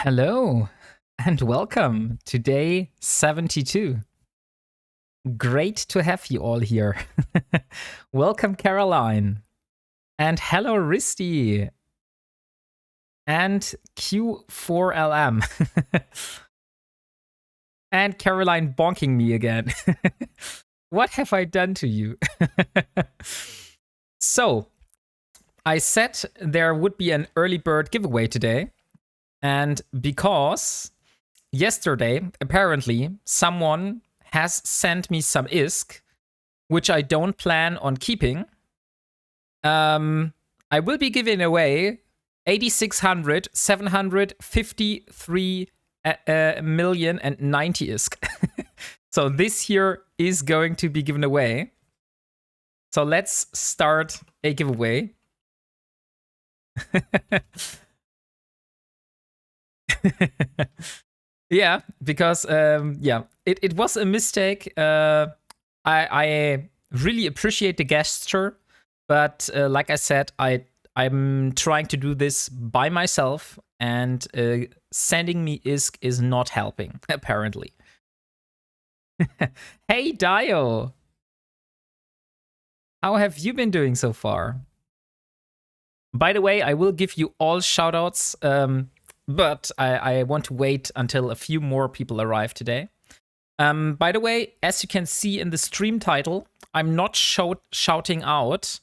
Hello and welcome to day 72. Great to have you all here. Welcome, Caroline. And hello, Risty. And Q4LM. And Caroline bonking me again. What have I done to you? So, I said there would be an early bird giveaway today. And because yesterday, apparently, someone has sent me some ISK, which I don't plan on keeping, I will be giving away 8,600,753 million and 90 ISK. So this here is going to be given away. So let's start a giveaway. Yeah, because it was a mistake. I really appreciate the gesture, but like I said, I'm trying to do this by myself, and sending me ISK is not helping, apparently. Hey, Dio! How have you been doing so far? By the way, I will give you all shoutouts, but I want to wait until a few more people arrive today. By the way, as you can see in the stream title, I'm not shouting out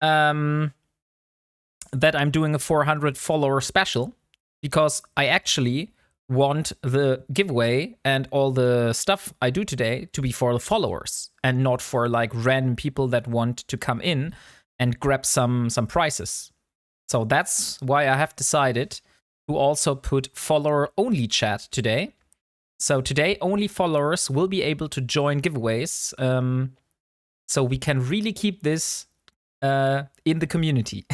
that I'm doing a 400 follower special, because I actually want the giveaway and all the stuff I do today to be for the followers and not for like random people that want to come in and grab some prizes. So that's why I have decided to also put follower-only chat today. So today, only followers will be able to join giveaways, so we can really keep this in the community.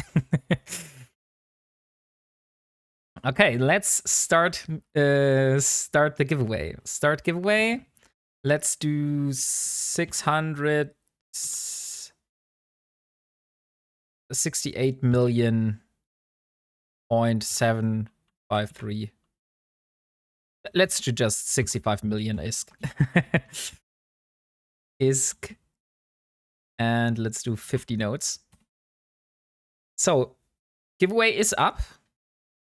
Okay, let's start the giveaway. Start giveaway. Let's do 668 million 0.753. Let's do just 65 million ISK. ISK. And let's do 50 notes. So, giveaway is up.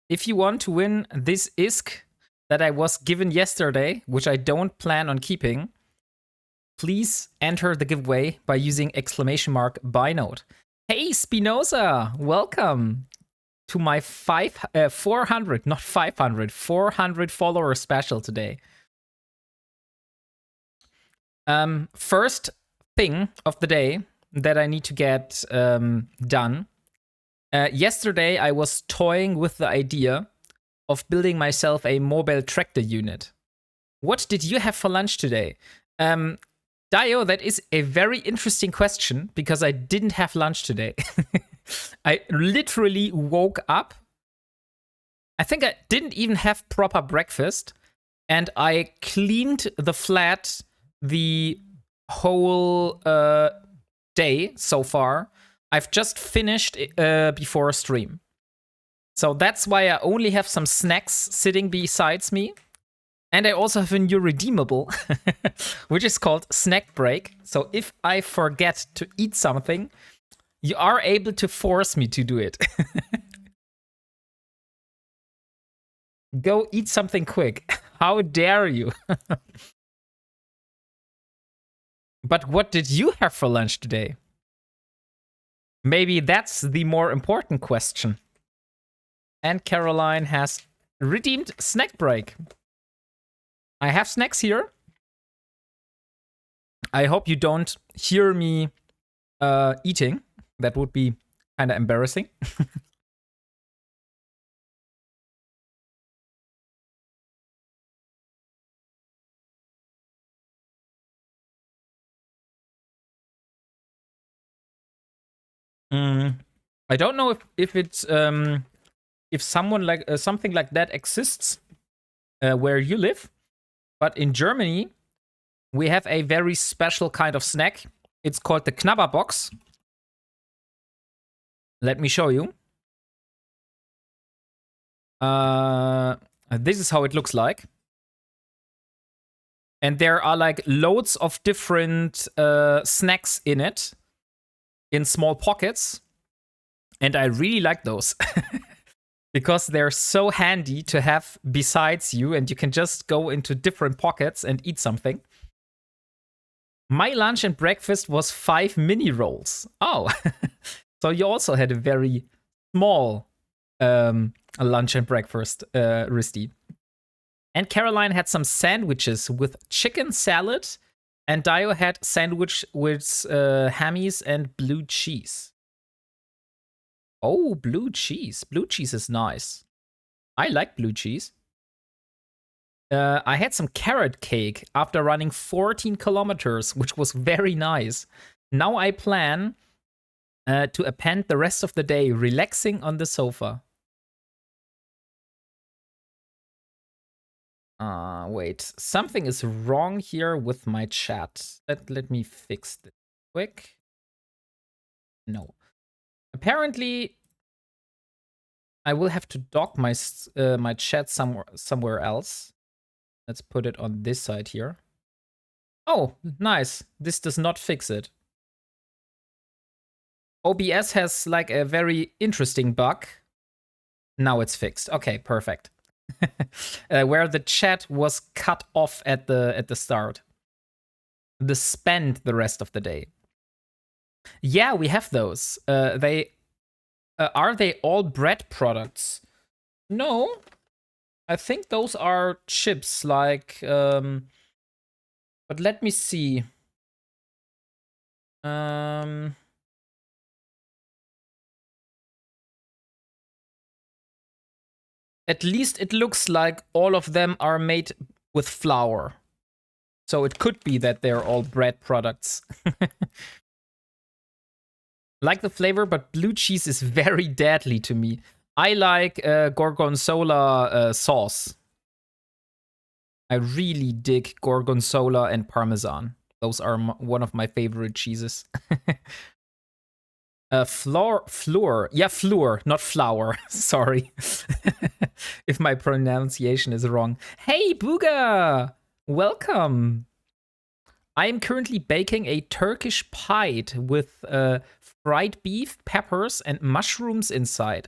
If you want to win this ISK that I was given yesterday, which I don't plan on keeping, please enter the giveaway by using !buy note. Hey, Spinoza, welcome to my 400, not 500, 400 follower special today. First thing of the day that I need to get done. Yesterday, I was toying with the idea of building myself a mobile tractor unit. What did you have for lunch today? Dio, that is a very interesting question, because I didn't have lunch today. I literally woke up. I think I didn't even have proper breakfast, and I cleaned the flat the whole day so far. I've just finished before a stream. So that's why I only have some snacks sitting besides me. And I also have a new redeemable, which is called Snack Break. So if I forget to eat something, you are able to force me to do it. Go eat something quick. How dare you? But what did you have for lunch today? Maybe that's the more important question. And Caroline has redeemed Snack Break. I have snacks here. I hope you don't hear me eating. That would be kind of embarrassing. I don't know if it's if someone like something like that exists where you live, but in Germany we have a very special kind of snack. It's called the Knabberbox. Let me show you. This is how it looks like. And there are like loads of different snacks in it, in small pockets. And I really like those. Because they're so handy to have besides you, and you can just go into different pockets and eat something. My lunch and breakfast was 5 mini rolls. Oh, so you also had a very small lunch and breakfast, Risty. And Caroline had some sandwiches with chicken salad, and Dio had sandwich with hammies and blue cheese. Oh, blue cheese. Blue cheese is nice. I like blue cheese. I had some carrot cake after running 14 kilometers, which was very nice. Now I plan to append the rest of the day relaxing on the sofa. Wait. Something is wrong here with my chat. Let me fix this quick. No. Apparently, I will have to dock my my chat somewhere else. Let's put it on this side here. Oh, nice. This does not fix it. OBS has like a very interesting bug. Now it's fixed. Okay, perfect. Where the chat was cut off at the start. The spend the rest of the day. Yeah, we have those. They are they all bread products? No, I think those are chips. Like, but let me see. At least it looks like all of them are made with flour. So it could be that they're all bread products. Like the flavor, but blue cheese is very deadly to me. I like gorgonzola sauce. I really dig gorgonzola and parmesan. Those are one of my favorite cheeses. Flour. Yeah, flour, not flour. Sorry. If my pronunciation is wrong. Hey, Booga! Welcome. I am currently baking a Turkish pie with fried beef, peppers, and mushrooms inside.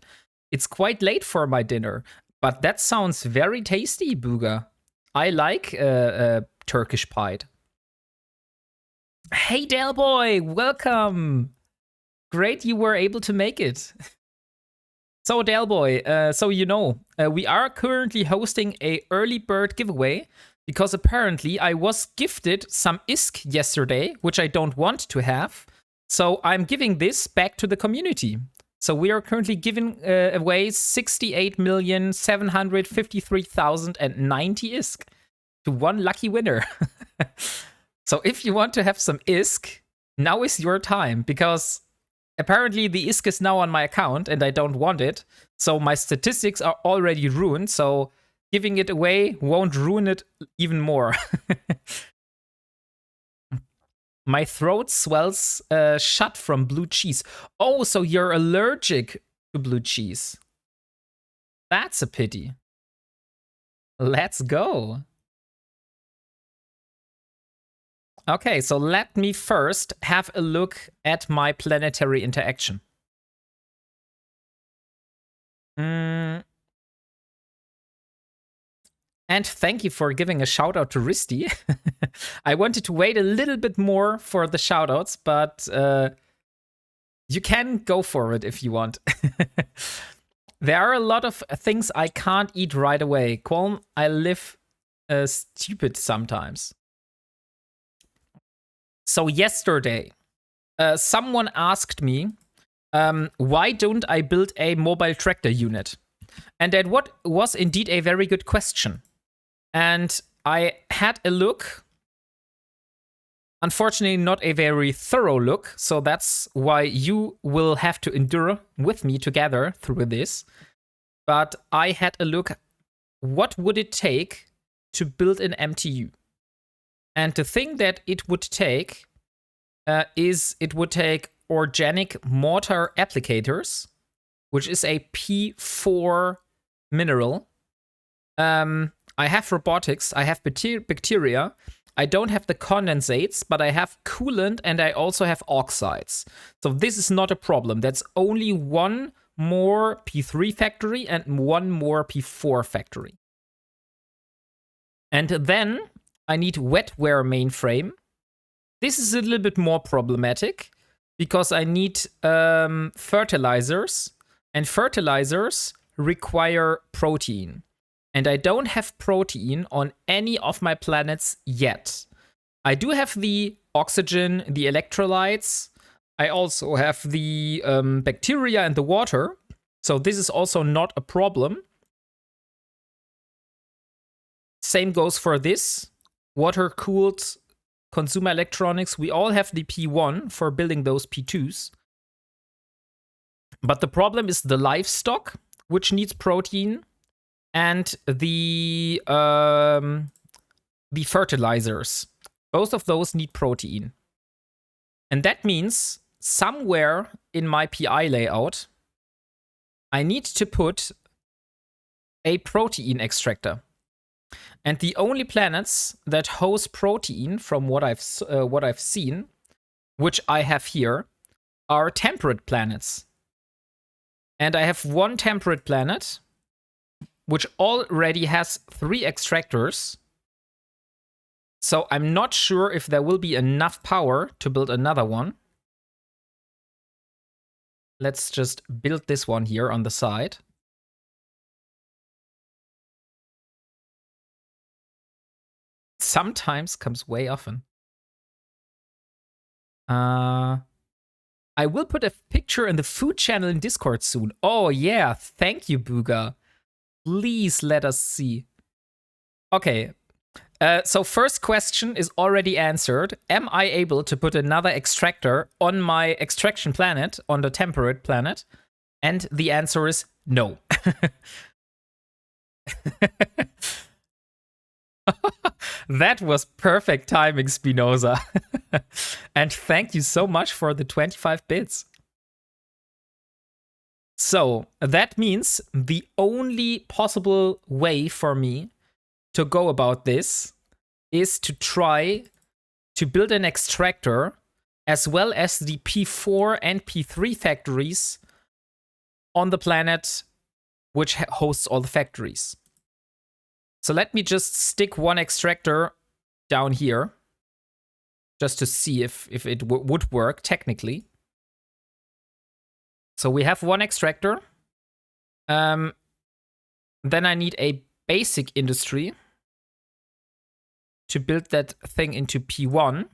It's quite late for my dinner, but that sounds very tasty, Booga. I like Turkish pie. Hey, Delboy, welcome. Great you were able to make it. So, Delboy, so you know, we are currently hosting a early bird giveaway because apparently I was gifted some ISK yesterday, which I don't want to have. So I'm giving this back to the community. So we are currently giving away 68,753,090 ISK to one lucky winner. So if you want to have some ISK, now is your time, because apparently the ISK is now on my account and I don't want it. So my statistics are already ruined. So giving it away won't ruin it even more. My throat swells shut from blue cheese. Oh, so you're allergic to blue cheese. That's a pity. Let's go. Okay, so let me first have a look at my planetary interaction. And thank you for giving a shout out to Risty. I wanted to wait a little bit more for the shout outs, but you can go for it if you want. There are a lot of things I can't eat right away. Qualm, I live stupid sometimes. So yesterday, someone asked me, why don't I build a mobile tractor unit? And that was indeed a very good question. And I had a look. Unfortunately, not a very thorough look. So that's why you will have to endure with me together through this. But I had a look. What would it take to build an MTU? And the thing that it would take is it would take organic mortar applicators, which is a P4 mineral. I have robotics, I have bacteria, I don't have the condensates, but I have coolant and I also have oxides. So this is not a problem. That's only one more P3 factory and one more P4 factory. And then I need wetware mainframe. This is a little bit more problematic because I need fertilizers, and fertilizers require protein. And I don't have protein on any of my planets yet. I do have the oxygen, the electrolytes. I also have the bacteria and the water. So this is also not a problem. Same goes for this. Water-cooled consumer electronics. We all have the P1 for building those P2s. But the problem is the livestock, which needs protein, and the fertilizers. Both of those need protein. And that means somewhere in my PI layout, I need to put a protein extractor. And the only planets that host protein, from what I've seen, which I have here, are temperate planets. And I have one temperate planet, which already has 3 extractors. So I'm not sure if there will be enough power to build another one. Let's just build this one here on the side. Sometimes comes way often. I will put a picture in the food channel in Discord soon. Oh yeah, thank you, Booga. Please let us see. Okay, so first question is already answered. Am I able to put another extractor on my extraction planet, on the temperate planet? And the answer is no. That was perfect timing, Spinoza. And thank you so much for the 25 bits. So that means the only possible way for me to go about this is to try to build an extractor as well as the P4 and P3 factories on the planet which hosts all the factories. So let me just stick one extractor down here just to see if it would work technically. So we have one extractor. Then I need a basic industry to build that thing into P1.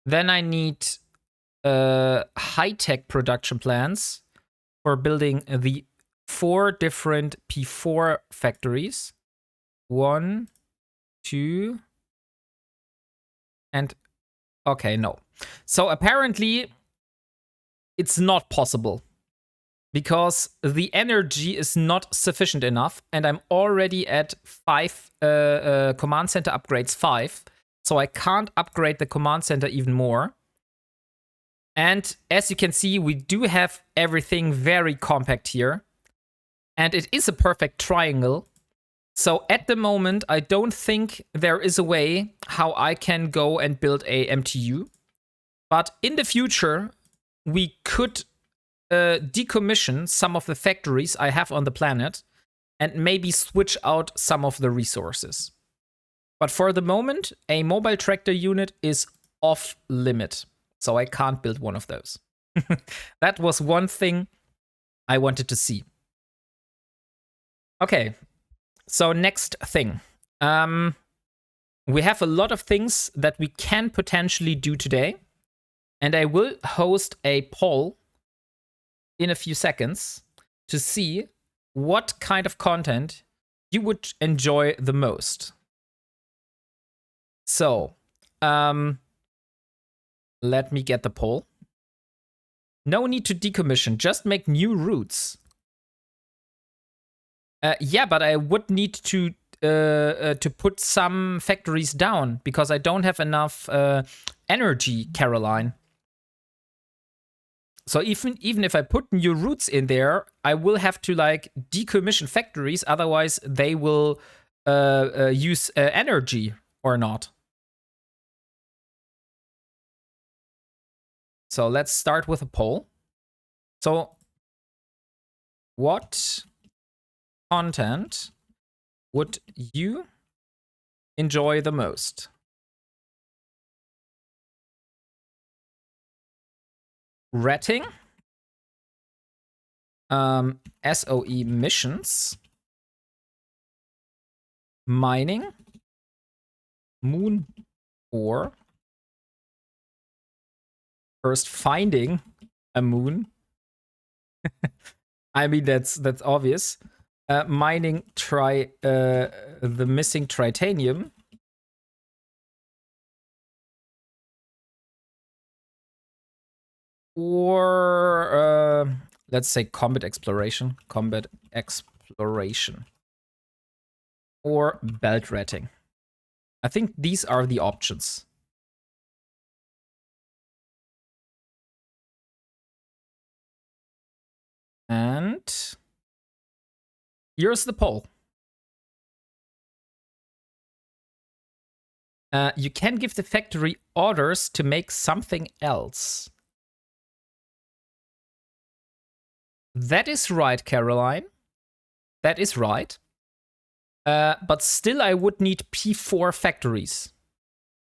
Then I need high-tech production plans for building the 4 different P4 factories. 1, 2, and okay, no. So apparently it's not possible because the energy is not sufficient enough, and I'm already at 5 command center upgrades 5, so I can't upgrade the command center even more. And as you can see, we do have everything very compact here, and it is a perfect triangle. So at the moment, I don't think there is a way how I can go and build a MTU. But in the future, we could decommission some of the factories I have on the planet and maybe switch out some of the resources. But for the moment, a mobile tractor unit is off limit. So I can't build one of those. That was one thing I wanted to see. Okay. So next thing. We have a lot of things that we can potentially do today. And I will host a poll in a few seconds to see what kind of content you would enjoy the most. So, let me get the poll. No need to decommission, just make new routes. Yeah, but I would need to put some factories down because I don't have enough energy, Caroline. So even if I put new routes in there, I will have to like decommission factories. Otherwise, they will use energy or not. So let's start with a poll. So what content would you enjoy the most? Ratting, SOE missions, mining, moon ore, first finding a moon. I mean, that's obvious. Mining the missing tritanium. Or let's say combat exploration. Or belt ratting. I think these are the options. And here's the poll. You can give the factory orders to make something else. That is right, Caroline. That is right. But still, I would need P4 factories.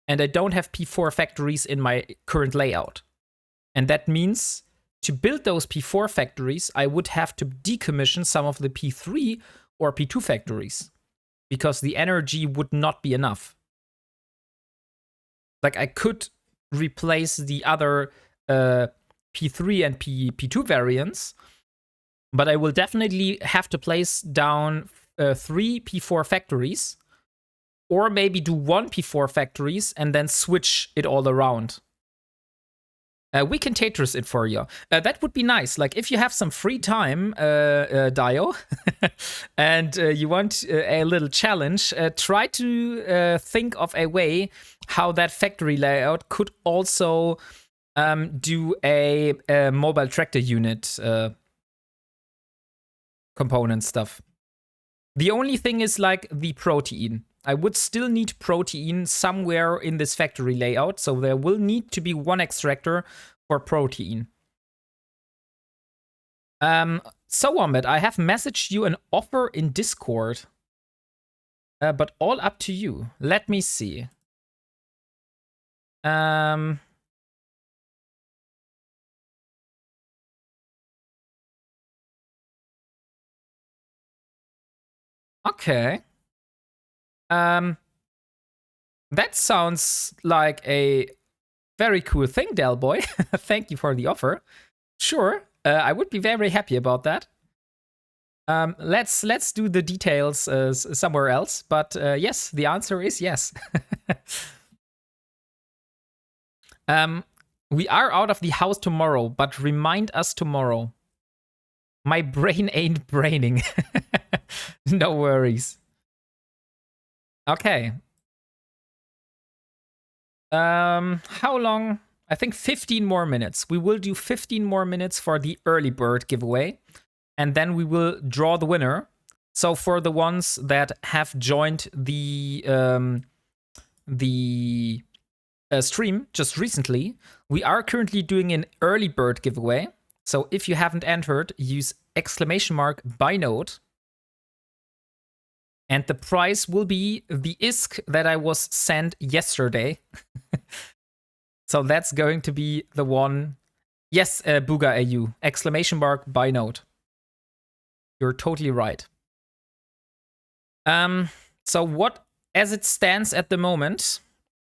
And I don't have P4 factories in my current layout. And that means to build those P4 factories, I would have to decommission some of the P3 or P2 factories. Because the energy would not be enough. Like, I could replace the other P3 and P2 variants, but I will definitely have to place down 3 P4 factories, or maybe do 1 P4 factories and then switch it all around. We can Tetris it for you. That would be nice. Like, if you have some free time, Dio, and you want a little challenge, try to think of a way how that factory layout could also do a mobile tractor unit component stuff. The only thing is like the protein. I would still need protein somewhere in this factory layout, so there will need to be one extractor for protein. So, Wombat, I have messaged you an offer in Discord, but all up to you. Let me see. Okay. That sounds like a very cool thing, Delboy. Thank you for the offer. Sure, I would be very happy about that. Let's do the details somewhere else. But yes, the answer is yes. We are out of the house tomorrow, but remind us tomorrow. My brain ain't braining. No worries. Okay. How long? I think 15 more minutes. We will do 15 more minutes for the early bird giveaway. And then we will draw the winner. So for the ones that have joined the stream just recently, we are currently doing an early bird giveaway. So if you haven't entered, use !BiNode. And the prize will be the ISK that I was sent yesterday. So that's going to be the one. Yes, Booga AU, !BiNode. You're totally right. So what, as it stands at the moment,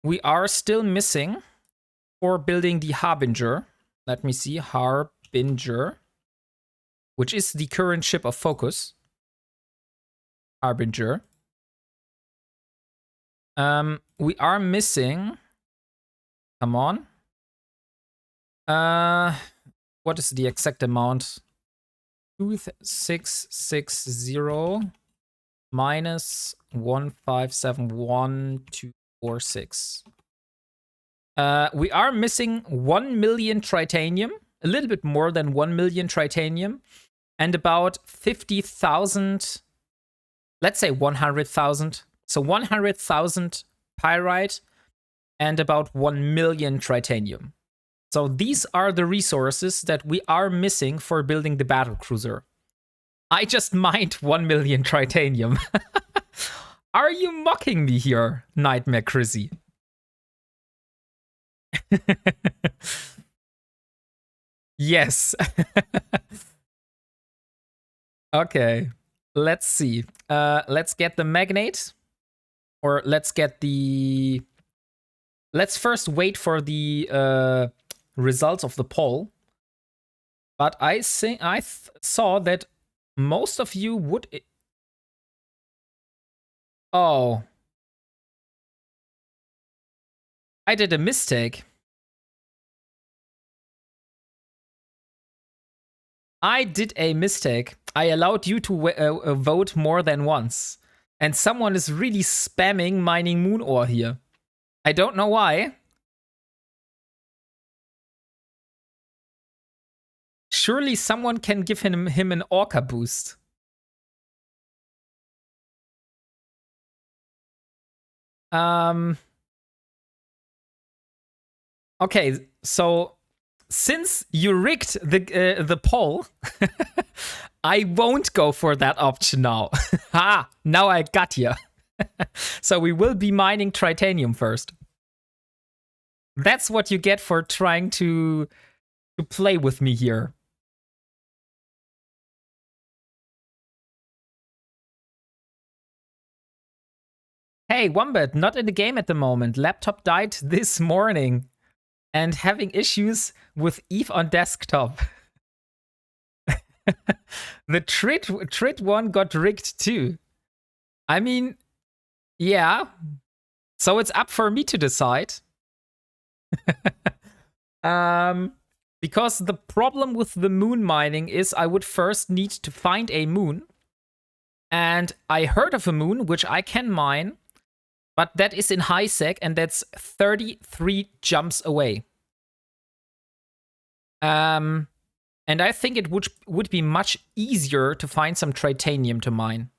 we are still missing for building the Harbinger. Let me see, Harbinger, which is the current ship of focus. Harbinger. We are missing. Come on. What is the exact amount? 2660 minus 1571246. We are missing 1 million tritanium a little bit more than 1 million tritanium, and about 50,000, let's say 100,000. So 100,000 pyrite and about 1 million tritanium. So these are the resources that we are missing for building the Battlecruiser. I just mined 1 million tritanium. Are you mocking me here, Nightmare Chrissy? Yes. Okay. Let's see. Let's get the magnate. Or let's get the... Let's first wait for the results of the poll. But I think I saw that most of you would... Oh. I did a mistake. I did a mistake. I allowed you to vote more than once. And someone is really spamming mining moon ore here. I don't know why. Surely someone can give him an orca boost. Okay, so since you rigged the poll, I won't go for that option now. Ha! Now I got you. So we will be mining tritanium first. That's what you get for trying to play with me here. Hey, Wombat, not in the game at the moment. Laptop died this morning. And having issues with Eve on desktop. The Trit one got rigged too. I mean, yeah. So it's up for me to decide. Because the problem with the moon mining is I would first need to find a moon. And I heard of a moon which I can mine, but that is in high sec and that's 33 jumps away. And I think it would be much easier to find some tritanium to mine.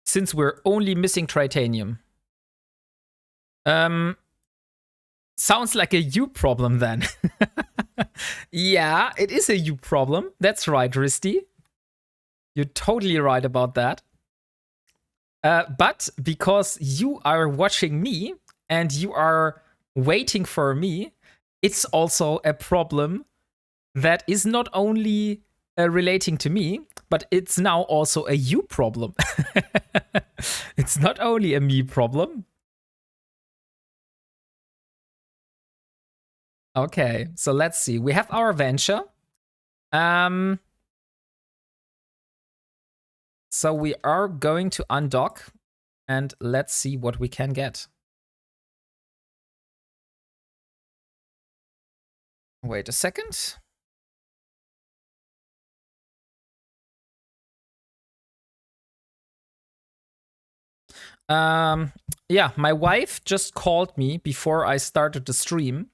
Since we're only missing tritanium. Sounds like a you problem then. Yeah, it is a you problem. That's right, Risty. You're totally right about that. But because you are watching me and you are waiting for me, it's also a problem that is not only relating to me, but it's now also a you problem. It's not only a me problem. Okay, so let's see. We have our venture. So we are going to undock and let's see what we can get. Wait a second. Yeah, my wife just called me before I started the stream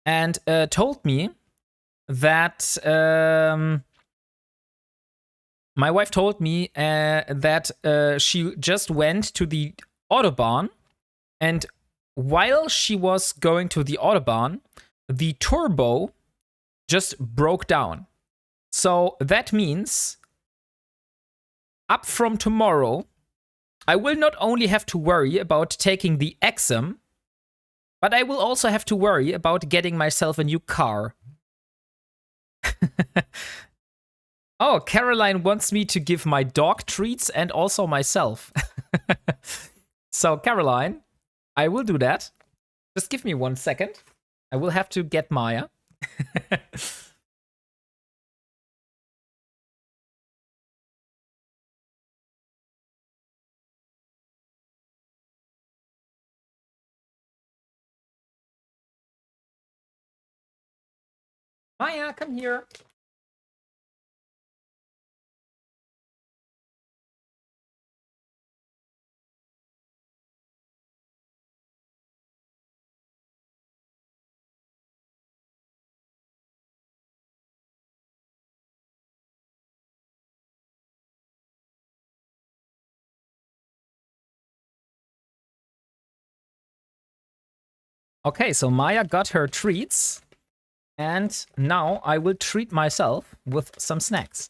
and told me that my wife told me that she just went to the Autobahn, and while she was going to the Autobahn, the turbo just broke down. So that means up from tomorrow, I will not only have to worry about taking the exam, but I will also have to worry about getting myself a new car. Oh, Caroline wants me to give my dog treats and also myself. So, Caroline, I will do that. Just give me 1 second. I will have to get Maya. Maya, come here. Okay, so Maya got her treats. And now I will treat myself with some snacks.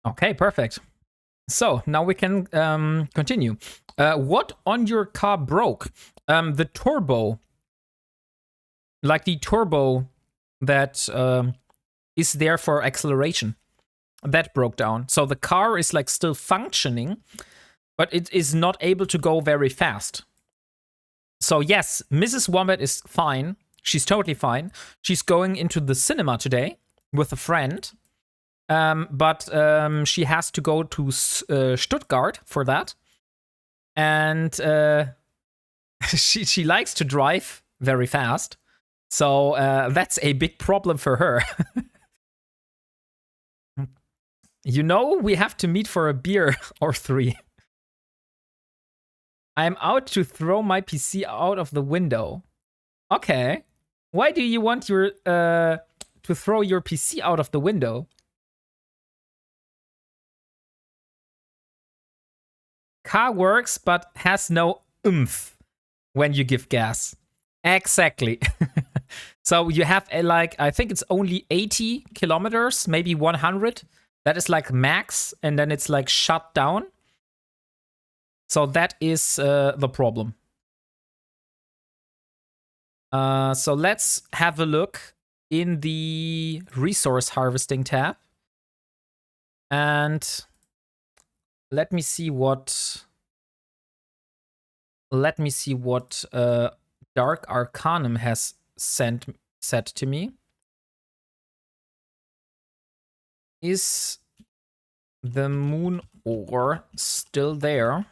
Okay, perfect. So now we can continue. What on your car broke? The turbo. Like the turbo that is there for acceleration. That broke down. So the car is like still functioning, but it is not able to go very fast. So yes, Mrs. Wombat is fine. She's totally fine. She's going into the cinema today with a friend. But she has to go to Stuttgart for that. And she likes to drive very fast. So that's a big problem for her. You know, we have to meet for a beer or 3. I'm out to throw my PC out of the window. Okay. Why do you want your to throw your PC out of the window? Car works, but has no oomph when you give gas. Exactly. So you have I think it's only 80 kilometers, maybe 100. That is like max, and then it's like shut down. So that is the problem. So let's have a look in the resource harvesting tab. And let me see what Dark Arcanum has said to me. Is the moon ore still there?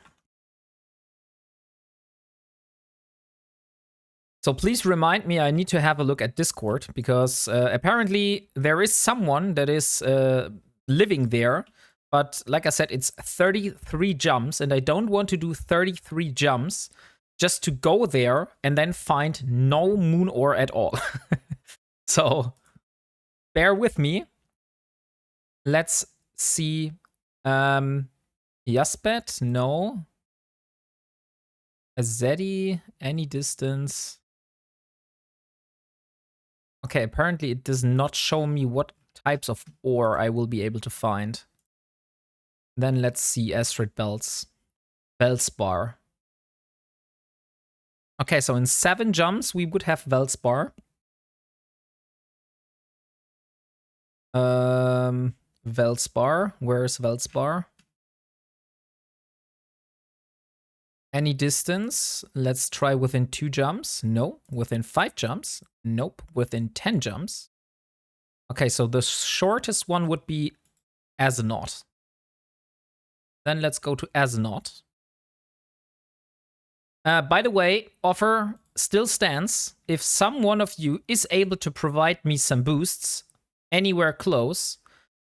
So please remind me, I need to have a look at Discord, because apparently there is someone that is living there. But like I said, it's 33 jumps, and I don't want to do 33 jumps just to go there and then find no moon ore at all. So bear with me. Let's see. Yaspet, no. Azedi, any distance. Okay, apparently it does not show me what types of ore I will be able to find. Then let's see Astrid Belts. Velspar. Okay, so in 7 jumps we would have Velspar. Velspar. Where's Velspar? Any distance? Let's try within 2 jumps. No. Within 5 jumps? Nope. Within 10 jumps? Okay, so the shortest one would be Azenot. Then let's go to Azenot. By the way, offer still stands. If some one of you is able to provide me some boosts anywhere close,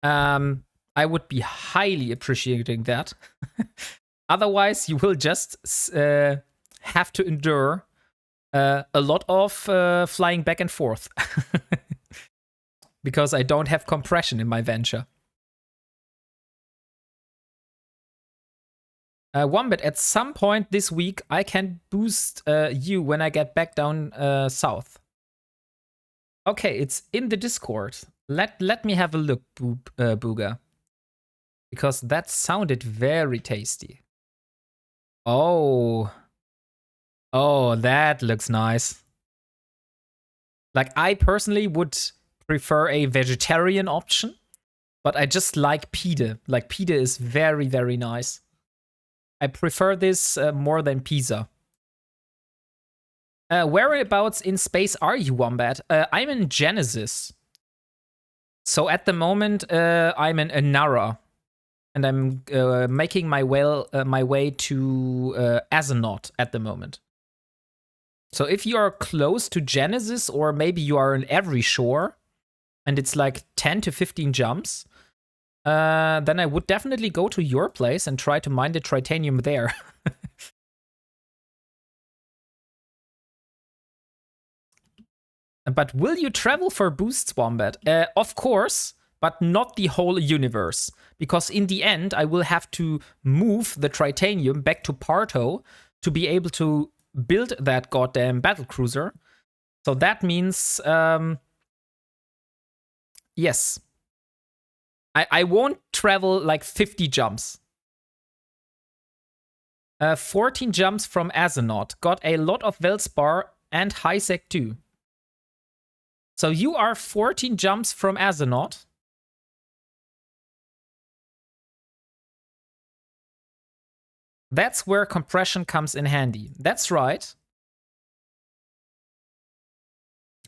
I would be highly appreciating that. Otherwise, you will just have to endure a lot of flying back and forth. Because I don't have compression in my venture. Wombat, at some point this week, I can boost you when I get back down south. Okay, it's in the Discord. Let me have a look, Booga. Because that sounded very tasty. Oh. Oh, that looks nice. Like, I personally would prefer a vegetarian option, but I just like pide. Like, pide is very, very nice. I prefer this more than pizza. Whereabouts in space are you, Wombat? I'm in Genesis. So at the moment, I'm in Anara. And I'm making my way to Azenot at the moment. So if you are close to Genesis, or maybe you are in every shore, and it's like 10 to 15 jumps, then I would definitely go to your place and try to mine the tritanium there. But will you travel for boosts, Wombat? Of course, but not the whole universe. Because in the end, I will have to move the tritanium back to Parto to be able to build that goddamn battlecruiser. So that means, yes. I won't travel like 50 jumps. 14 jumps from Azeroth. Got a lot of Velspar and Highsec too. So you are 14 jumps from Azeroth. That's where compression comes in handy. That's right.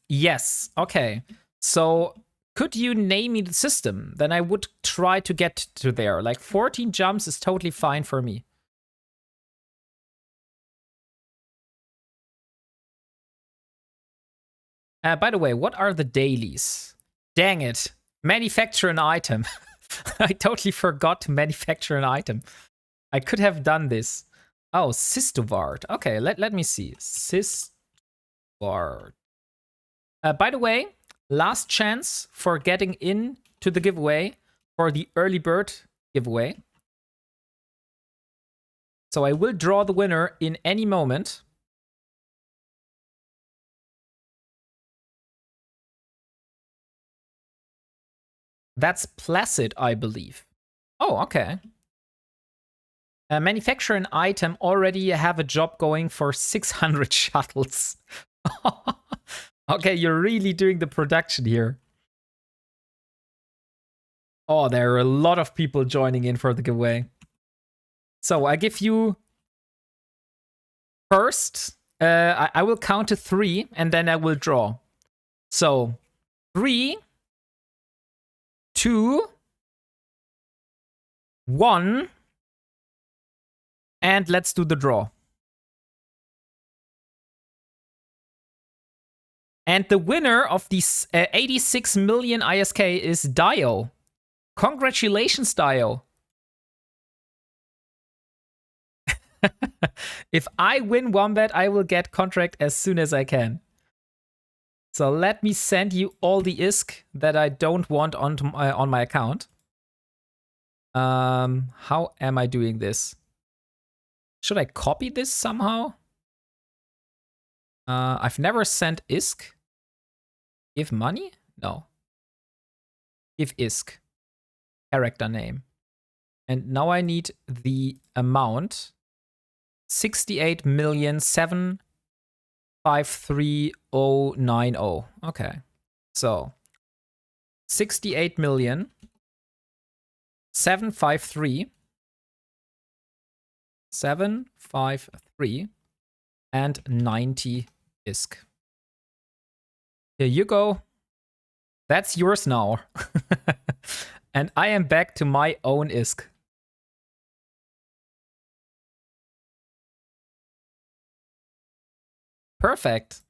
Yes, okay. So could you name me the system? Then I would try to get to there. Like 14 jumps is totally fine for me. By the way, what are the dailies? Dang it. Manufacture an item. I totally forgot to manufacture an item. I could have done this. Oh, Sistovard. Okay, let me see. Sistovard. By the way, last chance for getting in to the giveaway for the early bird giveaway. So I will draw the winner in any moment. That's Placid, I believe. Oh, okay. Manufacture an item, already have a job going for 600 shuttles. Okay, you're really doing the production here. Oh, there are a lot of people joining in for the giveaway. So I give you first, I will count to 3 and then I will draw. So 3, 2, 1, and let's do the draw. And the winner of these 86 million ISK is Dio. Congratulations, Dio. If I win Wombat, I will get contract as soon as I can. So let me send you all the ISK that I don't want on my account. How am I doing this? Should I copy this somehow? I've never sent ISK. Give money? No. Give ISK. Character name. And now I need the amount. 68,753,090. Okay. So 68,753,753 and 90 ISK. Here you go. That's yours now. And I am back to my own ISK. Perfect.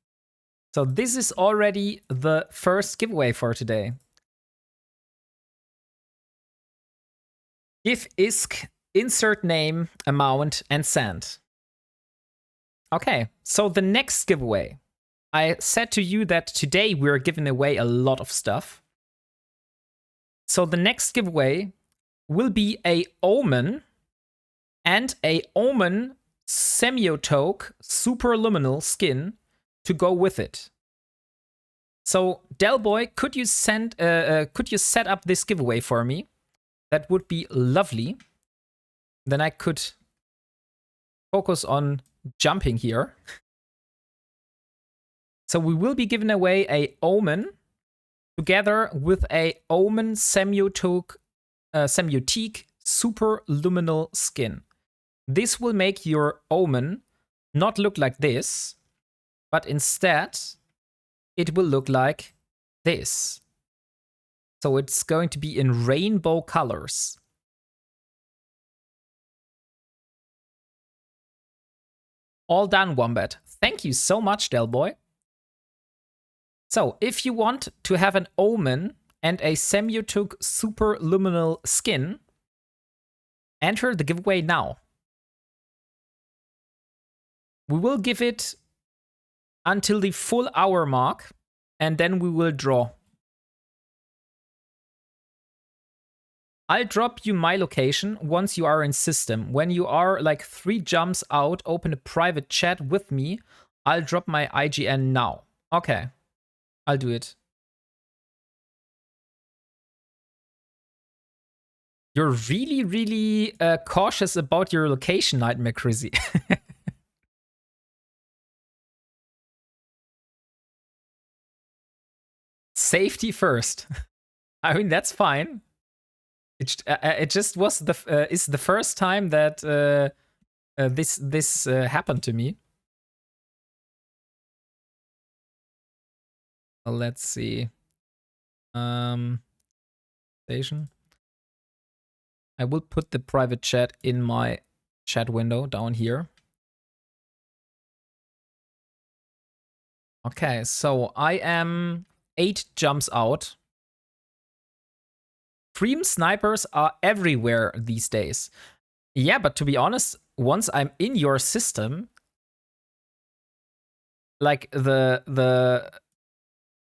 So this is already the first giveaway for today. Give ISK, insert name, amount, and send. Okay, so the next giveaway. I said to you that today we're giving away a lot of stuff. So the next giveaway will be a Omen and a Omen Semiotoke Superluminal skin to go with it. So Delboy, could you set up this giveaway for me? That would be lovely. Then I could focus on jumping here. So we will be giving away a Omen together with a Omen Semiotique Superluminal skin. This will make your Omen not look like this, but instead it will look like this. So it's going to be in rainbow colors. All done, Wombat. Thank you so much, Delboy. So if you want to have an Omen and a Semiotic Superluminal skin. Enter the giveaway now. We will give it until the full hour mark, and then we will draw. I'll drop you my location once you are in system. When you are like 3 jumps out, open a private chat with me. I'll drop my IGN now. Okay, I'll do it. You're really, really cautious about your location, Nightmare Crizzy. Safety first. I mean, that's fine. It just was is the first time that this happened to me. Well, let's see. Station. I will put the private chat in my chat window down here. Okay, so I am 8 jumps out. Stream snipers are everywhere these days. Yeah, but to be honest, once I'm in your system, like the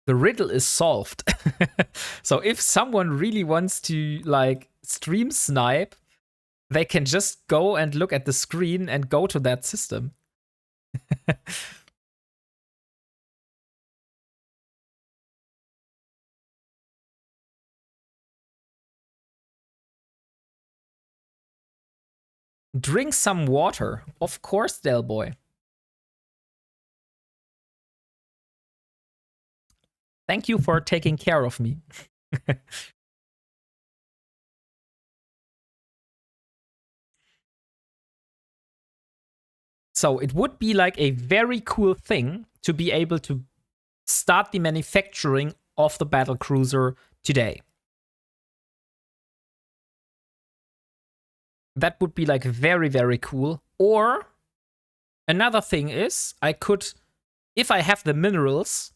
riddle is solved. So if someone really wants to like stream snipe, they can just go and look at the screen and go to that system. Drink some water. Of course, Del Boy. Thank you for taking care of me. So it would be like a very cool thing to be able to start the manufacturing of the Battlecruiser today. That would be like very, very cool. Or another thing is I could, if I have the minerals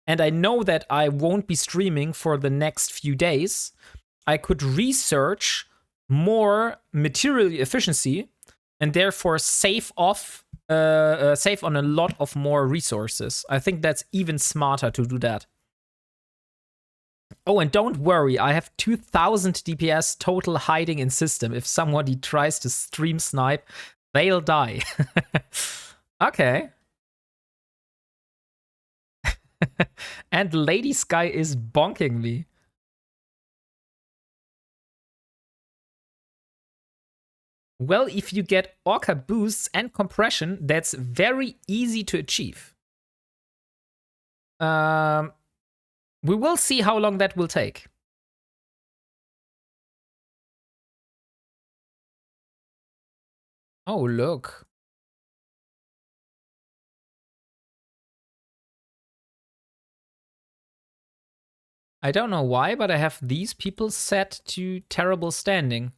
and I know that I won't be streaming for the next few days, I could research more material efficiency and therefore save on a lot of more resources. I think that's even smarter to do that. Oh, and don't worry, I have 2000 DPS total hiding in system. If somebody tries to stream snipe, they'll die. Okay. And Lady Sky is bonking me. Well, if you get Orca boosts and compression, that's very easy to achieve. We will see how long that will take. Oh, look. I don't know why, but I have these people set to terrible standing.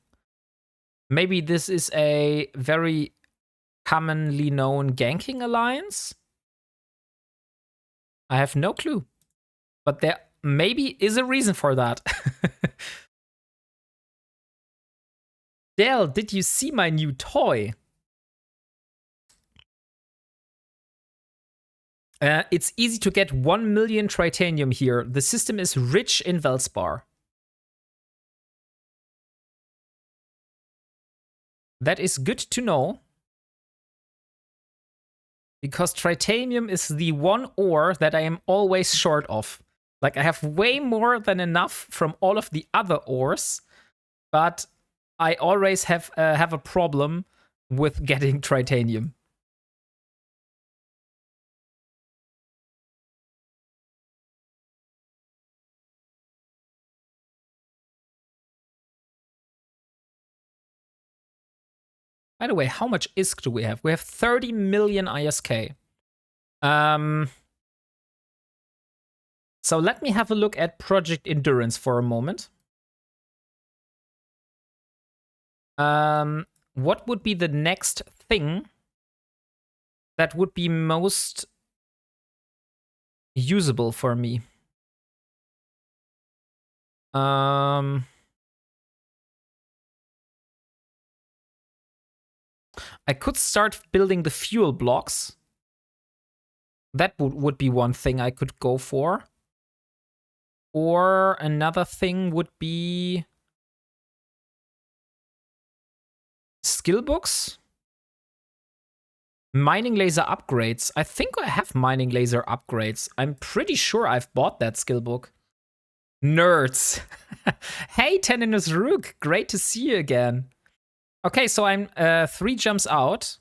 Maybe this is a very commonly known ganking alliance? I have no clue. But there maybe is a reason for that. Dale, did you see my new toy? It's easy to get 1 million tritanium here. The system is rich in Velspar. That is good to know. Because tritanium is the one ore that I am always short of. Like, I have way more than enough from all of the other ores, but I always have a problem with getting tritanium. By the way, how much ISK do we have? We have 30 million ISK. So let me have a look at Project Endurance for a moment. What would be the next thing that would be most usable for me? I could start building the fuel blocks. That would be one thing I could go for. Or another thing would be skill books. Mining laser upgrades. I think I have mining laser upgrades. I'm pretty sure I've bought that skill book. Nerds. Hey, Teninus Rook. Great to see you again. Okay, so I'm 3 jumps out.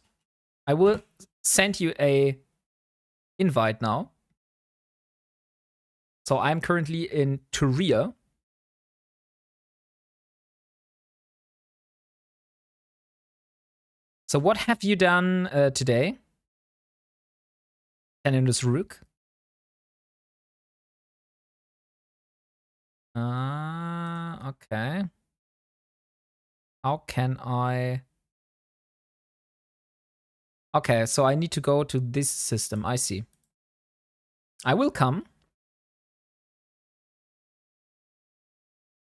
I will send you a invite now. So I'm currently in Turia. So what have you done today? Teninus Rook. Okay. How can I... Okay, so I need to go to this system. I see. I will come.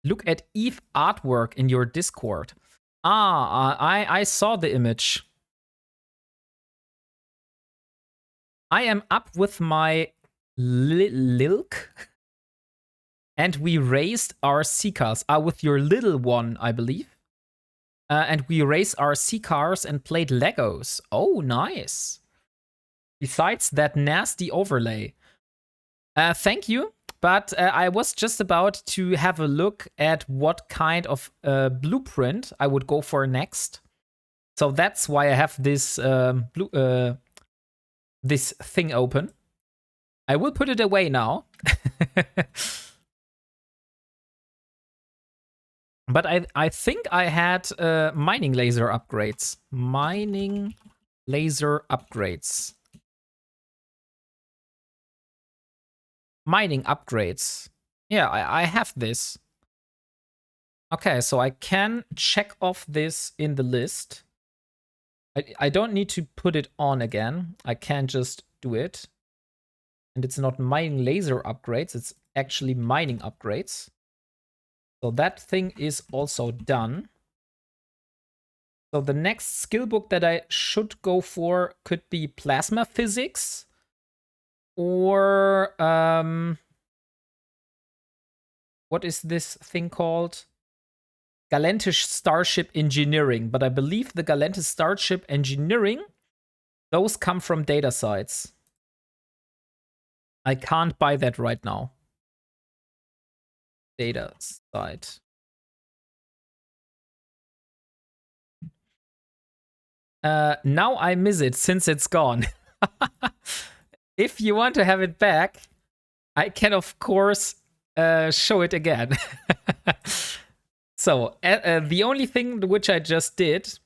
Look at Eve artwork in your Discord. I saw the image. I am up with my Lilk. And we raised our sea cars. With your little one, I believe. And we raised our sea cars and played Legos. Oh, nice. Besides that nasty overlay. Thank you. But I was just about to have a look at what kind of blueprint I would go for next. So that's why I have this this thing open. I will put it away now. But I think I had mining laser upgrades. Mining laser upgrades. Mining upgrades. Yeah, I have this. Okay, so I can check off this in the list. I don't need to put it on again. I can just do it. And it's not mining laser upgrades, it's actually mining upgrades. So that thing is also done. So the next skill book that I should go for could be plasma physics or what is this thing called? Galantish Starship Engineering. But I believe the Galantish Starship Engineering, those come from data sites. I can't buy that right now. Data site. Now I miss it since it's gone. If you want to have it back, I can of course show it again. So the only thing which I just did,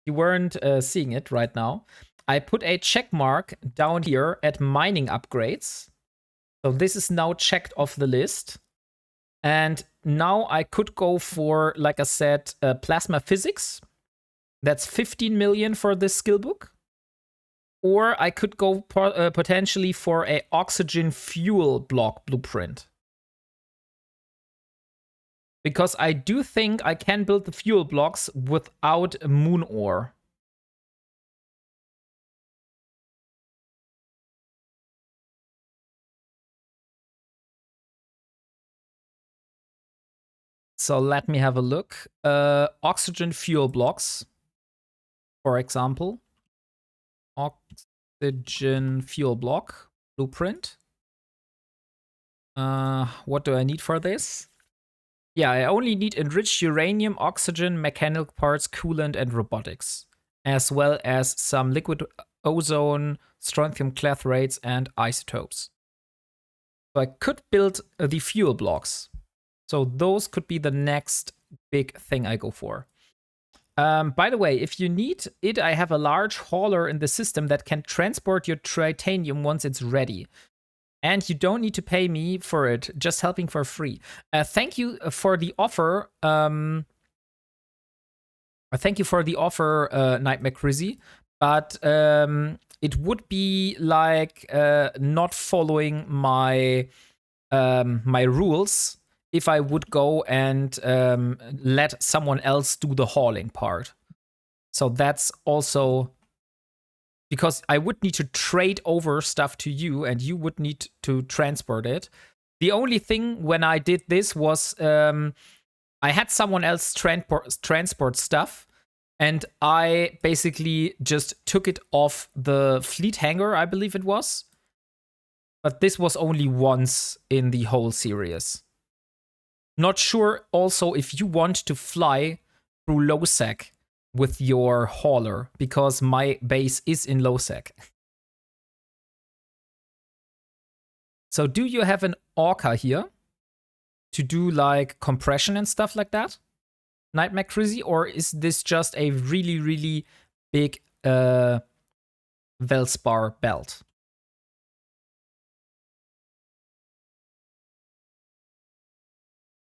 you weren't seeing it right now. I put a check mark down here at mining upgrades. So this is now checked off the list. And now I could go for, like I said, plasma physics. That's 15 million for this skill book. Or I could go potentially for a oxygen fuel block blueprint. Because I do think I can build the fuel blocks without moon ore. So let me have a look. Oxygen fuel blocks, for example. Oxygen fuel block blueprint. What do I need for this? Yeah, I only need enriched uranium, oxygen, mechanical parts, coolant, and robotics. As well as some liquid ozone, strontium clathrates, and isotopes. So I could build the fuel blocks. So those could be the next big thing I go for. By the way, if you need it, I have a large hauler in the system that can transport your titanium once it's ready. And you don't need to pay me for it, just helping for free. Thank you for the offer. Thank you for the offer, Nightmare Crizzy. But it would be like not following my my rules if I would go and let someone else do the hauling part. So that's also because I would need to trade over stuff to you and you would need to transport it. The only thing when I did this was I had someone else transport stuff, and I basically just took it off the fleet hangar, I believe it was. But this was only once in the whole series. Not sure also if you want to fly through Losec with your hauler, because my base is in Losec. So do you have an Orca here to do like compression and stuff like that? Nightmare Crazy, or is this just a really, really big Velspar belt?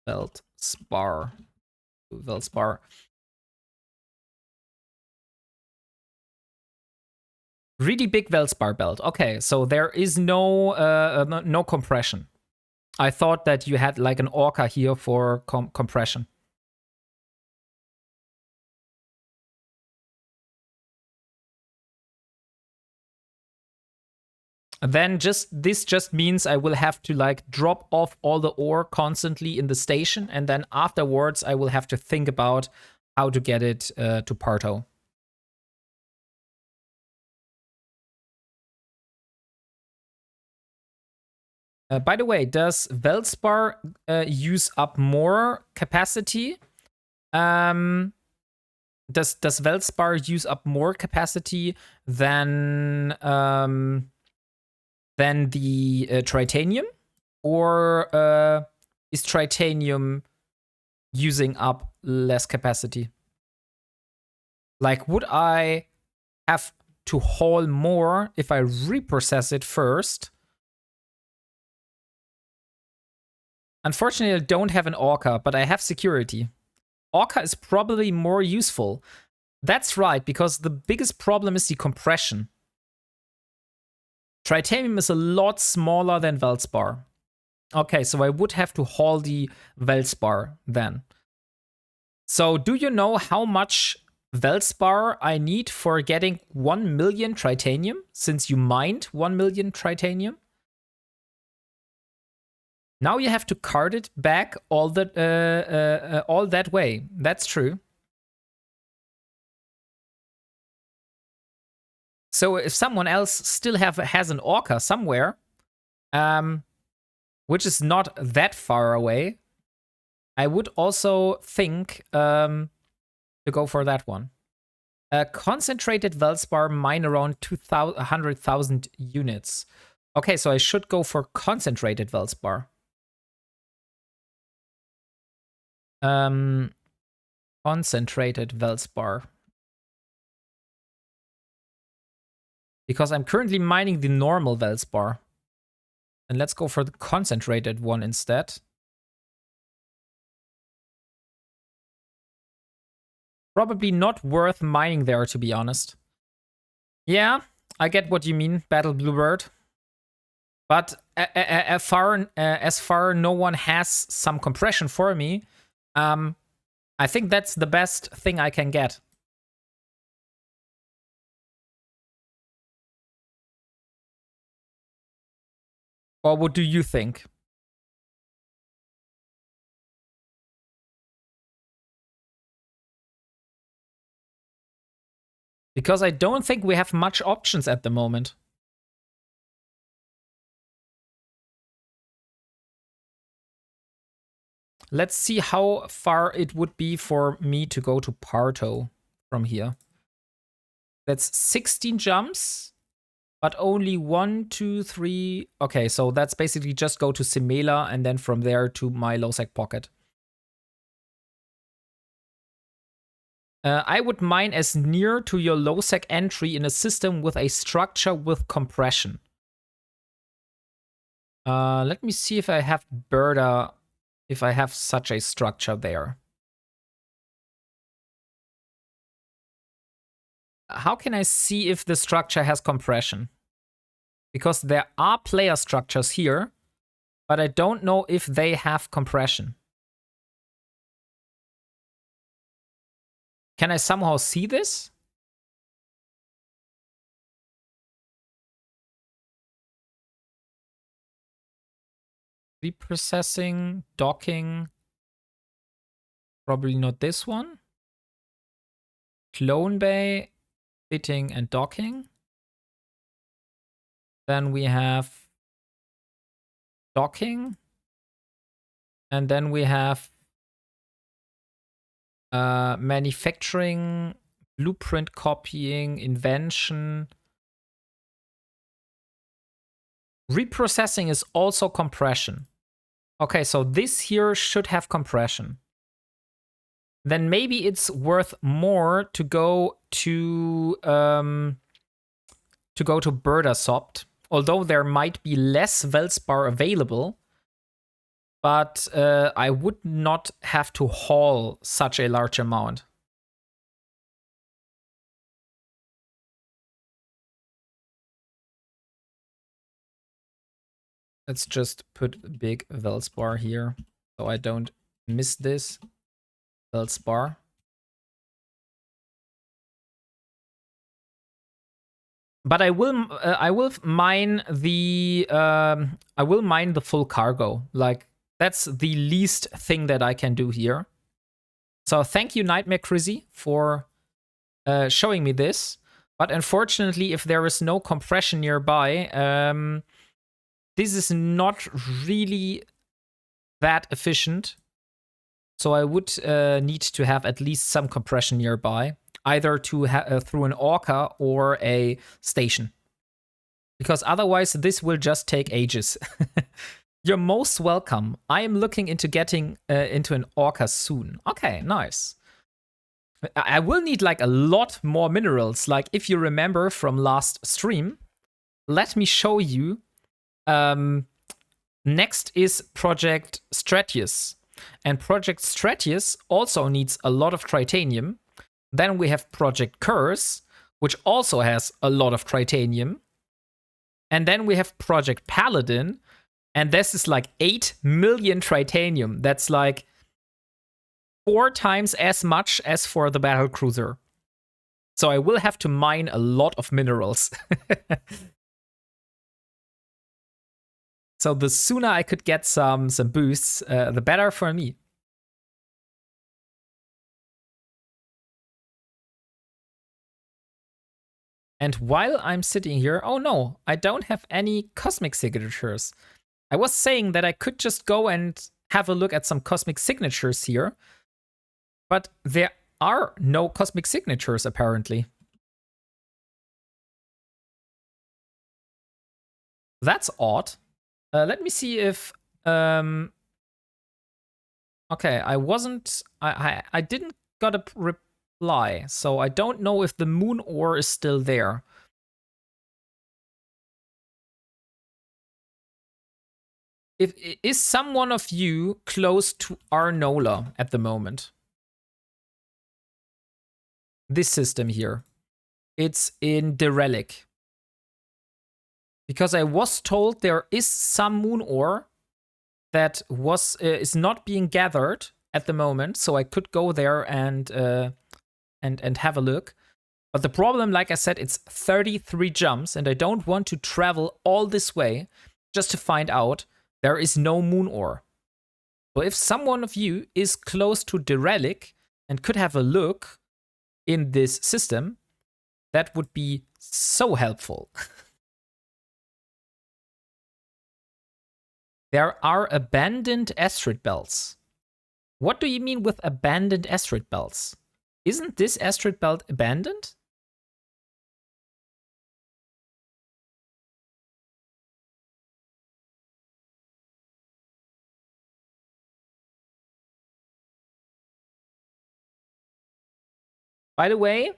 Velspar. Really big Velspar belt. Okay, so there is no compression. I thought that you had like an Orca here for compression. Then this just means I will have to like drop off all the ore constantly in the station, and then afterwards I will have to think about how to get it to Parto. By the way, does Velspar use up more capacity? Does Velspar use up more capacity than the Tritanium? Or is Tritanium using up less capacity? Like, would I have to haul more if I reprocess it first? Unfortunately, I don't have an Orca, but I have security. Orca is probably more useful. That's right, because the biggest problem is the compression. Tritanium is a lot smaller than Velspar. Okay, so I would have to haul the Velspar then. So do you know how much Velspar I need for getting 1 million Tritanium, since you mined 1 million Tritanium? Now you have to cart it back all that way. That's true. So if someone else still has an Orca somewhere, which is not that far away, I would also think to go for that one. Concentrated Velspar mine around 100,000 units. Okay, so I should go for concentrated Velspar. Concentrated Velspar. Because I'm currently mining the normal Velspar. And let's go for the concentrated one instead. Probably not worth mining there, to be honest. Yeah, I get what you mean, Battle Bluebird. But as far no one has some compression for me, I think that's the best thing I can get. Or what do you think? Because I don't think we have much options at the moment. Let's see how far it would be for me to go to Parto from here. That's 16 jumps, but only 1, 2, 3. Okay, so that's basically just go to Simela and then from there to my Losec pocket. I would mine as near to your Losec entry in a system with a structure with compression. Let me see if I have Berda, if I have such a structure there. How can I see if the structure has compression? Because there are player structures here, but I don't know if they have compression. Can I somehow see this? Reprocessing, docking. Probably not this one. Clone bay, fitting and docking. Then we have docking. And then we have manufacturing, blueprint copying, invention. Reprocessing is also compression. Okay, so this here should have compression. Then maybe it's worth more to go to Burdasoft, although there might be less Velspar available. But I would not have to haul such a large amount. Let's just put big Velspar here so I don't miss this. Velspar. But I will mine the full cargo. Like, that's the least thing that I can do here. So thank you, Nightmare Crizzy, for showing me this. But unfortunately, if there is no compression nearby, this is not really that efficient. So I would need to have at least some compression nearby, either to through an Orca or a station. Because otherwise, this will just take ages. You're most welcome. I am looking into getting into an Orca soon. Okay, nice. I will need like a lot more minerals. Like, if you remember from last stream, let me show you. Next is Project Stratius. And Project Stratius also needs a lot of tritanium. Then we have Project Curse, which also has a lot of tritanium. And then we have Project Paladin. And this is like 8 million tritanium. That's like 4 times as much as for the Battlecruiser. So I will have to mine a lot of minerals. So the sooner I could get some boosts, the better for me. And while I'm sitting here, oh no, I don't have any cosmic signatures. I was saying that I could just go and have a look at some cosmic signatures here. But there are no cosmic signatures, apparently. That's odd. Let me see if... okay, I didn't got a reply, so I don't know if the moon ore is still there. Is someone of you close to Arnola at the moment? This system here. It's in Derelic. Because I was told there is some moon ore that is not being gathered at the moment, so I could go there and have a look. But the problem, like I said, it's 33 jumps, and I don't want to travel all this way just to find out there is no moon ore. So if someone of you is close to Derelic and could have a look in this system, that would be so helpful. There are abandoned asteroid belts. What do you mean with abandoned asteroid belts? Isn't this asteroid belt abandoned? By the way,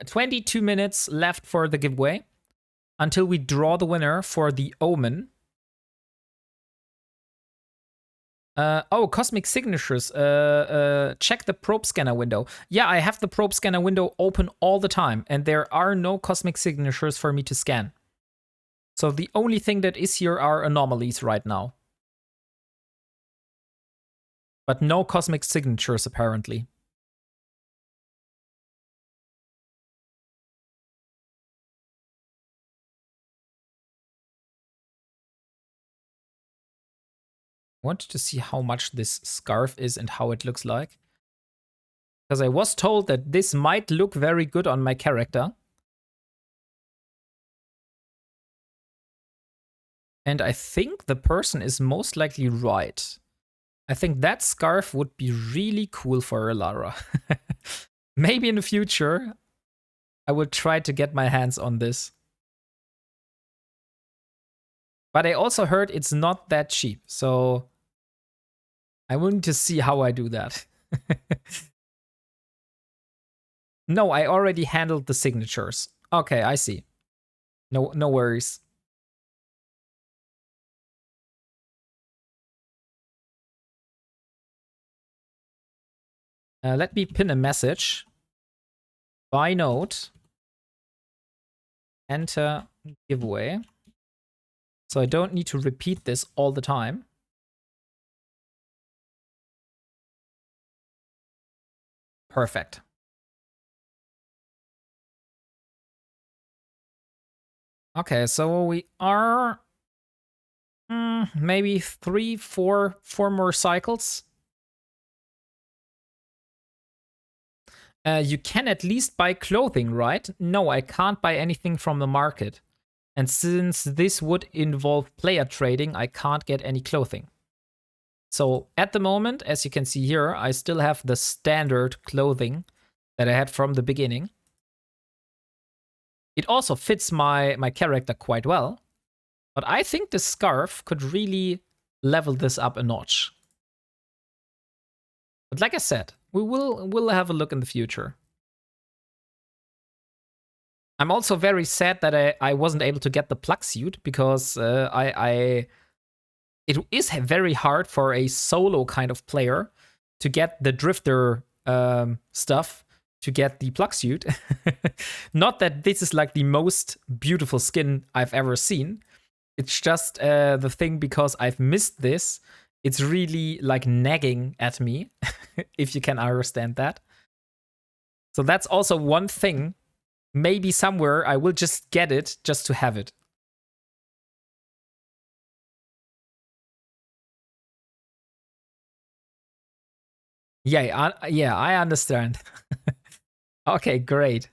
22 minutes left for the giveaway until we draw the winner for the Omen. Oh, cosmic signatures. Check the probe scanner window. Yeah, I have the probe scanner window open all the time, and there are no cosmic signatures for me to scan. So the only thing that is here are anomalies right now. But no cosmic signatures, apparently. I wanted to see how much this scarf is and how it looks like. Because I was told that this might look very good on my character. And I think the person is most likely right. I think that scarf would be really cool for Elara. Maybe in the future, I will try to get my hands on this. But I also heard it's not that cheap, so I will need to see how I do that. No, I already handled the signatures. Okay, I see. No worries. Let me pin a message. Buy note. Enter giveaway. So I don't need to repeat this all the time. Perfect. Okay, so we are maybe four more cycles. You can at least buy clothing, right? No, I can't buy anything from the market. And since this would involve player trading, I can't get any clothing. So at the moment, as you can see here, I still have the standard clothing that I had from the beginning. It also fits my character quite well. But I think this scarf could really level this up a notch. But like I said, we'll have a look in the future. I'm also very sad that I wasn't able to get the plug suit because it is very hard for a solo kind of player to get the drifter stuff to get the plug suit. Not that this is like the most beautiful skin I've ever seen. It's just the thing because I've missed this. It's really like nagging at me, if you can understand that. So that's also one thing. Maybe somewhere I will just get it just to have it. Yeah, I understand. Okay, great.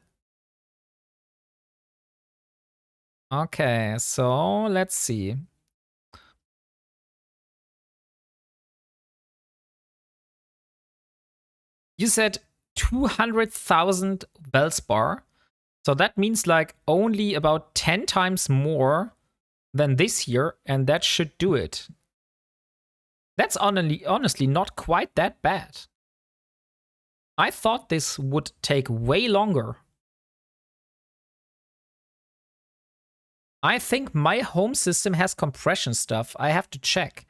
Okay, so let's see. You said 200,000 Bellspar. So that means like only about 10 times more than this year, and that should do it. That's honestly not quite that bad. I thought this would take way longer. I think my home system has compression stuff. I have to check.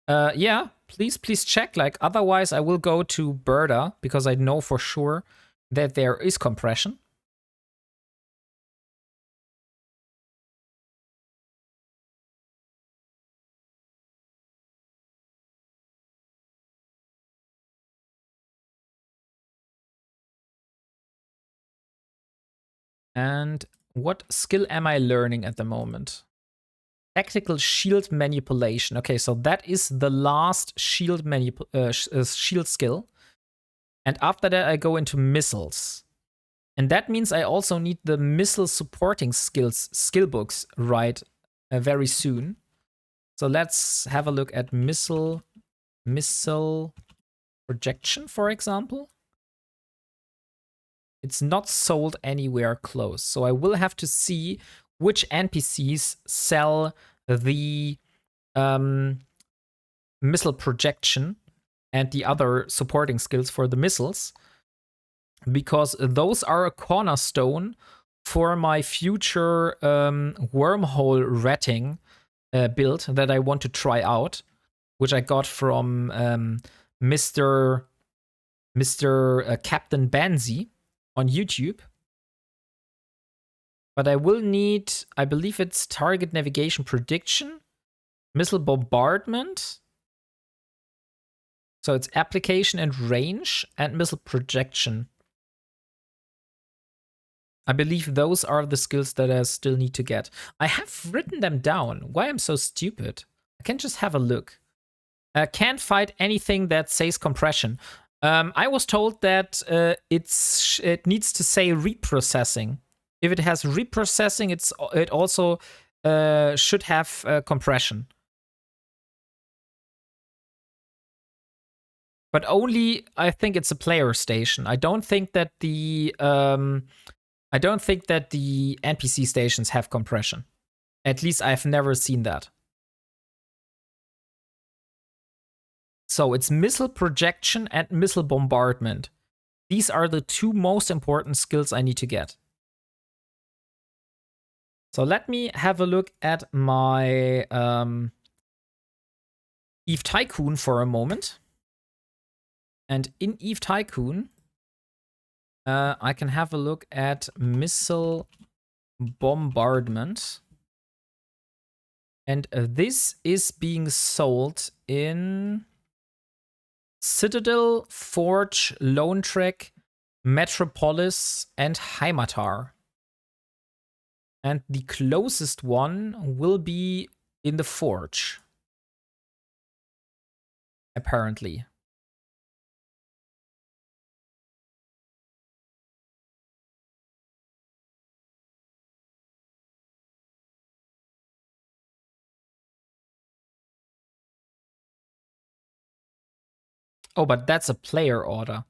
Yeah, please check. Like, otherwise I will go to Berta because I know for sure that there is compression. And what skill am I learning at the moment? Tactical shield manipulation. Okay, so that is the last shield shield skill. And after that, I go into missiles. And that means I also need the missile supporting skill books right very soon. So let's have a look at missile projection, for example. It's not sold anywhere close. So I will have to see which NPCs sell the missile projection and the other supporting skills for the missiles, because those are a cornerstone for my future wormhole ratting build that I want to try out, which I got from Mr. Captain Banzi on YouTube. But I will need, I believe it's target navigation prediction, missile bombardment, So it's application and range and missile projection. I believe those are the skills that I still need to get. I have written them down. Why I'm so stupid? I can just have a look. Can't fight anything that says compression. I was told that it needs to say reprocessing. If it has reprocessing, it also should have compression. But only, I think it's a player station. I don't think that the NPC stations have compression. At least I've never seen that. So it's missile projection and missile bombardment. These are the two most important skills I need to get. So let me have a look at my Eve Tycoon for a moment. And in Eve Tycoon, I can have a look at missile bombardment. And this is being sold in Citadel, Forge, Lone Trek, Metropolis, and Heimatar. And the closest one will be in the Forge. Apparently. Oh, but that's a player order.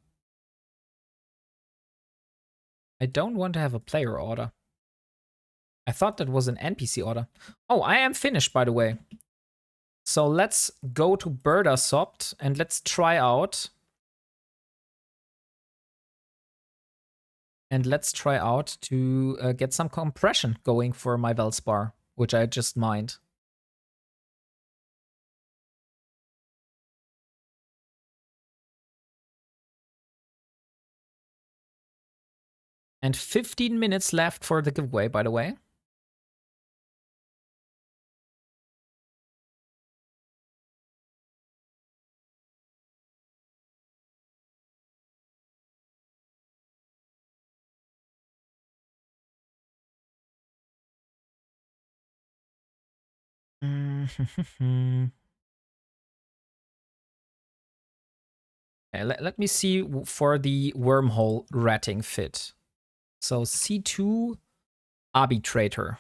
I don't want to have a player order. I thought that was an NPC order. Oh, I am finished, by the way. So let's go to Burdasoft and let's try out. And let's try out to get some compression going for my Velspar, which I just mined. And 15 minutes left for the giveaway, by the way. Okay, let me see for the wormhole ratting fit. So C2 arbitrator.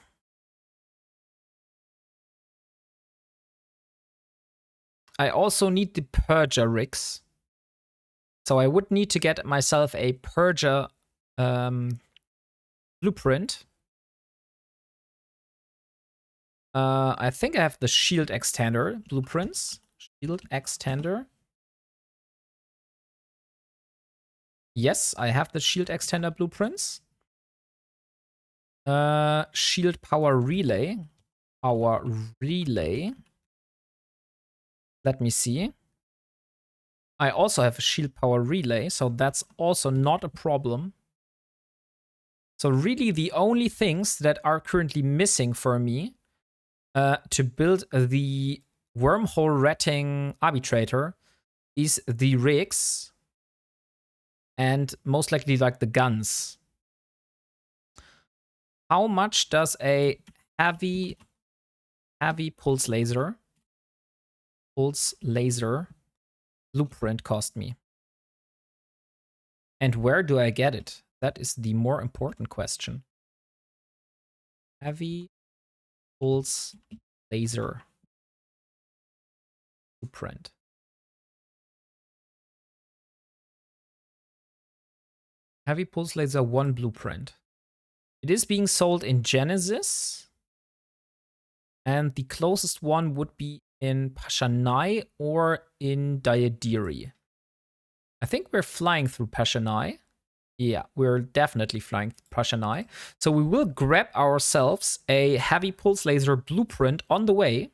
I also need the Purger rigs. So I would need to get myself a Purger blueprint. I think I have the shield extender blueprints. Shield extender. Yes, I have the shield extender blueprints. Shield power relay. Power relay. Let me see. I also have a shield power relay, so that's also not a problem. So really the only things that are currently missing for me to build the wormhole ratting arbitrator is the rigs and most likely like the guns. How much does a heavy pulse laser blueprint cost me? And where do I get it? That is the more important question. Heavy pulse laser blueprint. Heavy pulse laser 1 blueprint. It is being sold in Genesis. And the closest one would be in Pashanai or in Diadiri. I think we're flying through Pashanai. Yeah, we're definitely flying through Pashanai. So we will grab ourselves a heavy pulse laser blueprint on the way.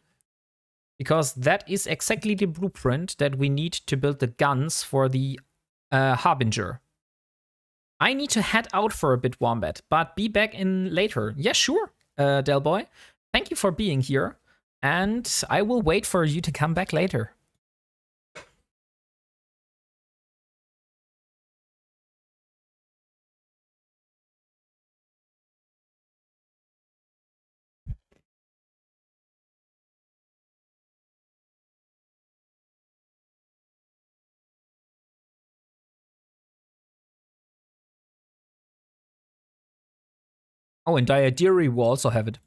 Because that is exactly the blueprint that we need to build the guns for the Harbinger. I need to head out for a bit, Wombat, but be back in later. Yeah, sure, Delboy. Thank you for being here, and I will wait for you to come back later. Oh, in Diadiri we also have it.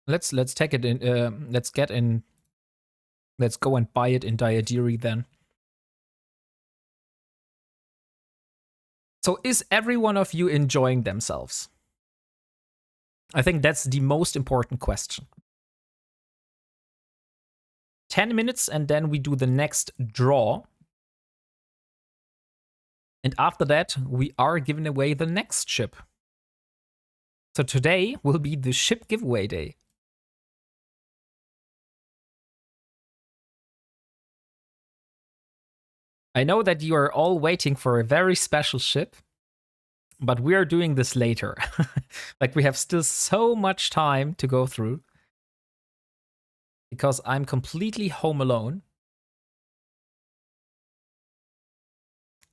Let's take it in. Let's get in. Let's go and buy it in Diadiri then. So is every one of you enjoying themselves? I think that's the most important question. 10 minutes and then we do the next draw. And after that, we are giving away the next ship. So today will be the ship giveaway day. I know that you are all waiting for a very special ship, but we are doing this later. Like, we have still so much time to go through. Because I'm completely home alone.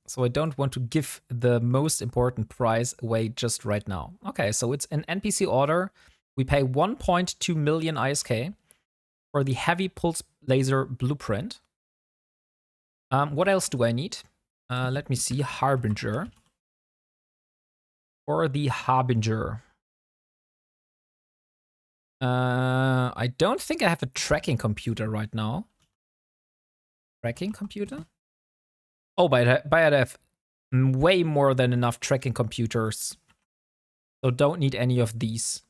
So I don't want to give the most important prize away just right now. Okay, so it's an NPC order. We pay 1.2 million ISK for the heavy pulse laser blueprint. What else do I need? Let me see. Harbinger. For the Harbinger. I don't think I have a tracking computer right now. Tracking computer? Oh, but I have way more than enough tracking computers. So don't need any of these.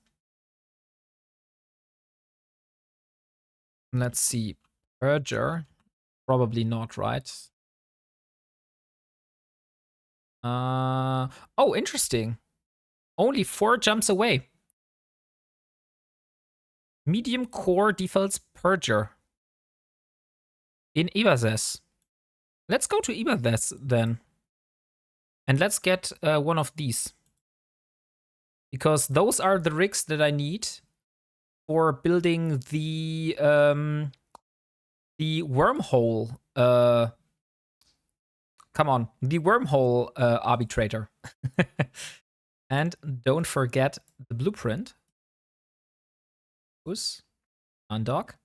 Let's see. Purger. Probably not, right? Oh, interesting. Only 4 jumps away. Medium core defaults Purger. In Ibazes. Let's go to Ibazes then. And let's get one of these. Because those are the rigs that I need for building the wormhole. Come on, the wormhole arbitrator. And don't forget the blueprint. Push. Undock.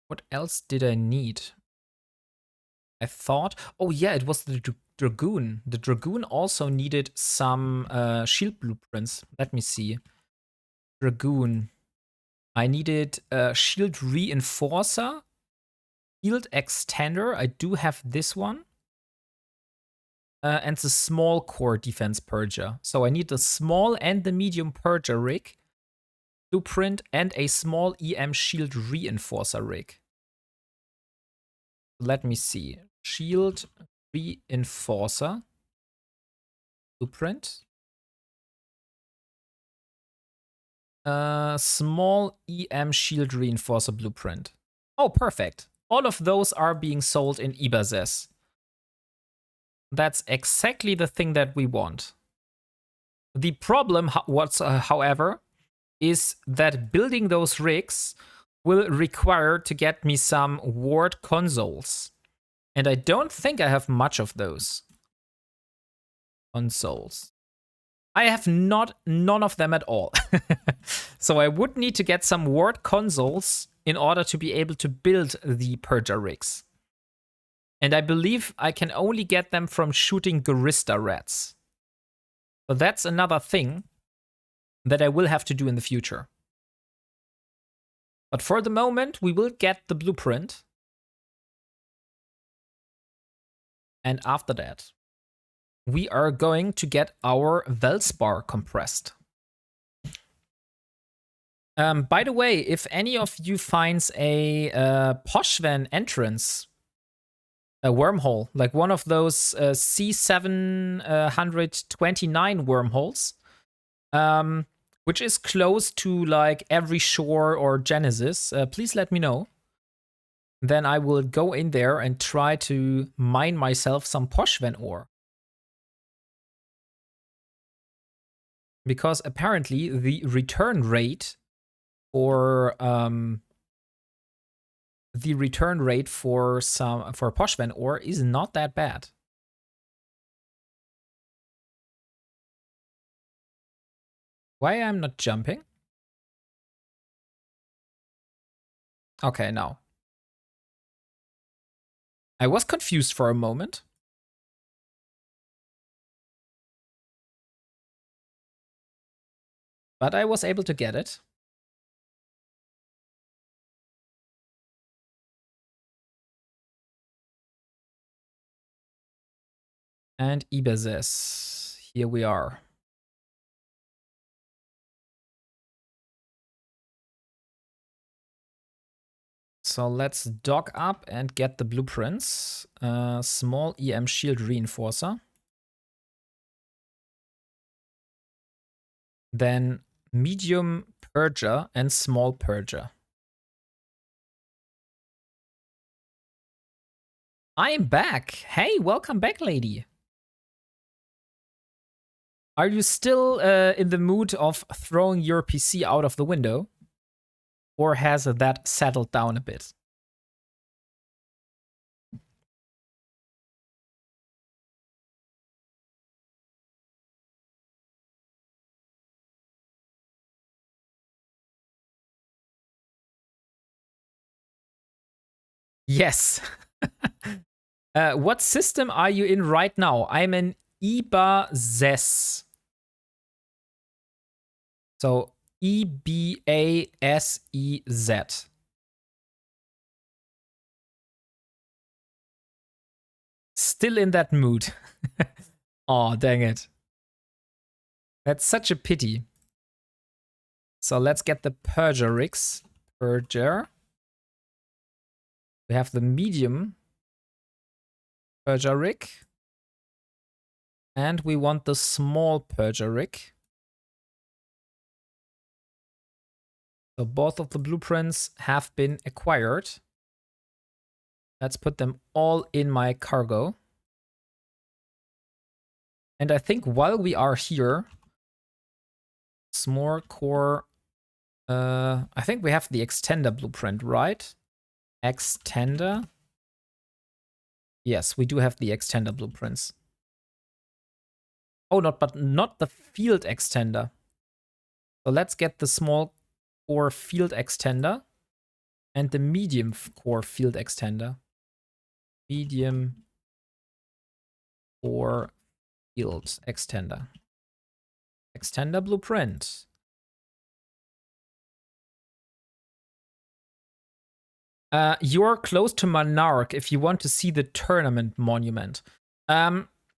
What else did I need? I thought, oh yeah, it was the Dragoon. The Dragoon also needed some shield blueprints. Let me see. Dragoon. I needed a shield reinforcer, shield extender. I do have this one. And the small core defense purger. So I need the small and the medium purger rig, blueprint, and a small EM shield reinforcer rig. Let me see. Shield reinforcer. Blueprint. Small EM shield reinforcer blueprint. Oh, perfect. All of those are being sold in Ibazes. That's exactly the thing that we want. The problem, however, is that building those rigs will require to get me some ward consoles. And I don't think I have much of those. Consoles. I have none of them at all. So I would need to get some ward consoles in order to be able to build the Purger rigs. And I believe I can only get them from shooting Garista rats. So that's another thing that I will have to do in the future. But for the moment, we will get the blueprint. And after that, we are going to get our Velspar compressed. By the way, if any of you finds a Poshvan entrance, a wormhole, like one of those C729 wormholes, which is close to like every shore or Genesis, please let me know. Then I will go in there and try to mine myself some Poshvan ore. Because apparently the return rate for Poshvan ore is not that bad. Why I'm not jumping? Okay, now. I was confused for a moment. but I was able to get it. And Ibezes. Here we are. So let's dock up and get the blueprints. Small EM shield reinforcer. Then medium purger and small purger. I'm back. Hey, welcome back, lady. Are you still in the mood of throwing your PC out of the window? Or has that settled down a bit? Yes. What system are you in right now? I'm in Ibezes. So Ebasez. Still in that mood. Oh, dang it. That's such a pity. So let's get the Purger rigs. Purger. We have the medium Purger rig. And we want the small Purger rig. So both of the blueprints have been acquired. Let's put them all in my cargo. And I think while we are here, S'more core. I think we have the extender blueprint, right? Extender. Yes, we do have the extender blueprints. Oh, but not the field extender. So let's get the small core field extender and the medium core field extender. Medium core field extender. Extender blueprint. You're close to Monarch if you want to see the tournament monument.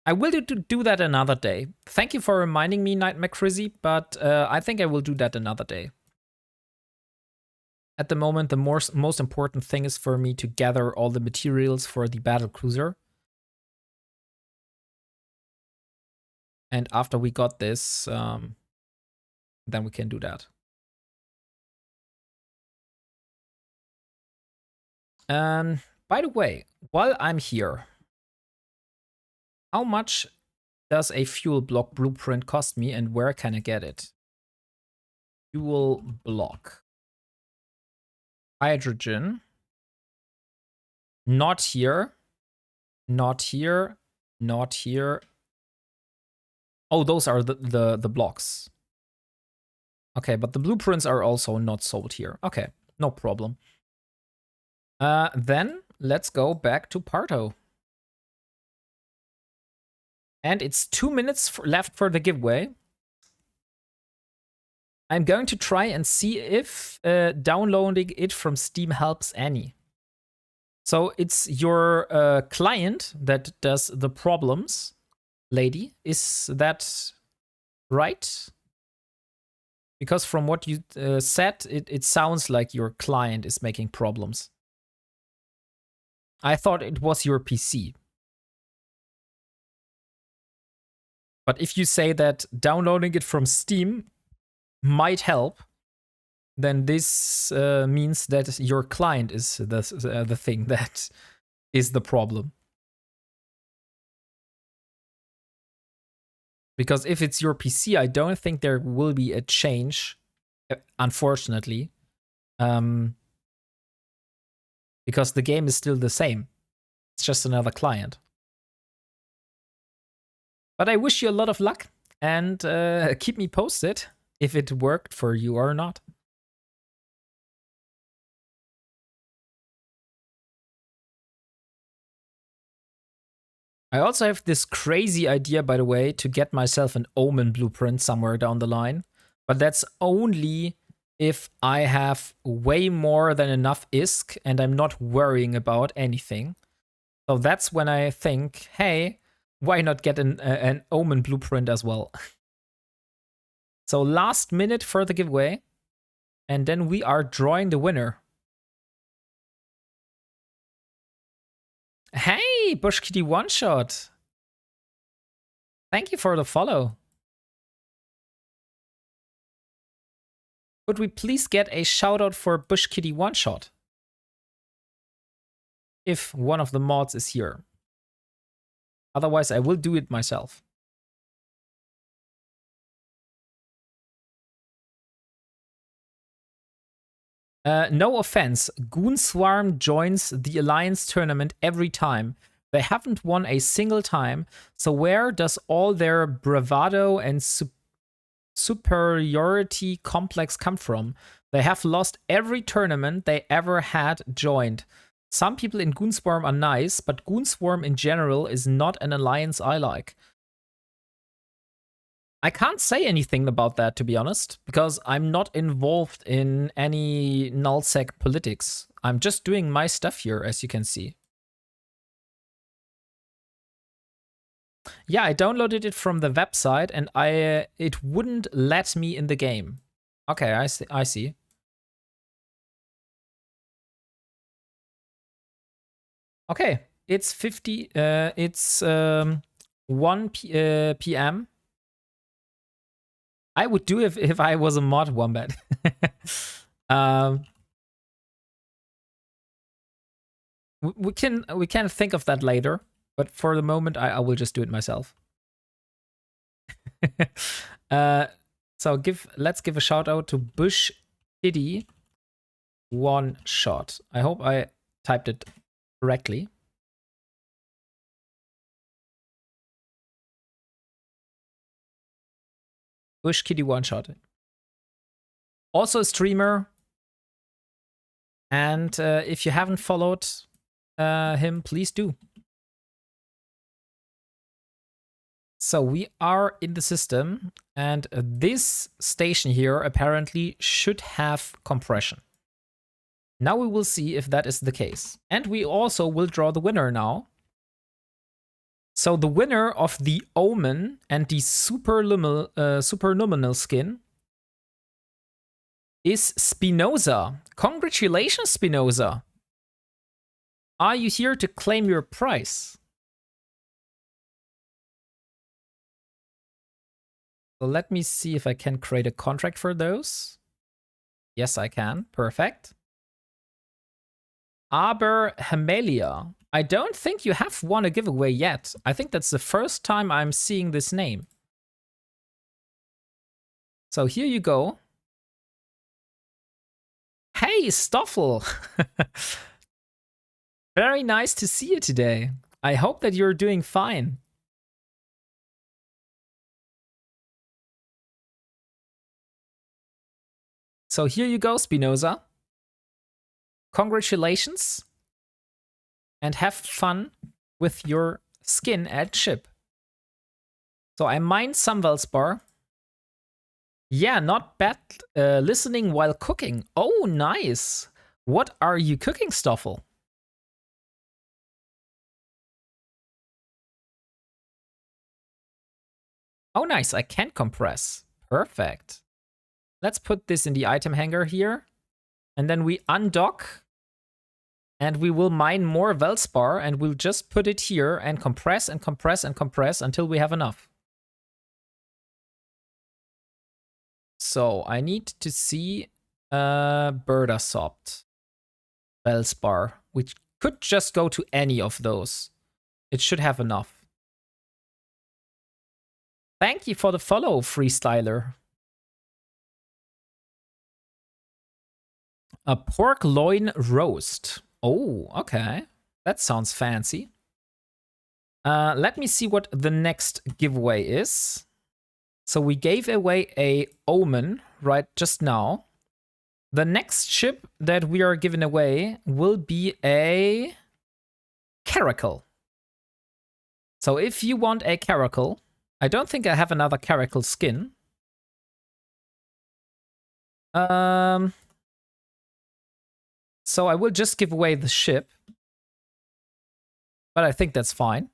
I will do that another day. Thank you for reminding me, Nightmare Crizzy, but I think I will do that another day. At the moment, the most important thing is for me to gather all the materials for the Battlecruiser. And after we got this, then we can do that. By the way, while I'm here, how much does a fuel block blueprint cost me and where can I get it? Fuel block. Hydrogen. Not here. Not here. Not here. Oh, those are the blocks. Okay, but the blueprints are also not sold here. Okay, no problem. Then let's go back to Parto. And it's 2 minutes left for the giveaway. I'm going to try and see if downloading it from Steam helps any. So it's your client that does the problems, lady. Is that right? Because from what you said, it sounds like your client is making problems. I thought it was your PC. But if you say that downloading it from Steam might help, then this means that your client is the thing that is the problem. Because if it's your PC, I don't think there will be a change, unfortunately. Because the game is still the same. It's just another client. But I wish you a lot of luck and keep me posted if it worked for you or not. I also have this crazy idea, by the way, to get myself an Omen blueprint somewhere down the line. But that's only if I have way more than enough ISK and I'm not worrying about anything. So that's when I think, hey, why not get an Omen blueprint as well? So last minute for the giveaway. And then we are drawing the winner. Hey, Bush Kitty One Shot. Thank you for the follow. Could we please get a shout out for Bush Kitty One Shot? If one of the mods is here. Otherwise, I will do it myself. No offense, Goon Swarm joins the Alliance tournament every time. They haven't won a single time, so where does all their bravado and superiority complex come from? They have lost every tournament they ever had joined. Some people in Goon Swarm are nice, but Goon Swarm in general is not an alliance I like. I can't say anything about that, to be honest, because I'm not involved in any nullsec politics. I'm just doing my stuff here, as you can see. Yeah, I downloaded it from the website, and it wouldn't let me in the game. Okay, I see. Okay, it's 1 p.m. I would do it if I was a mod wombat. We can think of that later, but for the moment, I will just do it myself. So let's give a shout out to Bush Kitty One Shot. I hope I typed it correctly. Bush Kitty One Shot. Also a streamer. And if you haven't followed him, please do. So we are in the system, and this station here apparently should have compression. Now we will see if that is the case. And we also will draw the winner now. So the winner of the Omen and the superluminal skin is Spinoza. Congratulations, Spinoza. Are you here to claim your prize? So let me see if I can create a contract for those. Yes, I can. Perfect. Aber Hemelia. I don't think you have won a giveaway yet. I think that's the first time I'm seeing this name. So here you go. Hey, Stoffel! Very nice to see you today. I hope that you're doing fine. So here you go, Spinoza. Congratulations. And have fun with your skin at ship. So I mined some Velspar. Yeah, not bad. Listening while cooking. Oh, nice. What are you cooking, Stoffel? Oh, nice. I can compress. Perfect. Let's put this in the item hanger here. And then we undock. And we will mine more Velspar. And we'll just put it here and compress and compress and compress until we have enough. So I need to see Burdasopt Velspar, which could just go to any of those. It should have enough. Thank you for the follow, Freestyler. A pork loin roast. Oh, okay. That sounds fancy. Let me see what the next giveaway is. So we gave away a Omen right just now. The next ship that we are giving away will be a Caracal. So if you want a Caracal, I don't think I have another Caracal skin. So I will just give away the ship. But I think that's fine.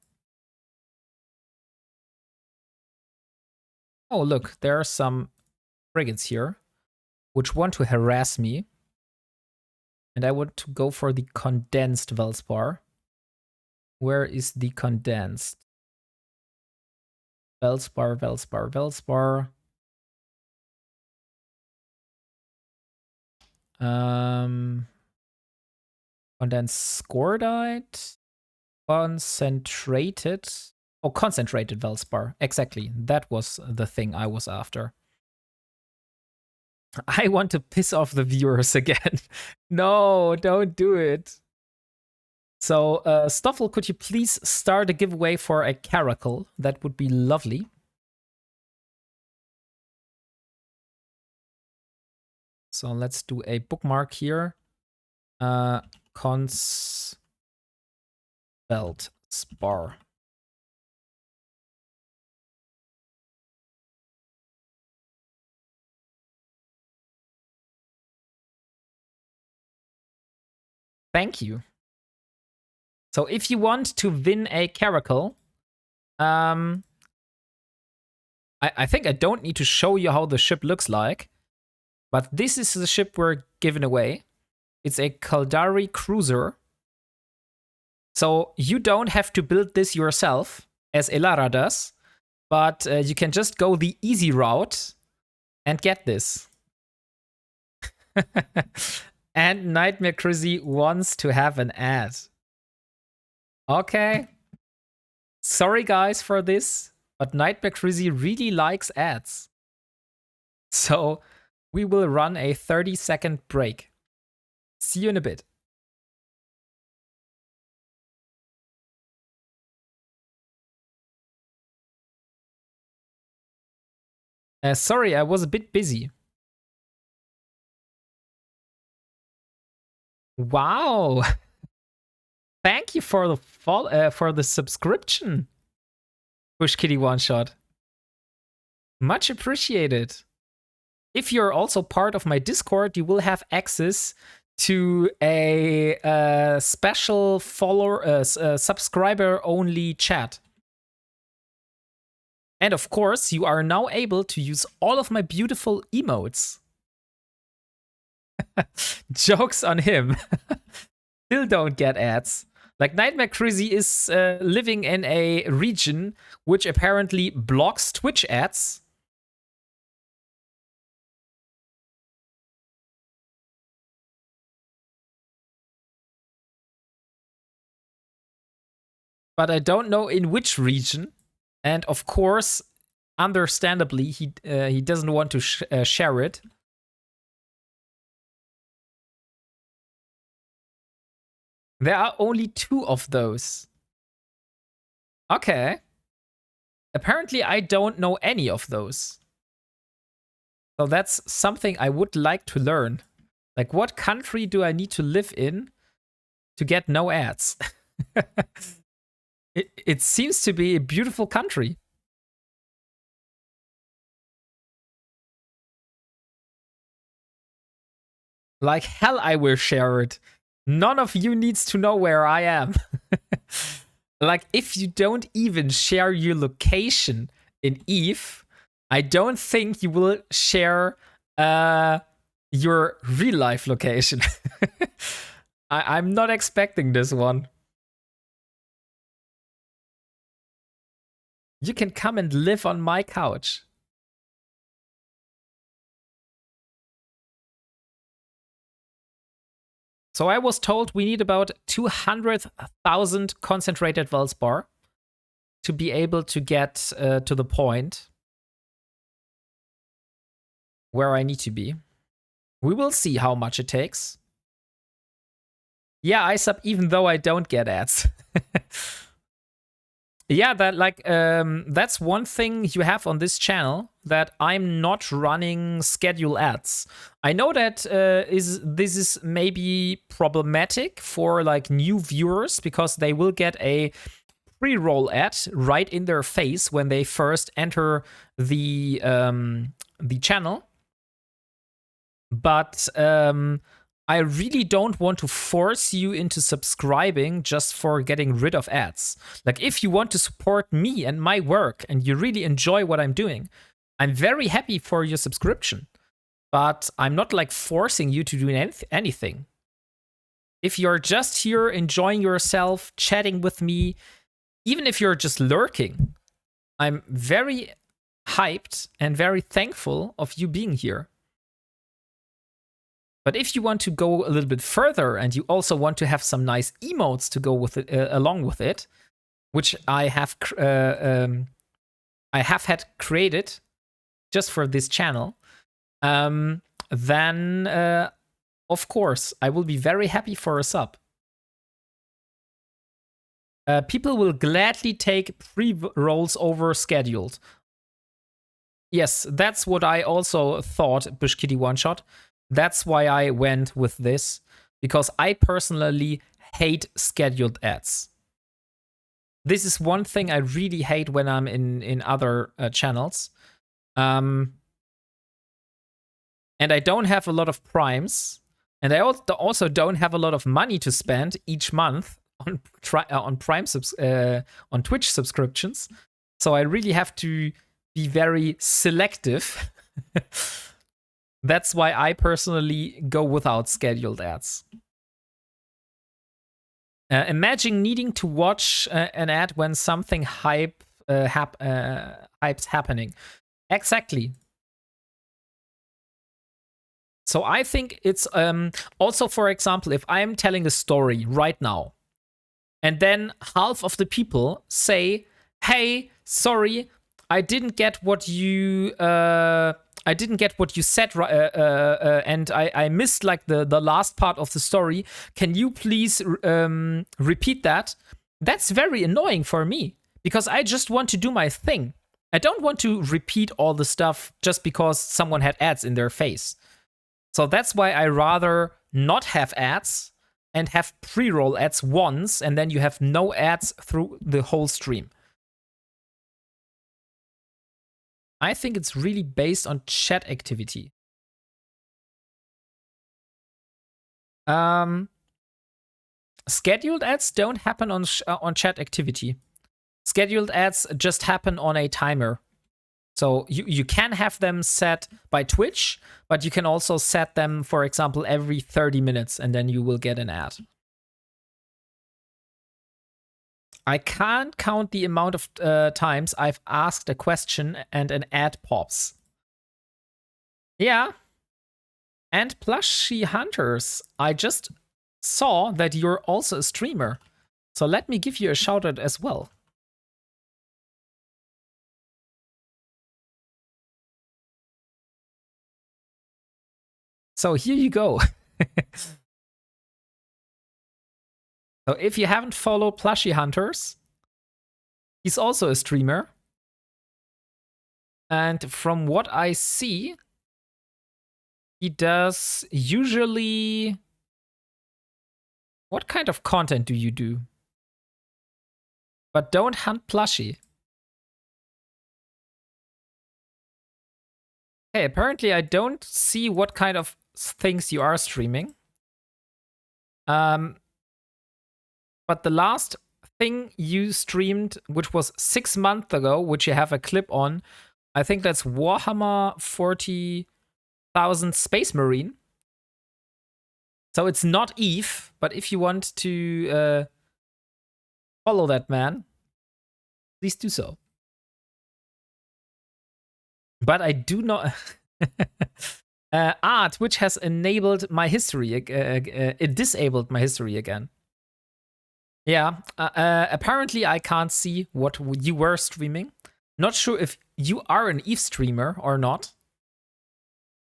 Oh, look, there are some frigates here which want to harass me. And I want to go for the condensed Velspar. Where is the condensed? Velspar, Velspar, Velspar. Condensed Scordite. Concentrated. Oh, concentrated Velspar. Exactly. That was the thing I was after. I want to piss off the viewers again. No, don't do it. So, Stoffel, could you please start a giveaway for a caracal? That would be lovely. So let's do a bookmark here. Cons belt spar. Thank you. So if you want to win a caracal, I think I don't need to show you how the ship looks like, but this is the ship we're giving away. It's a Kaldari cruiser. So you don't have to build this yourself, as Elara does, but you can just go the easy route and get this. And Nightmare Crizzy wants to have an ad. Okay. Sorry guys for this, but Nightmare Crizzy really likes ads. So we will run a 30-second break. See you in a bit. Sorry, I was a bit busy. Wow. Thank you for the subscription. Push Kitty One Shot. Much appreciated. If you're also part of my Discord, you will have access to a special subscriber only chat. And of course, you are now able to use all of my beautiful emotes. Jokes on him. Still don't get ads. Like, Nightmare Crizzy is living in a region which apparently blocks Twitch ads. But I don't know in which region. And of course, understandably, he doesn't want to share it. There are only 2 of those. Okay. Apparently, I don't know any of those. So that's something I would like to learn. Like, what country do I need to live in to get no ads? It seems to be a beautiful country. Like hell, I will share it. None of you needs to know where I am. Like, if you don't even share your location in Eve, I don't think you will share your real life location. I'm not expecting this one. You can come and live on my couch. So I was told we need about 200,000 concentrated Velspar to be able to get to the point where I need to be. We will see how much it takes. Yeah, I sub even though I don't get ads. Yeah, that's one thing you have on this channel, that I'm not running schedule ads. I know that this is maybe problematic for like new viewers, because they will get a pre-roll ad right in their face when they first enter the channel. But I really don't want to force you into subscribing just for getting rid of ads. Like, if you want to support me and my work and you really enjoy what I'm doing, I'm very happy for your subscription. But I'm not like forcing you to do anything. If you're just here enjoying yourself, chatting with me, even if you're just lurking, I'm very hyped and very thankful of you being here. But if you want to go a little bit further and you also want to have some nice emotes to go with it, along with it, which I have had created just for this channel, then of course I will be very happy for a sub. People will gladly take pre-rolls over scheduled. Yes, that's what I also thought, Bushkitty One Shot. That's why I went with this, because I personally hate scheduled ads. This is one thing I really hate when I'm in other channels. And I don't have a lot of primes, and I also don't have a lot of money to spend each month on on Twitch subscriptions. So I really have to be very selective. That's why I personally go without scheduled ads. Imagine needing to watch an ad when something hype's happening. Exactly. So I think it's also, for example, if I'm telling a story right now, and then half of the people say, "Hey, sorry, I didn't get what you said, and I missed like the last part of the story. Can you please repeat that?" That's very annoying for me, because I just want to do my thing. I don't want to repeat all the stuff just because someone had ads in their face. So that's why I rather not have ads and have pre-roll ads once, and then you have no ads through the whole stream. I think it's really based on chat activity. Scheduled ads don't happen on chat activity. Scheduled ads just happen on a timer. So you can have them set by Twitch, but you can also set them, for example, every 30 minutes, and then you will get an ad. I can't count the amount of times I've asked a question and an ad pops. Yeah. And Plushy Hunters, I just saw that you're also a streamer. So let me give you a shout out as well. So here you go. So if you haven't followed Plushy Hunters, he's also a streamer. And from what I see, he does usually... What kind of content do you do? But don't hunt Plushy. Hey, apparently I don't see what kind of things you are streaming. But the last thing you streamed, which was 6 months ago, which you have a clip on, I think that's Warhammer 40,000 Space Marine. So it's not Eve, but if you want to follow that man, please do so. But I do not... Twitch has enabled my history. It disabled my history again. Yeah, apparently I can't see what you were streaming. Not sure if you are an Eve streamer or not.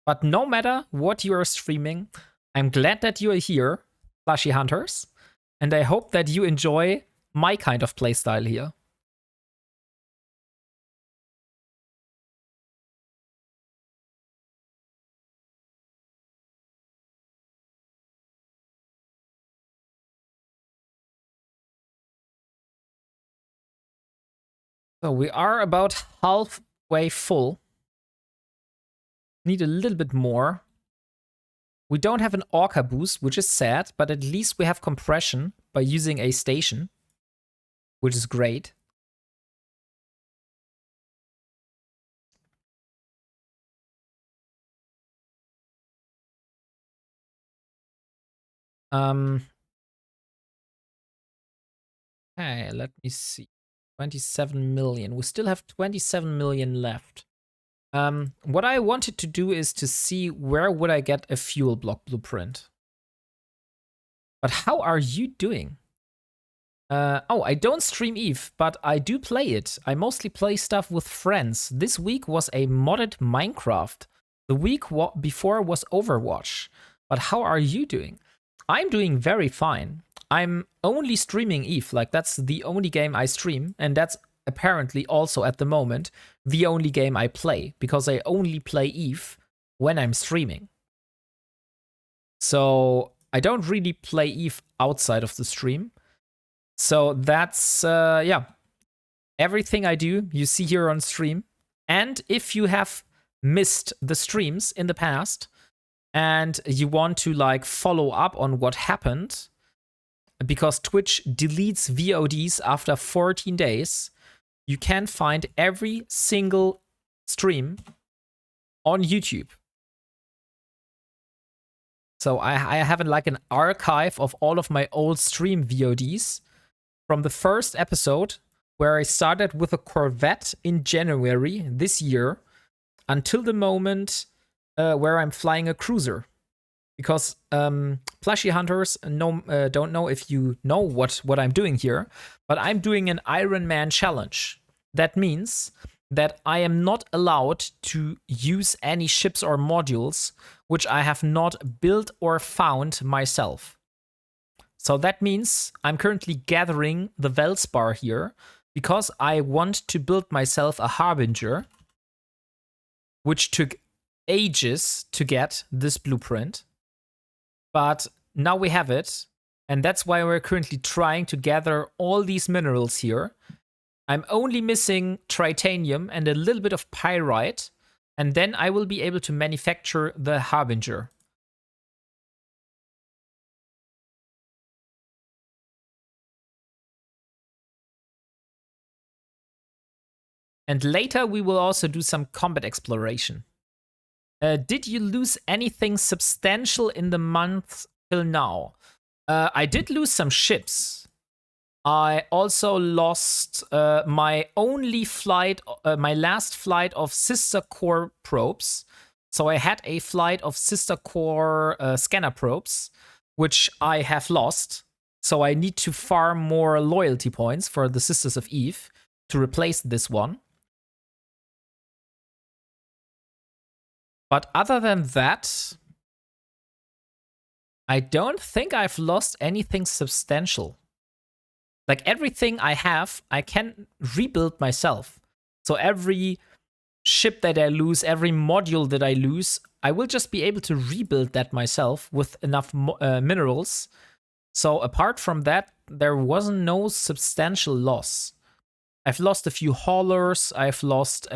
But no matter what you are streaming, I'm glad that you are here, Flashy Hunters. And I hope that you enjoy my kind of playstyle here. So we are about halfway full. Need a little bit more. We don't have an Orca boost, which is sad, but at least we have compression by using a station, which is great. Okay, let me see. 27 million. We still have 27 million left. What I wanted to do is to see where would I get a fuel block blueprint. But how are you doing? Oh, I don't stream EVE, but I do play it. I mostly play stuff with friends. This week was a modded Minecraft. The week before was Overwatch. But how are you doing? I'm doing very fine. I'm only streaming EVE, like that's the only game I stream, and that's apparently also at the moment the only game I play, because I only play EVE when I'm streaming. So I don't really play EVE outside of the stream. So that's, yeah, everything I do, you see here on stream. And if you have missed the streams in the past and you want to like follow up on what happened, because Twitch deletes VODs after 14 days, you can find every single stream on YouTube. So I have like an archive of all of my old stream VODs from the first episode, where I started with a Corvette in January this year, until the moment where I'm flying a cruiser. Because plushie hunters don't know if you know what I'm doing here, but I'm doing an Ironman challenge. That means that I am not allowed to use any ships or modules which I have not built or found myself. So that means I'm currently gathering the Velspar here because I want to build myself a Harbinger, which took ages to get this blueprint. But now we have it, and that's why we're currently trying to gather all these minerals here. I'm only missing tritanium and a little bit of pyrite, and then I will be able to manufacture the Harbinger. And later we will also do some combat exploration. Did you lose anything substantial in the months till now? I did lose some ships. I also lost my only flight, my last flight of sister core probes. So I had a flight of sister core scanner probes, which I have lost. So I need to farm more loyalty points for the Sisters of Eve to replace this one. But other than that, I don't think I've lost anything substantial. Like everything I have, I can rebuild myself. So every ship that I lose, every module that I lose, I will just be able to rebuild that myself with enough minerals. So apart from that, there wasn't no substantial loss. I've lost a few haulers. I've lost...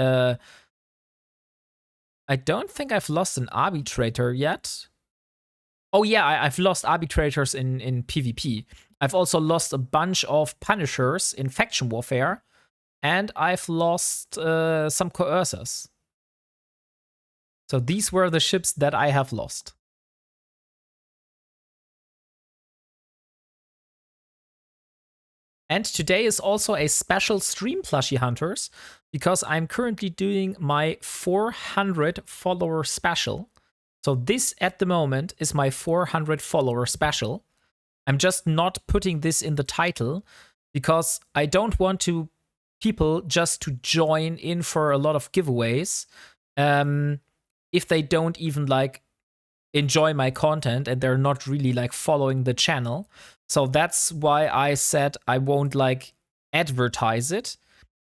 I don't think I've lost an arbitrator yet. Oh yeah, I've lost arbitrators in PvP. I've also lost a bunch of punishers in faction warfare. And I've lost some coercers. So these were the ships that I have lost. And today is also a special stream, Plushie Hunters, because I'm currently doing my 400 follower special. So this at the moment is my 400 follower special. I'm just not putting this in the title because I don't want to people just to join in for a lot of giveaways if they don't even like enjoy my content and they're not really like following the channel. So that's why I said I won't like advertise it,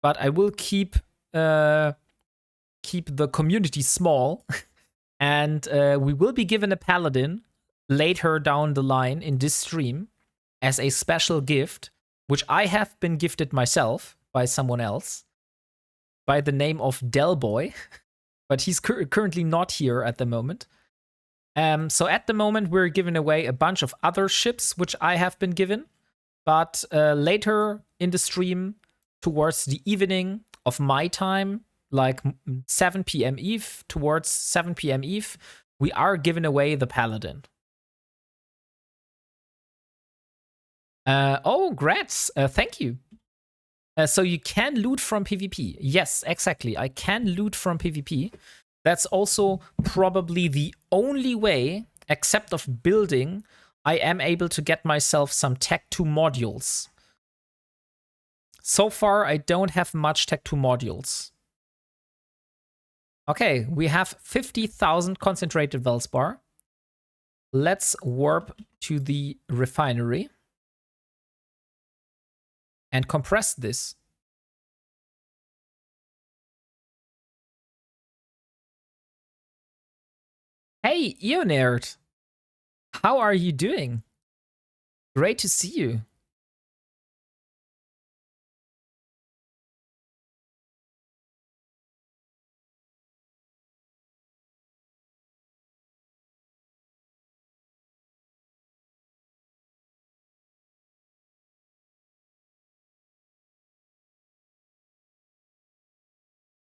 but I will keep the community small and we will be given a paladin later down the line in this stream as a special gift, which I have been gifted myself by someone else by the name of Delboy, but he's currently not here at the moment. So at the moment, we're giving away a bunch of other ships, which I have been given. But later in the stream, towards the evening of my time, like 7 p.m. Eve, towards 7 p.m. Eve, we are giving away the Paladin. Oh, grats. Thank you. So you can loot from PvP. Yes, exactly. I can loot from PvP. That's also probably the only way, except of building, I am able to get myself some Tech 2 modules. So far, I don't have much Tech 2 modules. Okay, we have 50,000 concentrated Velspar. Let's warp to the refinery and compress this. Hey, Eonerd! How are you doing? Great to see you.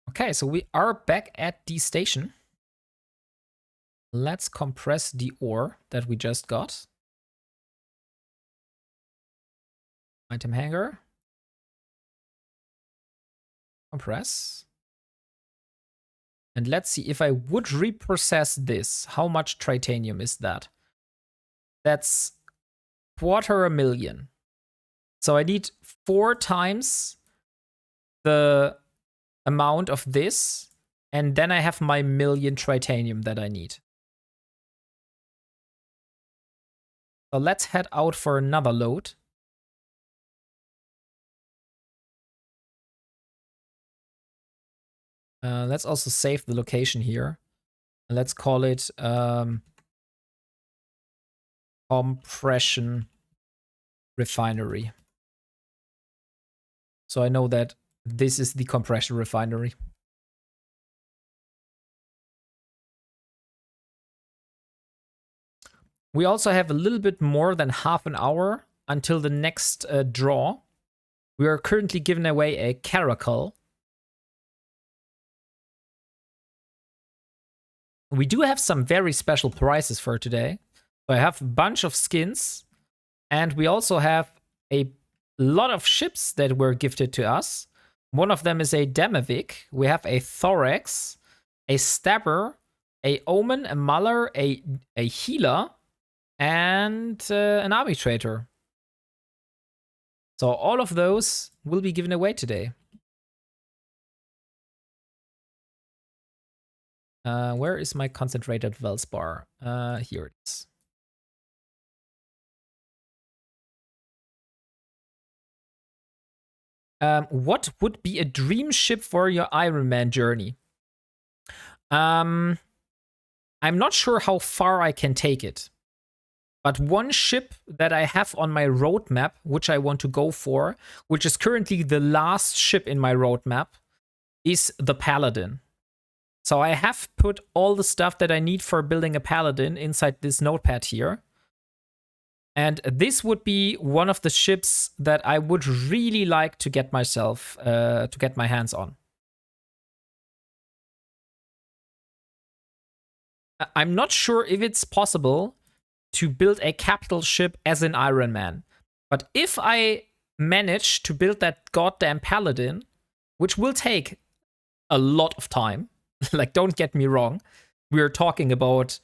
Okay, so we are back at the station. Let's compress the ore that we just got. Item hanger. Compress. And let's see, if I would reprocess this, how much titanium is that? That's 250,000. So I need 4 times the amount of this, and then I have my 1,000,000 titanium that I need. So let's head out for another load. Let's also save the location here. Let's call it compression refinery. So I know that this is the compression refinery. We also have a little bit more than half an hour until the next draw. We are currently giving away a caracal. We do have some very special prizes for today. So I have a bunch of skins, and we also have a lot of ships that were gifted to us. One of them is a Demavik. We have a Thorax, a Stabber, a Omen, a Muller, a Healer, and an Arbitrator. So all of those will be given away today. Where is my concentrated Velspar? Here it is. What would be a dream ship for your Ironman journey? I'm not sure how far I can take it. But one ship that I have on my roadmap, which I want to go for, which is currently the last ship in my roadmap, is the Paladin. So I have put all the stuff that I need for building a Paladin inside this notepad here. And this would be one of the ships that I would really like to get myself, to get my hands on. I'm not sure if it's possible to build a capital ship as an Ironman. But if I manage to build that goddamn Paladin, which will take a lot of time, like, don't get me wrong, we're talking about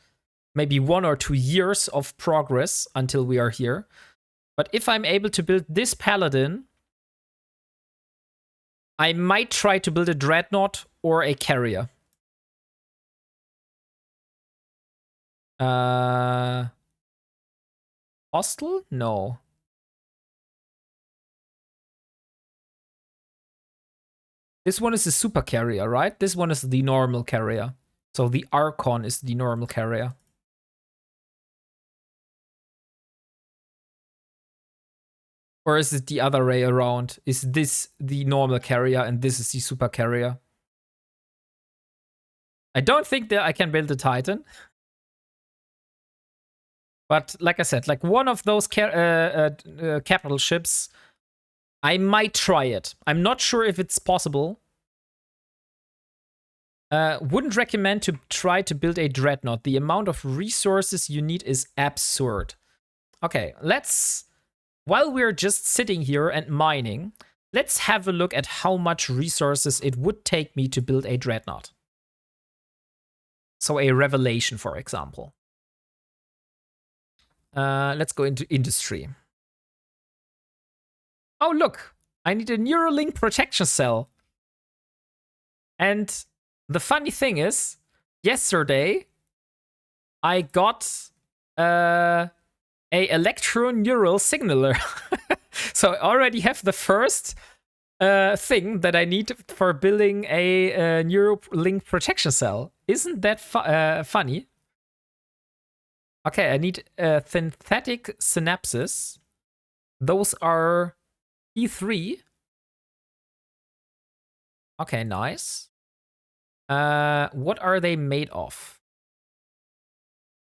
maybe 1 or 2 years of progress until we are here. But if I'm able to build this Paladin, I might try to build a Dreadnought or a Carrier. Hostel? No. This one is a super carrier, right? This one is the normal carrier. So the Archon is the normal carrier. Or is it the other way around? Is this the normal carrier and this is the super carrier? I don't think that I can build a Titan. But like I said, like one of those capital ships, I might try it. I'm not sure if it's possible. Wouldn't recommend to try to build a dreadnought. The amount of resources you need is absurd. Okay, while we're just sitting here and mining, let's have a look at how much resources it would take me to build a dreadnought. So a revelation, for example. Let's go into industry. Oh, look, I need a Neuralink protection cell. And the funny thing is, yesterday, I got a electroneural signaler. So I already have the first thing that I need for building a Neuralink protection cell. Isn't that funny? Okay, I need synthetic synapses. Those are E3. Okay, nice. What are they made of?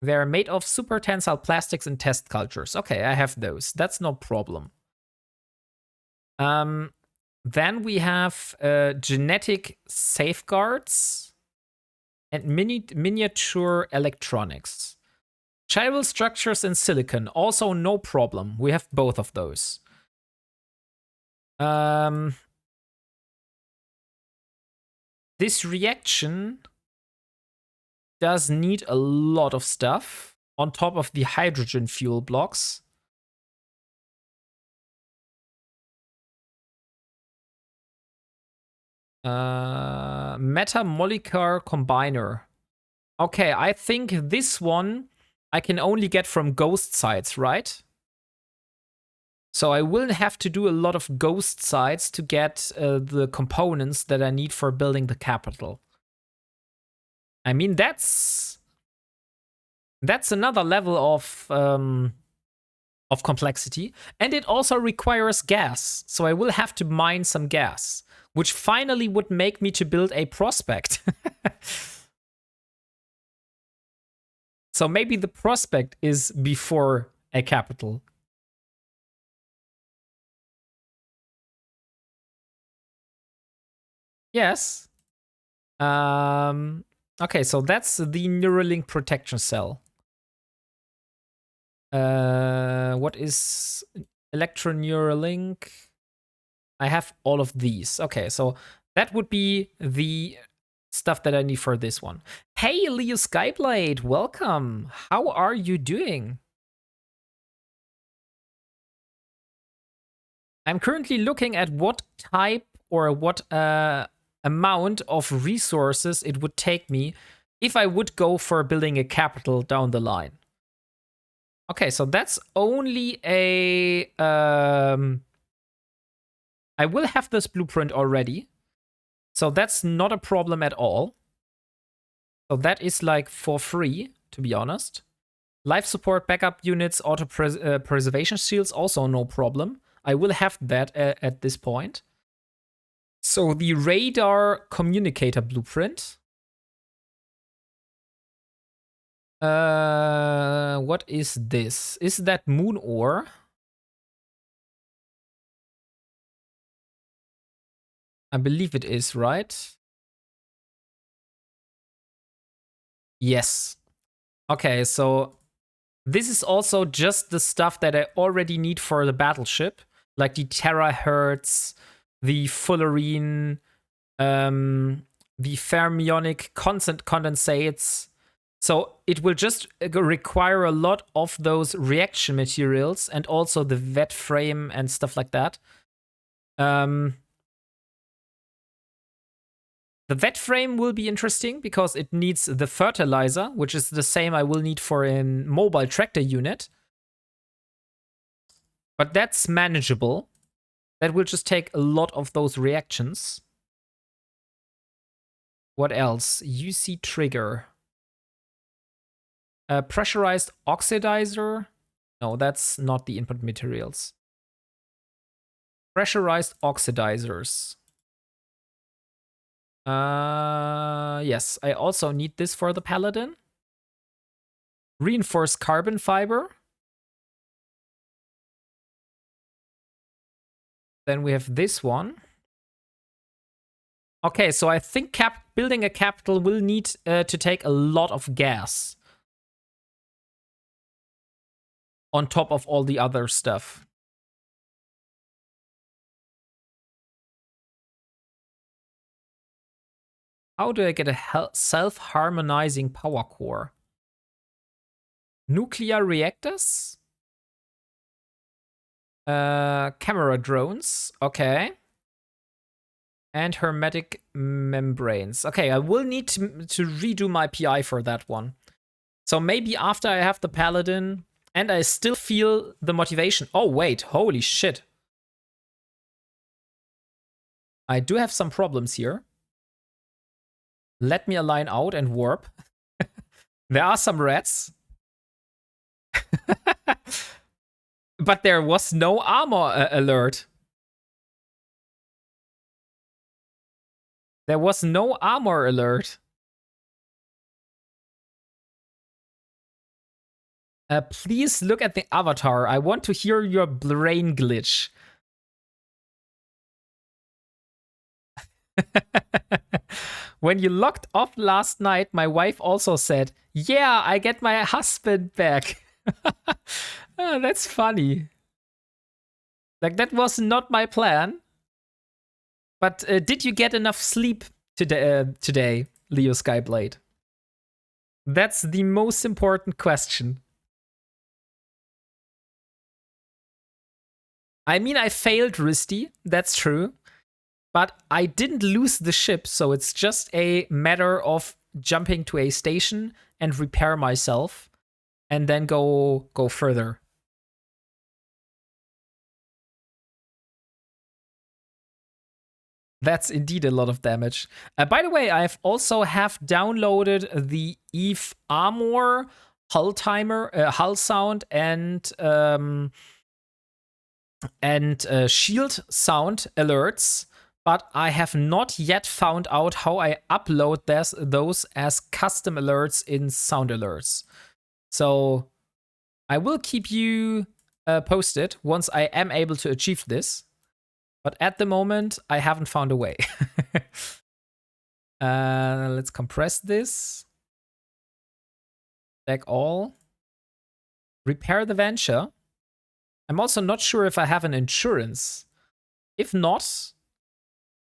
They're made of super tensile plastics and test cultures. Okay, I have those. That's no problem. Then we have genetic safeguards and miniature electronics. Chiral structures in silicon, also no problem. We have both of those. This reaction does need a lot of stuff on top of the hydrogen fuel blocks. Metamolecular combiner. Okay, I think this one I can only get from ghost sites, right? So I will have to do a lot of ghost sites to get the components that I need for building the capital. I mean, that's another level of complexity, and it also requires gas. So I will have to mine some gas, which finally would make me to build a prospect. So maybe the prospect is before a capital. Yes. Okay, so that's the Neuralink protection cell. What is electroneuralink? I have all of these. Okay, so that would be the stuff that I need for this one. Hey, Leo Skyblade, welcome. How are you doing? I'm currently looking at what type or what amount of resources it would take me if I would go for building a capital down the line. Okay, so that's only a... I will have this blueprint already. So that's not a problem at all. So that is like for free, to be honest. Life support, backup units, auto preservation shields, also no problem. I will have that at this point. So the radar communicator blueprint. What is this? Is that moon ore? I believe it is, right? Yes. Okay, so this is also just the stuff that I already need for the battleship, like the terahertz, the fullerene, the fermionic condensates. So it will just require a lot of those reaction materials and also the vet frame and stuff like that. The vet frame will be interesting because it needs the fertilizer, which is the same I will need for a mobile tractor unit. But that's manageable. That will just take a lot of those reactions. What else? UC trigger. Pressurized oxidizer. No, that's not the input materials. Pressurized oxidizers. Yes, I also need this for the Paladin. Reinforced carbon fiber. Then we have this one. Okay, so I think building a capital will need to take a lot of gas. On top of all the other stuff. How do I get a self-harmonizing power core? Nuclear reactors? Camera drones. Okay. And hermetic membranes. Okay, I will need to redo my PI for that one. So maybe after I have the paladin and I still feel the motivation. Oh, wait. Holy shit. I do have some problems here. Let me align out and warp. There are some rats. But there was no armor alert. There was no armor alert. Please look at the avatar. I want to hear your brain glitch. When you locked off last night, my wife also said, "Yeah, I get my husband back." Oh, that's funny. Like, that was not my plan. But did you get enough sleep today, Leo Skyblade? That's the most important question. I mean, I failed Risty, that's true. But I didn't lose the ship, so it's just a matter of jumping to a station and repair myself and then go further. That's indeed a lot of damage. By the way, I've also have downloaded the Eve Armor, Hull Timer, Hull Sound, and Shield Sound alerts, but I have not yet found out how I upload those as custom alerts in Sound Alerts. So I will keep you posted once I am able to achieve this. But at the moment, I haven't found a way. Let's compress this. Back all. Repair the Venture. I'm also not sure if I have an insurance. If not,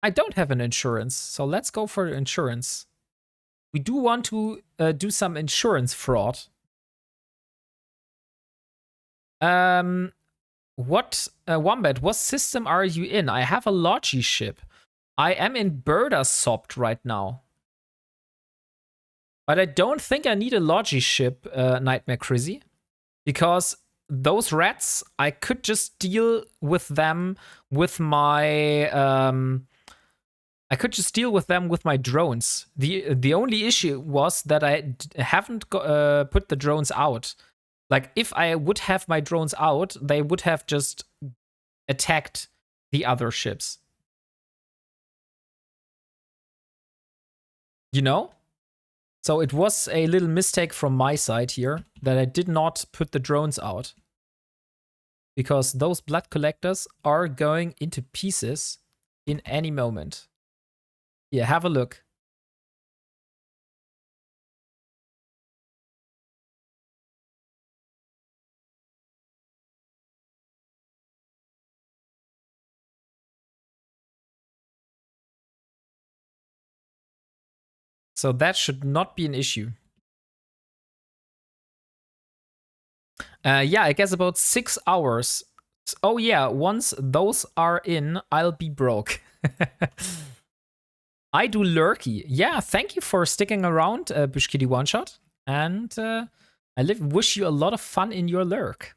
I don't have an insurance. So let's go for insurance. We do want to do some insurance fraud. Wombat, what system are you in? I have a Logi ship. I am in Burdasopt right now. But I don't think I need a Logi ship, Nightmare Crizzy. Because those rats, I could just deal with them with my I could just deal with them with my drones. The only issue was that I haven't put the drones out. Like, if I would have my drones out, they would have just attacked the other ships. You know? So it was a little mistake from my side here that I did not put the drones out. Because those blood collectors are going into pieces in any moment. Here, have a look. So that should not be an issue. Yeah, I guess about 6 hours. Oh yeah, once those are in, I'll be broke. I do lurky. Yeah, thank you for sticking around, Bushkitty One Shot. And I wish you a lot of fun in your lurk.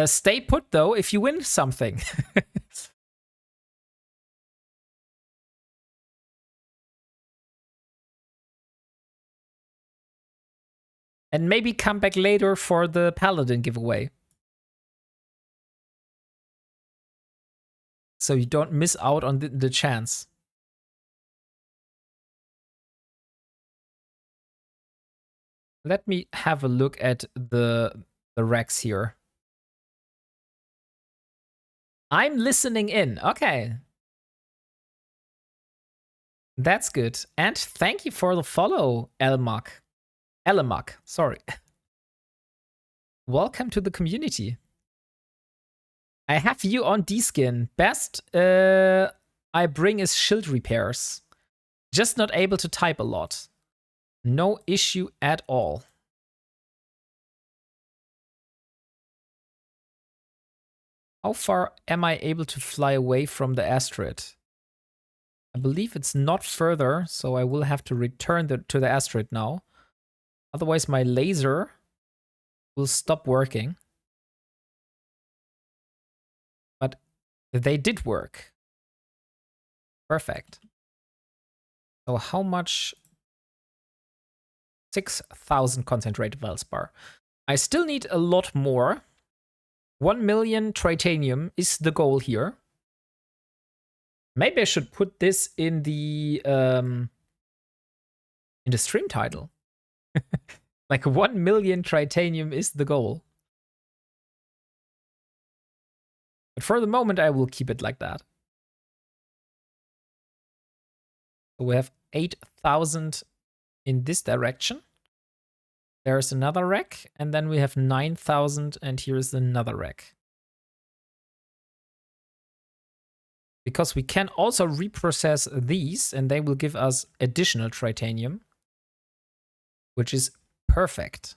Stay put though if you win something. And maybe come back later for the Paladin giveaway. So you don't miss out on the chance. Let me have a look at the Rex here. I'm listening in. Okay. That's good. And thank you for the follow, Elmok. Elamok, sorry. Welcome to the community. I have you on D-Skin. Best I bring is shield repairs. Just not able to type a lot. No issue at all. How far am I able to fly away from the asteroid? I believe it's not further, so I will have to return to the asteroid now. Otherwise, my laser will stop working. But they did work. Perfect. So how much? 6,000 concentrated Valspar. I still need a lot more. 1 million titanium is the goal here. Maybe I should put this in the stream title. Like 1 million titanium is the goal. But for the moment, I will keep it like that. So we have 8,000 in this direction. There's another rack, and then we have 9,000, and here's another rack. Because we can also reprocess these, and they will give us additional titanium, which is perfect.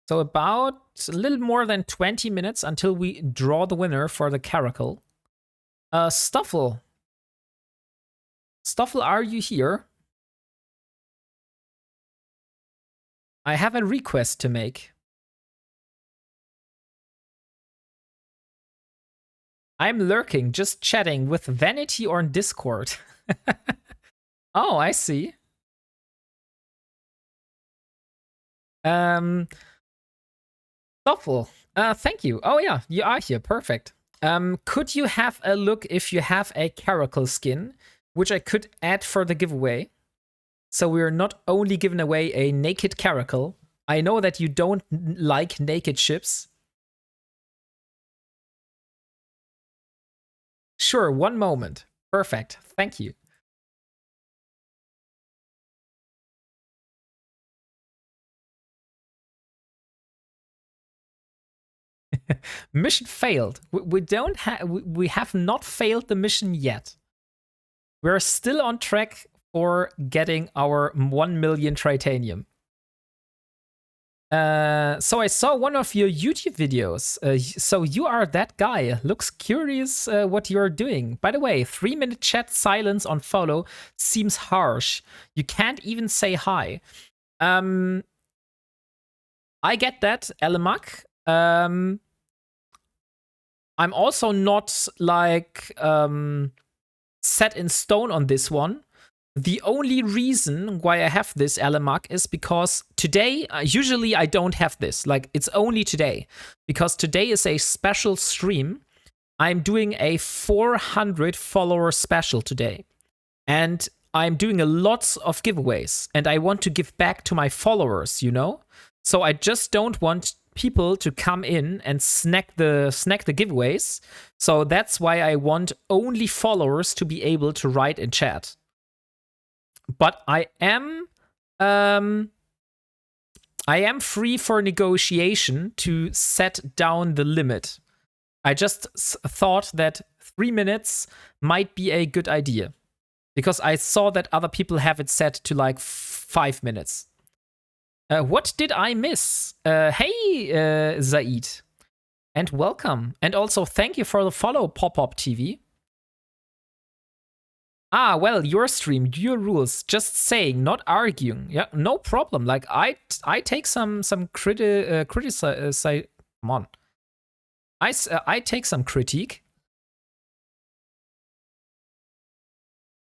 So about a little more than 20 minutes until we draw the winner for the caracal. Stuffle. Stuffle, are you here? I have a request to make. I'm lurking, just chatting with Vanity or on Discord. Oh, I see. Stuffle, thank you. Oh yeah, you are here, perfect. Could you have a look if you have a caracal skin, which I could add for the giveaway? So we're not only giving away a naked caracal. I know that you don't like naked ships. Sure, one moment. Perfect, thank you. Mission failed. We have not failed the mission yet. We're still on track for getting our 1 million titanium. So I saw one of your YouTube videos. So you are that guy. Looks curious what you're doing. By the way, 3-minute chat silence on follow seems harsh. You can't even say hi. I get that, Elemak. I'm also not like set in stone on this one. The only reason why I have this Alamak is because today, usually I don't have this. Like, it's only today. Because today is a special stream. I'm doing a 400 follower special today. And I'm doing a lot of giveaways. And I want to give back to my followers, you know? So I just don't want people to come in and snack the giveaways. So that's why I want only followers to be able to write in chat. But I am free for negotiation to set down the limit. I just thought that 3 minutes might be a good idea. Because I saw that other people have it set to like 5 minutes. What did I miss? Hey, Zaid. And welcome. And also thank you for the follow, Pop-Up TV. Ah, well, your stream, your rules. Just saying, not arguing. Yeah, no problem. Like I take some criticism. Come on. I take some critique.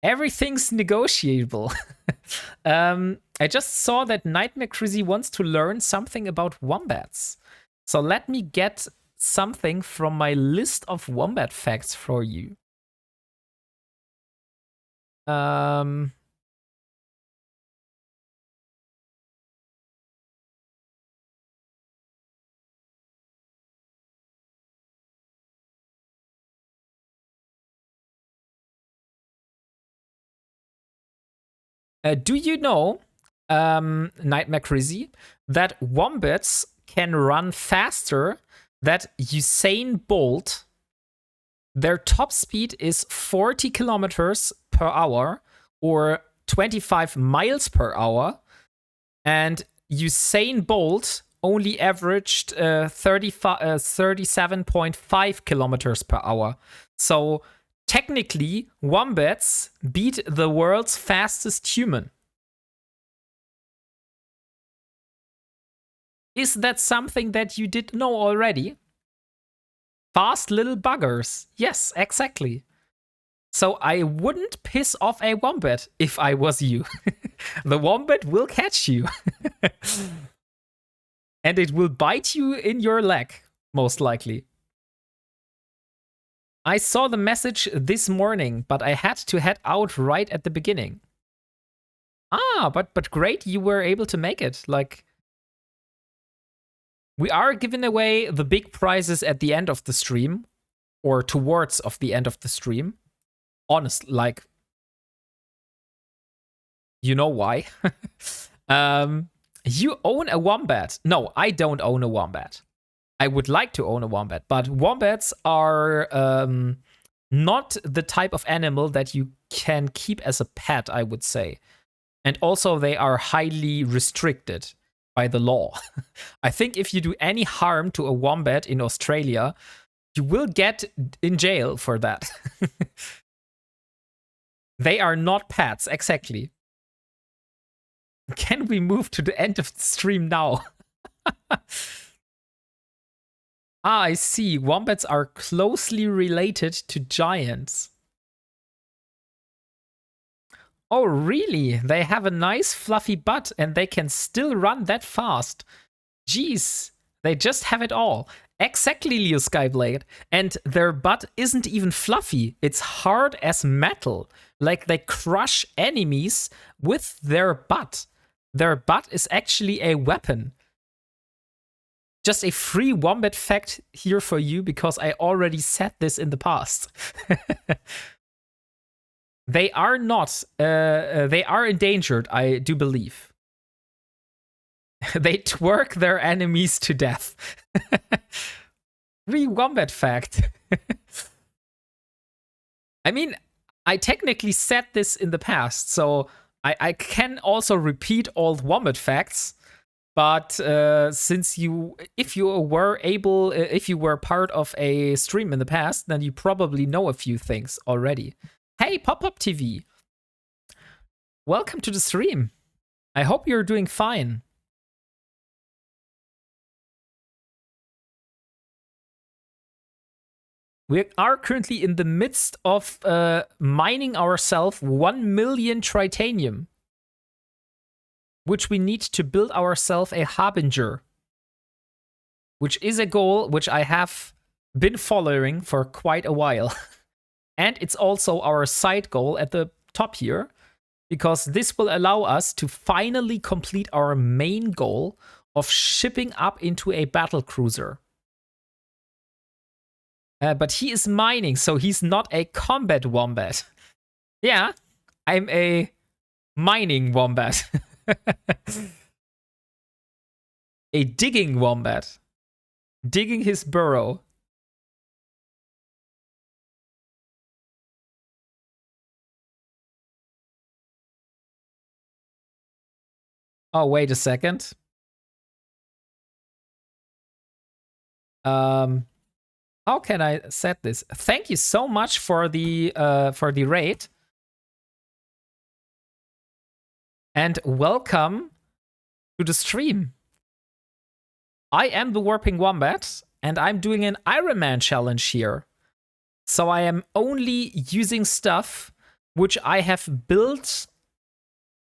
Everything's negotiable. I just saw that Nightmare Crizzy wants to learn something about wombats. So let me get something from my list of wombat facts for you. Do you know, Nightmare Crazy, that wombats can run faster than Usain Bolt? Their top speed is 40 kilometers per hour or 25 miles per hour. And Usain Bolt only averaged 37.5 kilometers per hour. So technically, wombats beat the world's fastest human. Is that something that you did know already? Fast little buggers. Yes, exactly. So I wouldn't piss off a wombat if I was you. The wombat will catch you. And it will bite you in your leg, most likely. I saw the message this morning, but I had to head out right at the beginning. Ah, but great, you were able to make it. Like, we are giving away the big prizes at the end of the stream, or towards of the end of the stream. Honest, like, you know why? You own a wombat. No, I don't own a wombat. I would like to own a wombat, but wombats are not the type of animal that you can keep as a pet, I would say. And also, they are highly restricted by the law. I think if you do any harm to a wombat in Australia, you will get in jail for that. They are not pets, exactly. Can we move to the end of the stream now? I see. Wombats are closely related to giants. Oh, really? They have a nice fluffy butt and they can still run that fast. Jeez, they just have it all. Exactly, Leo Skyblade. And their butt isn't even fluffy. It's hard as metal. Like they crush enemies with their butt. Their butt is actually a weapon. Just a free wombat fact here for you, because I already said this in the past. They are not. They are endangered, I do believe. They twerk their enemies to death. Free wombat fact. I mean, I technically said this in the past, so I can also repeat old wombat facts. But since if you were part of a stream in the past, then you probably know a few things already. Hey, Pop-Up TV. Welcome to the stream. I hope you're doing fine. We are currently in the midst of mining ourselves 1 million tritanium, which we need to build ourselves a harbinger, which is a goal which I have been following for quite a while. And it's also our side goal at the top here, because this will allow us to finally complete our main goal of shipping up into a battlecruiser. But he is mining, so he's not a combat wombat. Yeah, I'm a mining wombat. A digging wombat. Digging his burrow. Oh, wait a second. How can I set this? Thank you so much for the raid. And welcome to the stream. I am the WarpingWombat, and I'm doing an Ironman challenge here. So I am only using stuff which I have built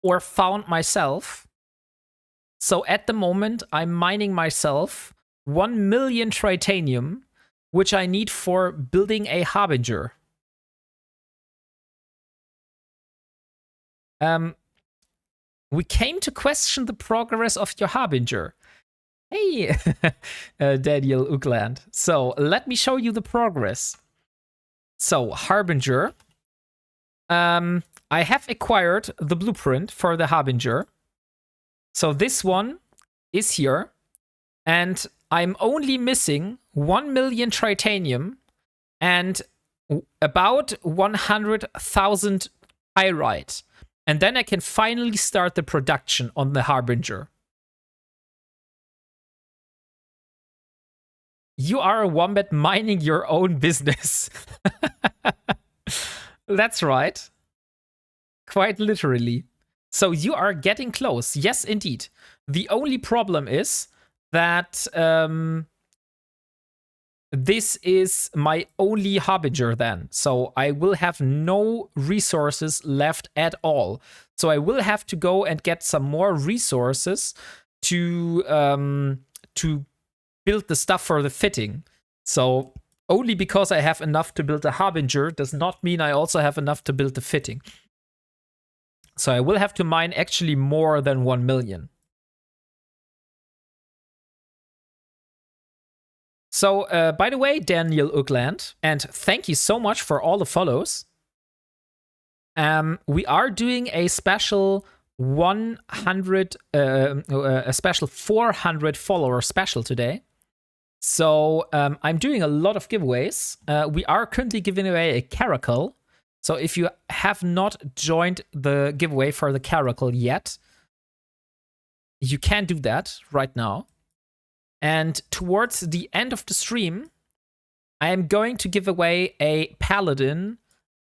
or found myself. So at the moment, I'm mining myself 1 million tritanium, which I need for building a harbinger. We came to question the progress of your harbinger. Hey, Daniel Ugland. So let me show you the progress. So harbinger. I I have acquired the blueprint for the Harbinger. So this one is here. And I'm only missing 1 million tritanium and about 100,000 pyrite. And then I can finally start the production on the Harbinger. You are a wombat mining your own business. That's right. Quite literally. So you are getting close. Yes, indeed. The only problem is that this is my only Harbinger then. So I will have no resources left at all. So I will have to go and get some more resources to build the stuff for the fitting. So only because I have enough to build a Harbinger does not mean I also have enough to build the fitting. So I will have to mine actually more than 1 million. So, by the way, Daniel Ugland, and thank you so much for all the follows. We are doing a special 100, a special 400 follower special today. So I'm doing a lot of giveaways. We are currently giving away a caracal. So if you have not joined the giveaway for the caracal yet, you can do that right now. And towards the end of the stream, I am going to give away a paladin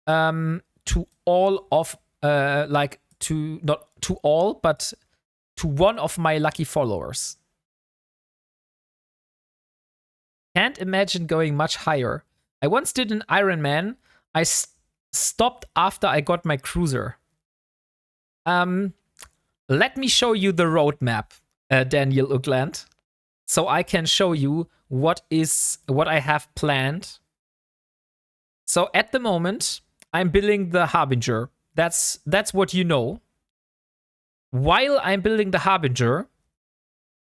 to all of, not to all, but to one of my lucky followers. Can't imagine going much higher. I once did an Ironman. I stopped after I got my cruiser. Let me show you the roadmap, Daniel Ugland, so I can show you what I have planned. So at the moment, I'm building the Harbinger. That's what you know. While I'm building the Harbinger,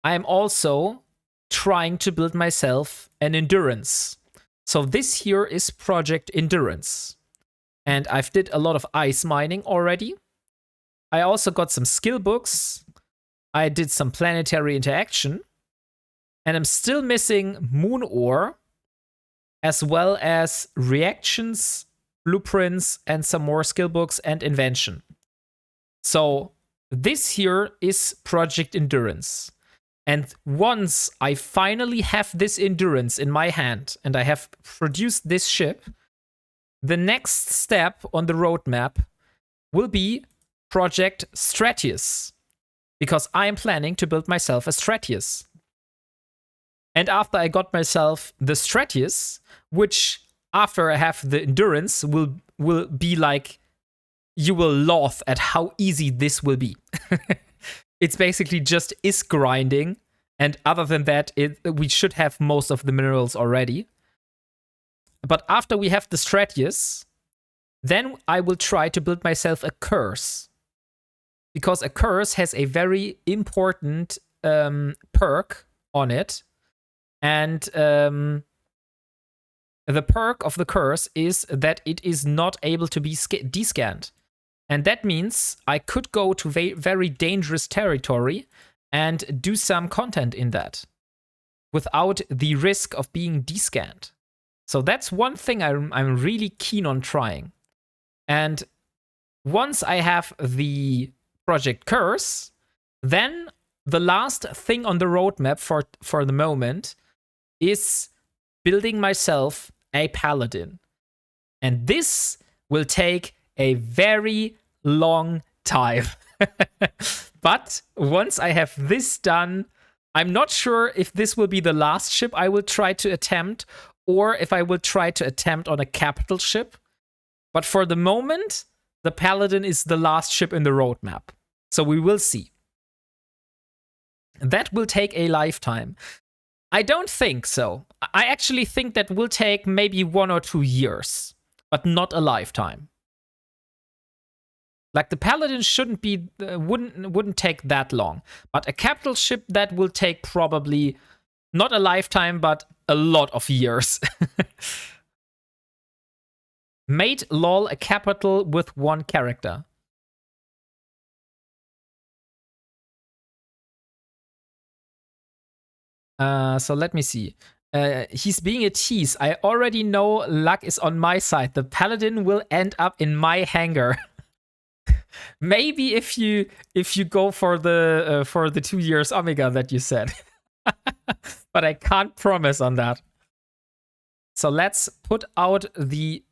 I'm also trying to build myself an endurance. So this here is Project Endurance. And I've did a lot of ice mining already. I also got some skill books. I did some planetary interaction. And I'm still missing moon ore, as well as reactions, blueprints, and some more skill books and invention. So this here is Project Endurance. And once I finally have this endurance in my hand and I have produced this ship, the next step on the roadmap will be Project Stratius, because I am planning to build myself a Stratius. And after I got myself the Stratius, which after I have the endurance will be like, you will laugh at how easy this will be. It's basically just is grinding, and other than that, we should have most of the minerals already. But after we have the Stratius, then I will try to build myself a curse. Because a curse has a very important perk on it. And the perk of the curse is that it is not able to be descanned. And that means I could go to very dangerous territory and do some content in that without the risk of being descanned. So that's one thing I'm really keen on trying. And once I have the Project Curse, then the last thing on the roadmap for the moment is building myself a paladin. And this will take a very long time. But once I have this done, I'm not sure if this will be the last ship I will try to attempt, or if I will try to attempt on a capital ship. But for the moment, the Paladin is the last ship in the roadmap. So we will see. That will take a lifetime. I don't think so. I actually think that will take maybe 1 or 2 years, but not a lifetime. Like the Paladin shouldn't be, wouldn't take that long. But a capital ship, that will take probably not a lifetime, but a lot of years. Made lol a capital with 1 character. So let me see. He's being a tease. I already know luck is on my side. The paladin will end up in my hangar. Maybe if you go for the 2 years Omega that you said. But I can't promise on that. So let's put out the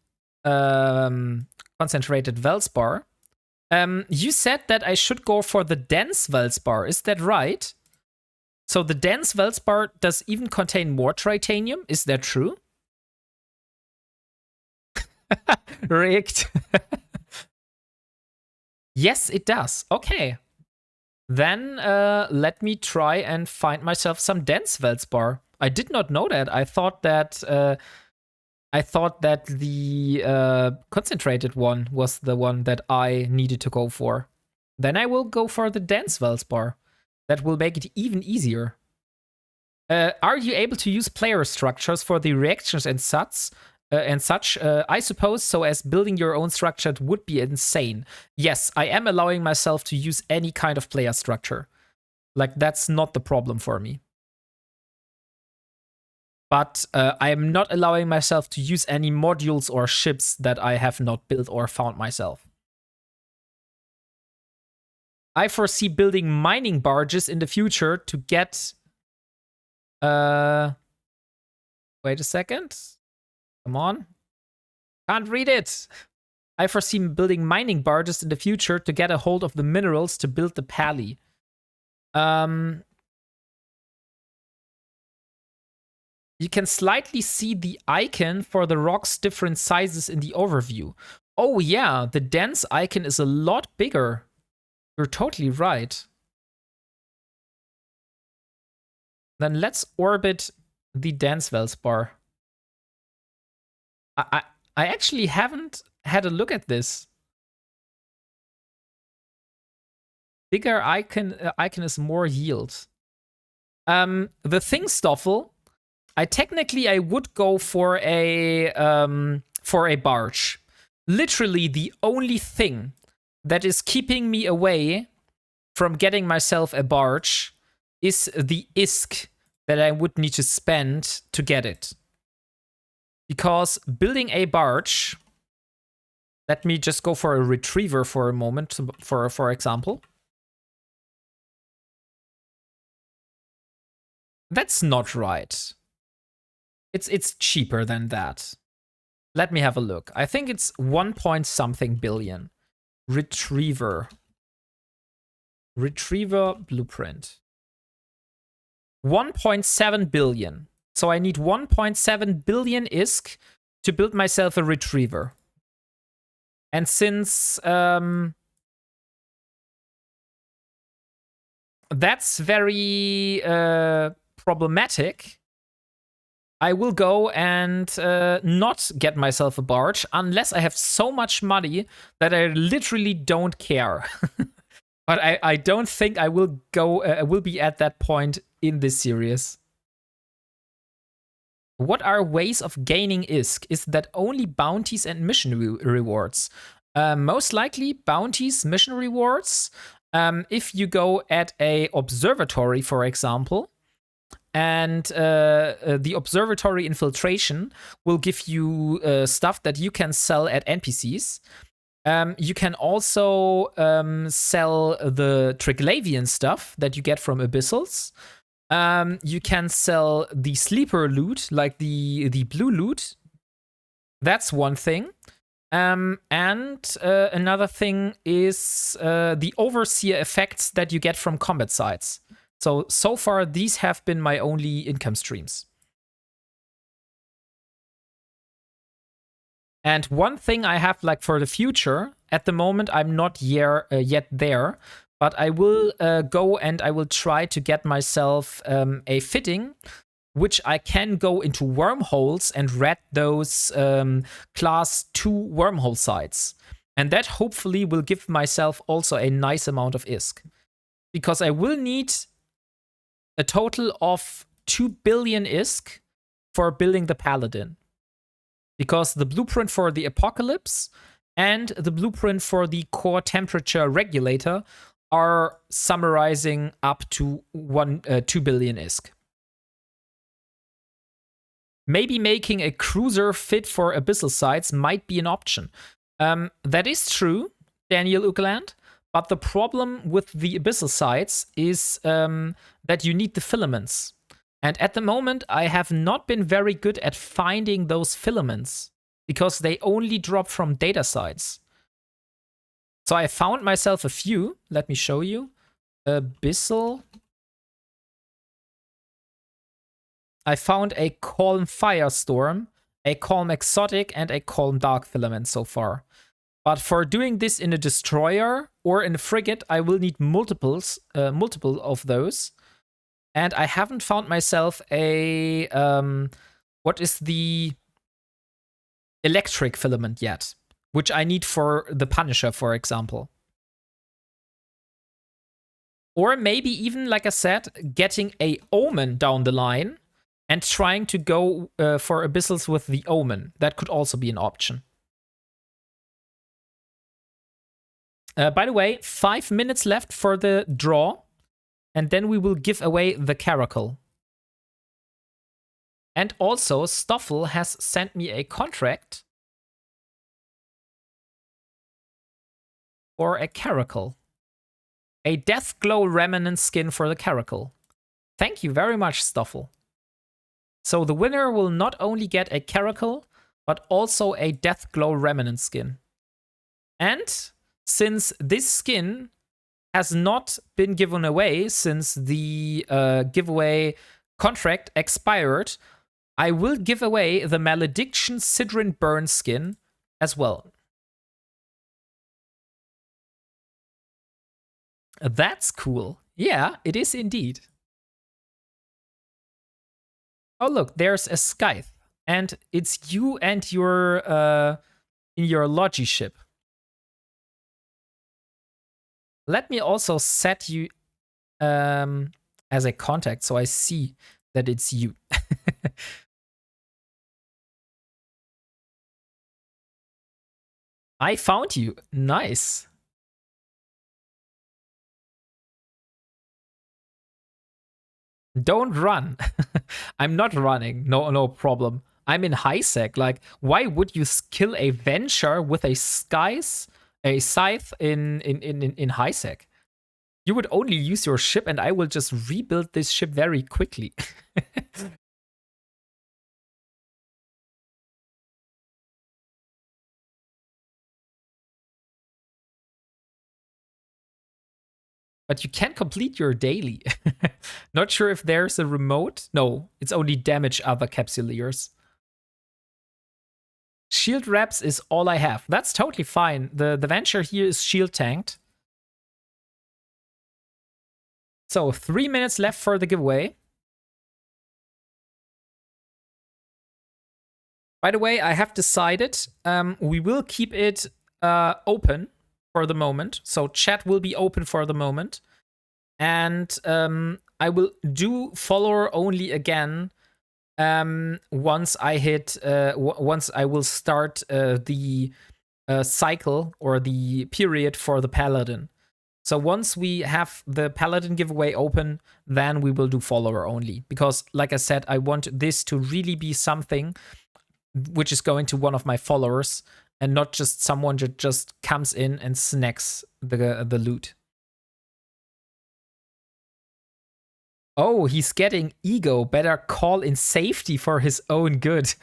concentrated Velspar. You said that I should go for the dense Velspar. Is that right? So the dense Velspar does even contain more titanium. Is that true? Rigged. Yes, it does. Okay. Then let me try and find myself some dense Velspar. I did not know that. I thought that the concentrated one was the one that I needed to go for. Then I will go for the dense Velspar. That will make it even easier. Are you able to use player structures for the reactions and such? I suppose so, as building your own structure would be insane. Yes, I am allowing myself to use any kind of player structure. Like, that's not the problem for me. But I am not allowing myself to use any modules or ships that I have not built or found myself. I foresee building mining barges in the future to get... wait a second. Come on. Can't read it. I foresee building mining barges in the future to get a hold of the minerals to build the pally. You can slightly see the icon for the rock's different sizes in the overview. Oh yeah, the dense icon is a lot bigger. You're totally right. Then let's orbit the dense Velspar. I actually haven't had a look at this. Bigger icon is more yield. The thing, Stoffel, I would go for a barge. Literally the only thing that is keeping me away from getting myself a barge is the ISK that I would need to spend to get it. Because building a barge, let me just go for a retriever for a moment, for example. That's not right. It's cheaper than that. Let me have a look. I think it's 1 point something billion. Retriever blueprint. 1.7 billion. So I need 1.7 billion ISK to build myself a retriever. And since that's very problematic, I will go and not get myself a barge unless I have so much money that I literally don't care. But I don't think I will will be at that point in this series. What are ways of gaining ISK? Is that only bounties and mission rewards? Most likely bounties, mission rewards. If you go at a observatory, for example, and the observatory infiltration will give you stuff that you can sell at NPCs. You can also sell the Triglavian stuff that you get from Abyssals. You can sell the sleeper loot, like the blue loot. That's one thing. And another thing is the overseer effects that you get from combat sites. So far, these have been my only income streams. And one thing I have, like, for the future, at the moment, I'm not yet there, but I will go and I will try to get myself a fitting, which I can go into wormholes and rat those class 2 wormhole sites. And that hopefully will give myself also a nice amount of ISK. Because I will need a total of 2 billion ISK for building the Paladin. Because the blueprint for the Apocalypse and the blueprint for the core temperature regulator are summarizing up to 2 billion ISK. Maybe making a cruiser fit for abyssal sites might be an option. That is true, Daniel Ukeland, but the problem with the abyssal sites is that you need the filaments. And at the moment, I have not been very good at finding those filaments because they only drop from data sites. So I found myself a few. Let me show you. Abyssal. I found a Calm Firestorm, a Calm Exotic, and a Calm Dark Filament so far. But for doing this in a destroyer or in a frigate, I will need multiple of those. And I haven't found myself a what is the electric filament yet, which I need for the Punisher, for example. Or maybe even, like I said, getting a Omen down the line and trying to go for abyssals with the Omen. That could also be an option. By the way, 5 minutes left for the draw, and then we will give away the Caracal. And also, Stoffel has sent me a contract for a Caracal. A Deathglow Remnant skin for the Caracal. Thank you very much, Stoffel. So the winner will not only get a Caracal, but also a Deathglow Remnant skin. And since this skin has not been given away since the giveaway contract expired, I will give away the Malediction Sidrin Burn skin as well. That's cool. Yeah, it is indeed. Oh, look, there's a Scythe. And it's you and your in your Logi ship. Let me also set you as a contact so I see that it's you. I found you. Nice. Don't run. I'm not running. No problem. I'm in high sec. Like, why would you kill a Venture with a scythe in high sec? You would only use your ship, and I will just rebuild this ship very quickly. But you can complete your daily. Not sure if there's a remote. No, it's only damage other capsuleers. Shield wraps is all I have. That's totally fine. The Venture here is shield tanked. So 3 minutes left for the giveaway. By the way, I have decided we will keep it open for the moment. So chat will be open for the moment. And I will do follower only again once I hit, once I will start the cycle or the period for the Paladin. So once we have the Paladin giveaway open, then we will do follower only. Because, like I said, I want this to really be something which is going to one of my followers and not just someone that just comes in and snacks the loot. Oh, he's getting ego. Better call in safety for his own good.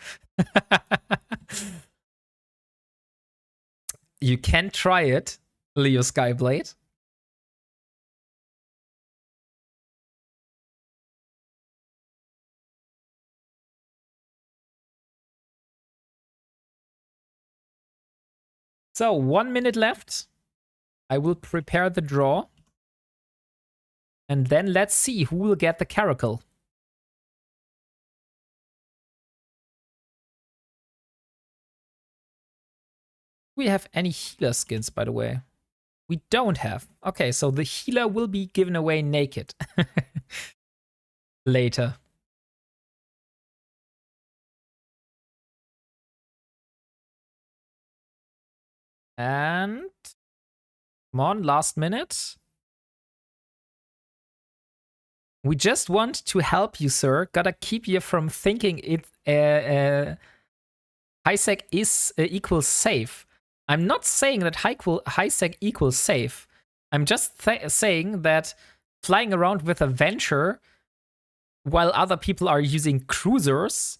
You can try it, Leo Skyblade. So 1 minute left. I will prepare the draw. And then let's see who will get the Caracal. Do we have any healer skins, by the way? We don't have. Okay, so the healer will be given away naked. Later. And come on, last minute. We just want to help you, sir. Gotta keep you from thinking high sec is equals safe. I'm not saying that high sec equals safe. I'm just saying that flying around with a Venture while other people are using cruisers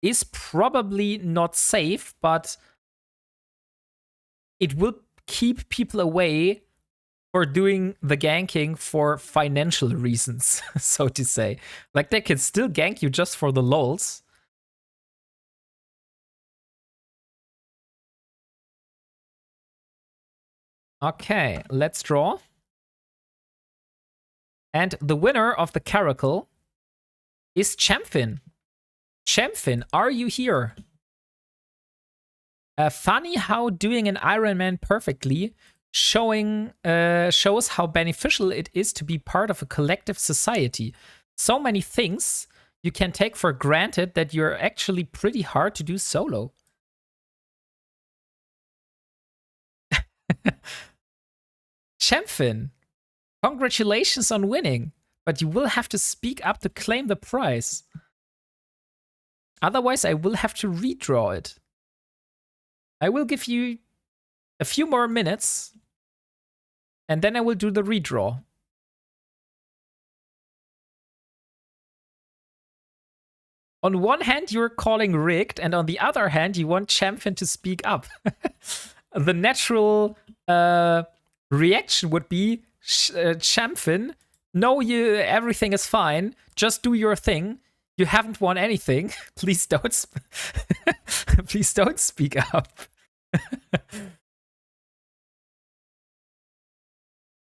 is probably not safe, but it will keep people away for doing the ganking for financial reasons, so to say. Like, they can still gank you just for the lols. Okay, let's draw. And the winner of the Caracal is Champfin. Champfin, are you here? Funny how doing an Ironman perfectly shows how beneficial it is to be part of a collective society. So many things you can take for granted that you're actually pretty hard to do solo. Champfin, congratulations on winning, but you will have to speak up to claim the prize. Otherwise, I will have to redraw it. I will give you a few more minutes, and then I will do the redraw. On one hand, you're calling rigged, and on the other hand, you want Champfin to speak up. The natural reaction would be, Champfin, no, everything is fine. Just do your thing. You haven't won anything. Please don't. Please don't speak up.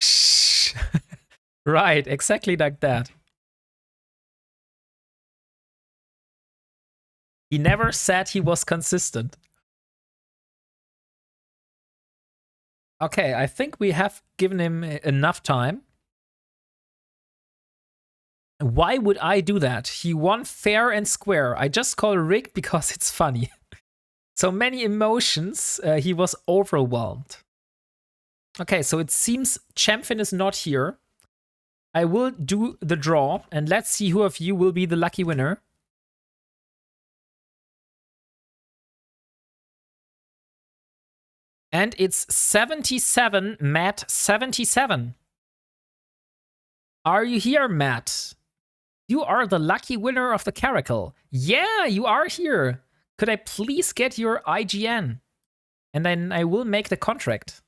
Shh. Right, exactly like that. He never said he was consistent. Okay, I think we have given him enough time. Why would I do that? He won fair and square. I just call rigged because it's funny. So many emotions, he was overwhelmed. Okay, so it seems Champfin is not here. I will do the draw, and let's see who of you will be the lucky winner. And it's 77, Matt 77. Are you here, Matt? You are the lucky winner of the Caracal. Yeah, you are here. Could I please get your IGN? And then I will make the contract.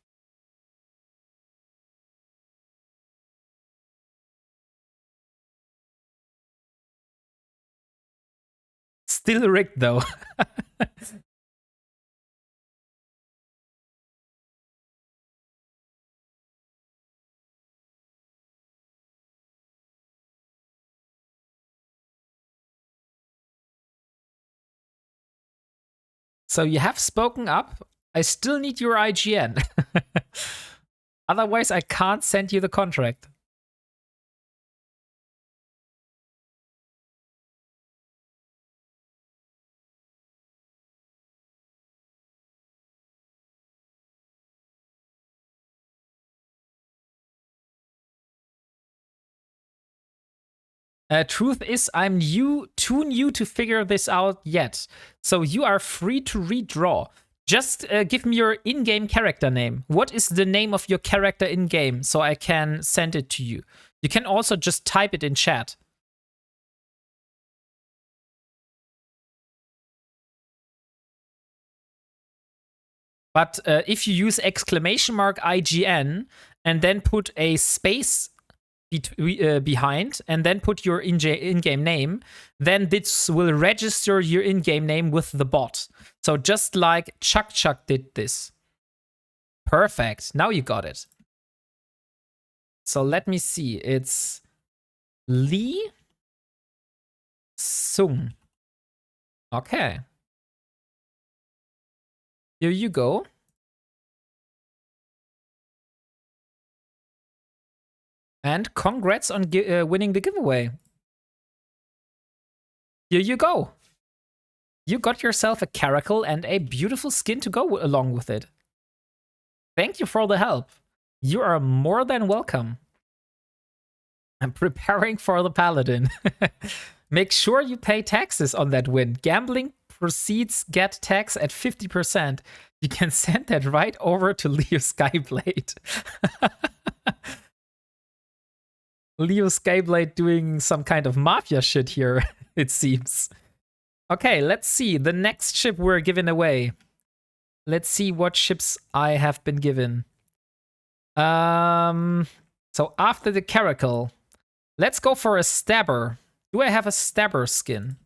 Still rigged, though. So you have spoken up. I still need your IGN. Otherwise, I can't send you the contract. Truth is, I'm too new to figure this out yet. So you are free to redraw. Just give me your in-game character name. What is the name of your character in-game so I can send it to you? You can also just type it in chat. But if you use exclamation mark IGN and then put a space behind and then put your in-game name, then this will register your in-game name with the bot. So just like Chuck did this. Perfect. Now you got it. So let me see. It's Lee Sung. Okay. Here you go. And congrats on winning the giveaway. Here you go. You got yourself a Caracal and a beautiful skin to go along with it. Thank you for the help. You are more than welcome. I'm preparing for the Paladin. Make sure you pay taxes on that win. Gambling proceeds get tax at 50%. You can send that right over to Leo Skyblade. Leo Skyblade doing some kind of mafia shit here, it seems. Okay, let's see. The next ship we're giving away. Let's see what ships I have been given. So after the Caracal, let's go for a Stabber. Do I have a Stabber skin?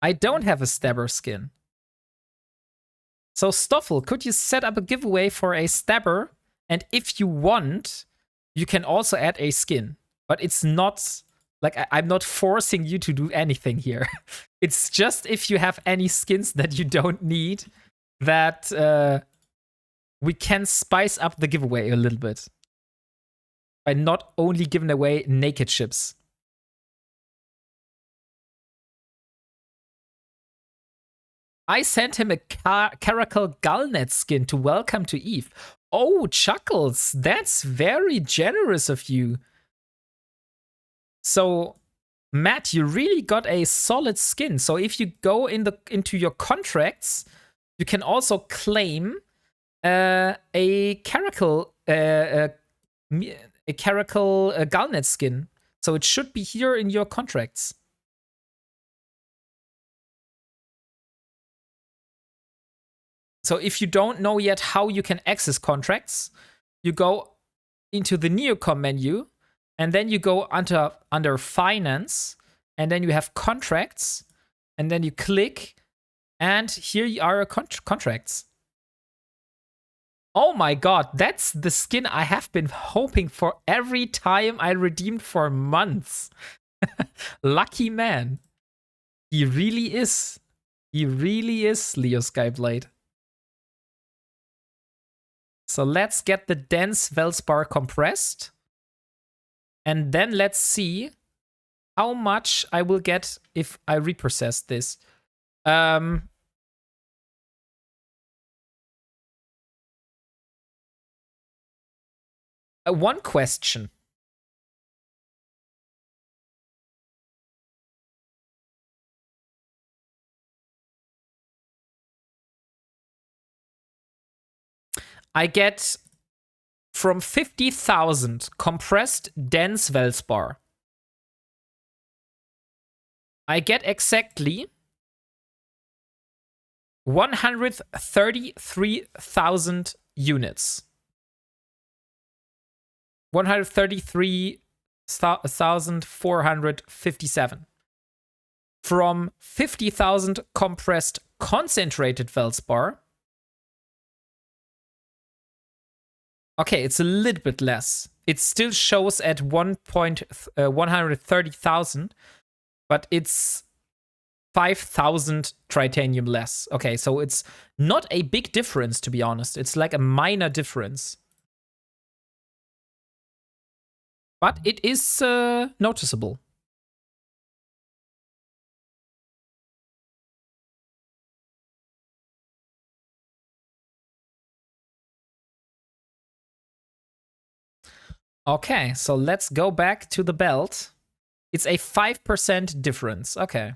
I don't have a Stabber skin. So Stoffel, could you set up a giveaway for a Stabber? And if you want, you can also add a skin. But it's not, like, I'm not forcing you to do anything here. It's just if you have any skins that you don't need, that we can spice up the giveaway a little bit. By not only giving away naked ships. I sent him a Caracal Galnet skin to welcome to Eve. Oh, Chuckles, that's very generous of you. So, Matt, you really got a solid skin. So if you go into your contracts, you can also claim a Caracal Galnet skin. So it should be here in your contracts. So if you don't know yet how you can access contracts, you go into the Neocom menu, and then you go under Finance, and then you have Contracts, and then you click, and here are your contracts. Oh my god, that's the skin I have been hoping for every time I redeemed for months. Lucky man. He really is. He really is, Leo Skyblade. So let's get the dense Velspar compressed. And then let's see how much I will get if I reprocess this. One question. I get from 50,000 compressed dense Velspar. I get exactly 133,000 units. 133,457. From 50,000 compressed concentrated Velspar. Okay, it's a little bit less. It still shows at 130,000, but it's 5,000 titanium less. Okay, so it's not a big difference, to be honest. It's like a minor difference. But it is noticeable. Okay, so let's go back to the belt. It's a 5% difference. Okay.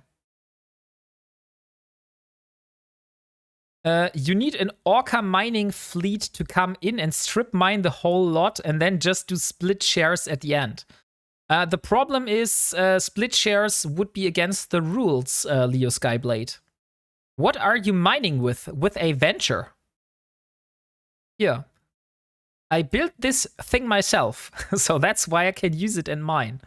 You need an Orca mining fleet to come in and strip mine the whole lot and then just do split shares at the end. The problem is split shares would be against the rules, Leo Skyblade. What are you mining with? With a venture? Yeah. I built this thing myself, so that's why I can use it in mine.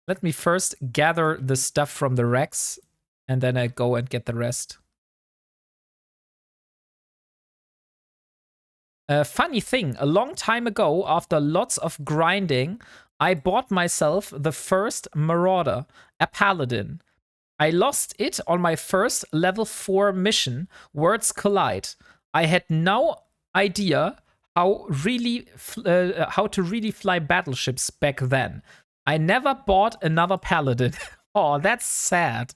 Let me first gather the stuff from the racks, and then I go and get the rest. Funny thing, a long time ago, after lots of grinding, I bought myself the first Marauder, a Paladin. I lost it on my first level 4 mission, Worlds Collide. I had no idea how to really fly battleships back then. I never bought another Paladin. Oh, that's sad.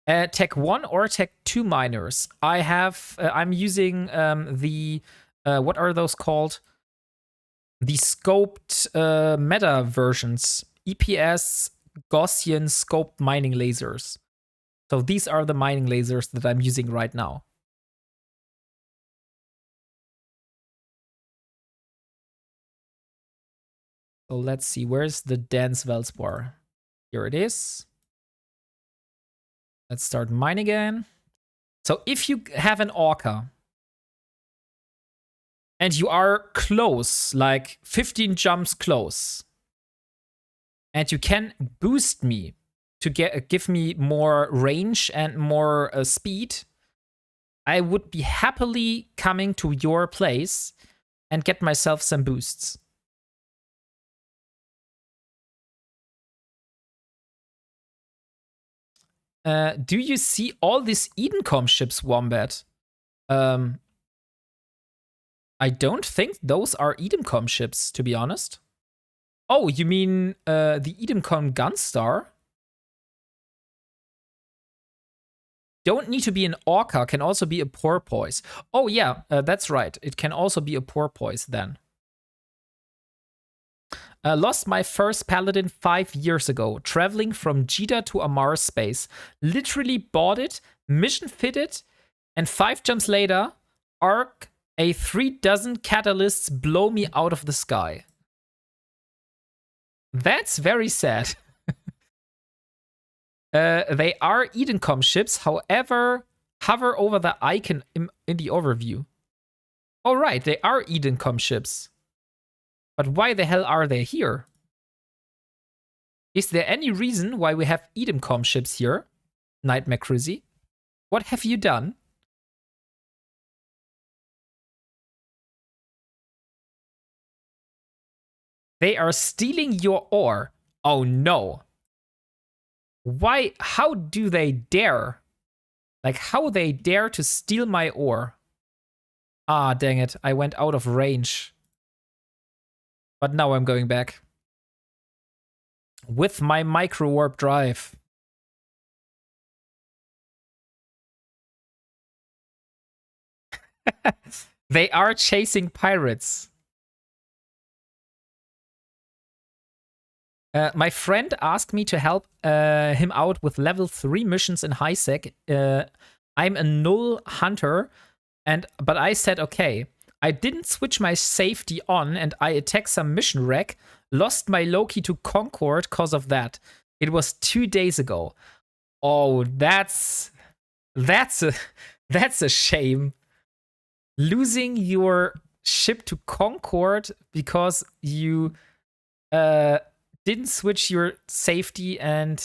Tech 1 or Tech 2 miners. I'm using the what are those called? the scoped meta versions, EPS, Gaussian scoped mining lasers. So these are the mining lasers that I'm using right now. So let's see, where's the dense Velspar? Here it is. Let's start mine again. So if you have an Orca and you are close, like 15 jumps close, and you can boost me to give me more range and more speed, I would be happily coming to your place and get myself some boosts. Do you see all these Edencom ships, Wombat? I don't think those are Edencom ships, to be honest. Oh, you mean the Edencom Gunstar? Don't need to be an Orca, can also be a porpoise. Oh yeah, that's right. It can also be a porpoise then. Lost my first Paladin 5 years ago, traveling from Jeddah to Amar space. Literally bought it, mission fitted, and 5 jumps later, arc a 3 dozen catalysts blow me out of the sky. That's very sad. They are Edencom ships, however, hover over the icon in the overview. Oh right, they are Edencom ships. But why the hell are they here? Is there any reason why we have Edencom ships here? Nightmare Crizzy? What have you done? They are stealing your ore. Oh no. Why? How do they dare? Like, how they dare to steal my ore? Ah, dang it. I went out of range. But now I'm going back. With my micro warp drive. They are chasing pirates. My friend asked me to help him out with level 3 missions in high sec. I'm a null hunter, but I said okay. I didn't switch my safety on and I attacked some mission wreck. Lost my Loki to Concord cause of that. It was 2 days ago. Oh, that's a shame. Losing your ship to Concord because you didn't switch your safety and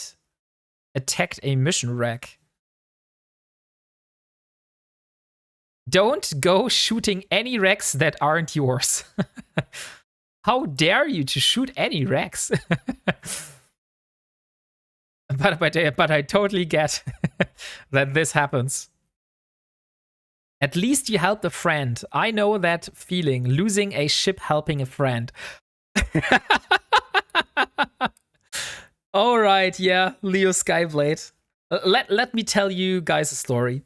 attacked a mission wreck. Don't go shooting any wrecks that aren't yours. How dare you to shoot any wrecks? but I totally get that this happens. At least you helped a friend. I know that feeling, losing a ship helping a friend. All right, yeah, Leo Skyblade. Let me tell you guys a story.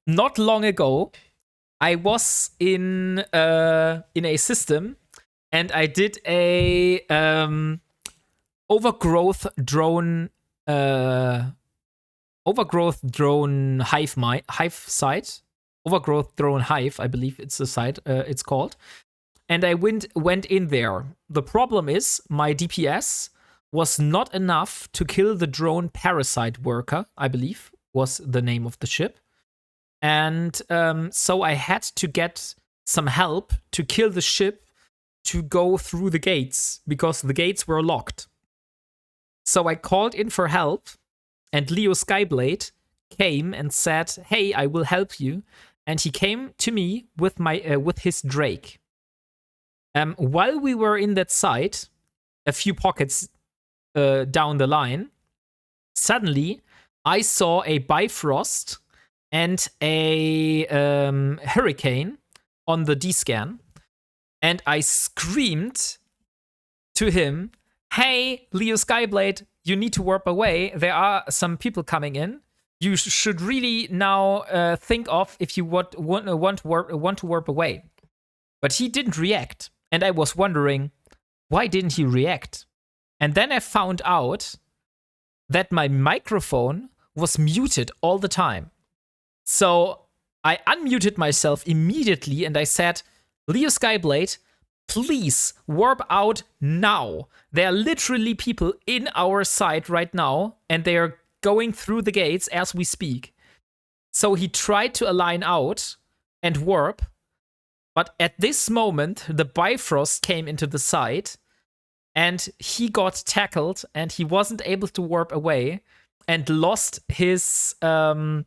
Not long ago, I was in a system, and I did a overgrowth drone hive site. Overgrowth drone hive, I believe it's the site. It's called. And I went in there. The problem is my DPS was not enough to kill the drone parasite worker, I believe was the name of the ship. And so I had to get some help to kill the ship to go through the gates because the gates were locked. So I called in for help, and Leo Skyblade came and said, "Hey, I will help you." And he came to me with his Drake. While we were in that site, a few pockets down the line, suddenly I saw a Bifrost and a Hurricane on the D-scan, and I screamed to him, "Hey, Leo Skyblade, you need to warp away. There are some people coming in. You should really now think of if you want to warp away." But he didn't react. And I was wondering, why didn't he react? And then I found out that my microphone was muted all the time. So I unmuted myself immediately and I said, Leo Skyblade, please warp out now. There are literally people in our site right now and they are going through the gates as we speak. So he tried to align out and warp. But at this moment, the Bifrost came into the site and he got tackled and he wasn't able to warp away and lost his Drake.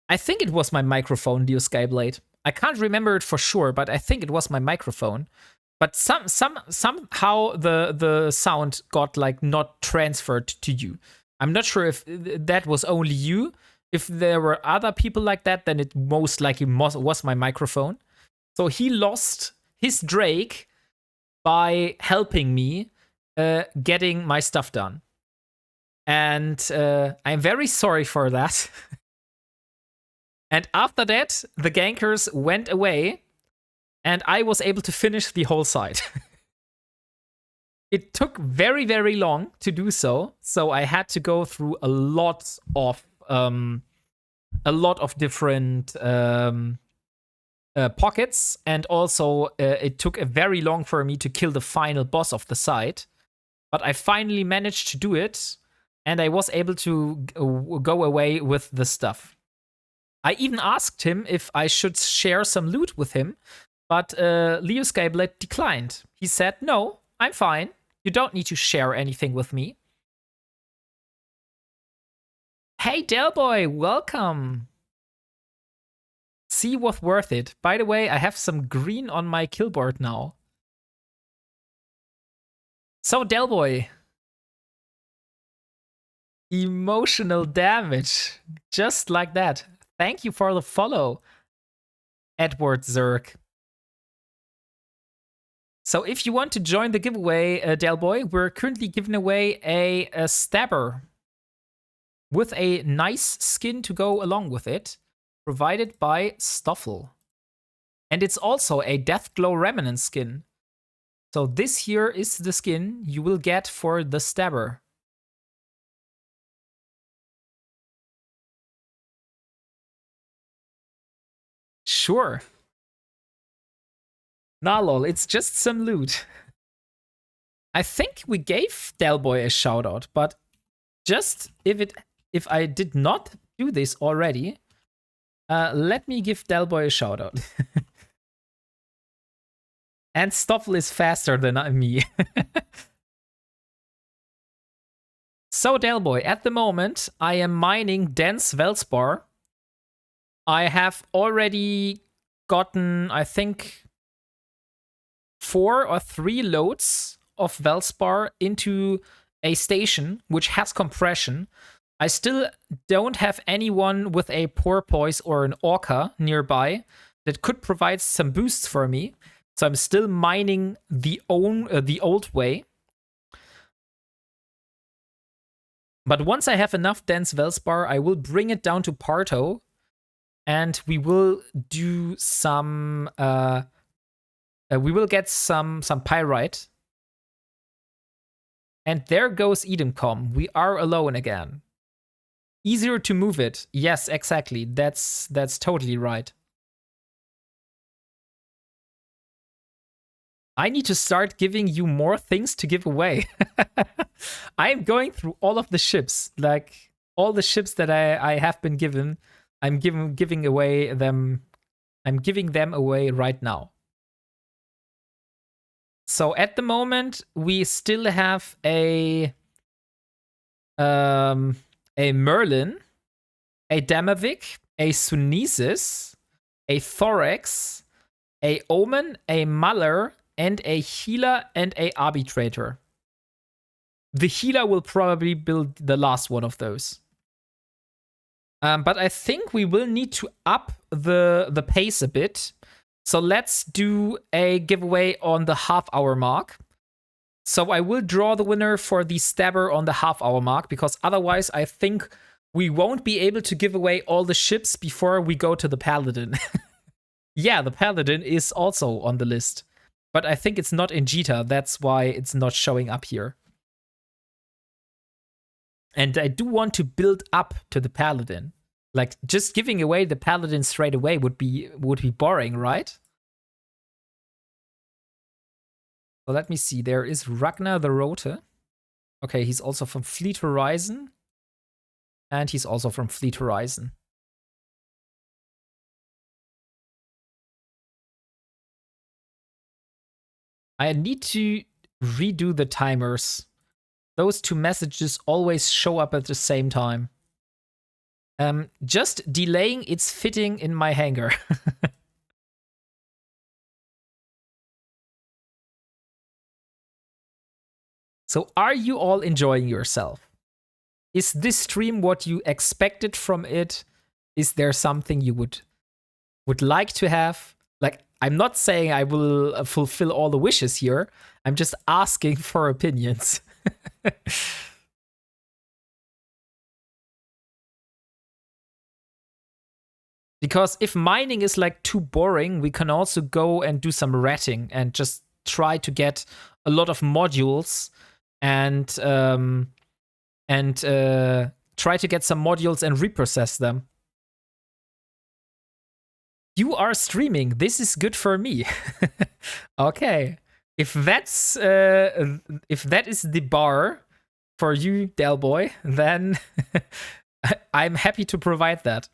I think it was my microphone, Leo Skyblade. I can't remember it for sure, but I think it was my microphone. But somehow the sound got like not transferred to you. I'm not sure if that was only you. If there were other people like that, then it most likely was my microphone. So he lost his Drake by helping me getting my stuff done. And I'm very sorry for that. And after that, the gankers went away and I was able to finish the whole site. It took very, very long to do so. So I had to go through a lot of different pockets. And also it took a very long for me to kill the final boss of the site. But I finally managed to do it. And I was able to go away with the stuff. I even asked him if I should share some loot with him, but Leo Skyblade declined. He said, no, I'm fine. You don't need to share anything with me. Hey, Delboy, welcome. See what's worth it. By the way, I have some green on my killboard now. So, Delboy. Emotional damage. Just like that. Thank you for the follow, Edward Zerk. So if you want to join the giveaway, Delboy, we're currently giving away a stabber with a nice skin to go along with it, provided by Stoffel. And it's also a Deathglow Remnant skin. So this here is the skin you will get for the stabber. Sure. Nah, lol, it's just some loot. I think we gave Delboy a shoutout, but just if I did not do this already, let me give Delboy a shoutout. And Stoffel is faster than me. So, Delboy, at the moment, I am mining dense Velspar. I have already gotten, I think, 4 or 3 loads of Velspar into a station which has compression. I still don't have anyone with a porpoise or an orca nearby that could provide some boosts for me. So I'm still mining the old way. But once I have enough dense Velspar, I will bring it down to Parto. And we will do some. We will get some pyrite. And there goes Edencom. We are alone again. Easier to move it. Yes, exactly. That's totally right. I need to start giving you more things to give away. I am going through all of the ships, like all the ships that I have been given. I'm giving away them. I'm giving them away right now. So at the moment, we still have a Merlin, a Damavik, a Sunesis, a Thorax, a Omen, a Muller, and a Healer and a Arbitrator. The Healer will probably build the last one of those. But I think we will need to up the pace a bit. So let's do a giveaway on the half-hour mark. So I will draw the winner for the stabber on the half-hour mark, because otherwise I think we won't be able to give away all the ships before we go to the Paladin. Yeah, the Paladin is also on the list. But I think it's not in Jita. That's why it's not showing up here. And I do want to build up to the Paladin. Like, just giving away the Paladin straight away would be boring, right? So let me see. There is Ragnar the Rote. Okay, he's also from Fleet Horizon. And he's also from Fleet Horizon. I need to redo the timers. Those two messages always show up at the same time. Just delaying its fitting in my hangar. So are you all enjoying yourself? Is this stream what you expected from it? Is there something you would like to have? Like, I'm not saying I will fulfill all the wishes here. I'm just asking for opinions. Because if mining is like too boring, we can also go and do some ratting and just try to get a lot of modules and try to get some modules and reprocess them. You are streaming. This is good for me. Okay. If that is the bar for you, Delboy, then I'm happy to provide that.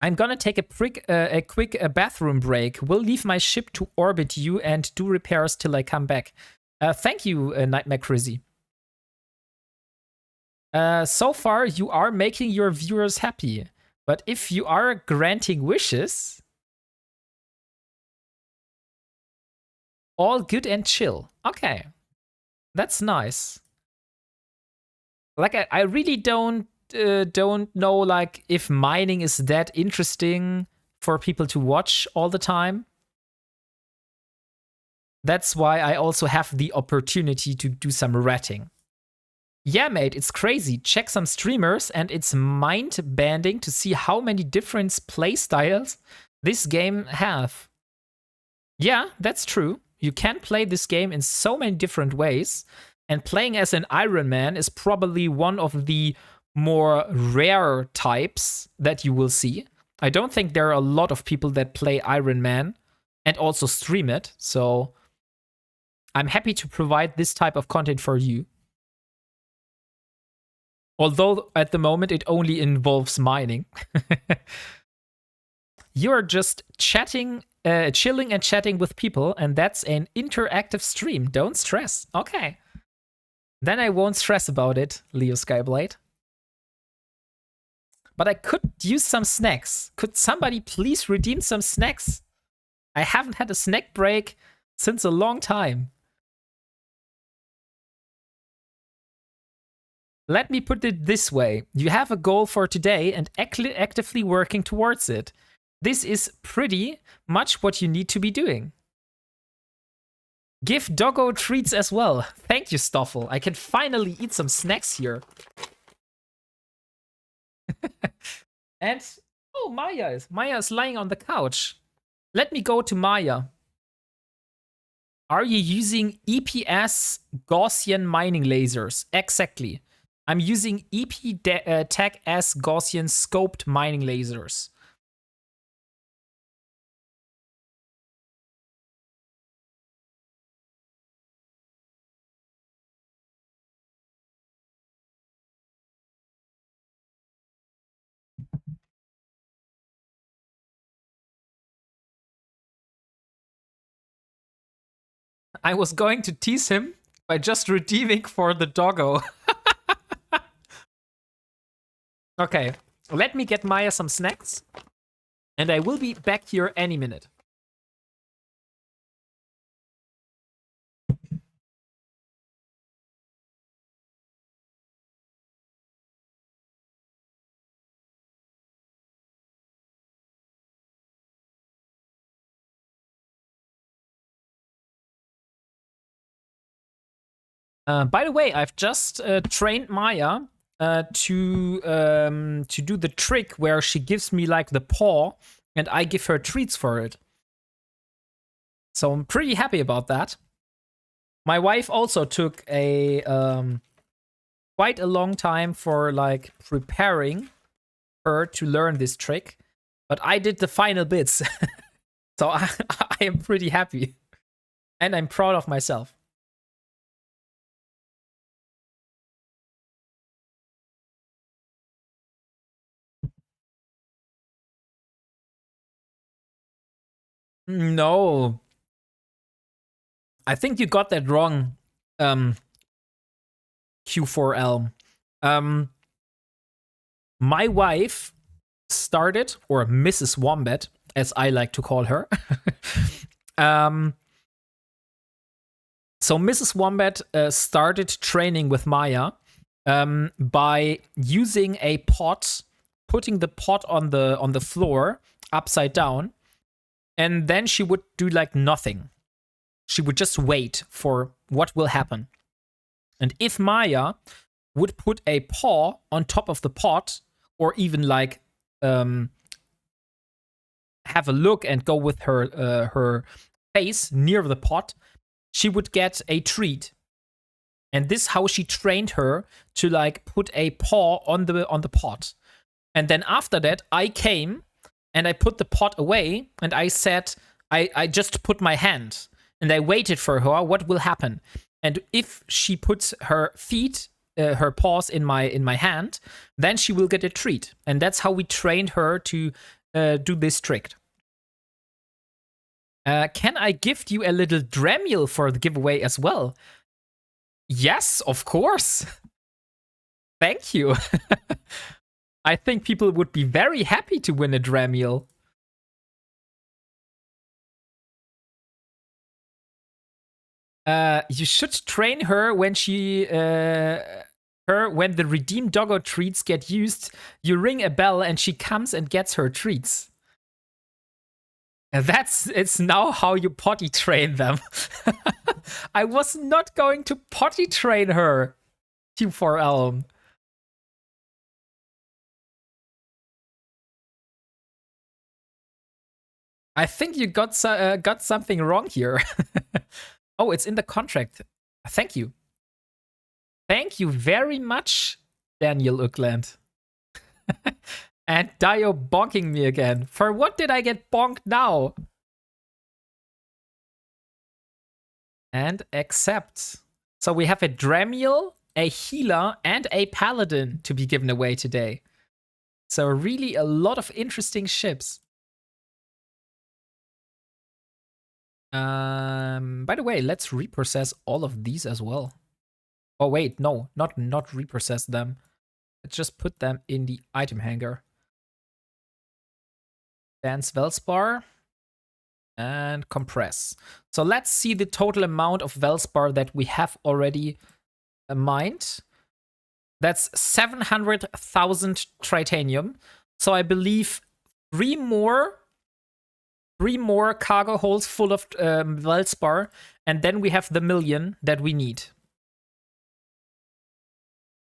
I'm gonna take a quick bathroom break. Will leave my ship to orbit you and do repairs till I come back. Thank you, Nightmare Crizzy. So far, you are making your viewers happy. But if you are granting wishes, all good and chill. Okay. That's nice. Like, I really don't know, like, if mining is that interesting for people to watch all the time. That's why I also have the opportunity to do some ratting. Yeah, mate, it's crazy. Check some streamers and it's mind-bending to see how many different playstyles this game have. Yeah, that's true. You can play this game in so many different ways, and playing as an Ironman is probably one of the more rare types that you will see. I don't think there are a lot of people that play Ironman and also stream it, so I'm happy to provide this type of content for you. Although at the moment it only involves mining. You're just chatting, chilling and chatting with people, and that's an interactive stream. Don't stress. Okay. Then I won't stress about it, Leo Skyblade. But I could use some snacks. Could somebody please redeem some snacks? I haven't had a snack break since a long time. Let me put it this way. You have a goal for today and actively working towards it. This is pretty much what you need to be doing. Give Doggo treats as well. Thank you, Stoffel. I can finally eat some snacks here. And, oh, Maya is lying on the couch. Let me go to Maya. Are you using EPS Gaussian mining lasers? Exactly. I'm using EP-Tech S Gaussian scoped mining lasers. I was going to tease him by just redeeming for the doggo. Okay, let me get Maya some snacks, and I will be back here any minute. By the way, I've just trained Maya to do the trick where she gives me like the paw and I give her treats for it. So I'm pretty happy about that. My wife also took a quite a long time for like preparing her to learn this trick, but I did the final bits. So I am pretty happy and I'm proud of myself. No, I think you got that wrong, Q4L. My wife started, or Mrs. Wombat, as I like to call her. So Mrs. Wombat started training with Maya by using a pot, putting the pot on the floor upside down, and then she would do like nothing. She would just wait for what will happen. And if Maya would put a paw on top of the pot, or even like have a look and go with her face near the pot, she would get a treat. And this is how she trained her to like put a paw on the pot. And then after that, I came and I put the pot away and I said, I just put my hand and I waited for her. What will happen? And if she puts her feet, her paws in my hand, then she will get a treat. And that's how we trained her to do this trick. Can I gift you a little Dremel for the giveaway as well? Yes, of course. Thank you. I think people would be very happy to win a Dremel. You should train her when when the redeemed doggo treats get used. You ring a bell and she comes and gets her treats. It's now how you potty train them. I was not going to potty train her, Team 4 Elm. I think you got something wrong here. Oh, it's in the contract. Thank you. Thank you very much, Daniel Uckland. And Dio bonking me again. For what did I get bonked now? And accept. So we have a Dremiel, a healer, and a paladin to be given away today. So really a lot of interesting ships. By the way, let's reprocess all of these as well. Oh wait, no, not reprocess them. Let's just put them in the item hanger. Dance Velspar and compress. So let's see the total amount of Velspar that we have already mined. That's 700,000 tritanium. So I believe three more cargo holds full of Velspar, and then we have the million that we need.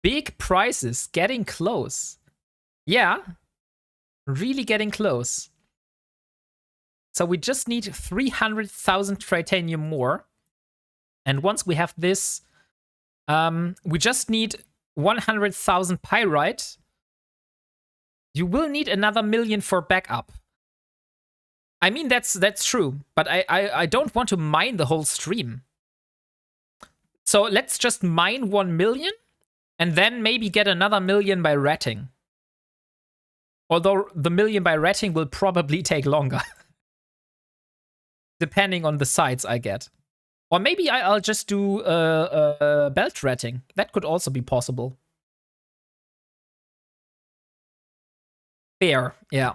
Big prizes, getting close. Yeah, really getting close. So we just need 300,000 tritanium more. And once we have this, we just need 100,000 pyrite. You will need another million for backup. I mean, that's true, but I don't want to mine the whole stream. So let's just mine 1 million and then maybe get another million by ratting. Although the million by ratting will probably take longer. Depending on the sites I get. Or maybe I'll just do belt ratting. That could also be possible. Fair, yeah.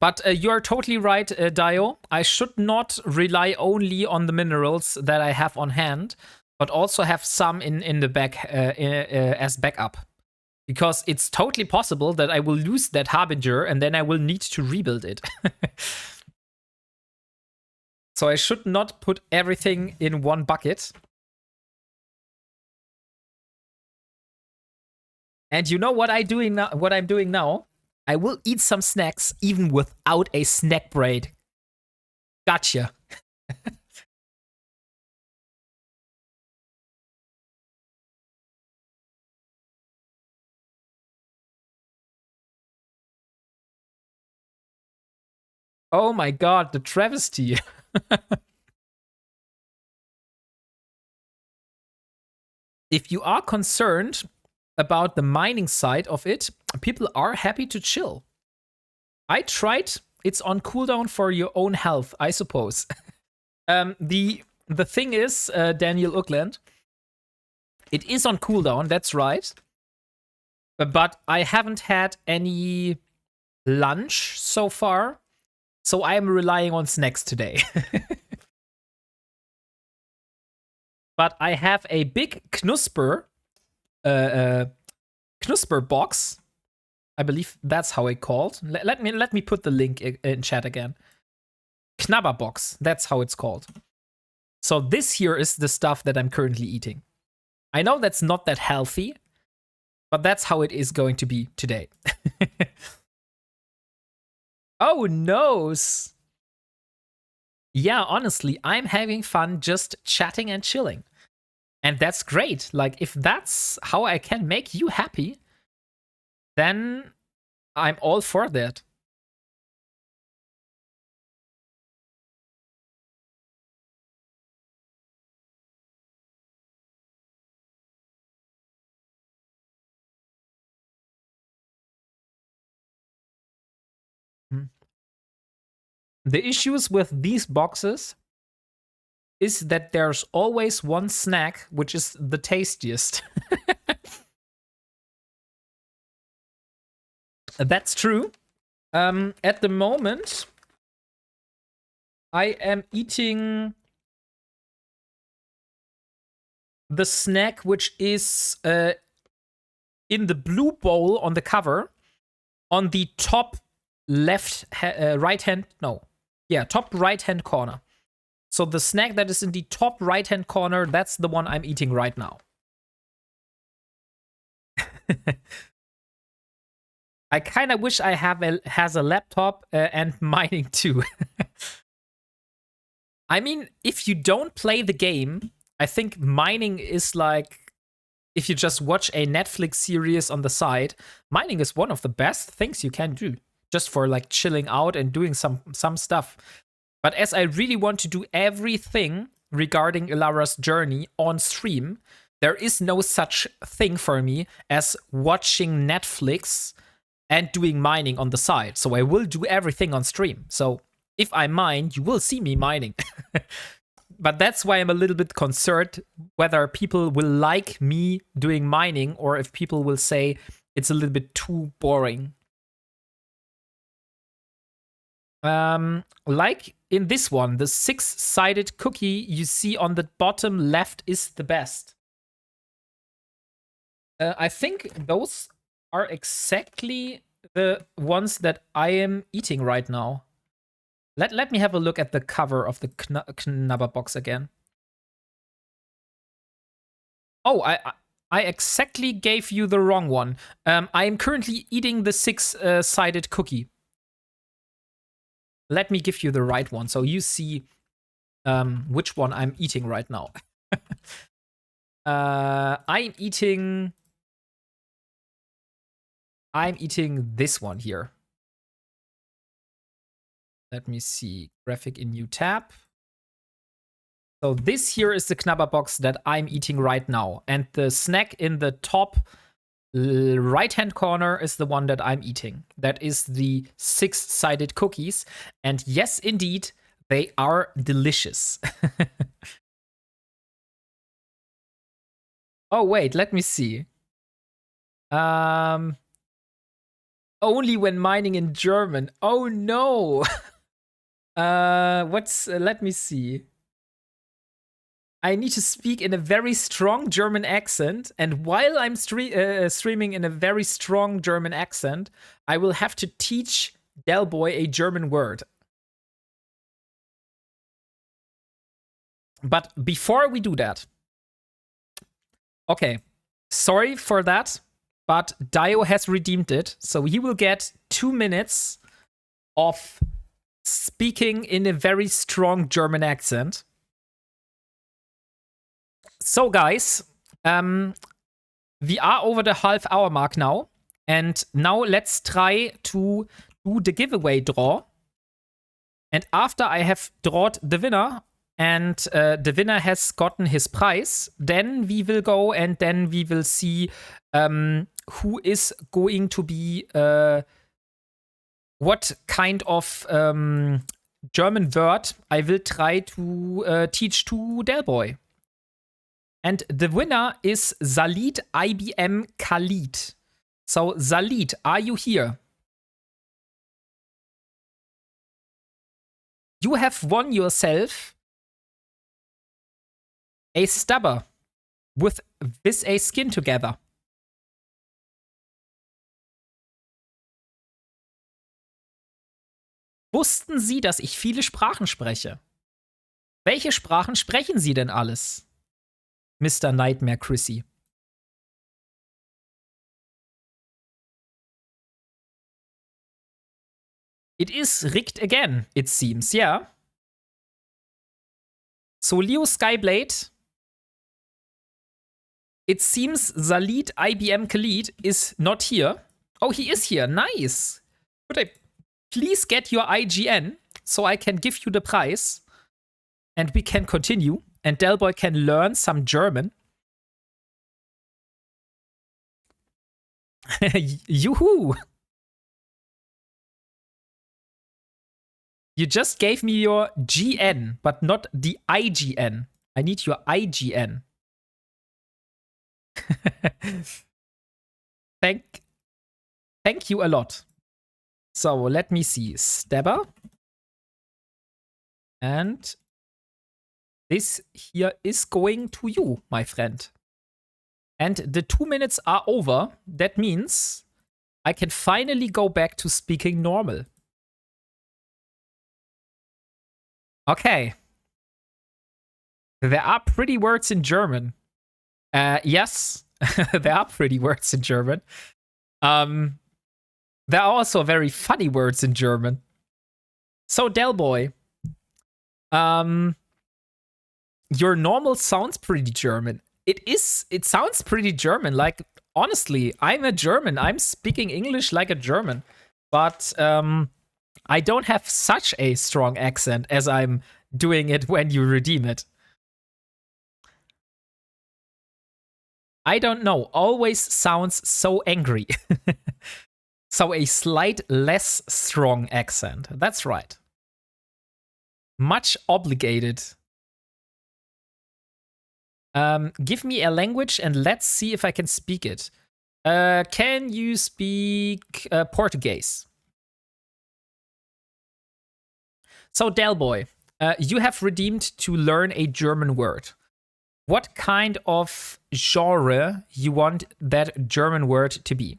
But you're totally right, Dio. I should not rely only on the minerals that I have on hand, but also have some in the back as backup. Because it's totally possible that I will lose that Harbinger and then I will need to rebuild it. So I should not put everything in one bucket. And you know what I doing now? What I'm doing now? I will eat some snacks even without a snack braid. Gotcha. Oh my god, the travesty. If you are concerned about the mining side of it, people are happy to chill. I tried. It's on cooldown for your own health, I suppose. The thing is, Daniel Ugland, it is on cooldown. That's right. But I haven't had any lunch so far, so I am relying on snacks today. But I have a big Knusper, Knusper box. I believe that's how it called. Let me put the link in chat again. Knabber box. That's how it's called. So this here is the stuff that I'm currently eating. I know that's not that healthy, but that's how it is going to be today. Oh, noes. Yeah, honestly, I'm having fun just chatting and chilling. And that's great. Like, if that's how I can make you happy, then I'm all for that. The issues with these boxes is that there's always one snack which is the tastiest. That's true. At the moment, I am eating the snack which is in the blue bowl on the cover, on the top right hand, no. Yeah, top right hand corner. So the snack that is in the top right hand corner, that's the one I'm eating right now. I kind of wish I has a laptop and mining too. I mean, if you don't play the game, I think mining is like, if you just watch a Netflix series on the side, mining is one of the best things you can do just for like chilling out and doing some stuff. But as I really want to do everything regarding Ilara's journey on stream, there is no such thing for me as watching Netflix and doing mining on the side. So I will do everything on stream. So if I mine, you will see me mining. But that's why I'm a little bit concerned whether people will like me doing mining or if people will say it's a little bit too boring. Like in this one, the 6-sided cookie you see on the bottom left is the best. I think those are exactly the ones that I am eating right now. Let me have a look at the cover of the Knabber box again. Oh, I exactly gave you the wrong one. I am currently eating the 6-sided cookie. Let me give you the right one so you see which one I'm eating right now. I'm eating this one here. Let me see. Graphic in new tab. So this here is the Knabber box that I'm eating right now. And the snack in the top right-hand corner is the one that I'm eating. That is the 6-sided cookies. And yes, indeed, they are delicious. Oh, wait, let me see. Only when mining in German. Oh, no. Let me see. I need to speak in a very strong German accent, and while I'm streaming in a very strong German accent, I will have to teach Delboy a German word. But before we do that, okay, sorry for that. but Dio has redeemed it. So he will get 2 minutes of speaking in a very strong German accent. So, guys, we are over the half-hour mark now. And now let's try to do the giveaway draw. And after I have drawed the winner, and the winner has gotten his prize, then we will go and then we will see who is going to be what kind of German word I will try to teach to Delboy. And the winner is Salid IBM Khalid. So, Salid, are you here? You have won yourself a stubber with a skin together. Wussten Sie, dass ich viele Sprachen spreche? Welche Sprachen sprechen Sie denn alles, Mr. Nightmare Chrissy? It is rigged again, it seems, yeah. So, Leo Skyblade, it seems Salid IBM Khalid is not here. Oh, he is here. Nice. Could I please get your IGN so I can give you the prize and we can continue and Delboy can learn some German? Yoo-hoo! You just gave me your GN, but not the IGN. I need your IGN. Thank you a lot. So let me see. Stabber. And this here is going to you, my friend. And the 2 minutes are over. That means I can finally go back to speaking normal. Okay. There are pretty words in German. Yes, there are pretty words in German. There are also very funny words in German. So, Delboy, your normal sounds pretty German. It sounds pretty German. Like, honestly, I'm a German. I'm speaking English like a German. But I don't have such a strong accent as I'm doing it when you redeem it. I don't know. Always sounds so angry. So a slight less strong accent. That's right. Much obligated. Give me a language and let's see if I can speak it. Can you speak Portuguese? So, Delboy, you have redeemed to learn a German word. What kind of genre you want that German word to be?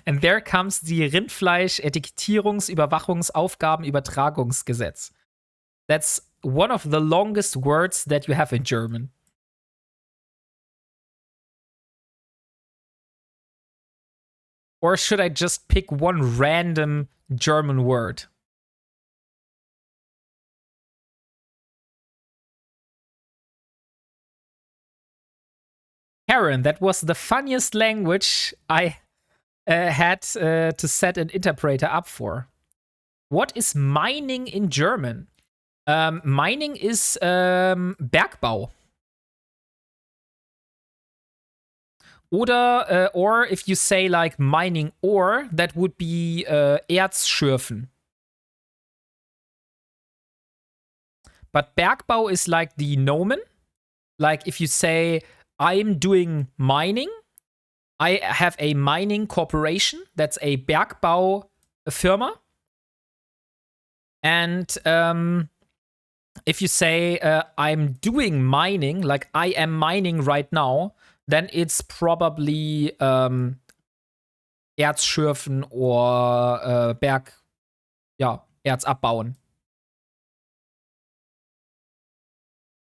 And there comes die Rindfleisch-Etikettierungs-Überwachungsaufgabenübertragungsgesetz. That's one of the longest words that you have in German. Or should I just pick one random German word? Karen, that was the funniest language I had to set an interpreter up for. What is mining in German? Mining is Bergbau. Or if you say like mining ore, that would be Erzschürfen. But Bergbau is like the nomen. Like if you say, I'm doing mining, I have a mining corporation, that's a Bergbau firma. And if you say, I'm doing mining, like I am mining right now, then it's probably Erzschürfen or Erz abbauen.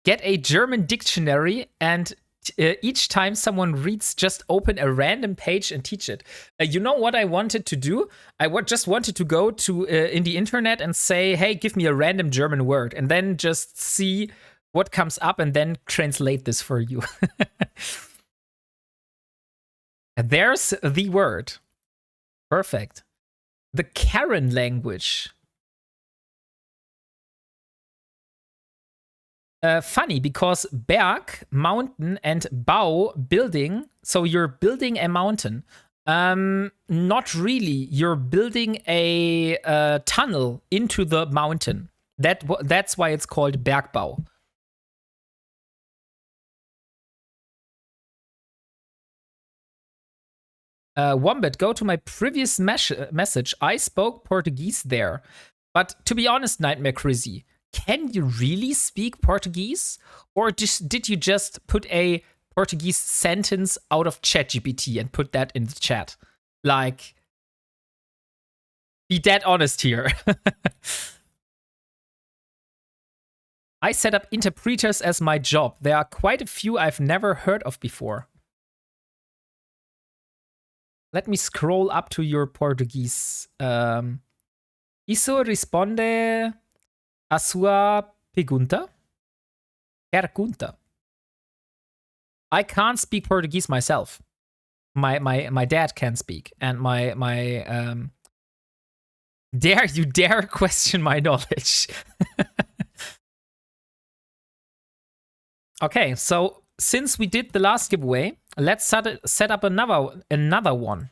Get a German dictionary and each time someone reads, just open a random page and teach it. You know what I wanted to do? I just wanted to go to in the internet and say, hey, give me a random German word, and then just see what comes up and then translate this for you. There's the word. Perfect. The Karen language. Funny, because Berg, mountain, and Bau, building. So you're building a mountain. Not really. You're building a tunnel into the mountain. That's why it's called Bergbau. Wombat, go to my previous message. I spoke Portuguese there. But to be honest, Nightmare Crazy, can you really speak Portuguese? Or did you just put a Portuguese sentence out of ChatGPT and put that in the chat? Like, be dead honest here. I set up interpreters as my job. There are quite a few I've never heard of before. Let me scroll up to your Portuguese. Isso responde a sua pergunta? Pergunta. I can't speak Portuguese myself. My dad can speak, and my dare you dare question my knowledge. Okay, so since we did the last giveaway, let's set up another one.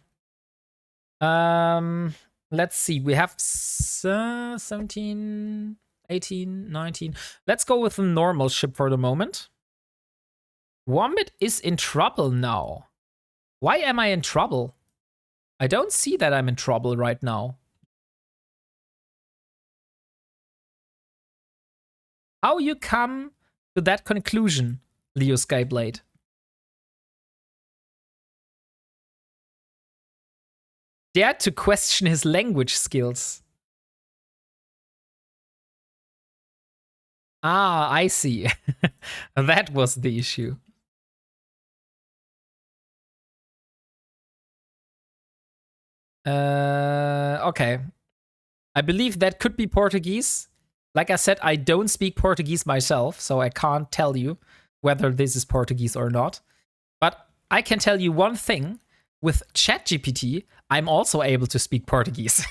Let's see. We have 17, 18, 19. Let's go with the normal ship for the moment. Wombat is in trouble now. Why am I in trouble? I don't see that I'm in trouble right now. How you come to that conclusion, Leo Skyblade? Dare to question his language skills. Ah, I see. That was the issue. Okay. I believe that could be Portuguese. Like I said, I don't speak Portuguese myself, so I can't tell you whether this is Portuguese or not. But I can tell you one thing. With ChatGPT, I'm also able to speak Portuguese.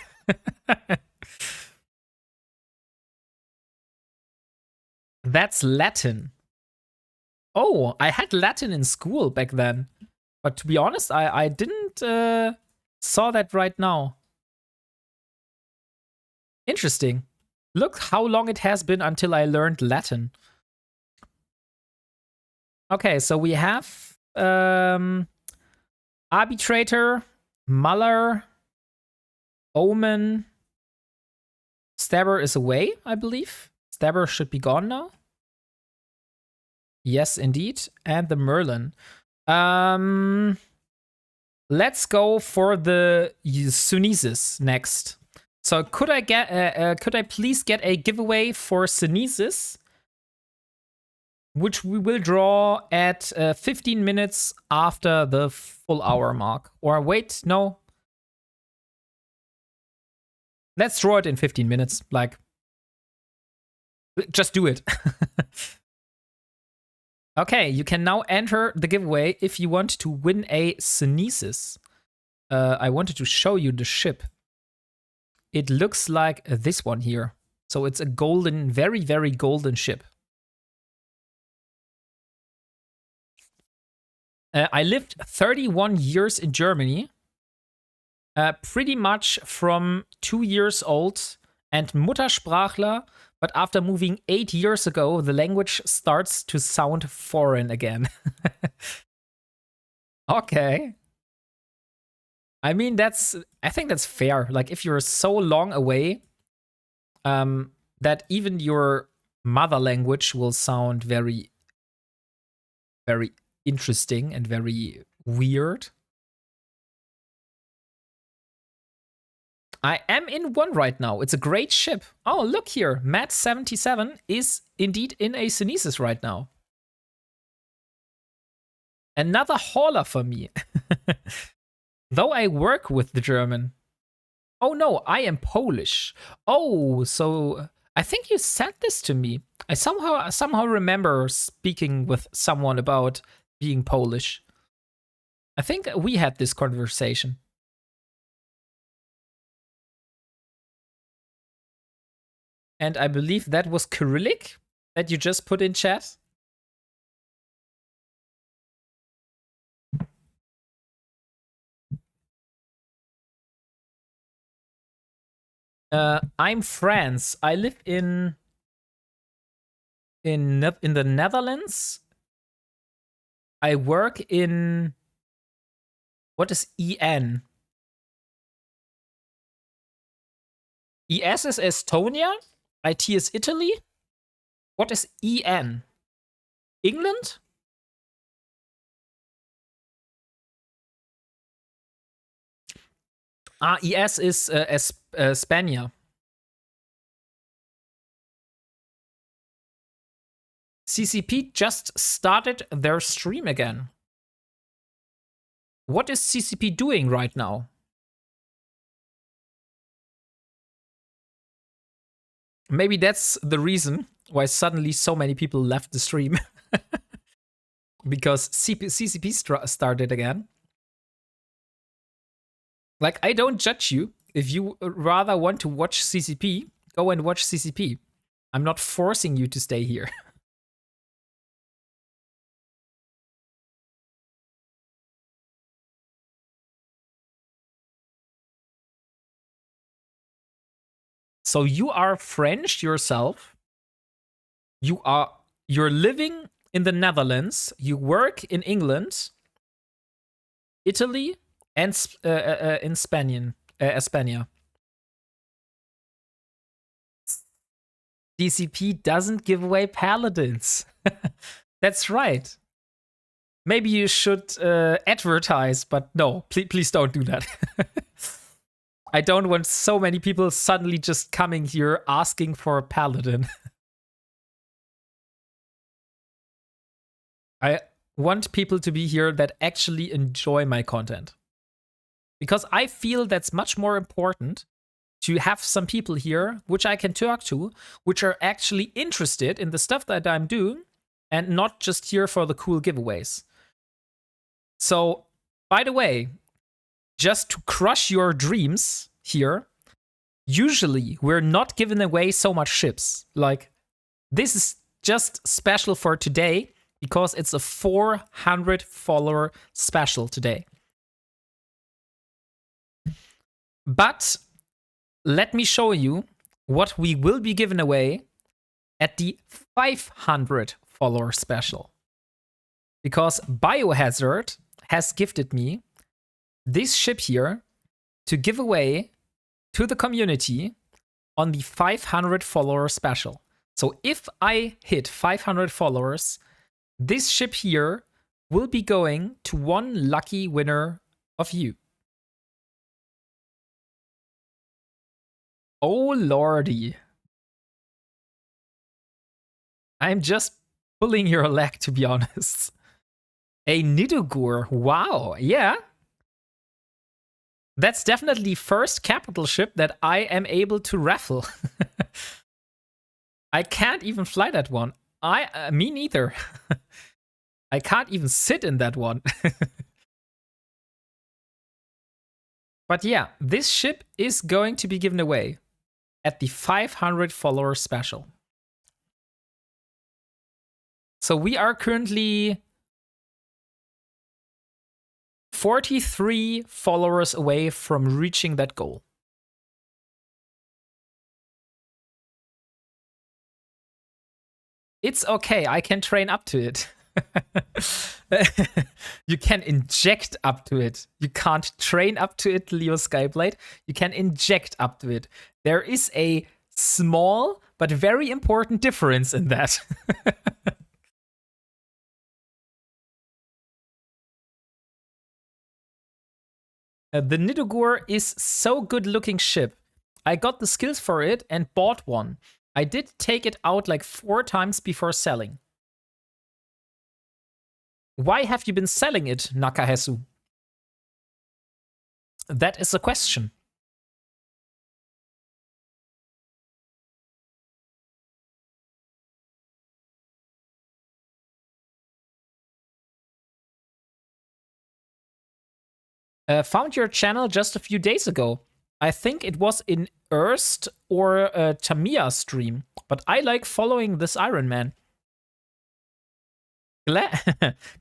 That's Latin. Oh, I had Latin in school back then. But to be honest, I didn't saw that right now. Interesting. Look how long it has been until I learned Latin. Okay, so we have Arbitrator, Muller, Omen. Stabber is away, I believe. Stabber should be gone now. Yes, indeed. And the Merlin. Let's go for the Sunesis next. So could I please get a giveaway for Sunesis, which we will draw at 15 minutes after the full hour mark. Or wait, no. Let's draw it in 15 minutes. Like, just do it. Okay, you can now enter the giveaway if you want to win a Sunesis. I wanted to show you the ship. It looks like this one here. So it's a golden, very, very golden ship. I lived 31 years in Germany, pretty much from 2 years old and Muttersprachler, but after moving 8 years ago, the language starts to sound foreign again. Okay. I mean, I think that's fair. Like, if you're so long away, that even your mother language will sound very, very interesting and very weird. I am in one right now. It's a great ship. Oh, look here. Matt77 is indeed in a Sunesis right now. Another hauler for me. Though I work with the German. Oh no, I am Polish. Oh, so I think you said this to me. I somehow remember speaking with someone about being Polish. I think we had this conversation. And I believe that was Cyrillic that you just put in chat. I'm France. I live in the Netherlands. I work in, what is EN? ES is Estonia. IT is Italy. What is EN? England? ES is Spania. CCP just started their stream again. What is CCP doing right now? Maybe that's the reason why suddenly so many people left the stream. Because CCP started again. Like, I don't judge you. If you rather want to watch CCP, go and watch CCP. I'm not forcing you to stay here. So you are French yourself. You're living in the Netherlands. You work in England, Italy, and in Espania. DCP doesn't give away paladins. That's right. Maybe you should advertise, but no, please don't do that. I don't want so many people suddenly just coming here asking for a paladin. I want people to be here that actually enjoy my content. Because I feel that's much more important to have some people here which I can talk to, which are actually interested in the stuff that I'm doing and not just here for the cool giveaways. So, by the way, just to crush your dreams here, usually we're not giving away so much ships. Like, this is just special for today because it's a 400 follower special today. But let me show you what we will be giving away at the 500 follower special. Because Biohazard has gifted me this ship here to give away to the community on the 500 follower special. So if I hit 500 followers, this ship here will be going to one lucky winner of you. Oh lordy. I'm just pulling your leg, to be honest. A Nidogur. Wow. Yeah. That's definitely first capital ship that I am able to raffle. I can't even fly that one. Me neither. I can't even sit in that one. But yeah, this ship is going to be given away at the 500 follower special. So we are currently 43 followers away from reaching that goal. It's okay, I can train up to it. You can inject up to it. You can't train up to it, Leo Skyblade. You can inject up to it. There is a small but very important difference in that. The Nidogur is so good looking ship. I got the skills for it and bought one. I did take it out like 4 times before selling. Why have you been selling it, Nakahesu? That is a question. Found your channel just a few days ago. I think it was in Erst or a Tamiya stream, but I like following this Ironman.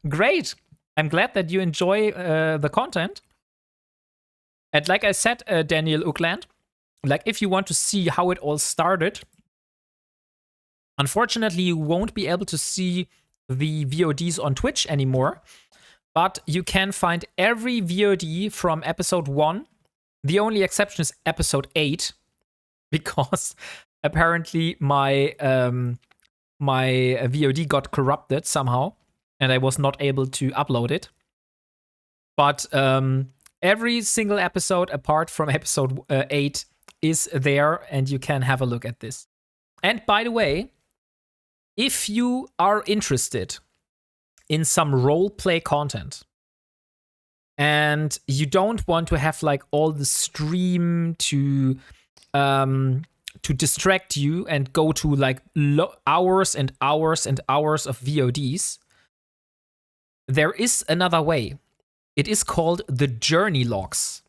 Great. I'm glad that you enjoy the content. And like I said, Daniel Ukland, like if you want to see how it all started, unfortunately, you won't be able to see the VODs on Twitch anymore. But you can find every VOD from episode 1. The only exception is episode 8, because apparently my VOD got corrupted somehow, and I was not able to upload it. But every single episode apart from episode 8 is there, and you can have a look at this. And by the way, if you are interested in some roleplay content and you don't want to have like all the stream to distract you and go to like hours and hours and hours of VODs, there is another way. It is called the journey logs.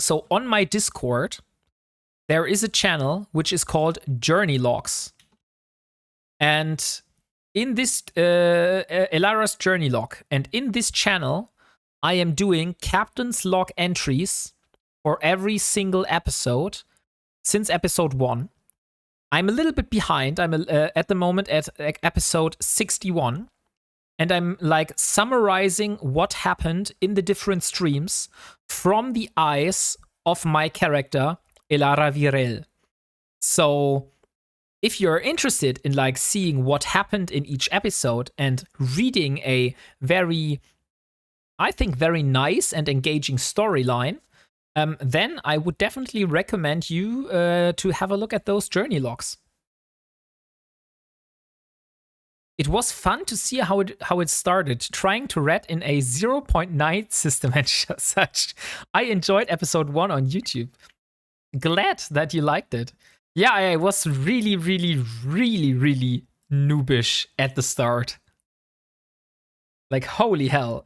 So on my Discord, there is a channel which is called Journey Logs. And in this Elara's journey log, and in this channel, I am doing captain's log entries for every single episode since episode 1. I'm a little bit behind. I'm at the moment at episode 61. And I'm like summarizing what happened in the different streams from the eyes of my character, Elara Virel. So if you're interested in like seeing what happened in each episode and reading a very, I think, very nice and engaging storyline, then I would definitely recommend you to have a look at those journey logs. It was fun to see how it started, trying to red in a 0.9 system and such. I enjoyed episode 1 on YouTube. Glad that you liked it. Yeah, I was really, really, really, really noobish at the start. Like, holy hell.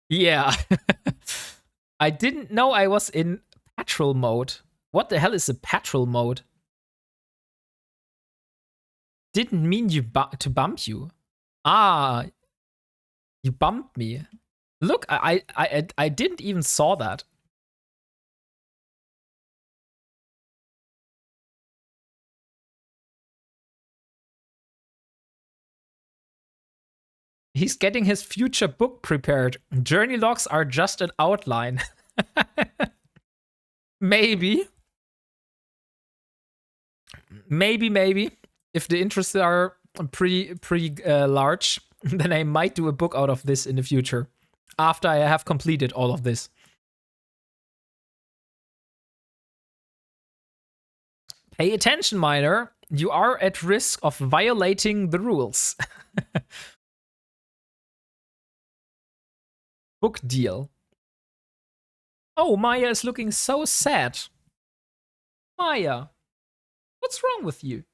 Yeah. I didn't know I was in patrol mode. What the hell is a patrol mode? Didn't mean to bump you. Ah, you bumped me. Look, I didn't even saw that. He's getting his future book prepared. Journey logs are just an outline. Maybe. Maybe. If the interests are pretty large, then I might do a book out of this in the future. After I have completed all of this. Pay attention, miner. You are at risk of violating the rules. Book deal. Oh, Maya is looking so sad. Maya, what's wrong with you?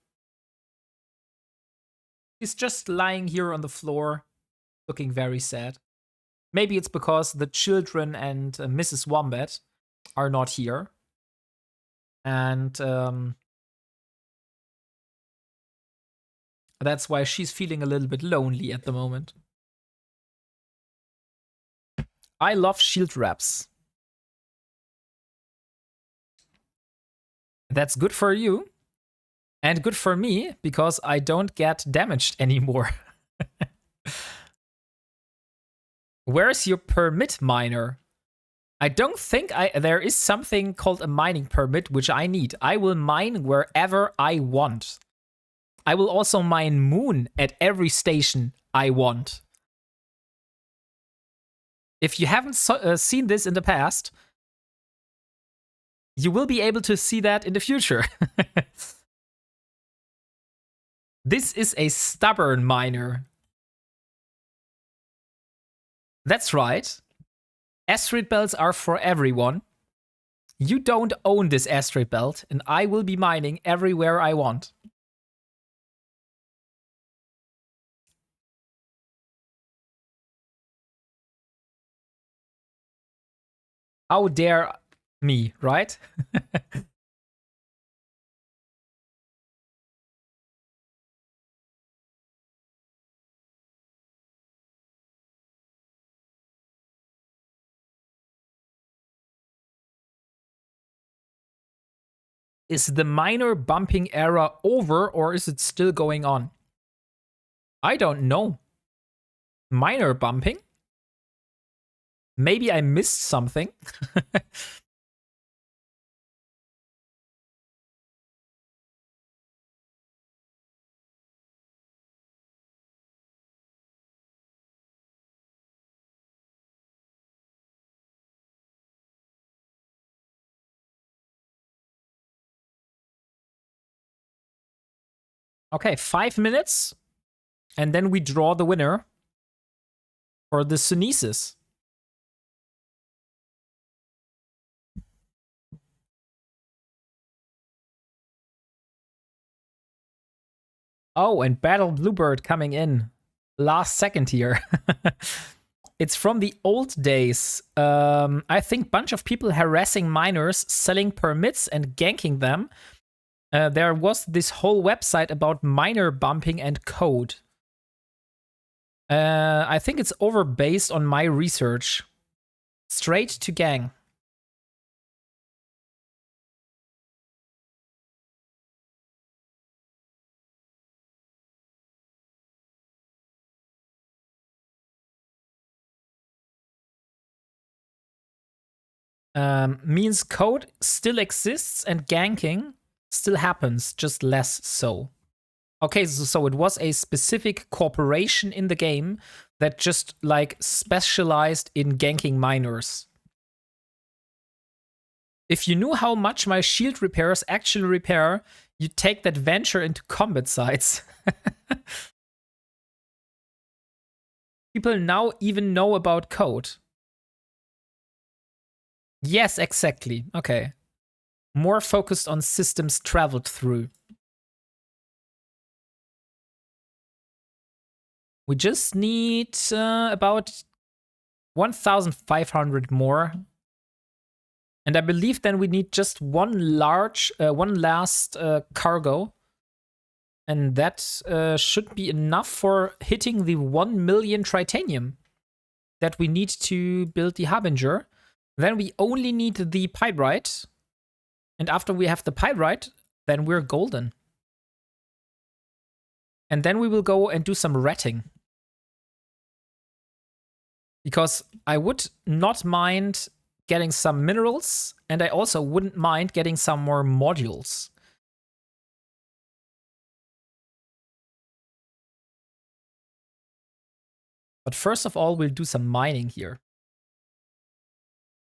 She's just lying here on the floor, looking very sad. Maybe it's because the children and Mrs. Wombat are not here. And that's why she's feeling a little bit lonely at the moment. I love shield wraps. That's good for you. And good for me, because I don't get damaged anymore. Where's your permit, miner? I don't think there is something called a mining permit, which I need. I will mine wherever I want. I will also mine moon at every station I want. If you haven't seen this in the past, you will be able to see that in the future. This is a stubborn miner. That's right. Asteroid belts are for everyone. You don't own this asteroid belt, and I will be mining everywhere I want. How dare me, right? Is the miner bumping era over, or is it still going on? I don't know. Miner bumping? Maybe I missed something. Okay, 5 minutes. And then we draw the winner for the Sunesis. Oh, and Battle Bluebird coming in last second here. It's from the old days. I think bunch of people harassing miners, selling permits and ganking them. There was this whole website about miner bumping and code. I think it's over based on my research. Straight to gang. Means code still exists and ganking still happens, just less so. Okay, so it was a specific corporation in the game that just like specialized in ganking miners. If you knew how much my shield repairs actually repair, you'd take that venture into combat sites. People now even know about code. Yes, exactly. Okay. More focused on systems traveled through. We just need about 1,500 more. And I believe then we need just one last cargo. And that should be enough for hitting the 1 million tritanium that we need to build the Harbinger. Then we only need the pyrite. And after we have the pyrite, then we're golden. And then we will go and do some ratting. Because I would not mind getting some minerals, and I also wouldn't mind getting some more modules. But first of all, we'll do some mining here.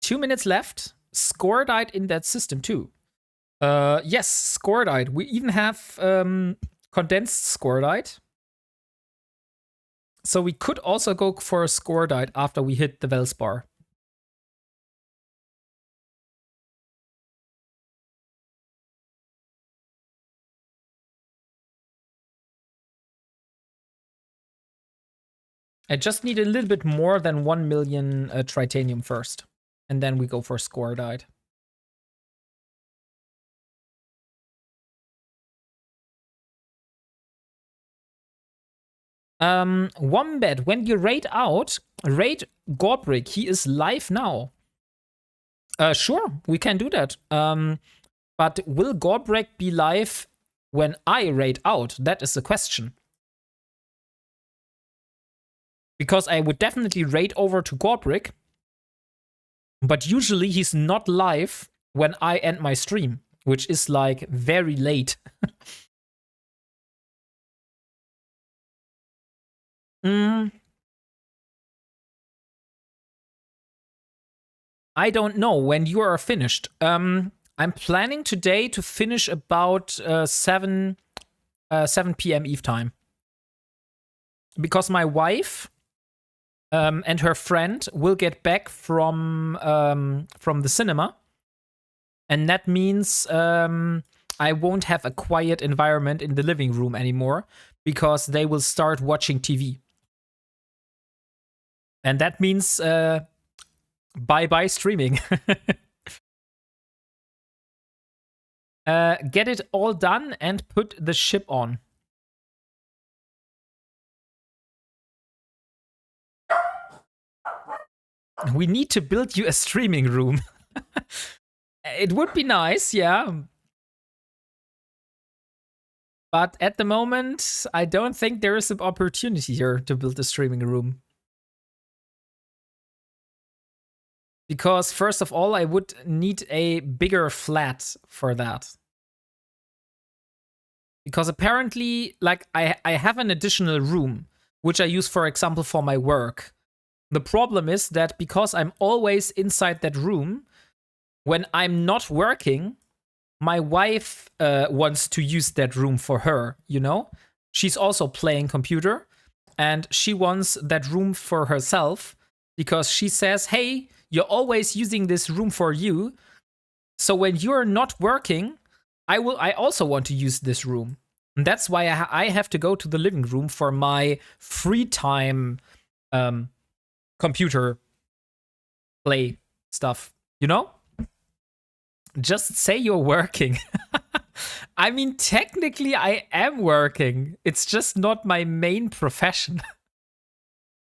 2 minutes left. Scordite in that system too. Yes, Scordite. We even have condensed Scordite. So we could also go for a Scordite after we hit the Velspar. I just need a little bit more than 1 million tritanium first. And then we go for Scordite. Wombat, when you raid out, raid Gorbrick. He is live now. Sure, we can do that. But will Gorbrick be live when I raid out? That is the question. Because I would definitely raid over to Gorbrick, but usually he's not live when I end my stream, which is like very late. I don't know when you are finished. I'm planning today to finish about 7 7 p.m. Eve time. Because my wife and her friend will get back from the cinema. And that means I won't have a quiet environment in the living room anymore because they will start watching TV. And that means bye-bye streaming. Get it all done and put the ship on. We need to build you a streaming room. It would be nice, yeah. But at the moment, I don't think there is an opportunity here to build a streaming room. Because first of all, I would need a bigger flat for that. Because apparently, like, I have an additional room, which I use, for example, for my work. The problem is that because I'm always inside that room, when I'm not working, my wife wants to use that room for her, you know? She's also playing computer, and she wants that room for herself because she says, hey, you're always using this room for you. So when you're not working, I also want to use this room. And that's why I have to go to the living room for my free time computer play stuff, you know? Just say you're working. I mean, technically I am working. It's just not my main profession.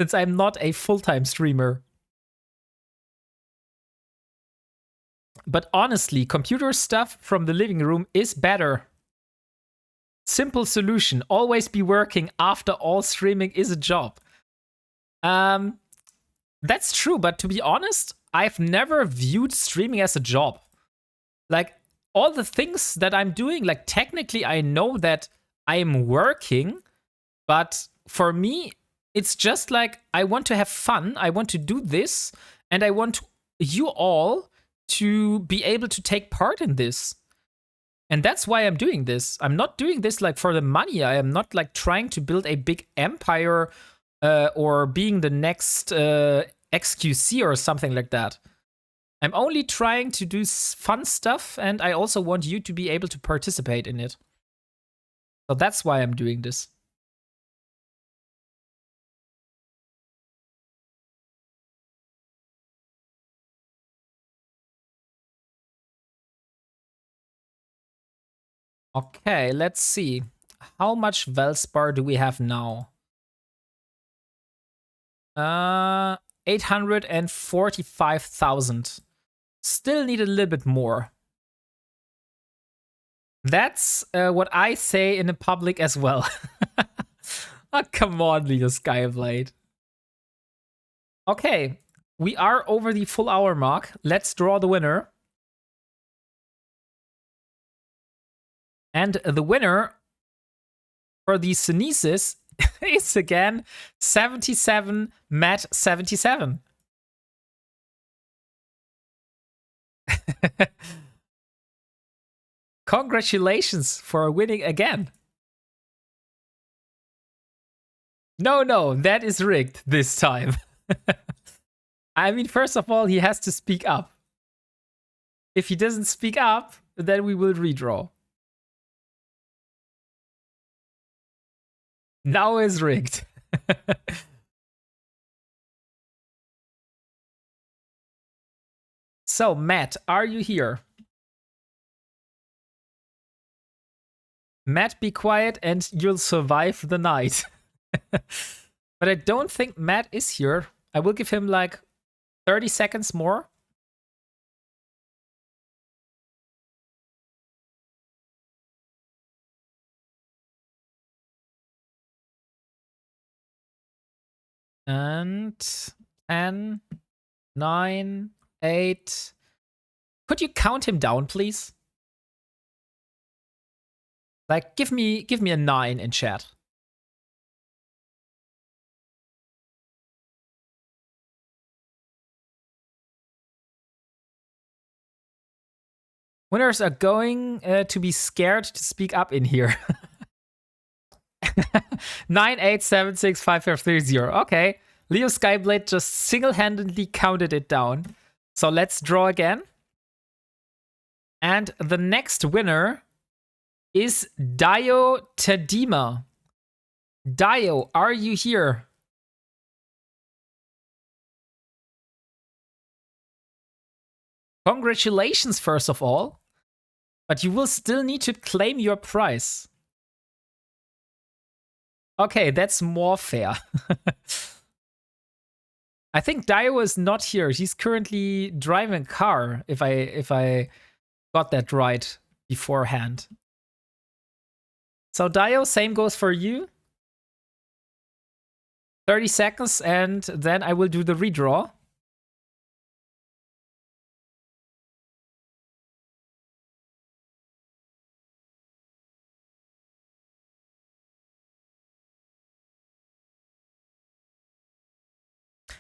Since I'm not a full-time streamer. But honestly, computer stuff from the living room is better. Simple solution. Always be working. After all, streaming is a job. That's true, but to be honest, I've never viewed streaming as a job. Like, all the things that I'm doing, like, technically I know that I'm working, but for me, it's just like, I want to have fun, I want to do this, and I want you all to be able to take part in this. And that's why I'm doing this. I'm not doing this, like, for the money. I am not, like, trying to build a big empire or being the next XQC or something like that. I'm only trying to do fun stuff, and I also want you to be able to participate in it. So that's why I'm doing this. Okay, let's see. How much Velspar do we have now? 845,000. Still need a little bit more. That's what I say in the public as well. Oh, come on, Leader Skyblade. Okay, we are over the full hour mark. Let's draw the winner. And the winner for the Synesis is again 77 Matt 77. Congratulations for winning again. No, that is rigged this time. I mean, first of all, he has to speak up. If he doesn't speak up, then we will redraw. Now is rigged. So, Matt, are you here? Matt, be quiet and you'll survive the night. But I don't think Matt is here. I will give him like 30 seconds more. And 10, 9, 8. Could you count him down, please? Like, give me a 9 in chat. Winners are going to be scared to speak up in here. 9876530. Okay. Leo Skyblade just single-handedly counted it down. So let's draw again. And the next winner is Dio Tadima. Dio, are you here? Congratulations, first of all. But you will still need to claim your prize. Okay, that's more fair. I think Dio is not here. He's currently driving a car, if I got that right beforehand. So Dio, same goes for you. 30 seconds, and then I will do the redraw.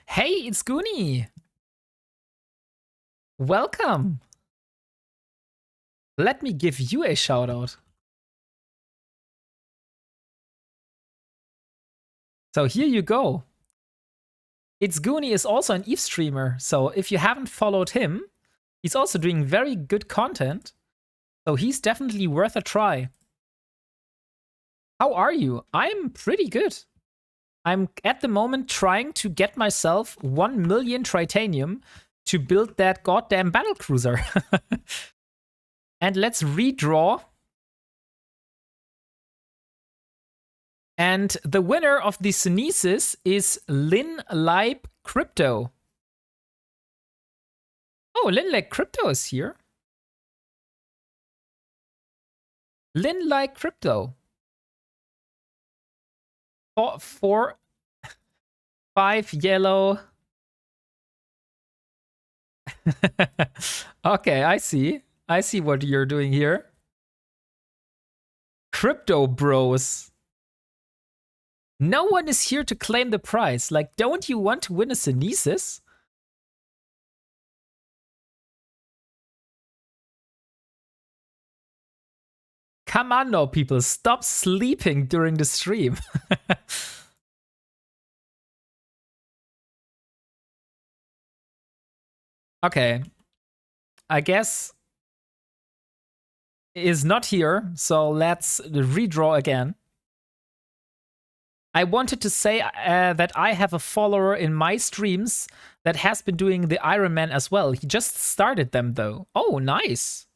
Hey, it's Goonie. Welcome. Let me give you a shout out. So here you go. It's Goonie is also an Eve streamer. So if you haven't followed him, he's also doing very good content. So he's definitely worth a try. How are you? I'm pretty good. I'm at the moment trying to get myself 1 million tritanium to build that goddamn battlecruiser. And let's redraw. And the winner of the Synesis is Lin Leib Crypto. Oh, Lin Leib Crypto is here. Lin Leib Crypto. 4, 5 yellow. Okay, I see. I see what you're doing here. Crypto bros. No one is here to claim the prize. Like, don't you want to win a Synesis? Come on now, people. Stop sleeping during the stream. Okay. I guess is not here, so let's redraw again. I wanted to say that I have a follower in my streams that has been doing the Ironman as well. He just started them though. Oh, nice.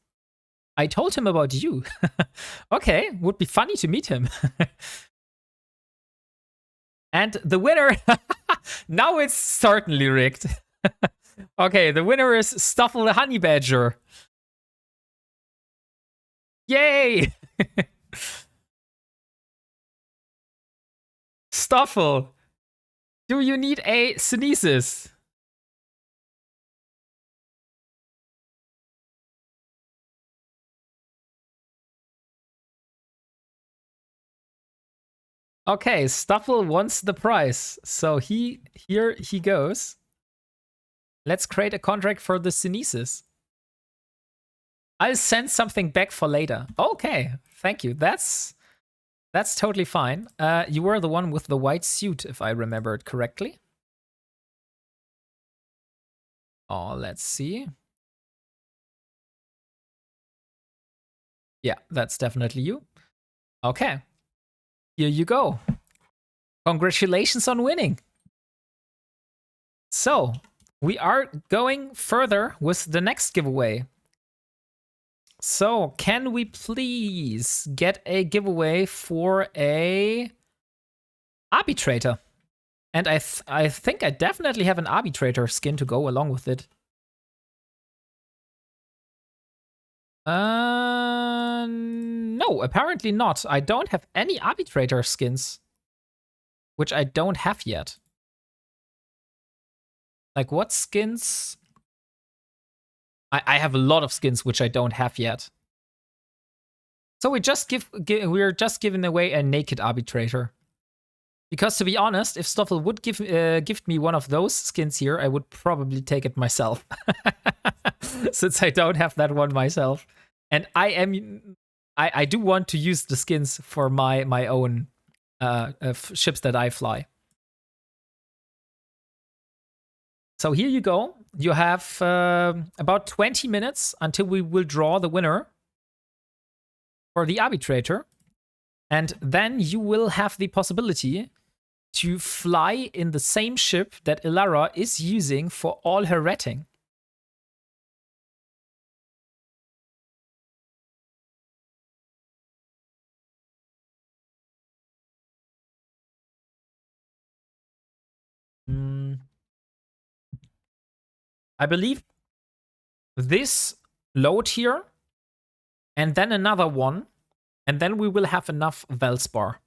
I told him about you. Okay, would be funny to meet him. And the winner, now it's certainly rigged. Okay, the winner is Stuffle the Honey Badger. Yay! Stuffle, do you need a Synesis? Okay, Stuffle wants the prize, so here he goes. Let's create a contract for the Synesis. I'll send something back for later. Okay, thank you. That's totally fine. You were the one with the white suit, if I remember it correctly. Oh, let's see. Yeah, that's definitely you. Okay. Here you go. Congratulations on winning. So, we are going further with the next giveaway. So, can we please get a giveaway for a arbitrator? And I think I definitely have an arbitrator skin to go along with it. No, apparently not. I don't have any arbitrator skins, which I don't have yet. Like, what skins? I have a lot of skins which I don't have yet. So we're just giving away a naked arbitrator. Because to be honest, if Stoffel would give me one of those skins here, I would probably take it myself. Since I don't have that one myself. And I do want to use the skins for my own ships that I fly. So here you go. You have about 20 minutes until we will draw the winner for the arbitrator. And then you will have the possibility to fly in the same ship that Ilara is using for all her ratting. I believe this load here, and then another one, and then we will have enough Velspar.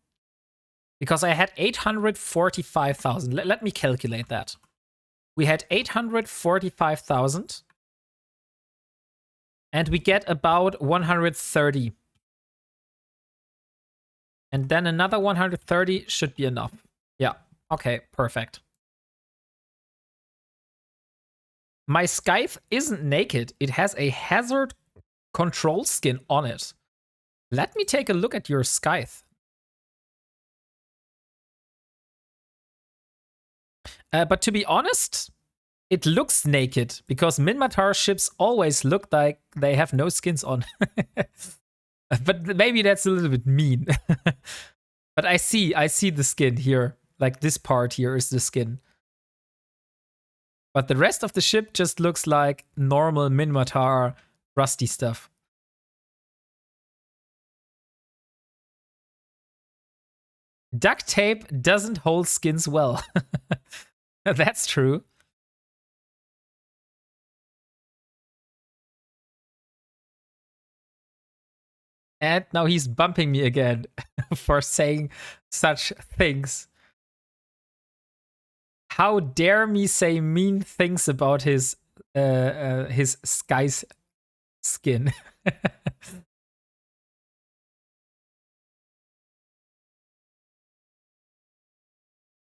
Because I had 845,000. Let me calculate that. We had 845,000. And we get about 130. And then another 130 should be enough. Yeah, okay, perfect. My Scythe isn't naked. It has a hazard control skin on it. Let me take a look at your Scythe. But to be honest, it looks naked because Minmatar ships always look like they have no skins on. But maybe that's a little bit mean. But I see the skin here. Like this part here is the skin. But the rest of the ship just looks like normal Minmatar rusty stuff. Duct tape doesn't hold skins well. That's true. And now he's bumping me again for saying such things. How dare me say mean things about his Sky's skin.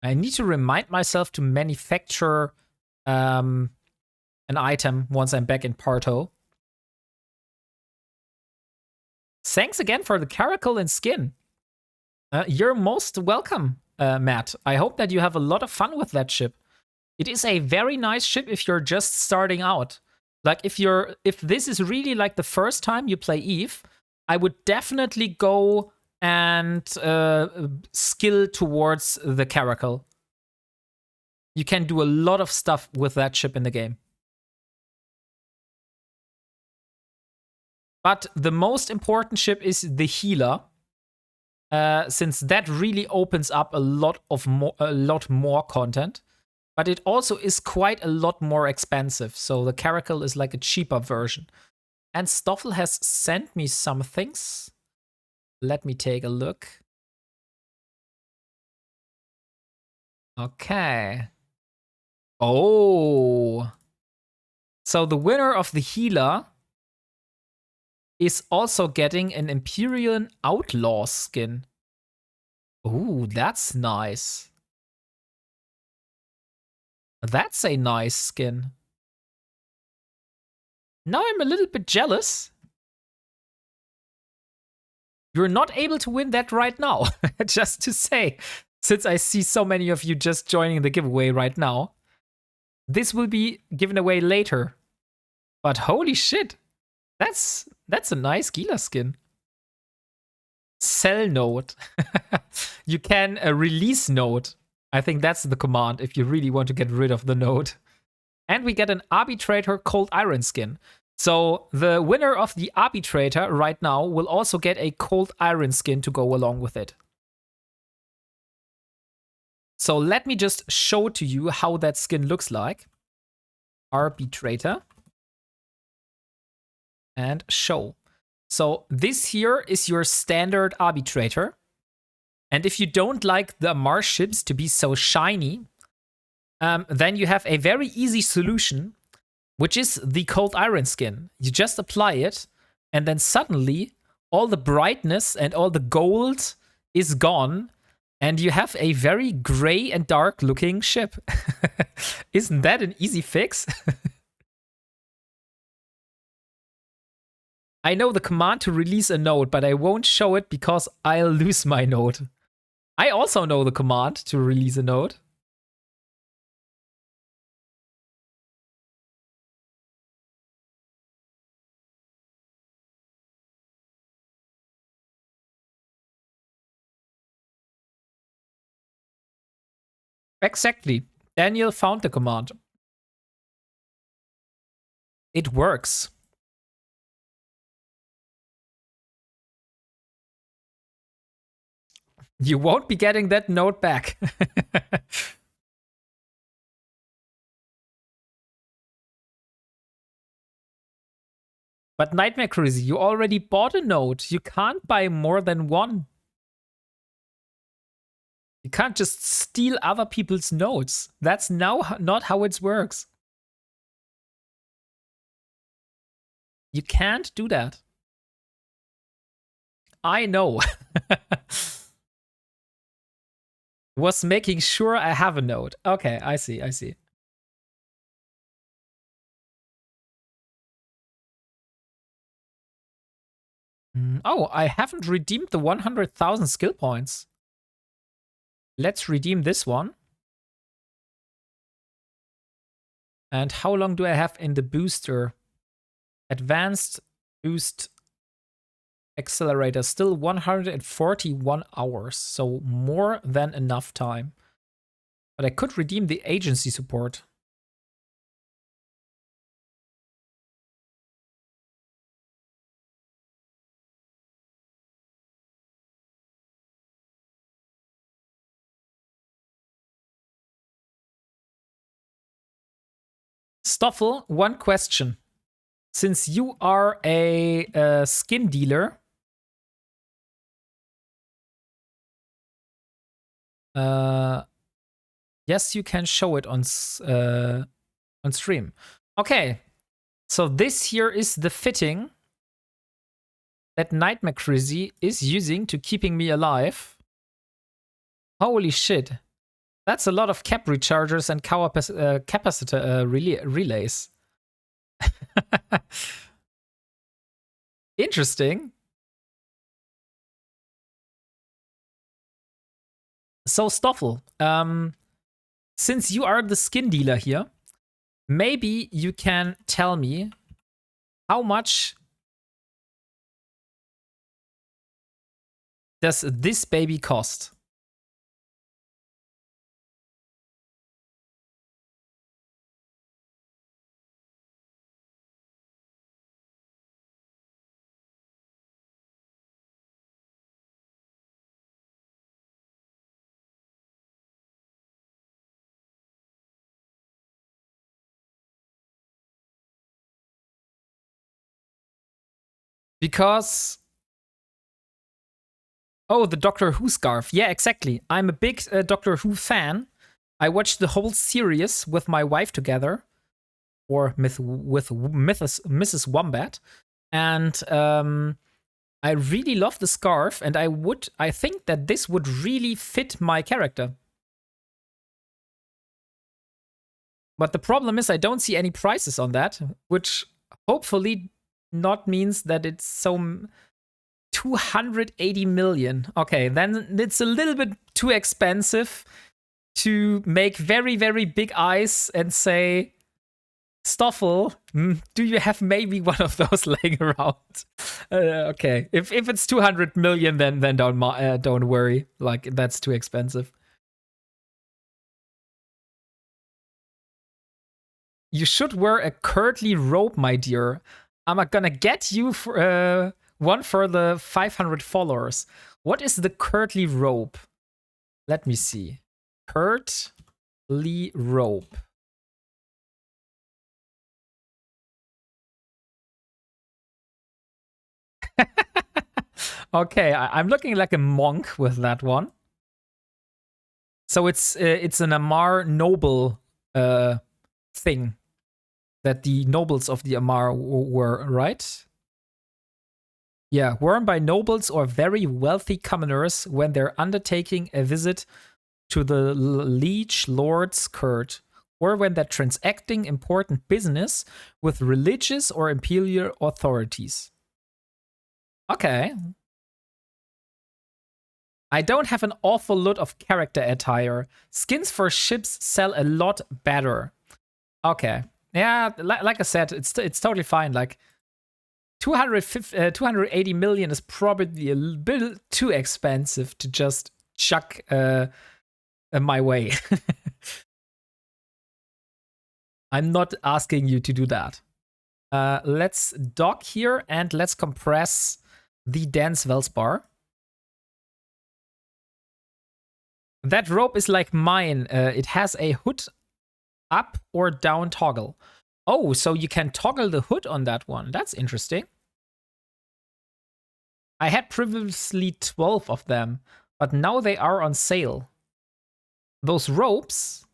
I need to remind myself to manufacture an item once I'm back in Parto. Thanks again for the caracal and skin. You're most welcome, Matt. I hope that you have a lot of fun with that ship. It is a very nice ship if you're just starting out. Like if this is really like the first time you play Eve, I would definitely go and skill towards the caracal. You can do a lot of stuff with that ship in the game. But the most important ship is the healer, since that really opens up a lot more content. But it also is quite a lot more expensive, so the caracal is like a cheaper version. And Stoffel has sent me some things. Let me take a look. Okay. Oh. So the winner of the healer is also getting an Imperial Outlaw skin. Ooh, that's nice. That's a nice skin. Now I'm a little bit jealous. You're not able to win that right now, just to say, since I see so many of you just joining the giveaway right now. This will be given away later. But holy shit, that's a nice Gila skin. Sell node. You can release node. I think that's the command if you really want to get rid of the node. And we get an arbitrator cold iron skin. So the winner of the arbitrator right now will also get a cold iron skin to go along with it. So let me just show to you how that skin looks like. Arbitrator. And show. So this here is your standard arbitrator. And if you don't like the Mars ships to be so shiny, then you have a very easy solution, which is the cold iron skin. You just apply it, and then suddenly all the brightness and all the gold is gone, and you have a very gray and dark looking ship. Isn't that an easy fix? I know the command to release a node, but I won't show it because I'll lose my node. I also know the command to release a node. Exactly. Daniel found the command. It works. You won't be getting that node back. But Nightmare Cruiser, you already bought a node. You can't buy more than one. You can't just steal other people's nodes. That's now not how it works. You can't do that. I know. Was making sure I have a node. Okay, I see, I see. Oh, I haven't redeemed the 100,000 skill points. Let's redeem this one. And how long do I have in the booster? Advanced boost accelerator, still 141 hours, so more than enough time. But I could redeem the agency support. Stoffel, one question. Since you are a skin dealer, yes, you can show it on stream. Okay, so this here is the fitting that Nightmare Crazy is using to keeping me alive. Holy shit. That's a lot of cap rechargers and capacitor relays. Interesting. So Stoffel, since you are the skin dealer here, maybe you can tell me how much does this baby cost? Because oh, the Doctor Who scarf. Yeah, exactly. I'm a big Doctor Who fan. I watched the whole series with my wife together, or with Mrs. Wombat, and I really love the scarf, and I think that this would really fit my character. But the problem is I don't see any prices on that, which hopefully not means that it's so 280 million. Okay, then it's a little bit too expensive to make very, very big eyes and say, Stoffel, do you have maybe one of those laying around? Okay, if it's 200 million, then don't worry. Like, that's too expensive. You should wear a curtly robe, my dear. I'm gonna get you for, one for the 500 followers. What is the curtly robe? Let me see. Curtly robe. Okay, I'm looking like a monk with that one. So it's an Amar noble thing that the nobles of the Amar were, right? Yeah, worn by nobles or very wealthy commoners when they're undertaking a visit to the liege lord's court, or when they're transacting important business with religious or imperial authorities. Okay. I don't have an awful lot of character attire. Skins for ships sell a lot better. Okay. Yeah, like I said, it's totally fine. Like 280 million is probably a bit too expensive to just chuck my way. I'm not asking you to do that. Let's dock here and let's compress the dense Velspar. That rope is like mine. It has a hood up or down toggle. Oh, so you can toggle the hood on that one. That's interesting. I had previously 12 of them, but now they are on sale. Those ropes.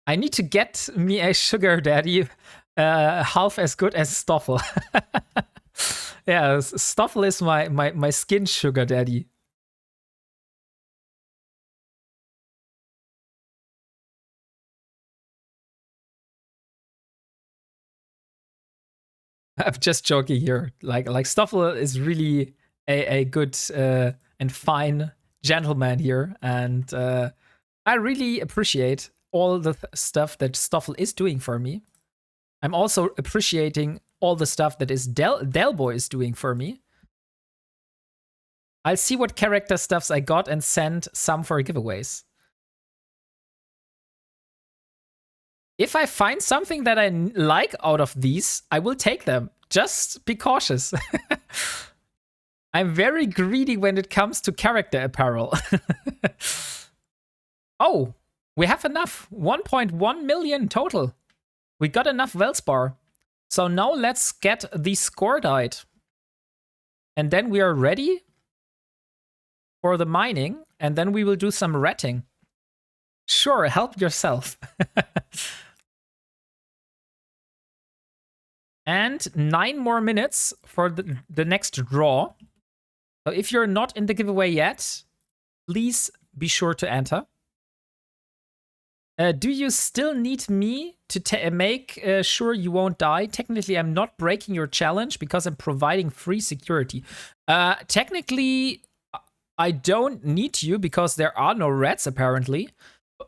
I need to get me a sugar daddy half as good as Stoffel. Yeah, Stoffel is my skin sugar daddy. I'm just joking here. Like Stoffel is really a good and fine gentleman here, and I really appreciate all the stuff that Stoffel is doing for me. I'm also appreciating all the stuff that is Delboy is doing for me. I'll see what character stuffs I got and send some for giveaways. If I find something that I like out of these, I will take them. Just be cautious. I'm very greedy when it comes to character apparel. Oh, we have enough. 1.1 million total. We got enough Velspar. So now let's get the score died. And then we are ready for the mining. And then we will do some ratting. Sure, help yourself. And 9 more minutes for the next draw. So if you're not in the giveaway yet, please be sure to enter. Do you still need me to make sure you won't die? Technically, I'm not breaking your challenge because I'm providing free security. Technically, I don't need you because there are no rats, apparently.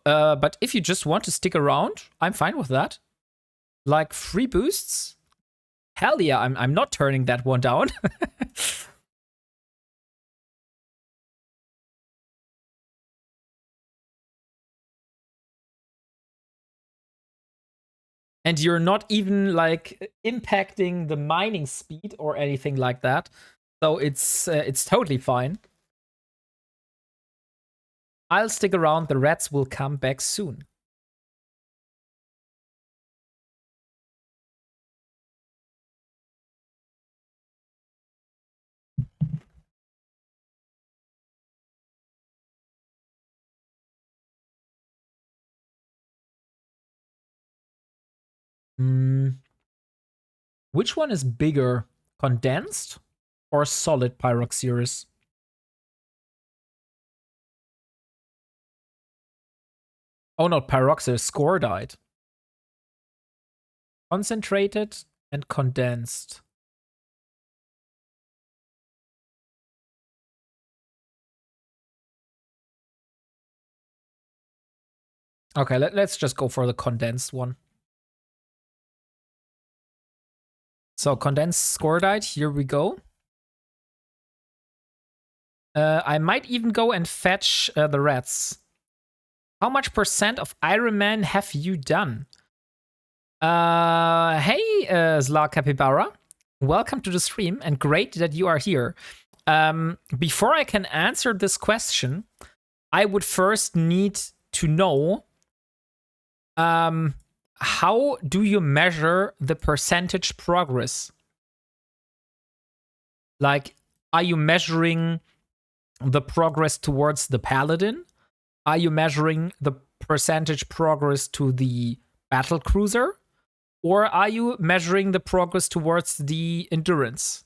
But if you just want to stick around, I'm fine with that. Like free boosts? Hell yeah, I'm not turning that one down. And you're not even like impacting the mining speed or anything like that. So it's totally fine. I'll stick around. The rats will come back soon. Which one is bigger, condensed or solid pyroxeris? Oh, not pyroxeris, score died. Concentrated and condensed. Okay, let's just go for the condensed one. So condensed score died, here we go. I might even go and fetch the rats. How much % of Ironman have you done? Hey, Zla Capybara. Welcome to the stream, and great that you are here. Before I can answer this question, I would first need to know how do you measure the percentage progress? Like, are you measuring the progress towards the paladin? Are you measuring the percentage progress to the Battlecruiser? Or are you measuring the progress towards the endurance?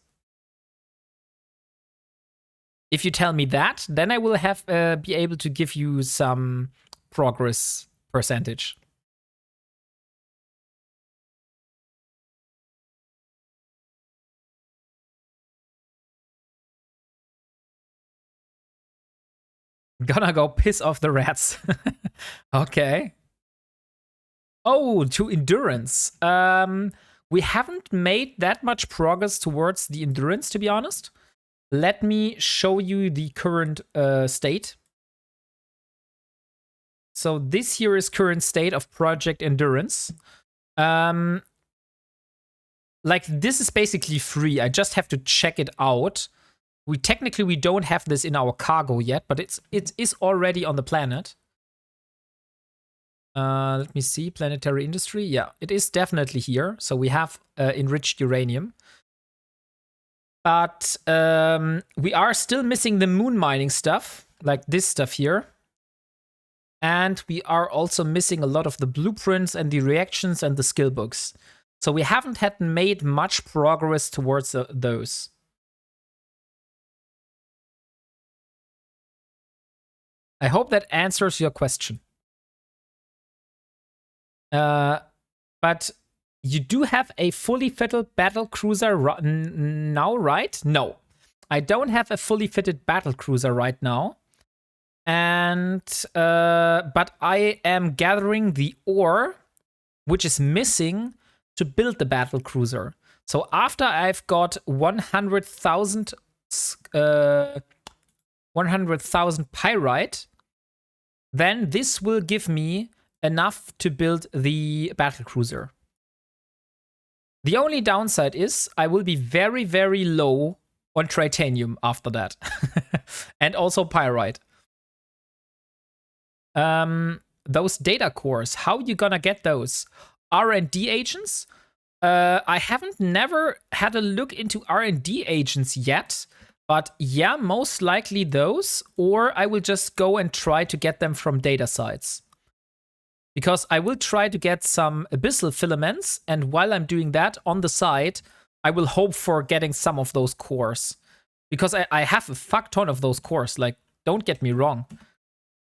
If you tell me that, then I will have be able to give you some progress percentage. Gonna go piss off the rats. Okay. Oh, to endurance. We haven't made that much progress towards the endurance, to be honest. Let me show you the current state. So this here is current state of Project Endurance. Like, this is basically free. I just have to check it out. We don't have this in our cargo yet, but it is already on the planet. Let me see, planetary industry. Yeah, it is definitely here. So we have enriched uranium. But we are still missing the moon mining stuff, like this stuff here. And we are also missing a lot of the blueprints and the reactions and the skill books. So we haven't had made much progress towards those. I hope that answers your question. But you do have a fully fitted battlecruiser now, right? No, I don't have a fully fitted battlecruiser right now. And but I am gathering the ore, which is missing to build the battlecruiser. So after I've got 100,000 pyrite, then this will give me enough to build the battlecruiser. The only downside is I will be very, very low on titanium after that. And also pyrite. Those data cores, how you gonna get those? R&D agents? I haven't never had a look into R&D agents yet. But yeah, most likely those. Or I will just go and try to get them from data sites. Because I will try to get some abyssal filaments, and while I'm doing that on the side, I will hope for getting some of those cores. Because I have a fuck ton of those cores, like, don't get me wrong.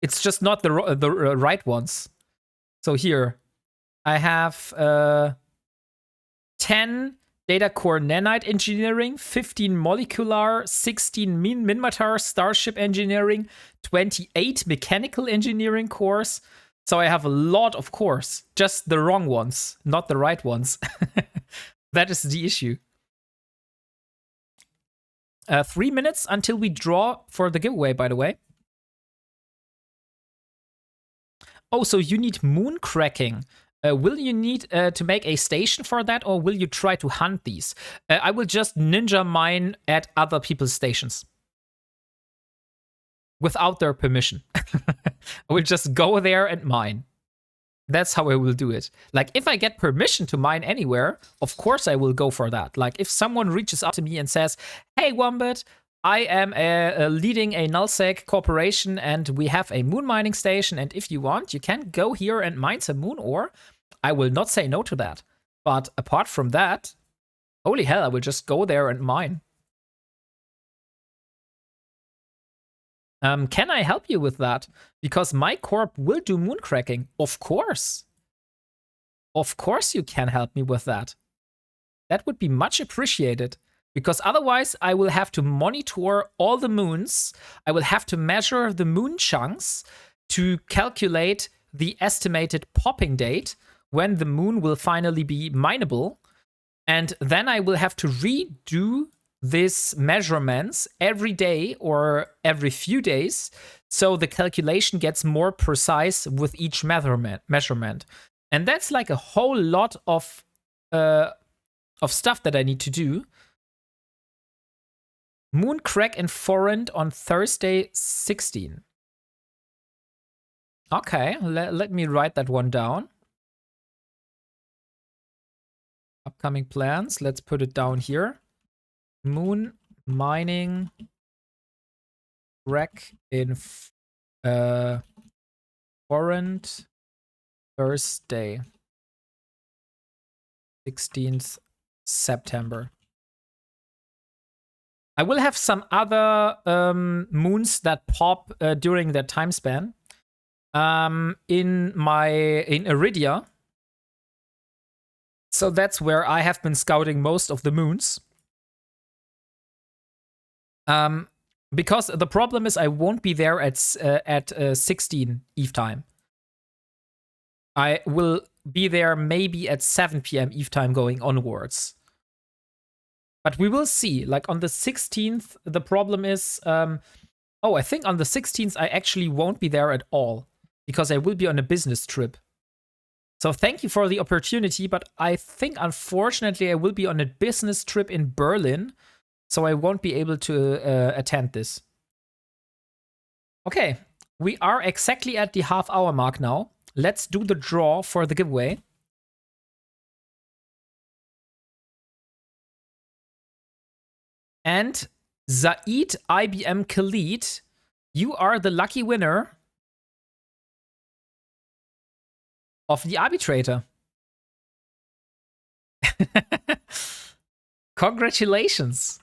It's just not the right ones. So here, I have 10 data core nanite engineering, 15 molecular, 16 minmatar starship engineering, 28 mechanical engineering cores. So I have a lot of cores, just the wrong ones, not the right ones. That is the issue. 3 minutes until we draw for the giveaway, by the way. Oh, so you need moon cracking. Will you need to make a station for that, or will you try to hunt these? I will just ninja mine at other people's stations. Without their permission. I will just go there and mine. That's how I will do it. Like, if I get permission to mine anywhere, of course I will go for that. Like, if someone reaches out to me and says, hey, Wombat, I am leading a nullsec corporation and we have a moon mining station, and if you want, you can go here and mine some moon ore. I will not say no to that. But apart from that, holy hell, I will just go there and mine. Can I help you with that? Because my corp will do moon cracking. Of course. Of course you can help me with that. That would be much appreciated. Because otherwise I will have to monitor all the moons. I will have to measure the moon chunks to calculate the estimated popping date when the moon will finally be mineable. And then I will have to redo these measurements every day or every few days, so the calculation gets more precise with each measurement. And that's like a whole lot of stuff that I need to do. Moon crack and forint on Thursday 16. Okay, let me write that one down. Upcoming plans, let's put it down here. Moon mining wreck in forint Thursday 16th September. I will have some other moons that pop during that time span in Iridia. So that's where I have been scouting most of the moons. Because the problem is I won't be there at 16 Eve time. I will be there maybe at 7 p.m. Eve time going onwards. But we will see. Like on the 16th, the problem is, I think on the 16th, I actually won't be there at all because I will be on a business trip. So thank you for the opportunity, but I think unfortunately I will be on a business trip in Berlin, so I won't be able to attend this. Okay, we are exactly at the half-hour mark now. Let's do the draw for the giveaway. And Zaid IBM Khalid, you are the lucky winner of the arbitrator. Congratulations,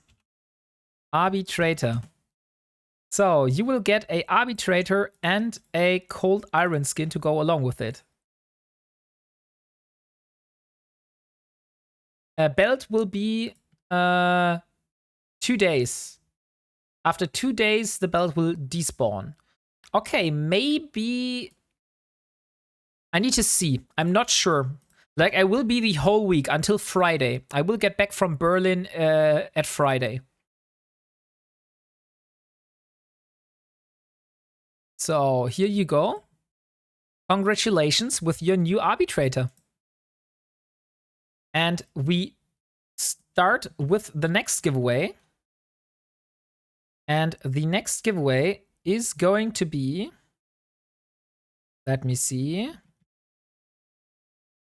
arbitrator. So you will get a arbitrator and a cold iron skin to go along with it. A belt will be 2 days. After 2 days, the belt will despawn. Okay, maybe I need to see. I'm not sure. Like, I will be the whole week until Friday. I will get back from Berlin at Friday. So, here you go. Congratulations with your new arbitrator. And we start with the next giveaway. And the next giveaway is going to be... Let me see.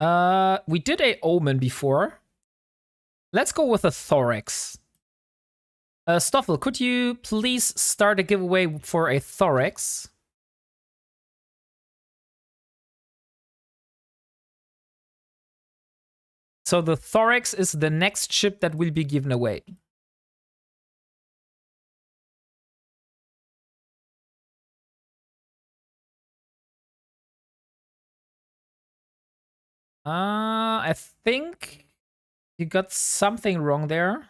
We did a Omen before. Let's go with a Thorax. Stoffel, could you please start a giveaway for a Thorax? So the Thorax is the next ship that will be given away. I think you got something wrong there.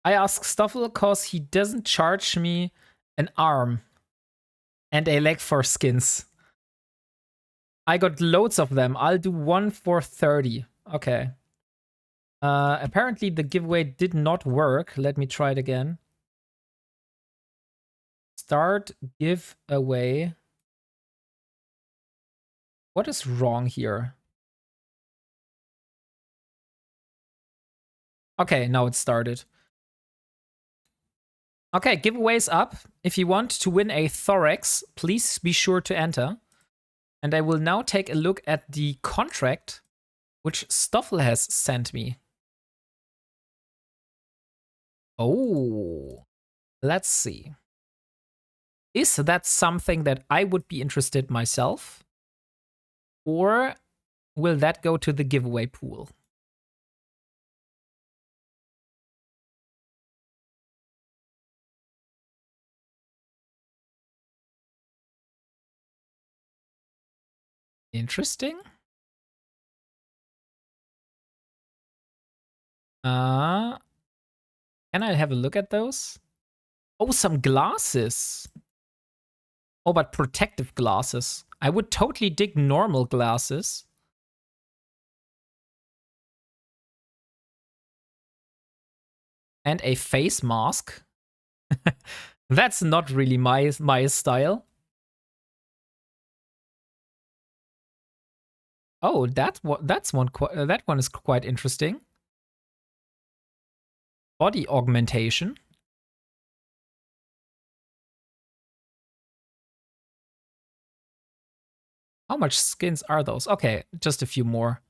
I ask Stoffel because he doesn't charge me an arm and a leg for skins. I got loads of them. I'll do one for 30. Okay. Apparently the giveaway did not work. Let me try it again. Start giveaway. What is wrong here? Okay, now it started. Okay, giveaway's up. If you want to win a Thorax, please be sure to enter. And I will now take a look at the contract which Stoffel has sent me. Oh, let's see. Is that something that I would be interested myself? Or will that go to the giveaway pool? Interesting. Can I have a look at those? Oh, some glasses. Oh, but protective glasses. I would totally dig normal glasses. And a face mask. That's not really my style. Oh, that one is quite interesting. Body augmentation. How much skins are those? Okay, just a few more.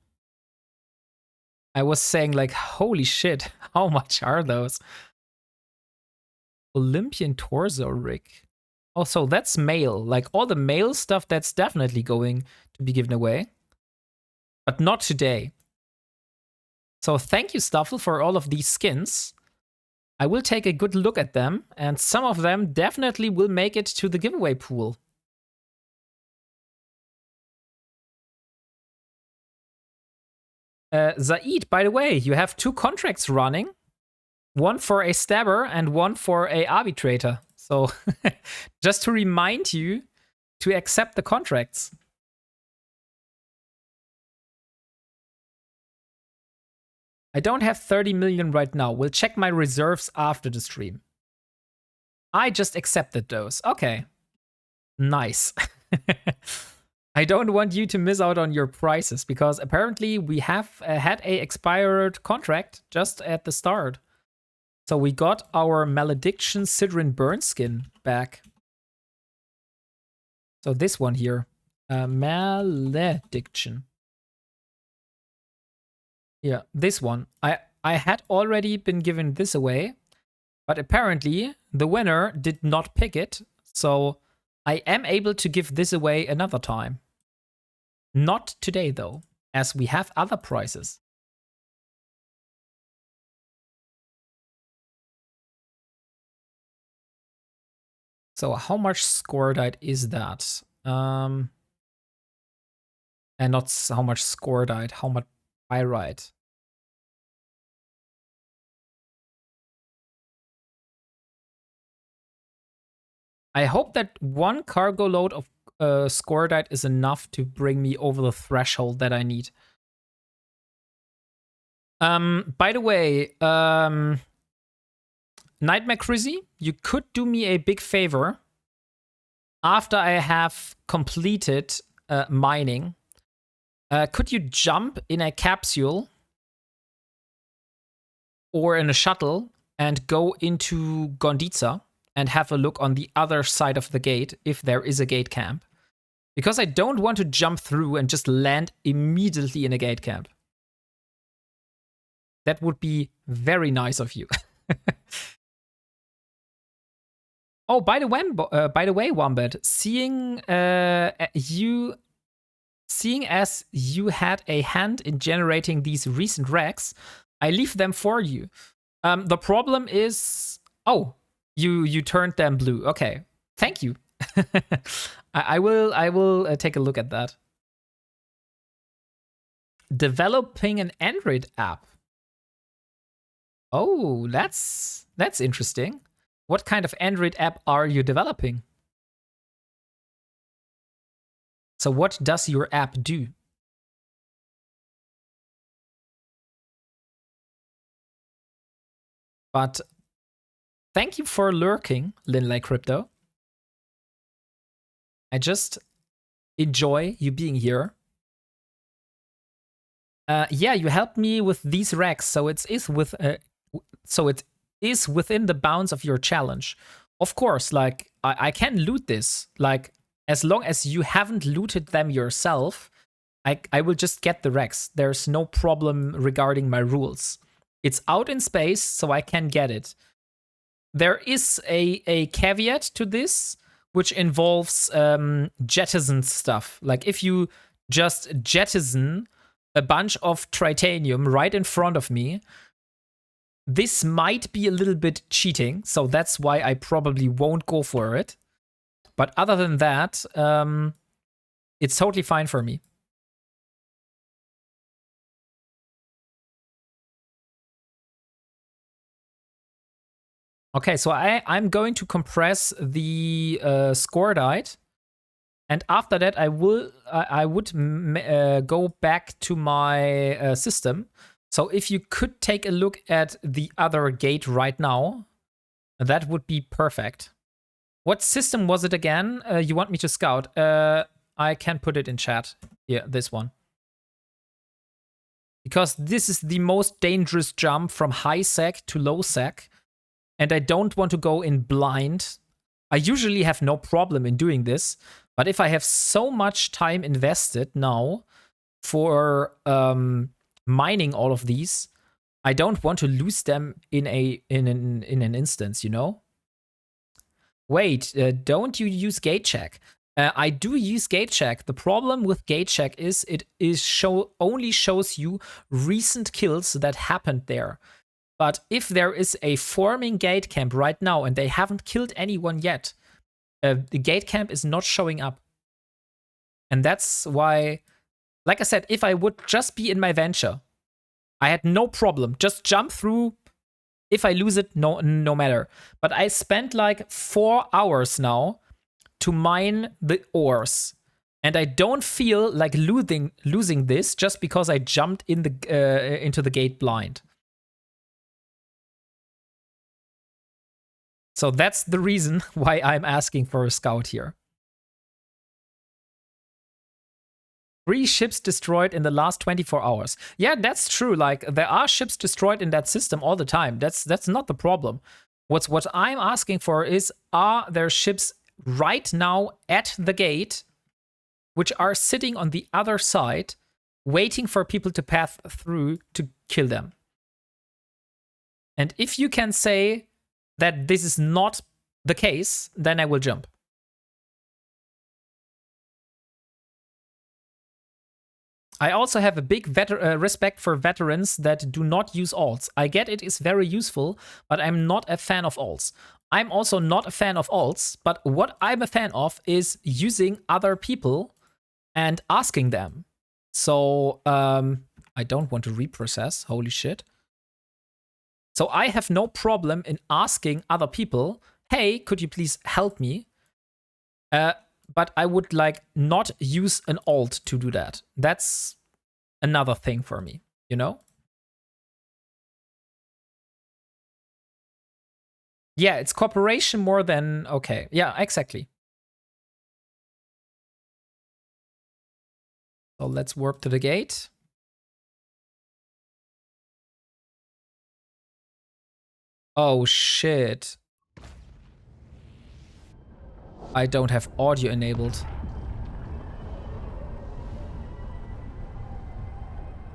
I was saying like, holy shit, how much are those? Olympian torso rig. Oh, so that's male. Like all the male stuff, that's definitely going to be given away. But not today. So thank you, Stoffel, for all of these skins. I will take a good look at them, and some of them definitely will make it to the giveaway pool. Zaid, by the way, you have 2 contracts running. One for a stabber and one for a arbitrator. So just to remind you to accept the contracts. I don't have 30 million right now. We'll check my reserves after the stream. I just accepted those. Okay. Nice. I don't want you to miss out on your prices because apparently we have had a expired contract just at the start. So we got our Malediction Sidrin Burn skin back. So this one here. Malediction. Yeah, this one. I had already been given this away, but apparently the winner did not pick it. So I am able to give this away another time. Not today though, as we have other prizes. So how much scoredite is that? And not how much scoredite, how much pyrite. I hope that 1 cargo load of scoredite is enough to bring me over the threshold that I need. By the way, Nightmare Crizzy, you could do me a big favor. After I have completed mining, could you jump in a capsule or in a shuttle and go into Gonditza and have a look on the other side of the gate if there is a gate camp? Because I don't want to jump through and just land immediately in a gate camp. That would be very nice of you. Oh, by the way, Wombat, seeing as you had a hand in generating these recent recs, I leave them for you. The problem is, oh, you turned them blue. Okay, thank you. I will take a look at that. Developing an Android app. Oh, that's interesting. What kind of Android app are you developing? So what does your app do? But thank you for lurking, Linley Crypto. I just enjoy you being here. Yeah, you helped me with these racks, so it is within the bounds of your challenge. Of course, like I can loot this. Like as long as you haven't looted them yourself, I will just get the racks. There's no problem regarding my rules. It's out in space, so I can get it. There is a caveat to this, which involves jettison stuff. Like if you just jettison a bunch of tritanium right in front of me, this might be a little bit cheating, so that's why I probably won't go for it. But other than that, it's totally fine for me. Okay, so I'm going to compress the scoredite, and after that I would go back to my system. So if you could take a look at the other gate right now, that would be perfect. What system was it again? You want me to scout? I can put it in chat. Yeah, this one. Because this is the most dangerous jump from high sec to low sec. And I don't want to go in blind. I usually have no problem in doing this. But if I have so much time invested now for mining all of these, I don't want to lose them in an instance, you know? Wait, don't you use gate check? I do use gate check. The problem with gate check is it only shows you recent kills that happened there. But if there is a forming gate camp right now and they haven't killed anyone yet, the gate camp is not showing up. And that's why, like I said, if I would just be in my venture, I had no problem. Just jump through. If I lose it, no matter. But I spent like 4 hours now to mine the ores. And I don't feel like losing this just because I jumped in the into the gate blind. So that's the reason why I'm asking for a scout here. 3 ships destroyed in the last 24 hours. Yeah, that's true. Like, there are ships destroyed in that system all the time. That's not the problem. What I'm asking for is, are there ships right now at the gate which are sitting on the other side, waiting for people to pass through to kill them? And if you can say that this is not the case, then I will jump. I also have a big respect for veterans that do not use alts. I get it is very useful, but I'm not a fan of alts. I'm also not a fan of alts, but what I'm a fan of is using other people and asking them. So, I don't want to reprocess, holy shit. So I have no problem in asking other people, hey, could you please help me? But I would like not use an alt to do that. That's another thing for me, you know? Yeah, it's cooperation more than, okay. Yeah, exactly. So let's warp to the gate. Oh shit. I don't have audio enabled.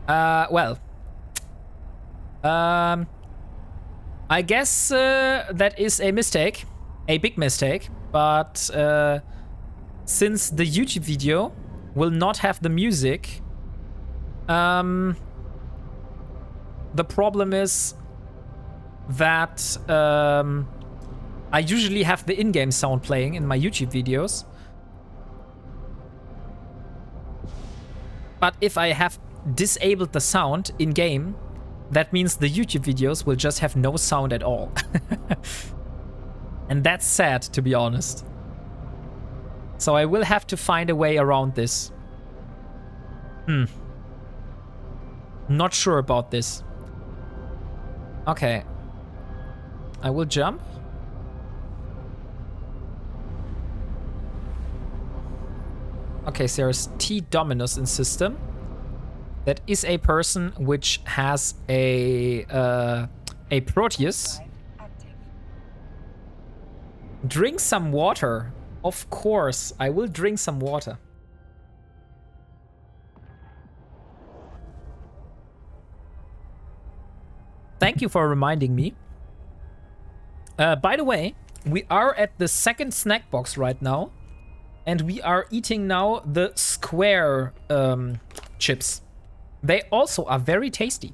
Well. I guess that is a mistake. A big mistake. But since the YouTube video will not have the music, the problem is that I usually have the in-game sound playing in my YouTube videos. But if I have disabled the sound in-game, that means the YouTube videos will just have no sound at all. And that's sad, to be honest. So I will have to find a way around this. Not sure about this. Okay. I will jump. Okay, so there's T Dominus in system. That is a person which has a Proteus. Drink some water. Of course, I will drink some water. Thank you for reminding me. By the way, we are at the second snack box right now. And we are eating now the square chips. They also are very tasty.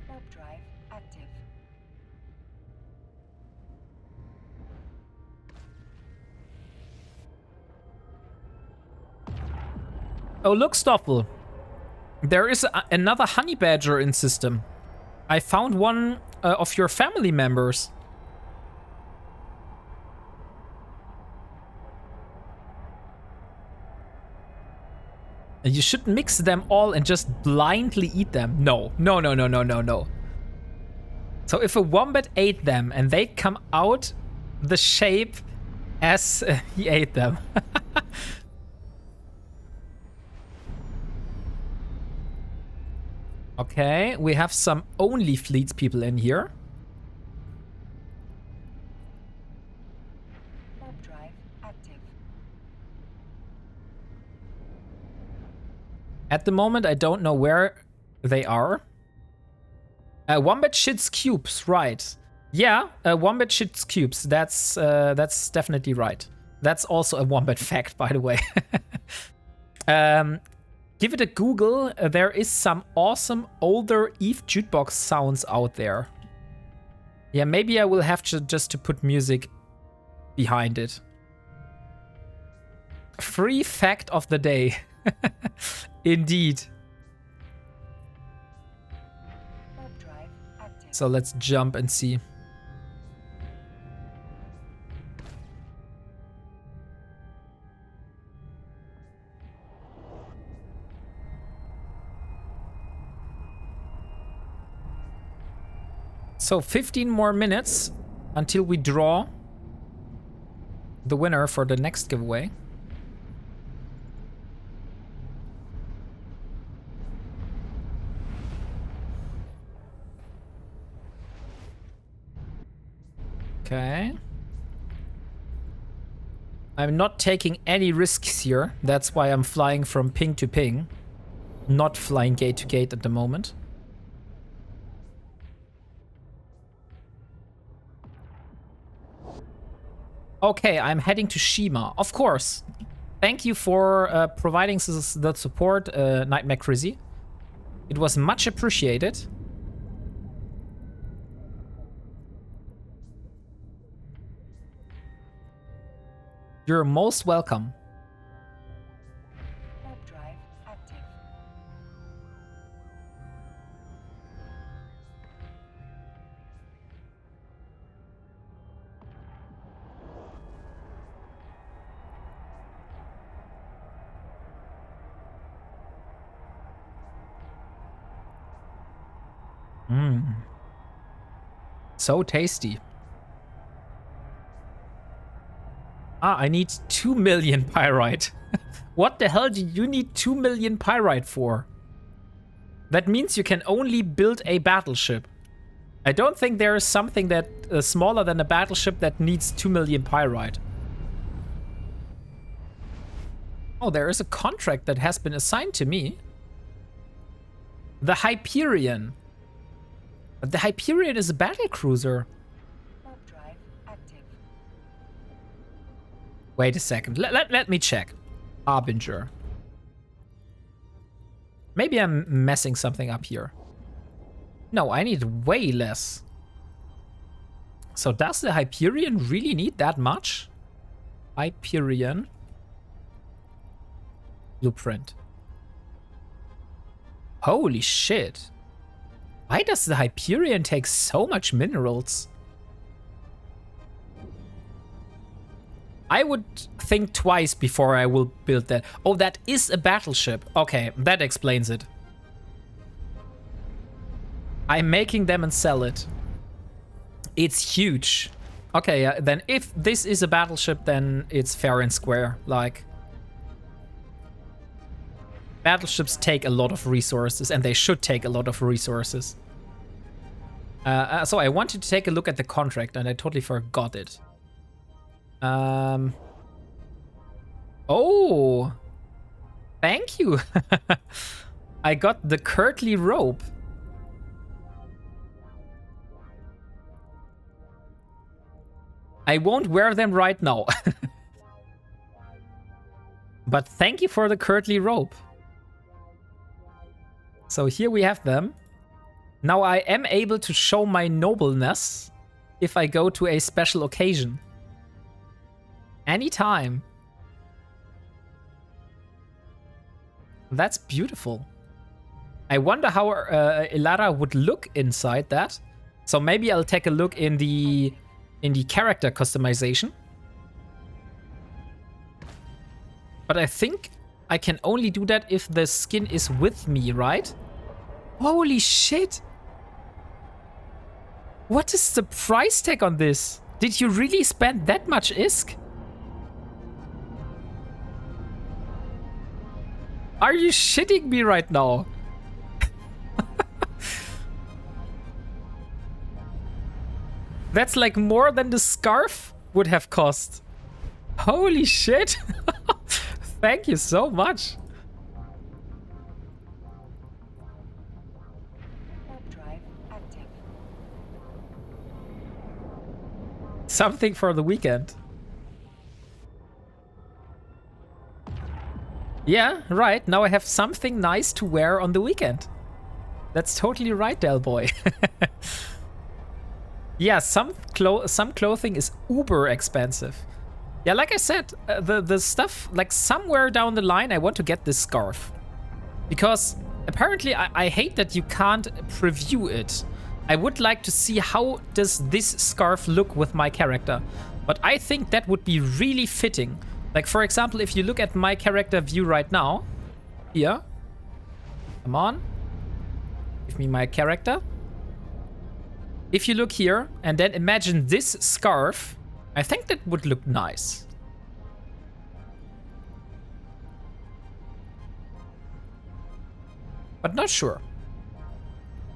Warp drive active. Oh, look, Stoffel. There is another honey badger in system. I found one of your family members. You should mix them all and just blindly eat them. No. No, no, no, no, no, no. So if a wombat ate them and they come out the shape as he ate them. Okay, we have some only fleets people in here. Warp drive active. At the moment, I don't know where they are. Wombat shits cubes, right? Yeah, wombat shits cubes. That's definitely right. That's also a wombat fact, by the way. Give it a Google. There is some awesome older Eve jukebox sounds out there. Yeah, maybe I will have to just to put music behind it. Free fact of the day. Indeed. Warp drive active. So let's jump and see. So 15 more minutes until we draw the winner for the next giveaway. Okay. I'm not taking any risks here. That's why I'm flying from ping to ping. Not flying gate to gate at the moment. Okay, I'm heading to Shima. Of course. Thank you for providing the support, Nightmare Crizzy. It was much appreciated. You're most welcome. Warp drive active. So tasty. Ah, I need 2 million pyrite. What the hell do you need 2 million pyrite for? That means you can only build a battleship. I don't think there is something that smaller than a battleship that needs 2 million pyrite. Oh, there is a contract that has been assigned to me. The Hyperion. But the Hyperion is a battlecruiser. Warp drive active. Wait a second. Let me check. Harbinger. Maybe I'm messing something up here. No, I need way less. So does the Hyperion really need that much? Hyperion. Blueprint. Holy shit. Why does the Hyperion take so much minerals? I would think twice before I will build that. Oh, that is a battleship. Okay, that explains it. I'm making them and sell it. It's huge. Okay, then if this is a battleship, then it's fair and square. Like, battleships take a lot of resources, and they should take a lot of resources. So I wanted to take a look at the contract, and I totally forgot it. Oh, thank you. I got the Kirtley rope. I won't wear them right now. But thank you for the Kirtley rope. So here we have them. Now I am able to show my nobleness if I go to a special occasion. Anytime. That's beautiful. I wonder how Elara would look inside that. So maybe I'll take a look in the character customization. But I think I can only do that if the skin is with me, right? Holy shit! What is the price tag on this? Did you really spend that much ISK? Are you shitting me right now? That's like more than the scarf would have cost. Holy shit! Thank you so much. Warp drive active. Something for the weekend. Yeah, right. Now I have something nice to wear on the weekend. That's totally right, Del Boy. Yeah, some clothing is uber expensive. Yeah, like I said, the stuff, like somewhere down the line, I want to get this scarf. Because apparently I hate that you can't preview it. I would like to see how does this scarf look with my character. But I think that would be really fitting. Like, for example, if you look at my character view right now. Here. Come on. Give me my character. If you look here and then imagine this scarf, I think that would look nice. But not sure.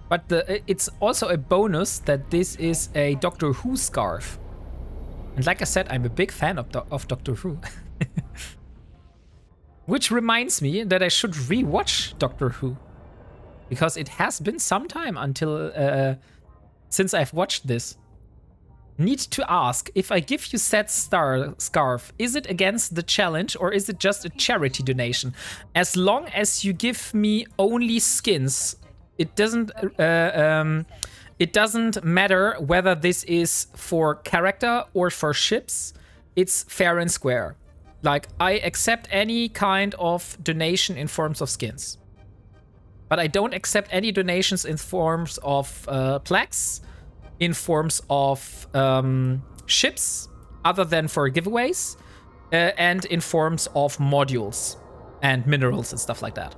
But it's also a bonus that this is a Doctor Who scarf. And like I said, I'm a big fan of Doctor Who. Which reminds me that I should rewatch Doctor Who. Because it has been some time until since I've watched this. Need to ask, if I give you said scarf, is it against the challenge or is it just a charity donation? As long as you give me only skins, it doesn't matter whether this is for character or for ships. It's fair and square. Like, I accept any kind of donation in forms of skins. But I don't accept any donations in forms of plaques, in forms of ships, other than for giveaways, and in forms of modules and minerals and stuff like that.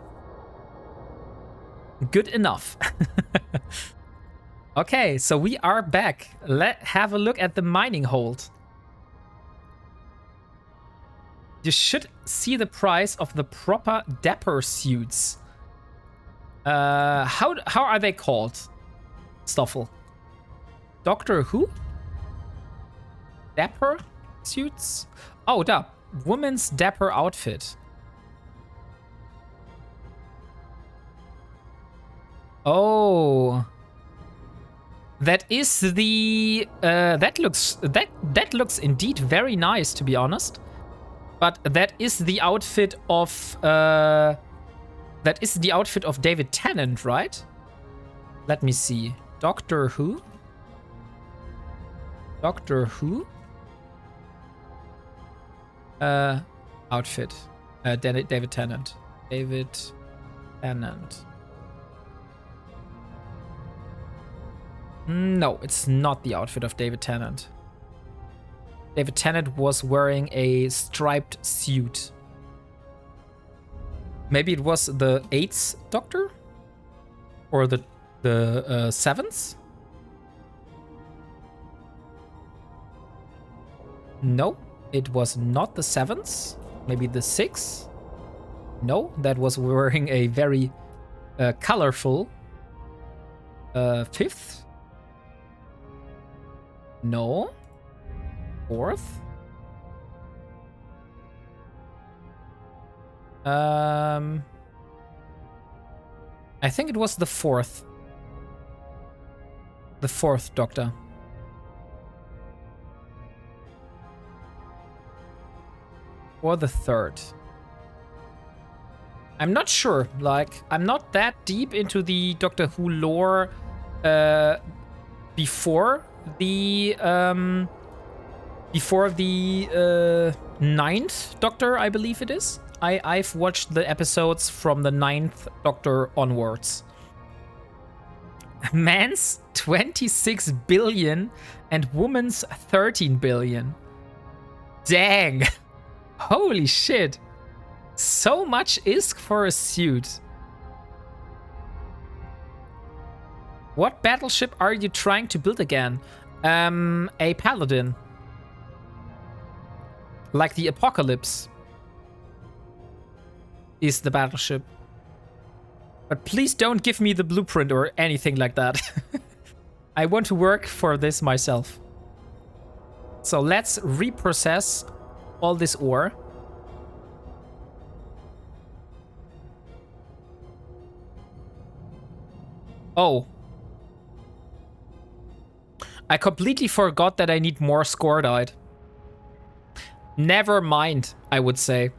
Good enough. Okay, so we are back. Let's have a look at the mining hold. You should see the price of the proper dapper suits. How are they called? Stoffel. Doctor Who? Dapper suits? Oh, da. Woman's dapper outfit. Oh. That is the that looks indeed very nice, to be honest. But that is the outfit of David Tennant, right? Let me see. Doctor Who? Doctor Who? Outfit. David Tennant. David Tennant. No, it's not the outfit of David Tennant. David Tennant was wearing a striped suit. Maybe it was the 8th Doctor? Or the 7th? No, it was not the 7th. Maybe the 6th? No, that was wearing a very colorful 5th? No. 4th? I think it was the 4th. The 4th Doctor. Or the 3rd. I'm not sure. Like, I'm not that deep into the Doctor Who lore before the 9th Doctor, I believe it is. I've watched the episodes from the 9th Doctor onwards. Man's 26 billion and woman's 13 billion. Dang. Holy shit. So much is for a suit. What battleship are you trying to build again? A paladin. Like the Apocalypse is the battleship. But please don't give me the blueprint or anything like that. I want to work for this myself. So let's reprocess all this ore. Oh. I completely forgot that I need more scordite. Never mind, I would say.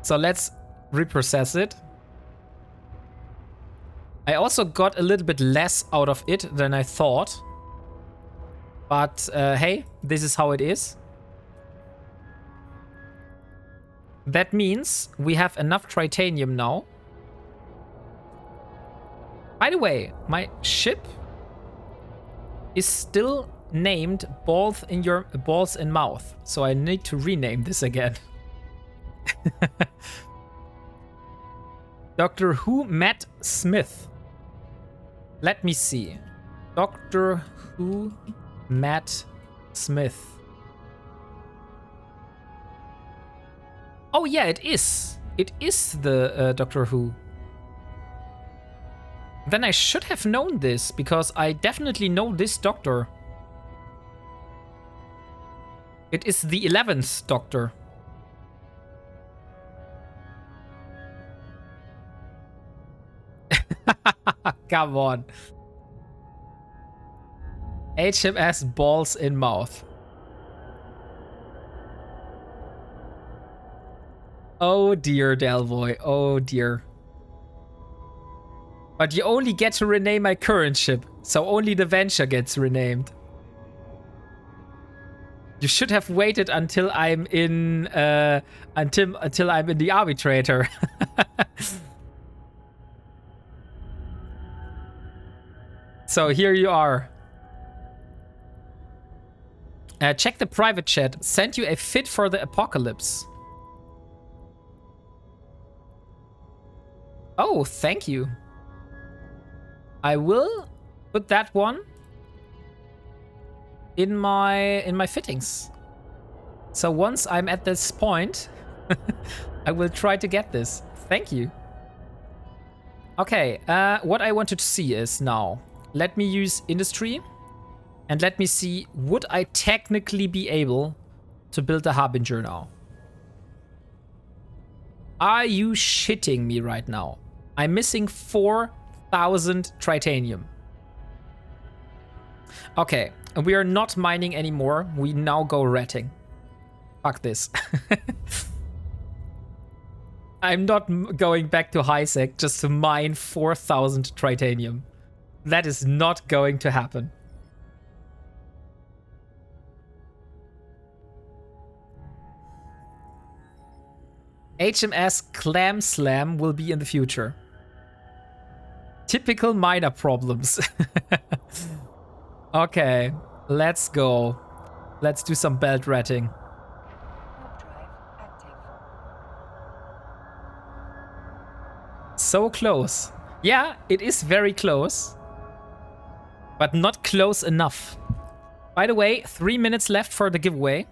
So let's reprocess it. I also got a little bit less out of it than I thought. But hey, this is how it is. That means we have enough titanium now. By the way, my ship is still named Balls in Mouth. So I need to rename this again. Doctor Who Matt Smith. Let me see. Doctor Who Matt Smith. Oh yeah, it is. It is the Doctor Who. Then I should have known this, because I definitely know this Doctor. It is the 11th Doctor. Come on. HMS Balls in Mouth. Oh dear, Delvoy. Oh dear. But you only get to rename my current ship, so only the Venture gets renamed. You should have waited until I'm in until I'm in the arbitrator. So here you are. Check the private chat. Sent you a fit for the apocalypse. Oh, thank you. I will put that one in my fittings. So once I'm at this point, I will try to get this. Thank you. Okay, what I wanted to see is now, let me use industry and let me see, would I technically be able to build a Harbinger now? Are you shitting me right now? I'm missing 4,000 titanium. Okay, we are not mining anymore. We now go ratting. Fuck this. I'm not going back to high sec just to mine 4,000 titanium. That is not going to happen. HMS Clam Slam will be in the future. Typical miner problems. Okay, let's go. Let's do some belt ratting. Warp drive active. So close. Yeah, it is very close. But not close enough. By the way, 3 minutes left for the giveaway.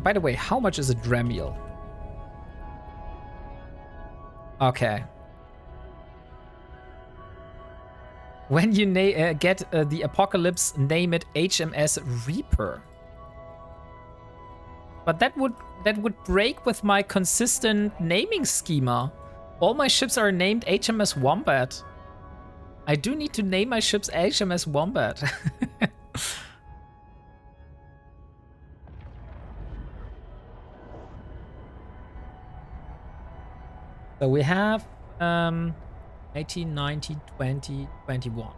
By the way, how much is a Dramiel? Okay. When you get the apocalypse, name it HMS Reaper. But that would break with my consistent naming schema. All my ships are named HMS Wombat. I do need to name my ships HMS Wombat. So we have 18, 19, 20, 21.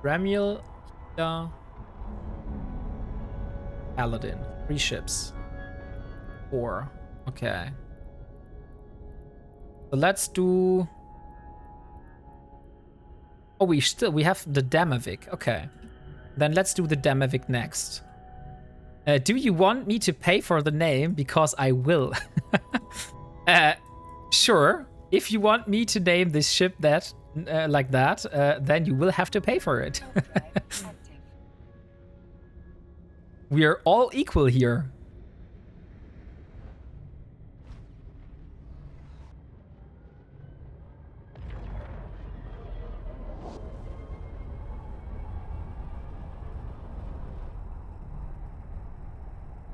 Ramiel, Paladin. 3 ships. 4. Okay. So let's do... Oh, we have the Damavik. Okay. Then let's do the Damavik next. Do you want me to pay for the name? Because I will. Sure. If you want me to name this ship that like that, then you will have to pay for it. We are all equal here.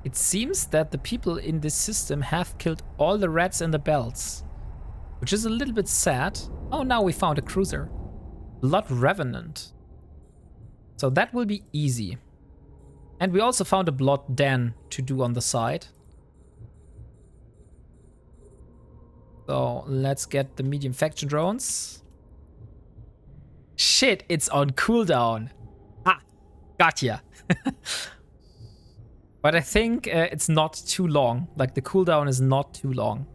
It seems that the people in this system have killed all the rats in the belts. which is a little bit sad. Oh, now we found a cruiser. Blood Revenant. So that will be easy. And we also found a Blood Den to do on the side. So let's get the medium faction drones. Shit, it's on cooldown. Ah, gotcha. But I think it's not too long. Like the cooldown is not too long.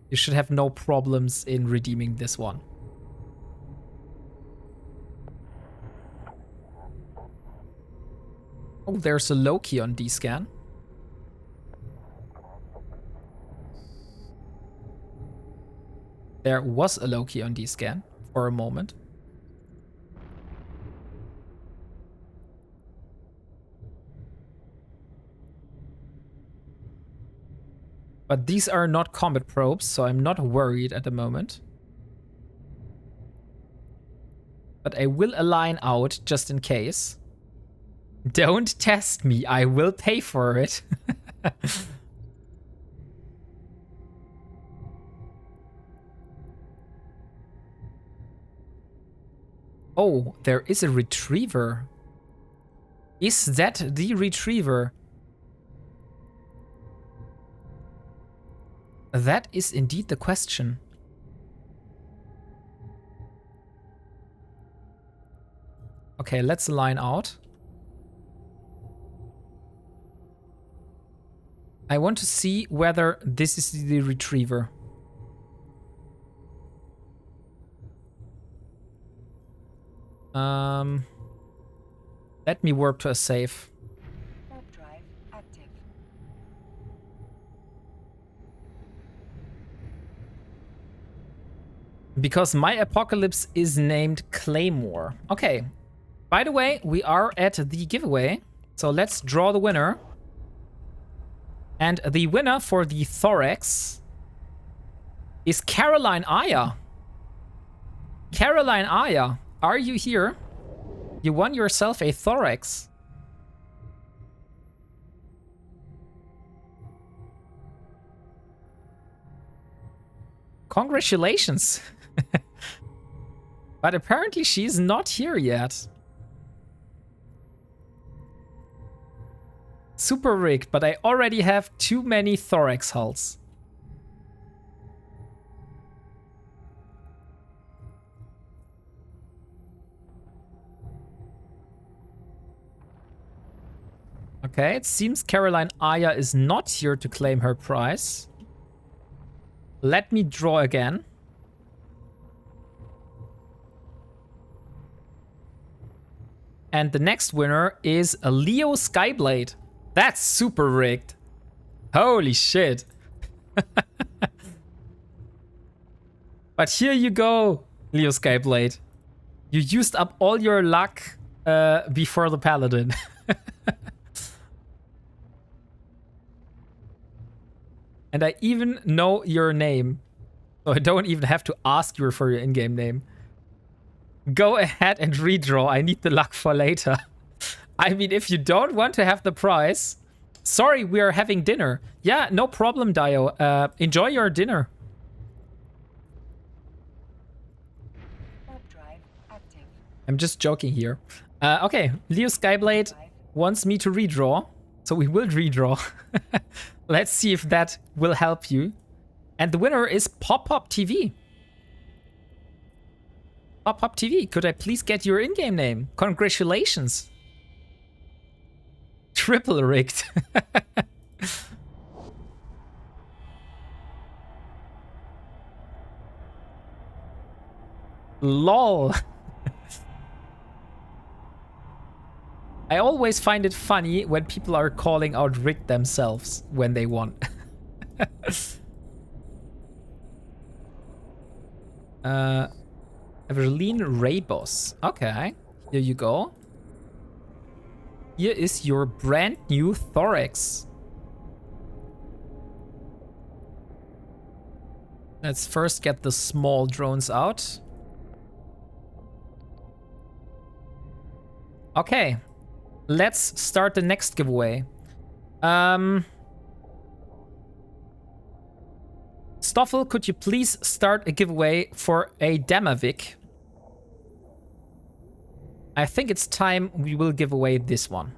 You should have no problems in redeeming this one. Oh, there's a Loki on D-scan. There was a Loki on D-scan for a moment. But these are not combat probes, so I'm not worried at the moment. But I will align out just in case. Don't test me, I will pay for it. Oh, there is a retriever. Is that the retriever? That is indeed the question. Okay, let's line out. I want to see whether this is the retriever. Let me warp to a safe. Warp drive active. Because my apocalypse is named Claymore. Okay. By the way, we are at the giveaway. So let's draw the winner. And the winner for the Thorax is Caroline Aya. Caroline Aya, are you here? You won yourself a Thorax. Congratulations. But apparently she's not here yet. Super rigged, but I already have too many Thorax hulls. Okay, it seems Caroline Aya is not here to claim her prize. Let me draw again. And the next winner is a Leo Skyblade. That's super rigged. Holy shit. But here you go, Leo Skyblade. You used up all your luck before the Paladin. And I even know your name. So I don't even have to ask you for your in-game name. Go ahead and redraw. I need the luck for later. I mean, if you don't want to have the prize... Sorry, we are having dinner. Yeah, no problem, Dio. Enjoy your dinner. Warp drive active. I'm just joking here. Okay, Leo Skyblade wants me to redraw. So we will redraw. Let's see if that will help you. And the winner is Pop Pop TV. Pop Pop TV, could I please get your in-game name? Congratulations. Triple rigged. LOL. I always find it funny when people are calling out rigged themselves when they won. Evelyn Raybos. Okay, here you go. Here is your brand new Thorax. Let's first get the small drones out. Okay, let's start the next start Stoffel, could you please start a giveaway for a Demavic? I think it's time we will give away this one.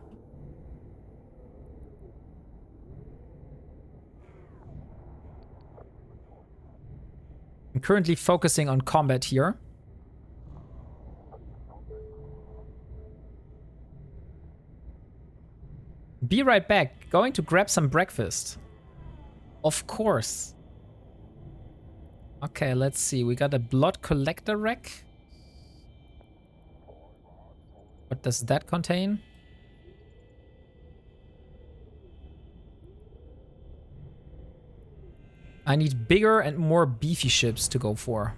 I'm currently focusing on combat here. Be right back. Going to grab some breakfast. Of course. Okay, let's see. We got a blood collector rack. What does that contain? I need bigger and more beefy ships to go for.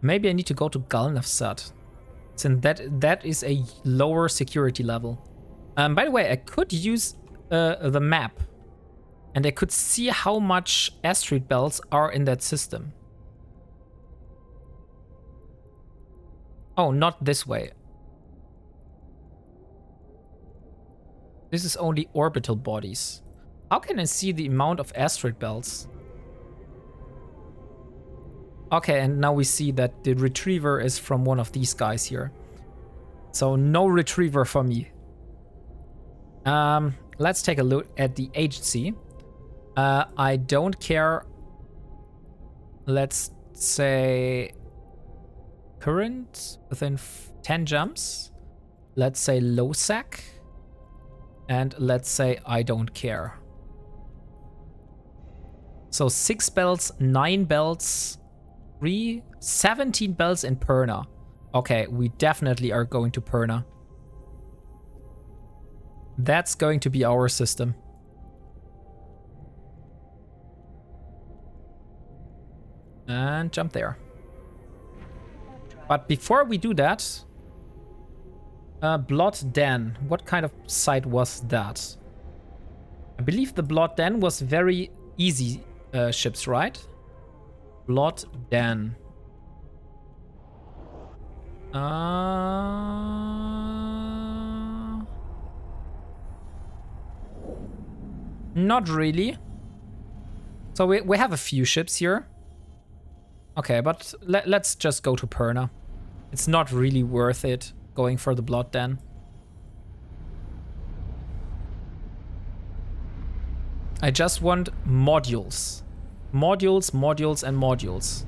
Maybe I need to go to Galnafsat, since that is a lower security level. By the way, I could use the map, and I could see how much asteroid belts are in that system. Oh, not this way. This is only orbital bodies. How can I see the amount of asteroid belts? Okay, and now we see that the retriever is from one of these guys here. So no retriever for me. Let's take a look at the agency. I don't care. Let's say current within 10 jumps. Let's say low sac. And let's say I don't care. So 6 belts, 9 belts, 17 belts in Perna. Okay, we definitely are going to Perna. That's going to be our system. And jump there. But before we do that, Blood Den. What kind of site was that? I believe the Blood Den was very easy ships, right? Blood Den. Not really. So we have a few ships here. Okay, but let's just go to Perna. It's not really worth it going for the Blood Den. I just want modules. Modules, modules, and modules.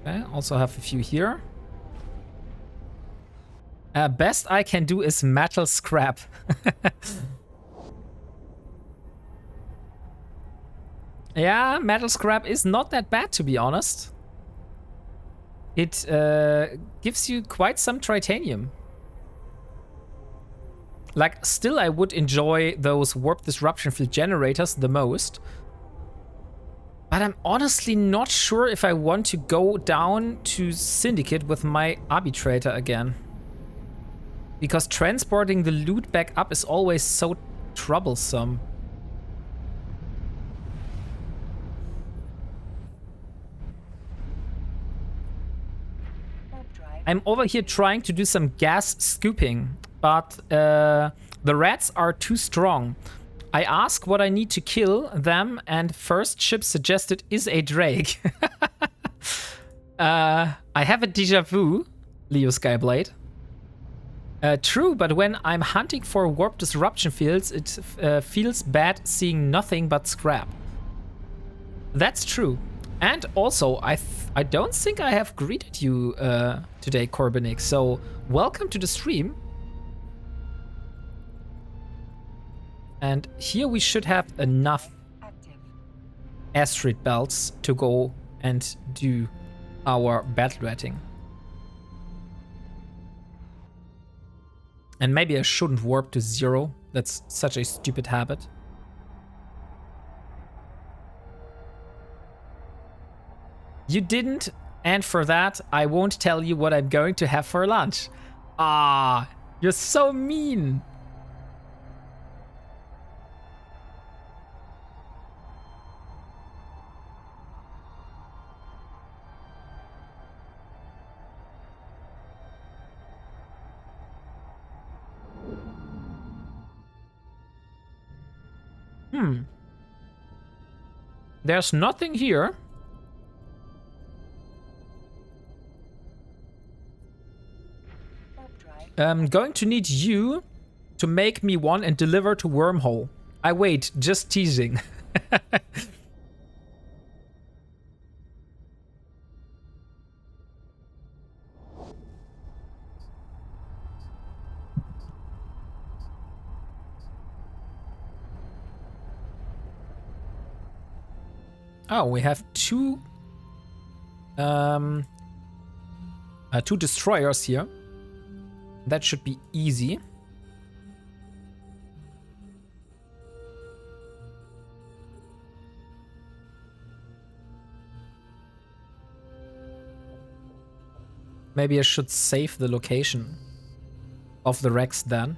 Okay, also have a few here. Best I can do is metal scrap. Yeah, metal scrap is not that bad, to be honest. It gives you quite some titanium. Like, still I would enjoy those warp disruption field generators the most. But I'm honestly not sure if I want to go down to Syndicate with my arbitrator again. Because transporting the loot back up is always so troublesome. I'm over here trying to do some gas scooping, but the rats are too strong. I ask what I need to kill them, and first ship suggested is a Drake. I have a déjà vu, Leo Skyblade. True, but when I'm hunting for warp disruption fields, it feels bad seeing nothing but scrap. That's true. And also, I don't think I have greeted you today, Corbinik, so welcome to the stream. And here we should have enough asteroid belts to go and do our battle ratting. And maybe I shouldn't warp to 0. That's such a stupid habit. You didn't, and for that, I won't tell you what I'm going to have for lunch. Ah, you're so mean. There's nothing here. Warp drive. I'm going to need you to make me one and deliver to wormhole. I wait, just teasing. Oh, we have two destroyers here. That should be easy. Maybe I should save the location of the Rex then.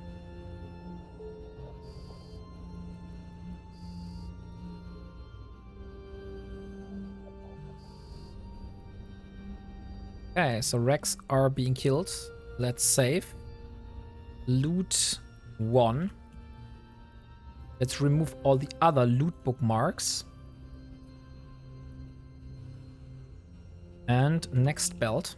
Okay, so Rex are being killed. Let's save. Loot 1. Let's remove all the other loot bookmarks. And next belt.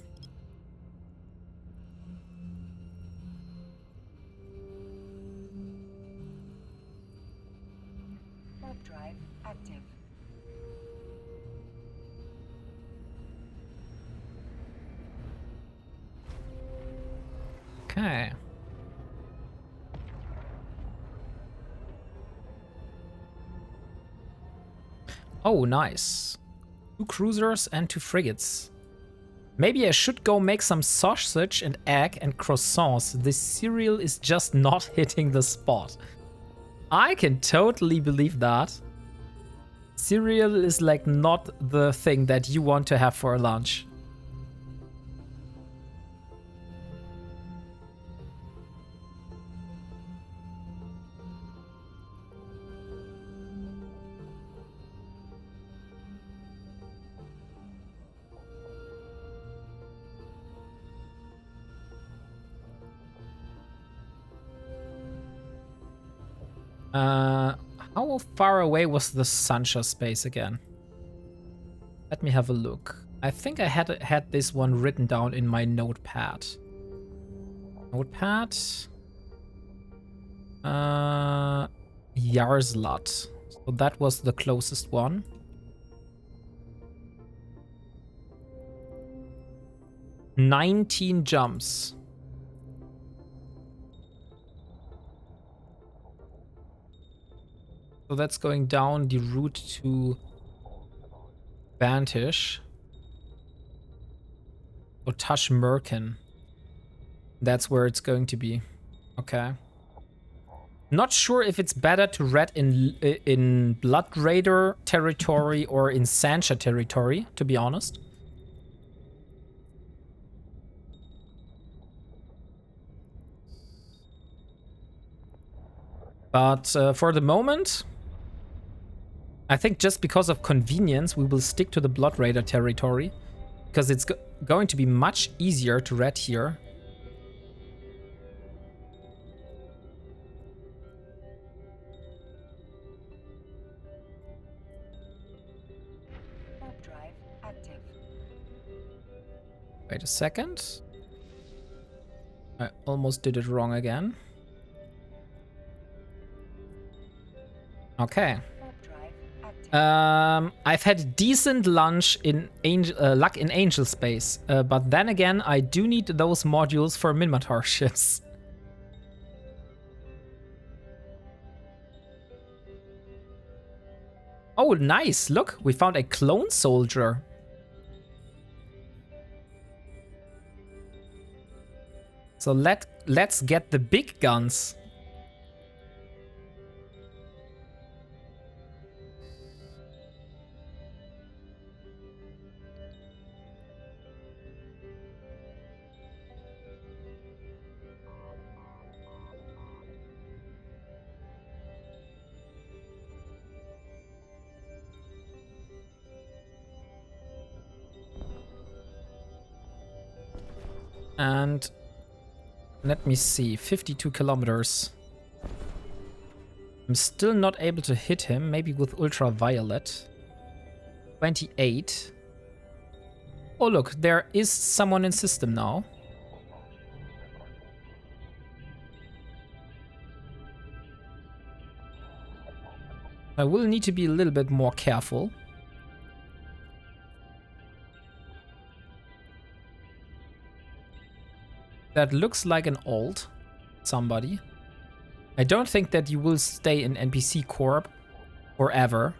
Warp drive active. Okay. Oh, nice. 2 cruisers and 2 frigates. Maybe I should go make some sausage and egg and croissants. This cereal is just not hitting the spot. I can totally believe that. Cereal is like not the thing that you want to have for lunch. How far away was the Sancha space again? Let me have a look. I think I had this one written down in my notepad. Notepad. Yarslat. So that was the closest one. "19 jumps. So that's going down the route to Vantage. Or Tash Merkin. That's where it's going to be. Okay. Not sure if it's better to red in Blood Raider territory or in Sancha territory, to be honest. But for the moment, I think just because of convenience, we will stick to the Blood Raider territory. Because it's going to be much easier to red here. Warp drive active. Wait a second. I almost did it wrong again. Okay. Warp drive active. I've had decent luck in Angel Space, but then again, I do need those modules for Minmatar ships. Oh, nice! Look, we found a clone soldier. So let's get the big guns. And let me see, 52 kilometers. I'm still not able to hit him. Maybe with ultraviolet. 28. Oh, look, there is someone in system now. I will need to be a little bit more careful. That looks like an old somebody. I don't think that you will stay in NPC Corp forever.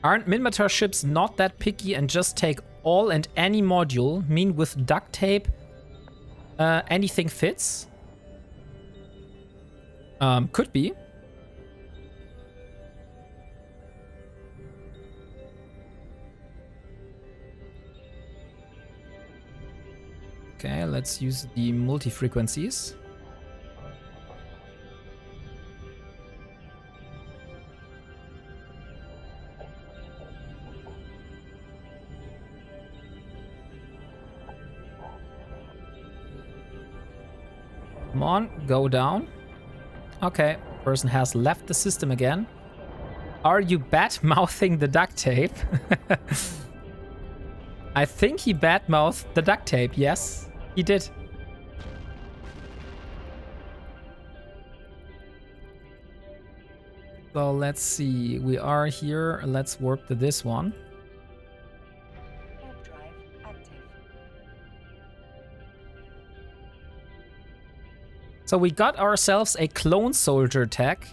Aren't Minmatar ships not that picky and just take all and any module? Mean with duct tape, anything fits? Could be. Okay, let's use the multi-frequencies. Come on, go down. Okay, person has left the system again. Are you bad-mouthing the duct tape? I think he bad-mouthed the duct tape, yes, he did. So let's see, we are here, let's warp to this one. Warp drive active. So we got ourselves a clone soldier tech,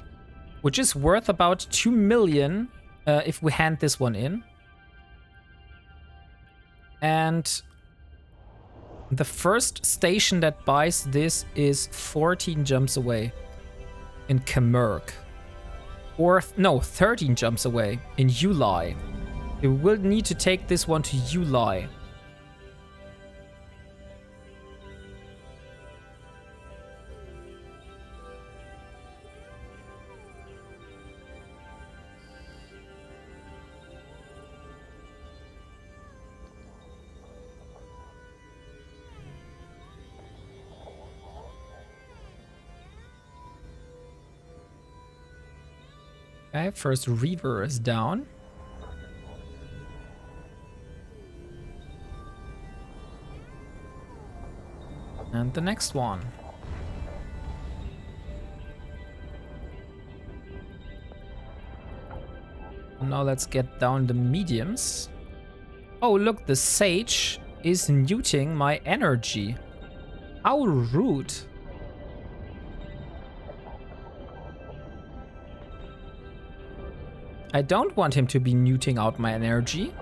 which is worth about 2 million if we hand this one in. And the first station that buys this is 14 jumps away in Kemerk. Or, no, 13 jumps away in Yulai. We will need to take this one to Yulai. Okay, first Reaver is down. And the next one. Now let's get down the mediums. Oh, look, the Sage is neuting my energy. How rude. I don't want him to be neuting out my energy.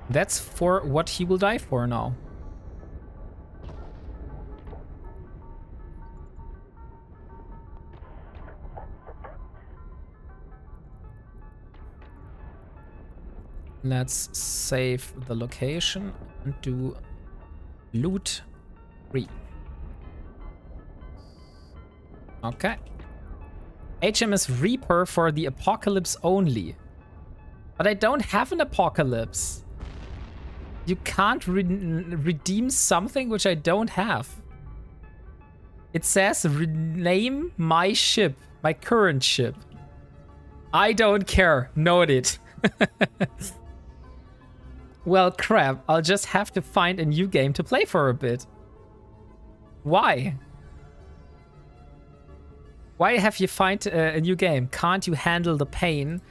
That's for what he will die for now. Let's save the location and do loot 3. Okay. HMS Reaper for the apocalypse only. But I don't have an apocalypse. You can't redeem something which I don't have. It says rename my ship, my current ship. I don't care. Noted. Well, crap. I'll just have to find a new game to play for a bit. Why? Why have you find a new game? Can't you handle the pain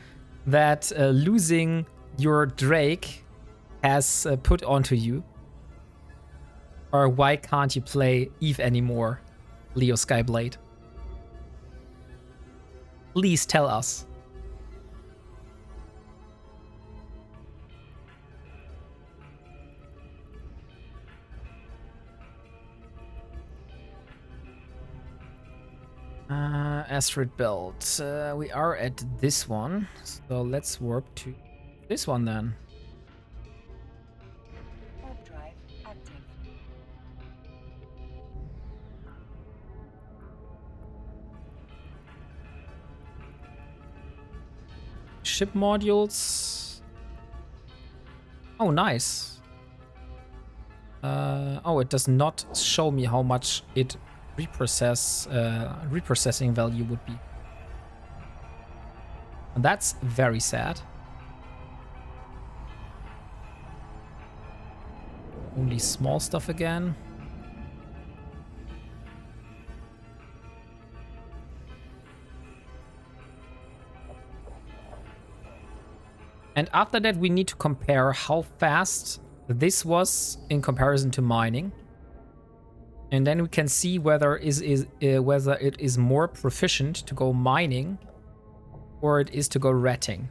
that losing your Drake has put onto you? Or why can't you play Eve anymore, Leo Skyblade? Please tell us. Asteroid belt. We are at this one, so let's warp to this one then. Warp drive active. Ship modules. Oh, nice. Oh, it does not show me how much it reprocessing value would be. And that's very sad. Only small stuff again. And after that, we need to compare how fast this was in comparison to mining. And then we can see whether it is more proficient to go mining or it is to go ratting.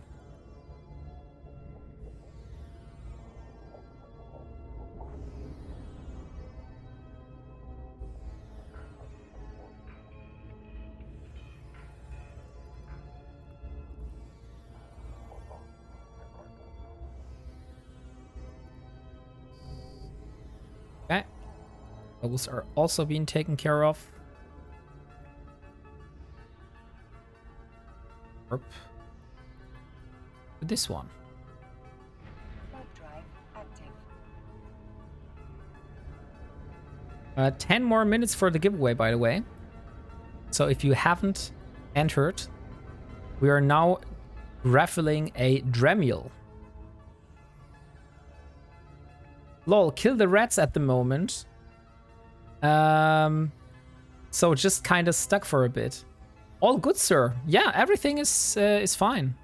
Okay. Those are also being taken care of. Warp. This one. Warp drive active. 10 more minutes for the giveaway, by the way. So if you haven't entered, we are now raffling a Dremel. Lol, kill the rats at the moment. So just kind of stuck for a bit. All good, sir. Yeah, everything is fine.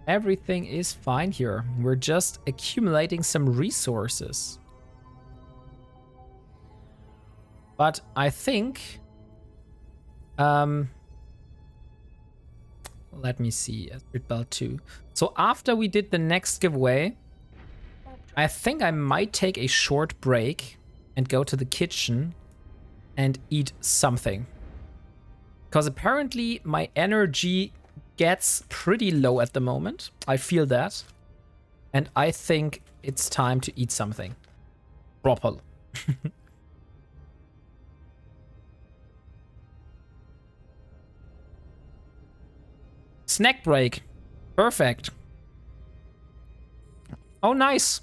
Everything is fine here. We're just accumulating some resources. But I think... let me see. Astrid Bell 2. So after we did the next giveaway, I think I might take a short break and go to the kitchen and eat something. Because apparently my energy gets pretty low at the moment. I feel that. And I think it's time to eat something. Proper. Snack break. Perfect. Oh, nice.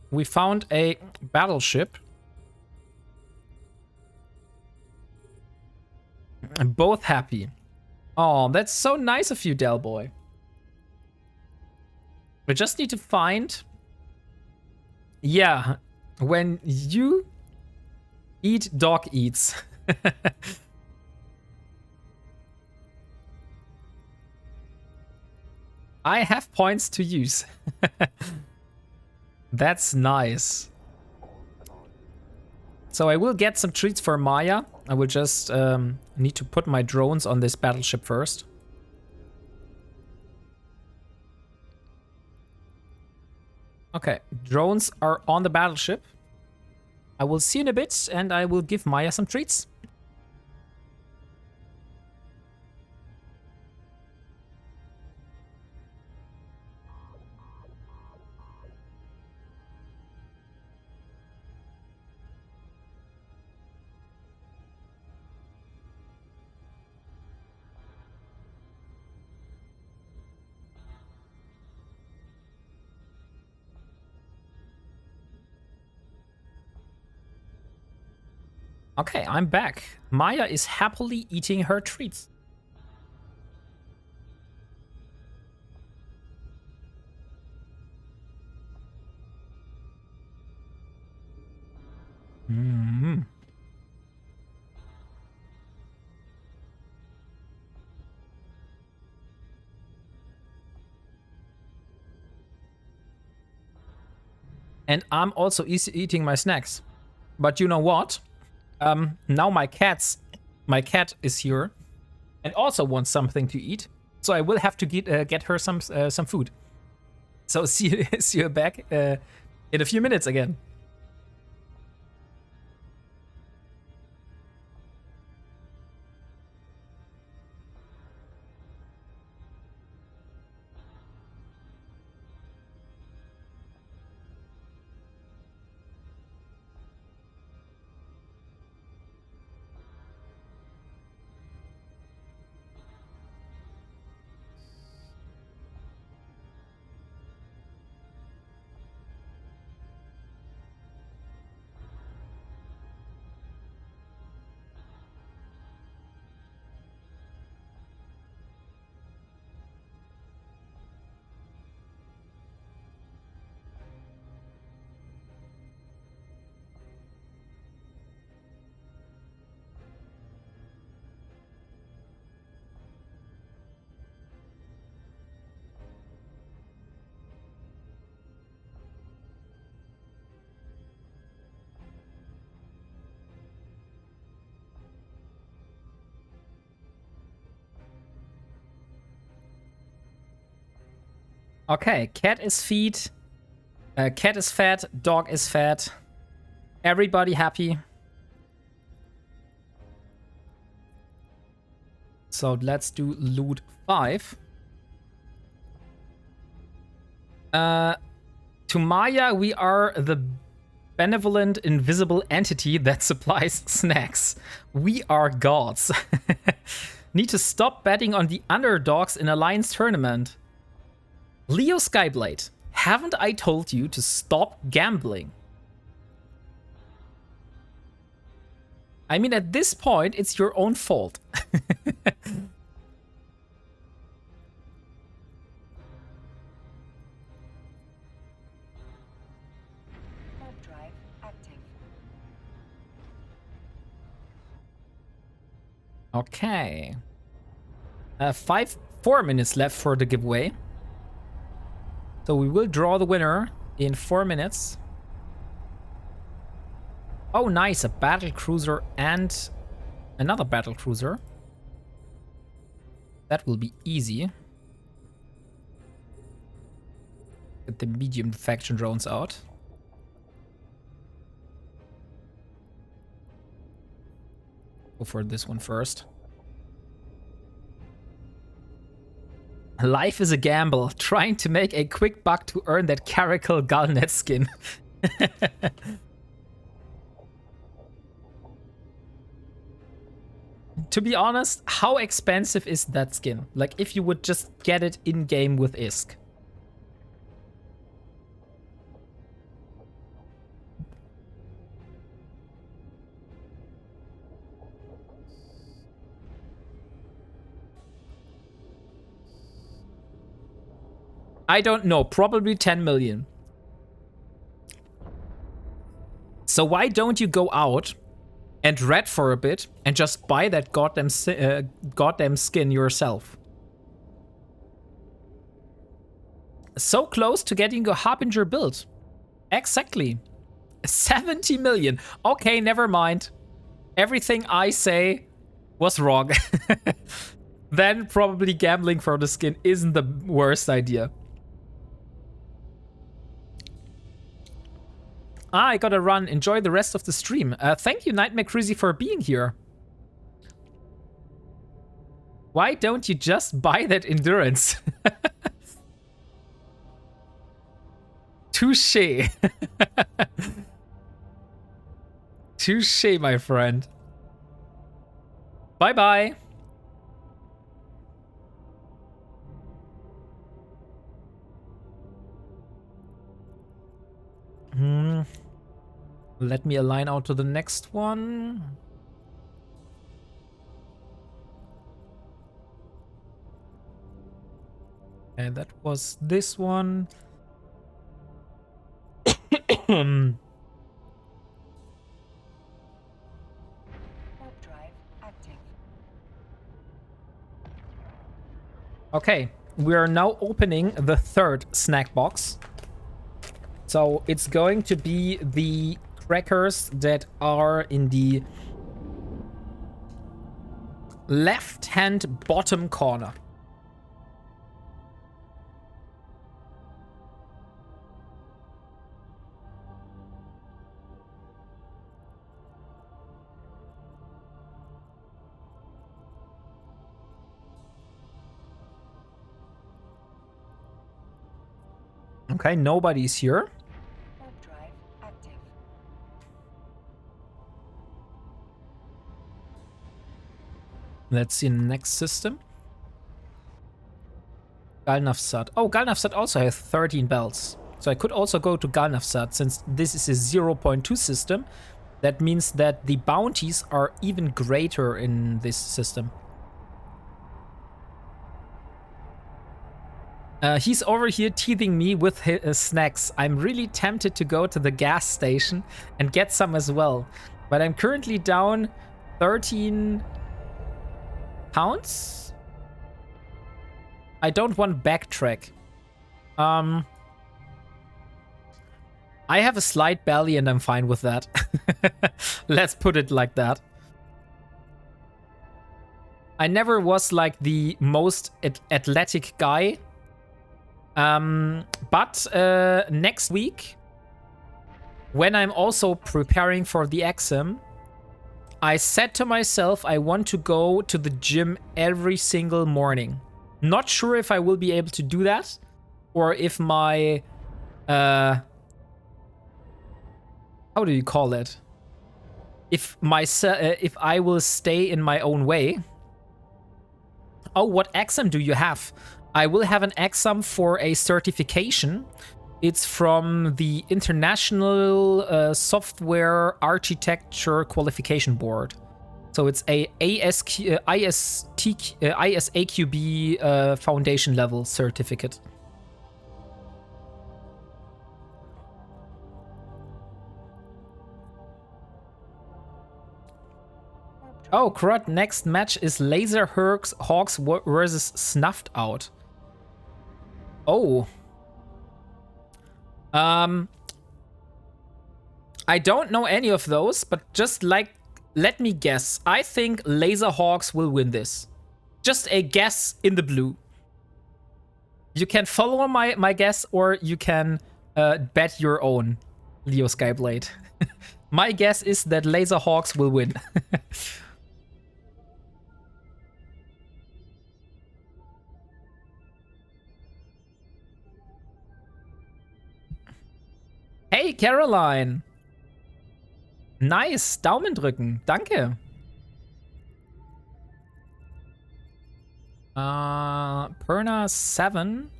We found a battleship. I'm both happy. Oh, that's so nice of you, Del Boy. We just need to find... Yeah, when you eat, dog eats. I have points to use. That's nice. So I will get some treats for Maya. I will just need to put my drones on this battleship first. Okay, drones are on the battleship. I will see you in a bit and I will give Maya some treats. Okay, I'm back. Maya is happily eating her treats. Mm-hmm. And I'm also eating my snacks. But you know what? Now my cat is here and also wants something to eat. So I will have to get her some food. So see you back in a few minutes again. Okay, cat is fed. Cat is fed. Dog is fed. Everybody happy. So let's do loot 5. To Maya, we are the benevolent, invisible entity that supplies snacks. We are gods. Need to stop betting on the underdogs in Alliance tournament. Leo Skyblade, haven't I told you to stop gambling? I mean, at this point, it's your own fault. Warp drive active. Okay. 4 minutes left for the giveaway. So we will draw the winner in 4 minutes. Oh, nice. A Battlecruiser and another Battlecruiser. That will be easy. Get the medium faction drones out. Go for this one first. Life is a gamble. Trying to make a quick buck to earn that Caracal Galnet skin. To be honest, how expensive is that skin? Like, if you would just get it in-game with ISK. I don't know, probably 10 million. So why don't you go out and red for a bit and just buy that goddamn skin yourself? So close to getting a Harbinger build. Exactly. 70 million. Okay, never mind. Everything I say was wrong. Then probably gambling for the skin isn't the worst idea. I gotta run. Enjoy the rest of the stream. Thank you, Nightmare Crazy, for being here. Why don't you just buy that endurance? Touché. Touché, my friend. Bye-bye. Let me align out to the next one. And that was this one. Warp drive active. Okay, we are now opening the third snack box. So it's going to be the crackers that are in the left-hand bottom corner. Okay, nobody's here. Warp drive active. Let's see the next system. Galnafsat. Oh, Galnafsat also has 13 bells. So I could also go to Galnafsat since this is a 0.2 system. That means that the bounties are even greater in this system. He's over here teething me with his snacks. I'm really tempted to go to the gas station and get some as well. But I'm currently down 13 pounds. I don't want backtrack. I have a slight belly and I'm fine with that. Let's put it like that. I never was like the most athletic guy. But next week, when I'm also preparing for the exam, I said to myself I want to go to the gym every single morning. Not sure if I will be able to do that, or if my how do you call it? If I will stay in my own way. Oh, what exam do you have? I will have an exam for a certification. It's from the International Software Architecture Qualification Board. So it's a ISAQB foundation level certificate. Oh, crud. Next match is Laser Hawks versus Snuffed Out. Oh. I don't know any of those, but just like, let me guess. I think Laser Hawks will win this. Just a guess in the blue. You can follow my guess, or you can bet your own, Leo Skyblade. My guess is that Laser Hawks will win. Hey, Caroline. Nice. Daumen drücken. Danke. Perna 7.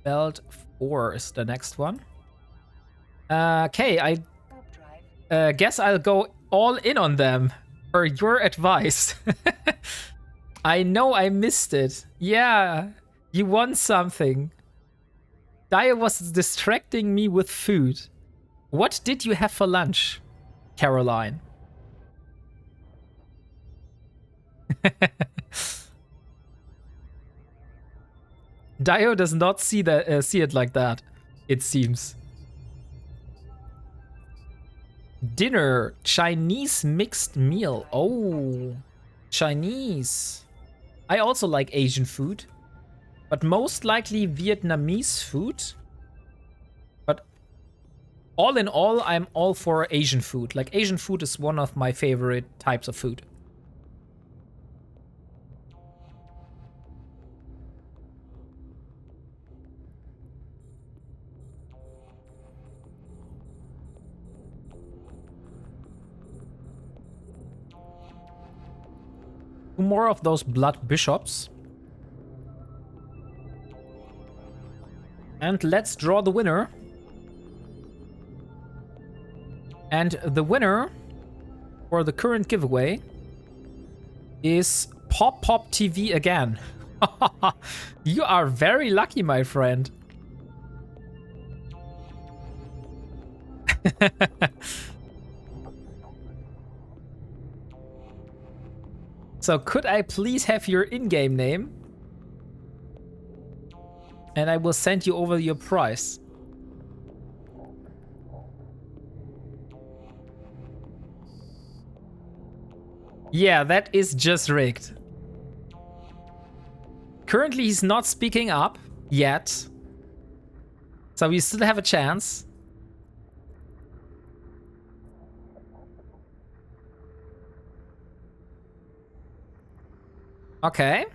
Belt 4 is the next one. Okay, I guess I'll go all in on them. For your advice. I know I missed it. Yeah, you won something. Dio was distracting me with food. What did you have for lunch, Caroline? Dio does not see it like that, it seems. Dinner, Chinese mixed meal. Oh, Chinese. I also like Asian food, but most likely Vietnamese food. But all in all, I'm all for Asian food. Like, Asian food is one of my favorite types of food. Two more of those blood bishops. And let's draw the winner. And the winner for the current giveaway is Pop Pop TV again. You are very lucky, my friend. So could I please have your in-game name? And I will send you over your prize. Yeah, that is just rigged. Currently, he's not speaking up yet. So we still have a chance. Okay.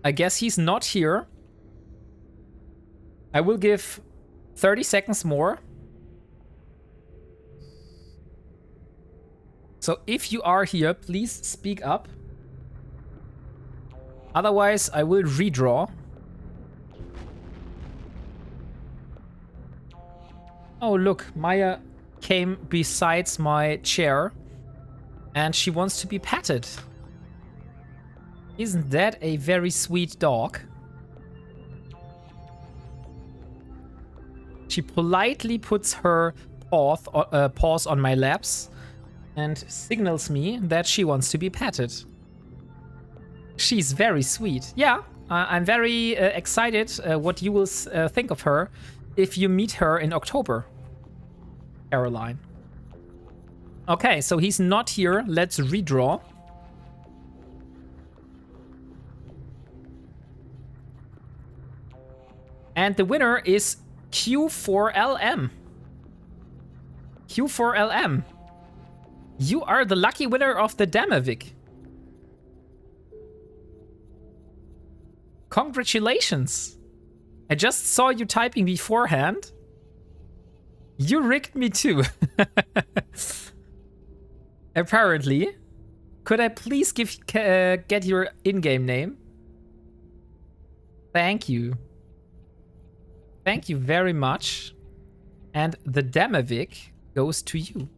I guess he's not here. I will give 30 seconds more. So if you are here, please speak up. Otherwise, I will redraw. Oh, look, Maya came besides my chair and she wants to be petted. Isn't that a very sweet dog? She politely puts her paws on my laps and signals me that she wants to be petted. She's very sweet. Yeah, I'm very excited what you will think of her if you meet her in October, Caroline. Okay, so he's not here. Let's redraw. And the winner is Q4LM. Q4LM. You are the lucky winner of the Damavic. Congratulations. I just saw you typing beforehand. You rigged me too. Apparently. Could I please get your in-game name? Thank you. Thank you very much. And the Damavic goes to you.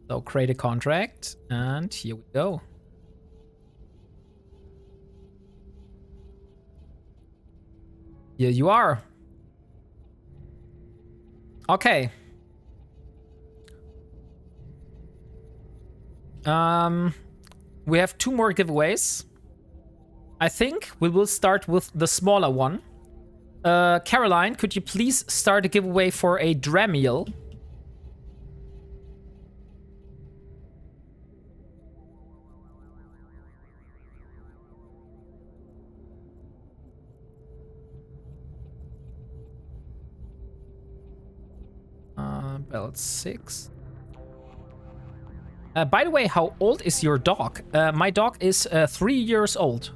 So create a contract, and here we go. Here you are. Okay. We have 2 more giveaways. I think we will start with the smaller one. Caroline, could you please start a giveaway for a Dramiel? Belt 6. By the way, how old is your dog? My dog is 3 years old.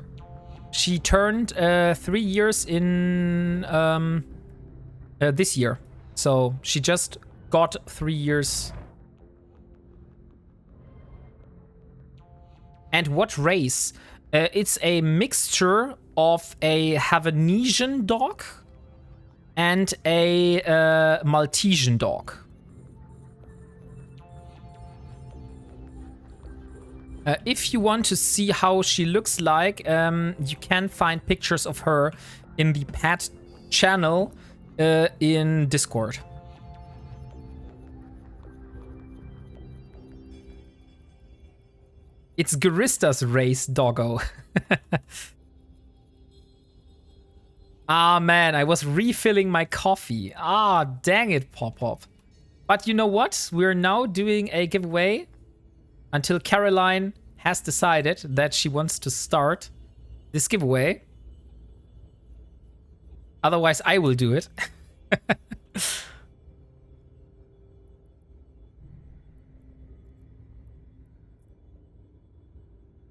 She turned 3 years in this year. So she just got 3 years. And what race? It's a mixture of a Havanesian dog and a Maltesian dog. If you want to see how she looks like, you can find pictures of her in the pet channel in Discord. It's Garista's race, doggo. Ah, man, I was refilling my coffee. Ah, dang it, Pop-Pop. But you know what? We're now doing a giveaway until Caroline has decided that she wants to start this giveaway. Otherwise, I will do it.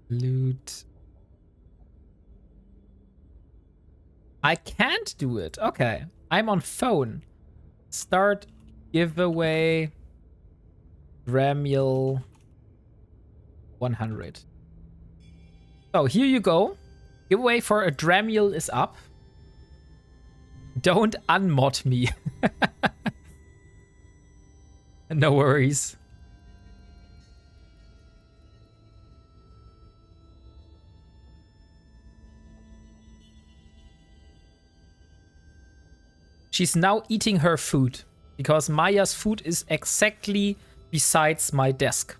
Loot. I can't do it. Okay. I'm on phone. Start giveaway. Dramiel 100. So here you go. Giveaway for a Dramiel is up. Don't unmod me. No worries. She's now eating her food because Maya's food is exactly besides my desk.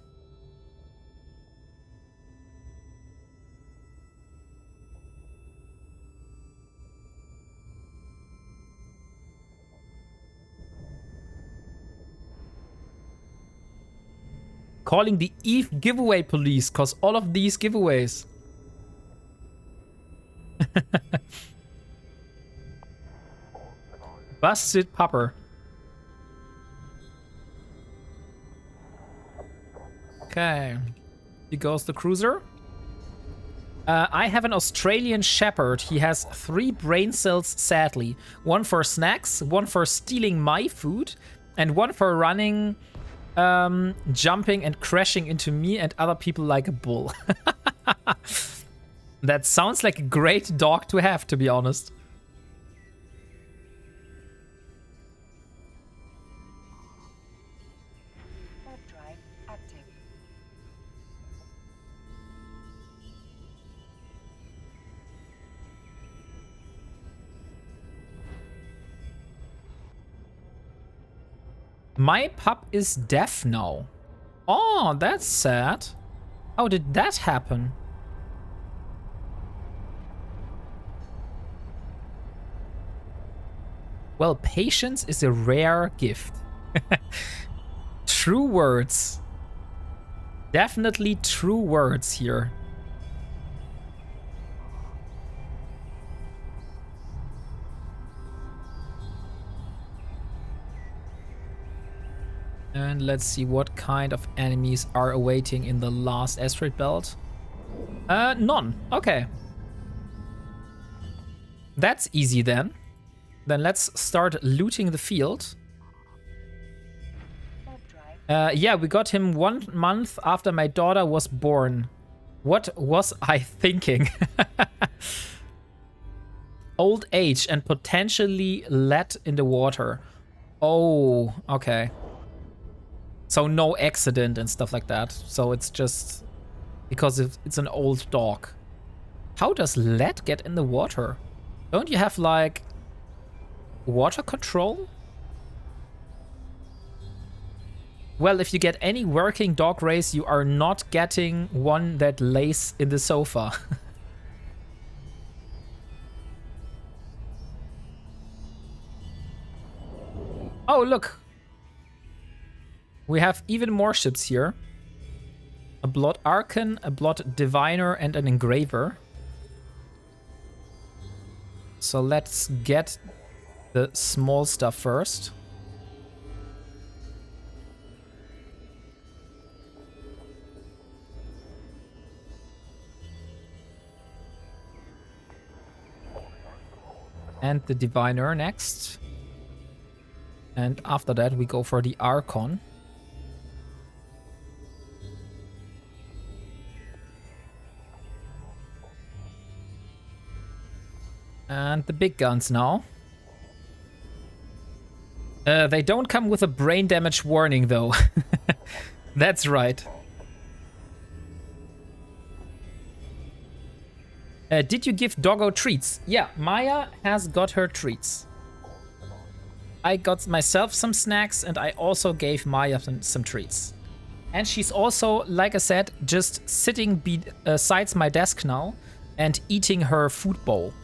Calling the EVE giveaway police because all of these giveaways. Busted pupper. Okay. Here goes the cruiser. I have an Australian Shepherd. He has 3 brain cells, sadly. 1 for snacks, 1 for stealing my food, and 1 for running, jumping and crashing into me and other people like a bull. That sounds like a great dog to have, to be honest. My pup is deaf now. Oh, that's sad. How did that happen? Well, patience is a rare gift. True words. Definitely true words here. And let's see what kind of enemies are awaiting in the last asteroid belt. None. Okay. That's easy then. Then let's start looting the field. Yeah, we got him 1 month after my daughter was born. What was I thinking? Old age and potentially lead in the water. Oh, okay. So no accident and stuff like that. So it's just because it's an old dog. How does lead get in the water? Don't you have like water control? Well, if you get any working dog race, you are not getting one that lays in the sofa. Oh, look. We have even more ships here. A Blood Archon, a Blood Diviner, and an Engraver. So let's get the small stuff first. And the Diviner next. And after that we go for the Archon. And the big guns now. They don't come with a brain damage warning though. That's right. Did you give Doggo treats? Yeah, Maya has got her treats. I got myself some snacks and I also gave Maya some treats. And she's also, like I said, just sitting beside my desk now and eating her food bowl.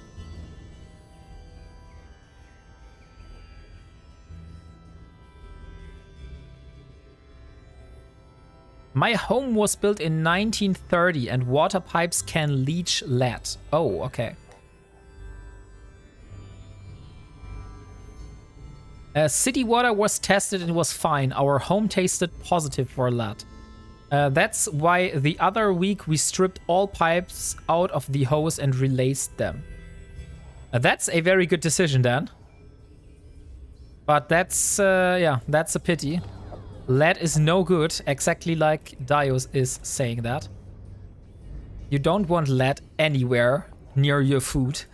My home was built in 1930 and water pipes can leach lead. Oh, okay. City water was tested and was fine. Our home tasted positive for lead. That's why the other week we stripped all pipes out of the hose and relaced them. That's a very good decision, Dan. But that's, yeah, that's a pity. Lead is no good, exactly like Dios is saying that. You don't want lead anywhere near your food.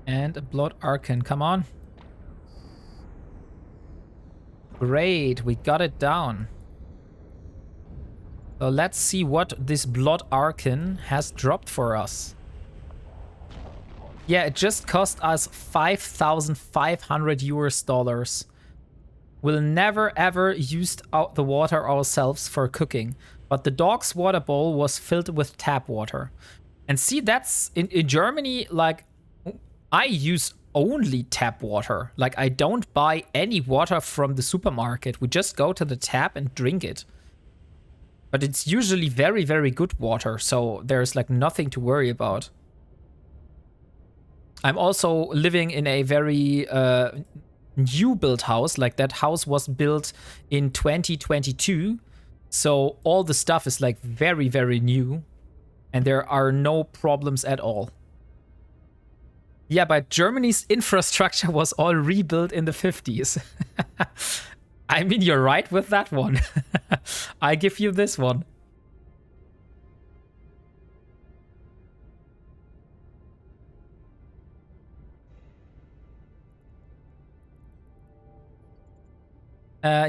And a Blood Archon, come on. Great, we got it down. So let's see what this Blood Archon has dropped for us. Yeah, it just cost us 5,500 US dollars. We'll never ever use the water ourselves for cooking, but the dog's water bowl was filled with tap water. And see, that's in Germany, like, I use only tap water. Like, I don't buy any water from the supermarket. We just go to the tap and drink it. But it's usually very, very good water, so there's like nothing to worry about. I'm also living in a very new built house. Like, that house was built in 2022. So all the stuff is like very, very new. And there are no problems at all. Yeah, but Germany's infrastructure was all rebuilt in the 50s. I mean, you're right with that one. I give you this one.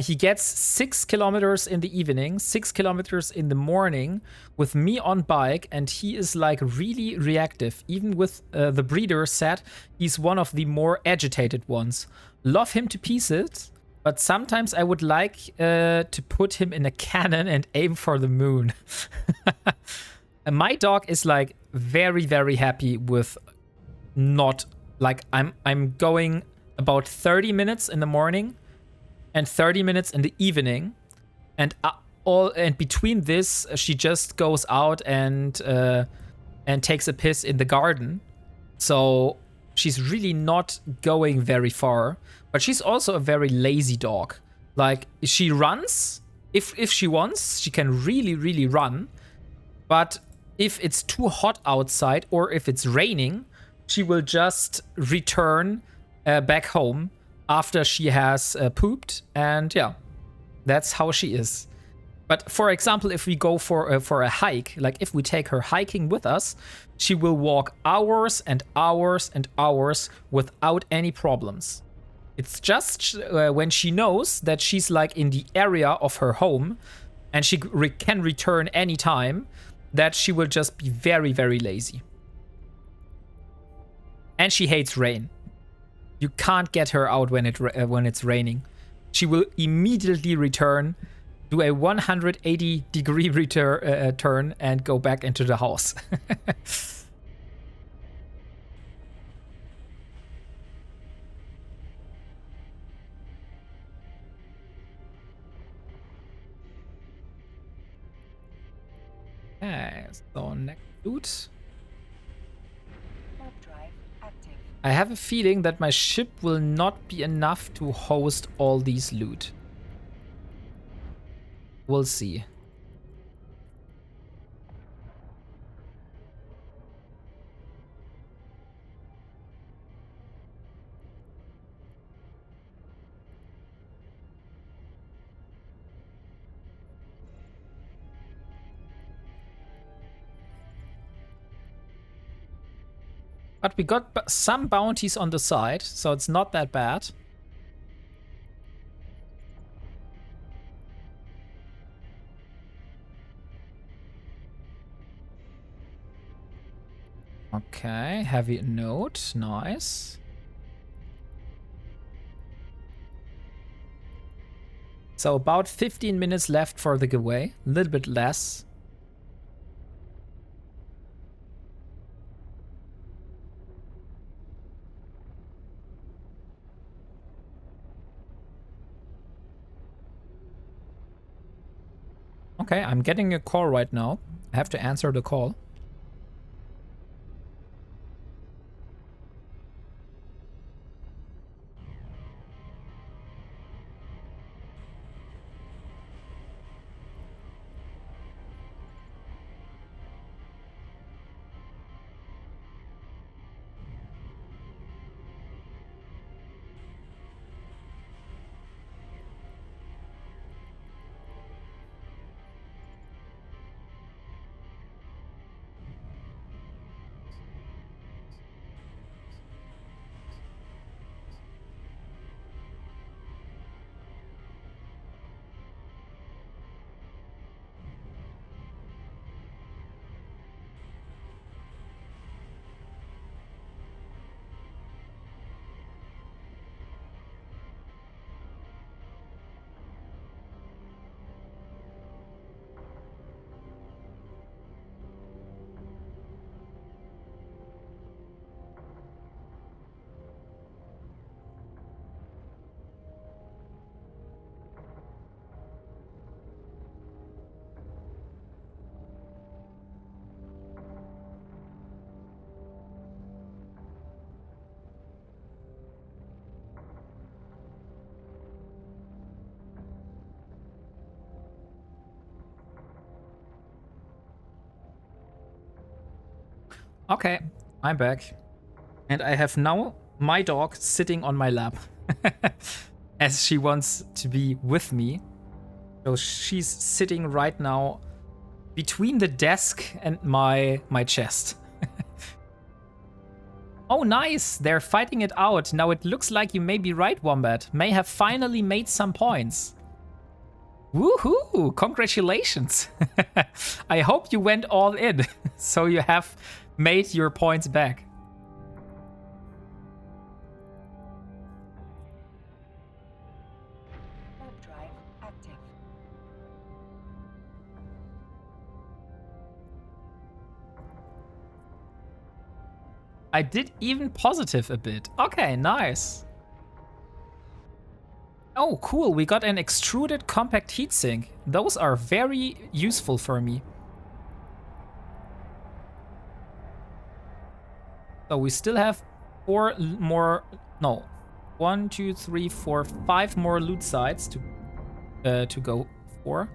He gets 6 kilometers in the evening, 6 kilometers in the morning with me on bike, and he is like really reactive. Even with the breeder said he's one of the more agitated ones. Love him to pieces, but sometimes I would like to put him in a cannon and aim for the moon. my dog is like very, very happy with not like I'm going about 30 minutes in the morning and 30 minutes in the evening, and between this she just goes out and takes a piss in the garden. So she's really not going very far, but she's also a very lazy dog. Like she runs if she wants, she can really, really run. But if it's too hot outside or if it's raining, she will just return back home after she has pooped. And yeah, that's how she is. But for example, if we go for a hike, like if we take her hiking with us, she will walk hours and hours and hours without any problems. It's just when she knows that she's like in the area of her home and she can return anytime, that she will just be very, very lazy. And she hates rain. You can't get her out when it's raining. She will immediately return, do a 180-degree turn, and go back into the house. Okay, so next loot. Warp drive active. I have a feeling that my ship will not be enough to host all these loot. We'll see. But we got some bounties on the side, so it's not that bad. Okay, heavy note, nice. So about 15 minutes left for the giveaway, a little bit less. Okay, I'm getting a call right now. I have to answer the call. Okay, I'm back. And I have now my dog sitting on my lap. As she wants to be with me. So she's sitting right now between the desk and my chest. Oh, nice! They're fighting it out. Now it looks like you may be right, Wombat. May have finally made some points. Woohoo! Congratulations! I hope you went all in, so you have made your points back. Warp drive active. I did even positive a bit. Okay, nice. Oh, cool. We got an extruded compact heatsink. Those are very useful for me. So we still have 4 more. No, 1, 2, 3, 4, 5 more loot sites to go for.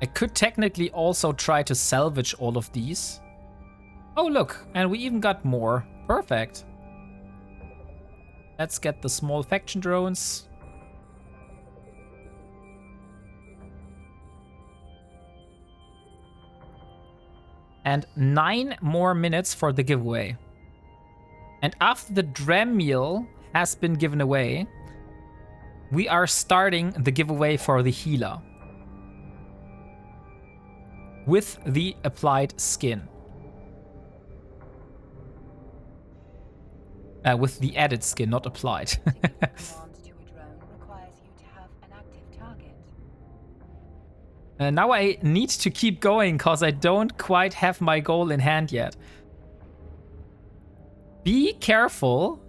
I could technically also try to salvage all of these. Oh, look, and we even got more. Perfect. Let's get the small faction drones. And 9 more minutes for the giveaway. And after the dram meal has been given away, we are starting the giveaway for the healer. With the applied skin. With the added skin, not applied. Now I need to keep going because I don't quite have my goal in hand yet. Be careful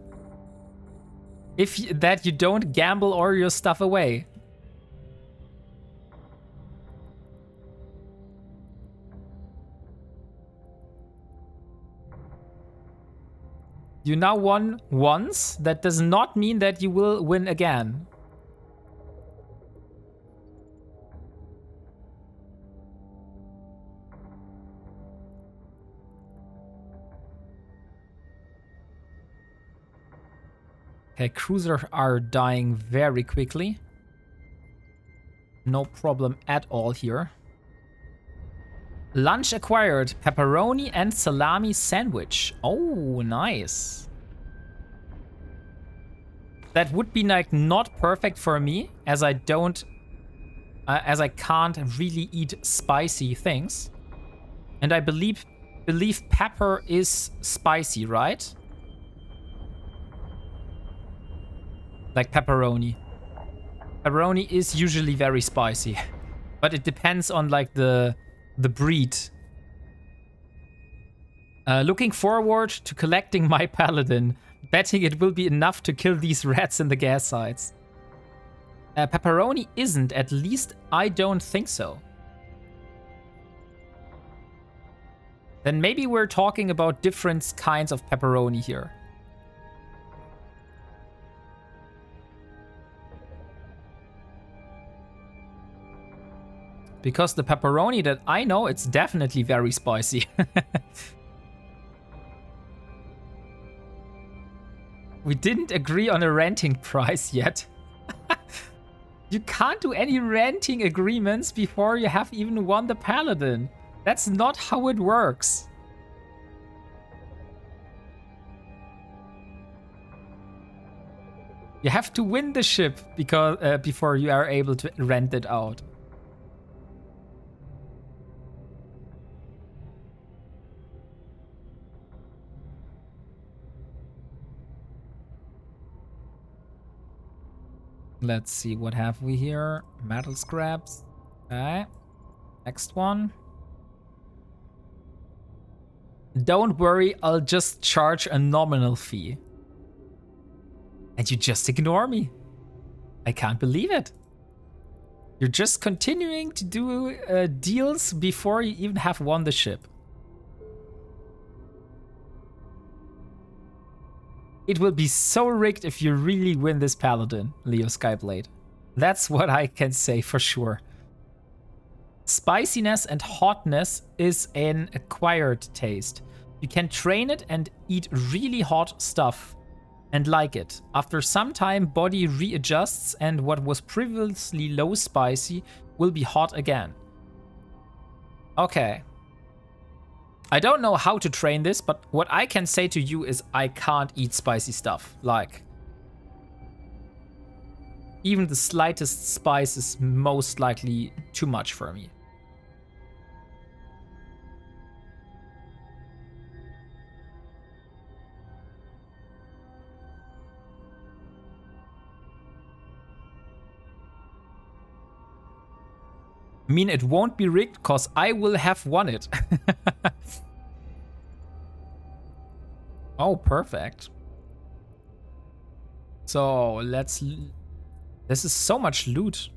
that you don't gamble all your stuff away. You now won once. That does not mean that you will win again. Okay, cruisers are dying very quickly. No problem at all here. Lunch acquired. Pepperoni and salami sandwich. Oh, nice. That would be like not perfect for me, as I don't, as I can't really eat spicy things. And I believe pepper is spicy, right? Like pepperoni. Pepperoni is usually very spicy, but it depends on like the breed. Looking forward to collecting my paladin. Betting it will be enough to kill these rats in the gas sites. Pepperoni isn't, at least I don't think so. Then maybe we're talking about different kinds of pepperoni here. Because the pepperoni that I know, it's definitely very spicy. We didn't agree on a renting price yet. You can't do any renting agreements before you have even won the paladin. That's not how it works. You have to win the ship before you are able to rent it out. Let's see, what have we here? Metal scraps. Okay. Next one. Don't worry, I'll just charge a nominal fee. And you just ignore me. I can't believe it. You're just continuing to do deals before you even have won the ship. It will be so rigged if you really win this paladin, Leo Skyblade. That's what I can say for sure. Spiciness and hotness is an acquired taste. You can train it and eat really hot stuff and like it. After some time, body readjusts and what was previously low spicy will be hot again. Okay. I don't know how to train this, but what I can say to you is I can't eat spicy stuff. Like, even the slightest spice is most likely too much for me. I mean, it won't be rigged because I will have won it. Oh, perfect. So let's... This is so much loot.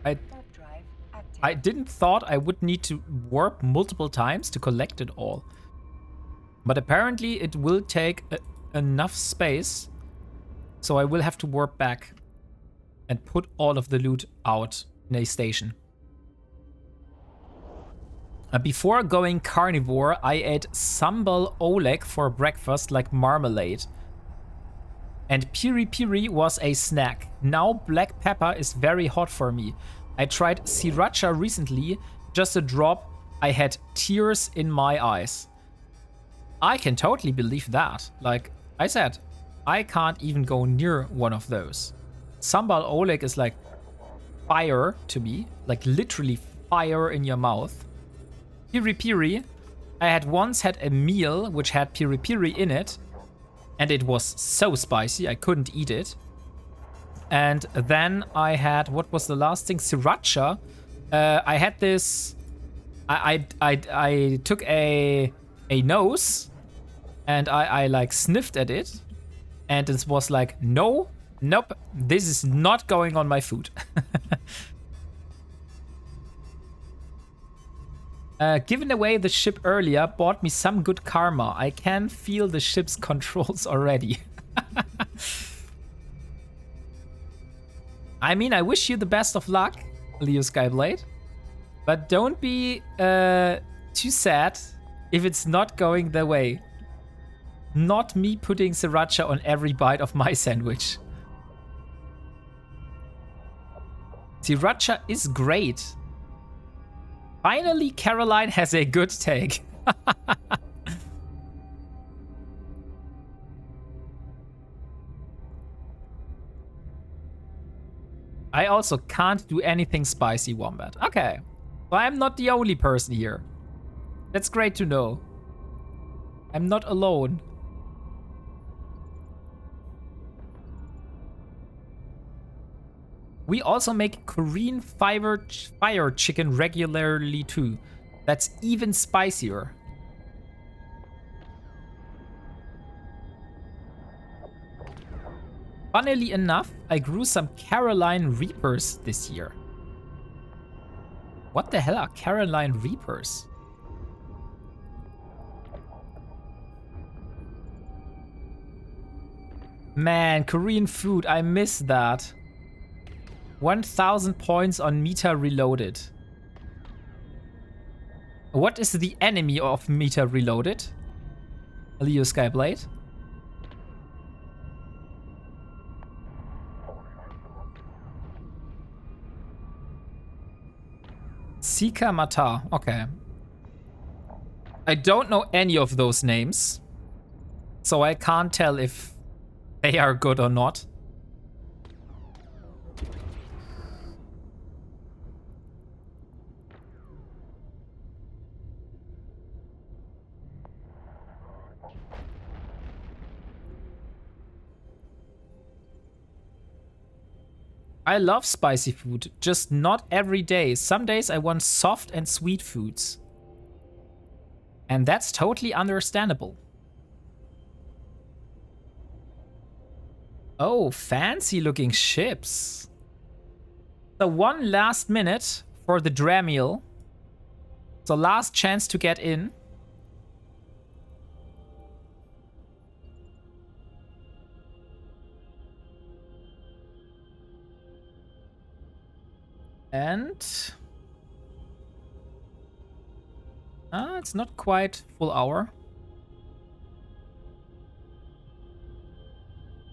Warp drive active. I didn't thought I would need to warp multiple times to collect it all. But apparently it will take enough space. So I will have to warp back and put all of the loot out in a station. Before going carnivore, I ate sambal oleg for breakfast like marmalade. And piri piri was a snack. Now black pepper is very hot for me. I tried sriracha recently, just a drop. I had tears in my eyes. I can totally believe that. Like I said, I can't even go near one of those. Sambal oleg is like fire to me, like literally fire in your mouth. Piri piri, I had once had a meal which had piri piri in it, and it was so spicy I couldn't eat it. And then I had, what was the last thing? Sriracha. I had this. I took a nose, and I like sniffed at it, and it was like, nope, this is not going on my food. Giving away the ship earlier bought me some good karma. I can feel the ship's controls already. I mean, I wish you the best of luck, Leo Skyblade. But don't be too sad if it's not going their way. Not me putting sriracha on every bite of my sandwich. Sriracha is great. Finally, Caroline has a good take. I also can't do anything spicy, Wombat. Okay. So I'm not the only person here. That's great to know. I'm not alone. We also make Korean fire chicken regularly too. That's even spicier. Funnily enough, I grew some Caroline Reapers this year. What the hell are Caroline Reapers? Man, Korean food, I miss that. 1000 points on Meta Reloaded. What is the enemy of Meta Reloaded? Leo Skyblade. Sika Mata. Okay. I don't know any of those names, so I can't tell if they are good or not. I love spicy food, just not every day. Some days I want soft and sweet foods. And that's totally understandable. Oh, fancy looking ships. So one last minute for the Dramiel. So last chance to get in. And it's not quite full hour.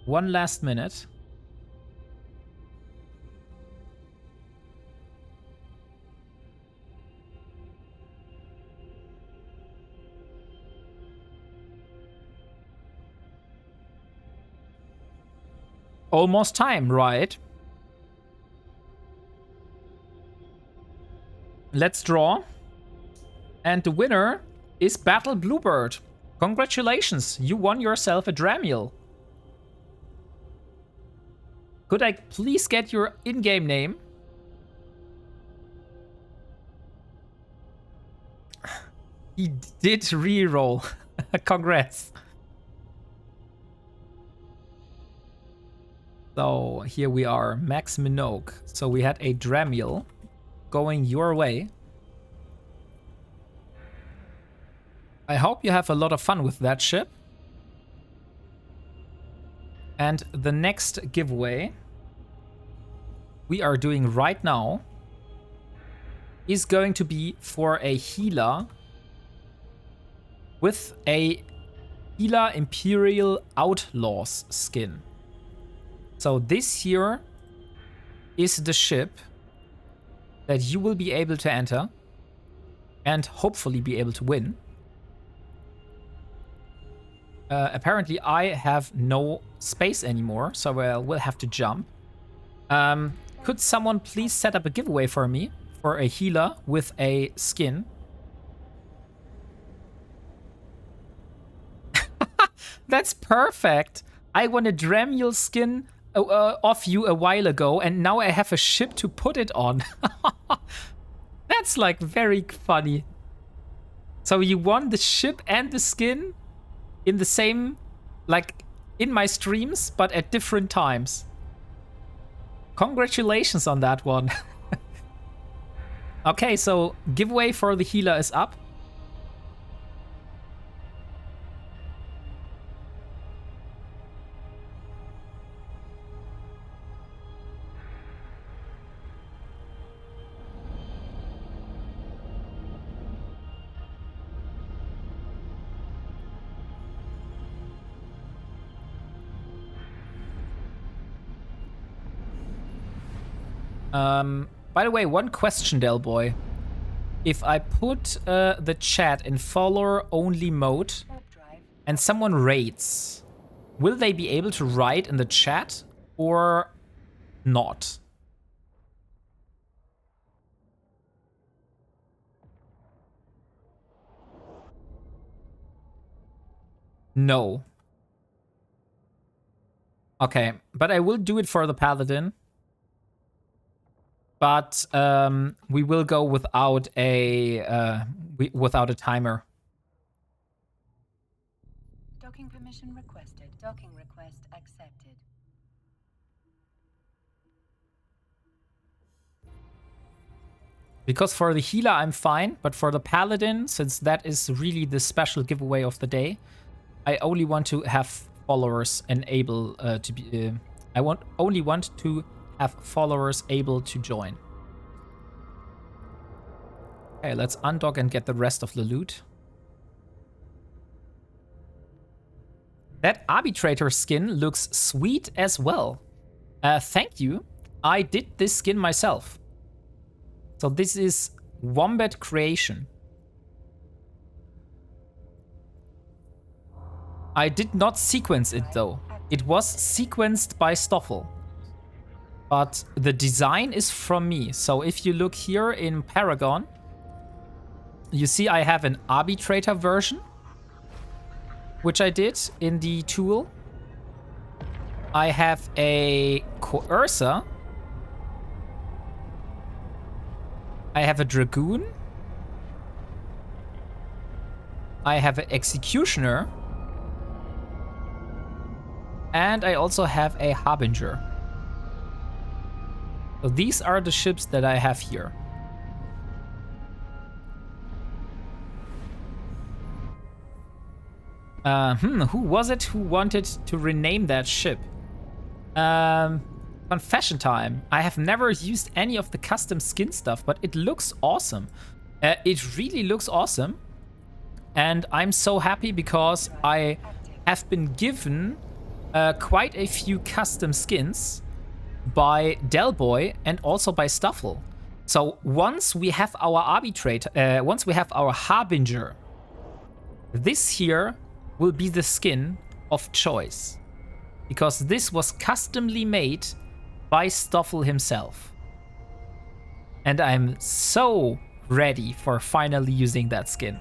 One last minute. Almost time, right? Let's draw. And the winner is Battle Bluebird. Congratulations, you won yourself a Dramiel. Could I please get your in-game name? He did re-roll. Congrats. So here we are, Max Minogue. So we had a Dramiel going your way. I hope you have a lot of fun with that ship. And the next giveaway we are doing right now is going to be for a healer with a Healer Imperial Outlaws skin. So this here is the ship that you will be able to enter and hopefully be able to win. Apparently I have no space anymore, so I will have to jump. Could someone please set up a giveaway for me for a healer with a skin? That's perfect. I won a Dramiel skin off you a while ago, and now I have a ship to put it on. That's like very funny. So you won the ship and the skin in the same, like in my streams, but at different times. Congratulations on that one. Okay, so giveaway for the healer is up. By the way, one question, Del Boy. If I put the chat in follower-only mode and someone raids, will they be able to write in the chat or not? No. Okay, but I will do it for the Paladin. But we will go without a timer. Docking permission requested. Docking request accepted. Because for the healer I'm fine, but for the Paladin, since that is really the special giveaway of the day, I only want to have followers enable to be. Only want to have followers able to join. Okay, let's undock and get the rest of the loot. That arbitrator skin looks sweet as well. Thank you. I did this skin myself. So this is Wombat Creation. I did not sequence it though. It was sequenced by Stoffel. But the design is from me. So if you look here in Paragon, you see I have an arbitrator version, which I did in the tool. I have a coercer. I have a dragoon. I have an executioner. And I also have a harbinger. So these are the ships that I have here. Who was it who wanted to rename that ship? Confession time. I have never used any of the custom skin stuff, but it looks awesome. It really looks awesome. And I'm so happy because I have been given quite a few custom skins by Delboy and also by Stoffel. So once we have our arbitrator, once we have our harbinger, this here will be the skin of choice, because this was customly made by Stoffel himself. And I'm so ready for finally using that skin.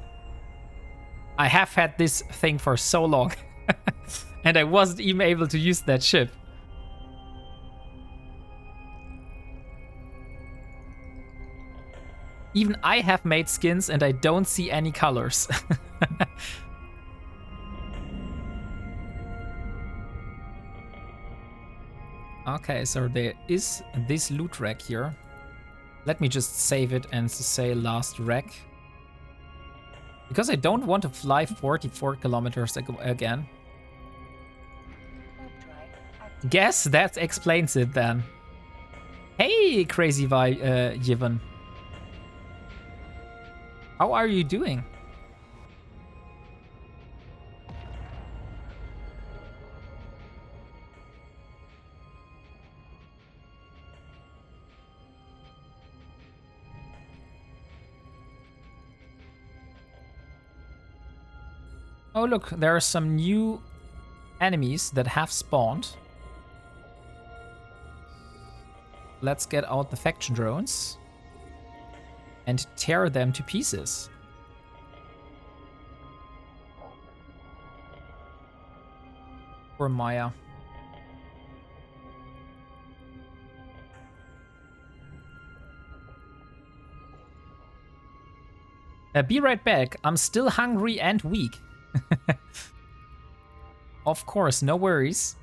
I have had this thing for so long and I wasn't even able to use that ship. Even I have made skins and I don't see any colors. Okay, so there is this loot rack here. Let me just save it and say last rack. Because I don't want to fly 44 kilometers again. Guess that explains it then. Hey, crazy Yvonne. How are you doing? Oh look, there are some new enemies that have spawned. Let's get out the faction drones and tear them to pieces. Poor Maya. Be right back. I'm still hungry and weak. Of course, no worries.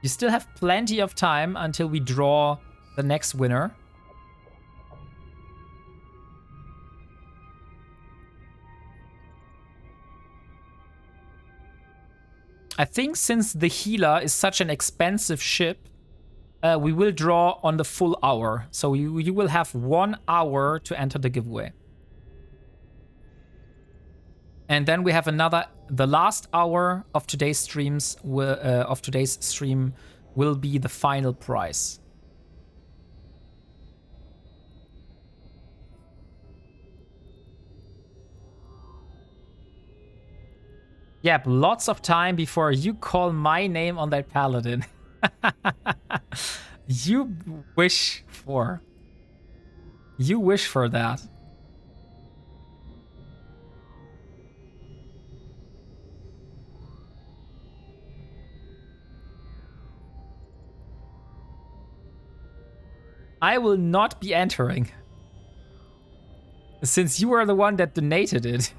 You still have plenty of time until we draw the next winner. I think since the healer is such an expensive ship, we will draw on the full hour. So you will have 1 hour to enter the giveaway. And then we have the last hour of today's stream will be the final prize. Yep, lots of time before you call my name on that paladin. You wish for that. I will not be entering. Since you are the one that donated it.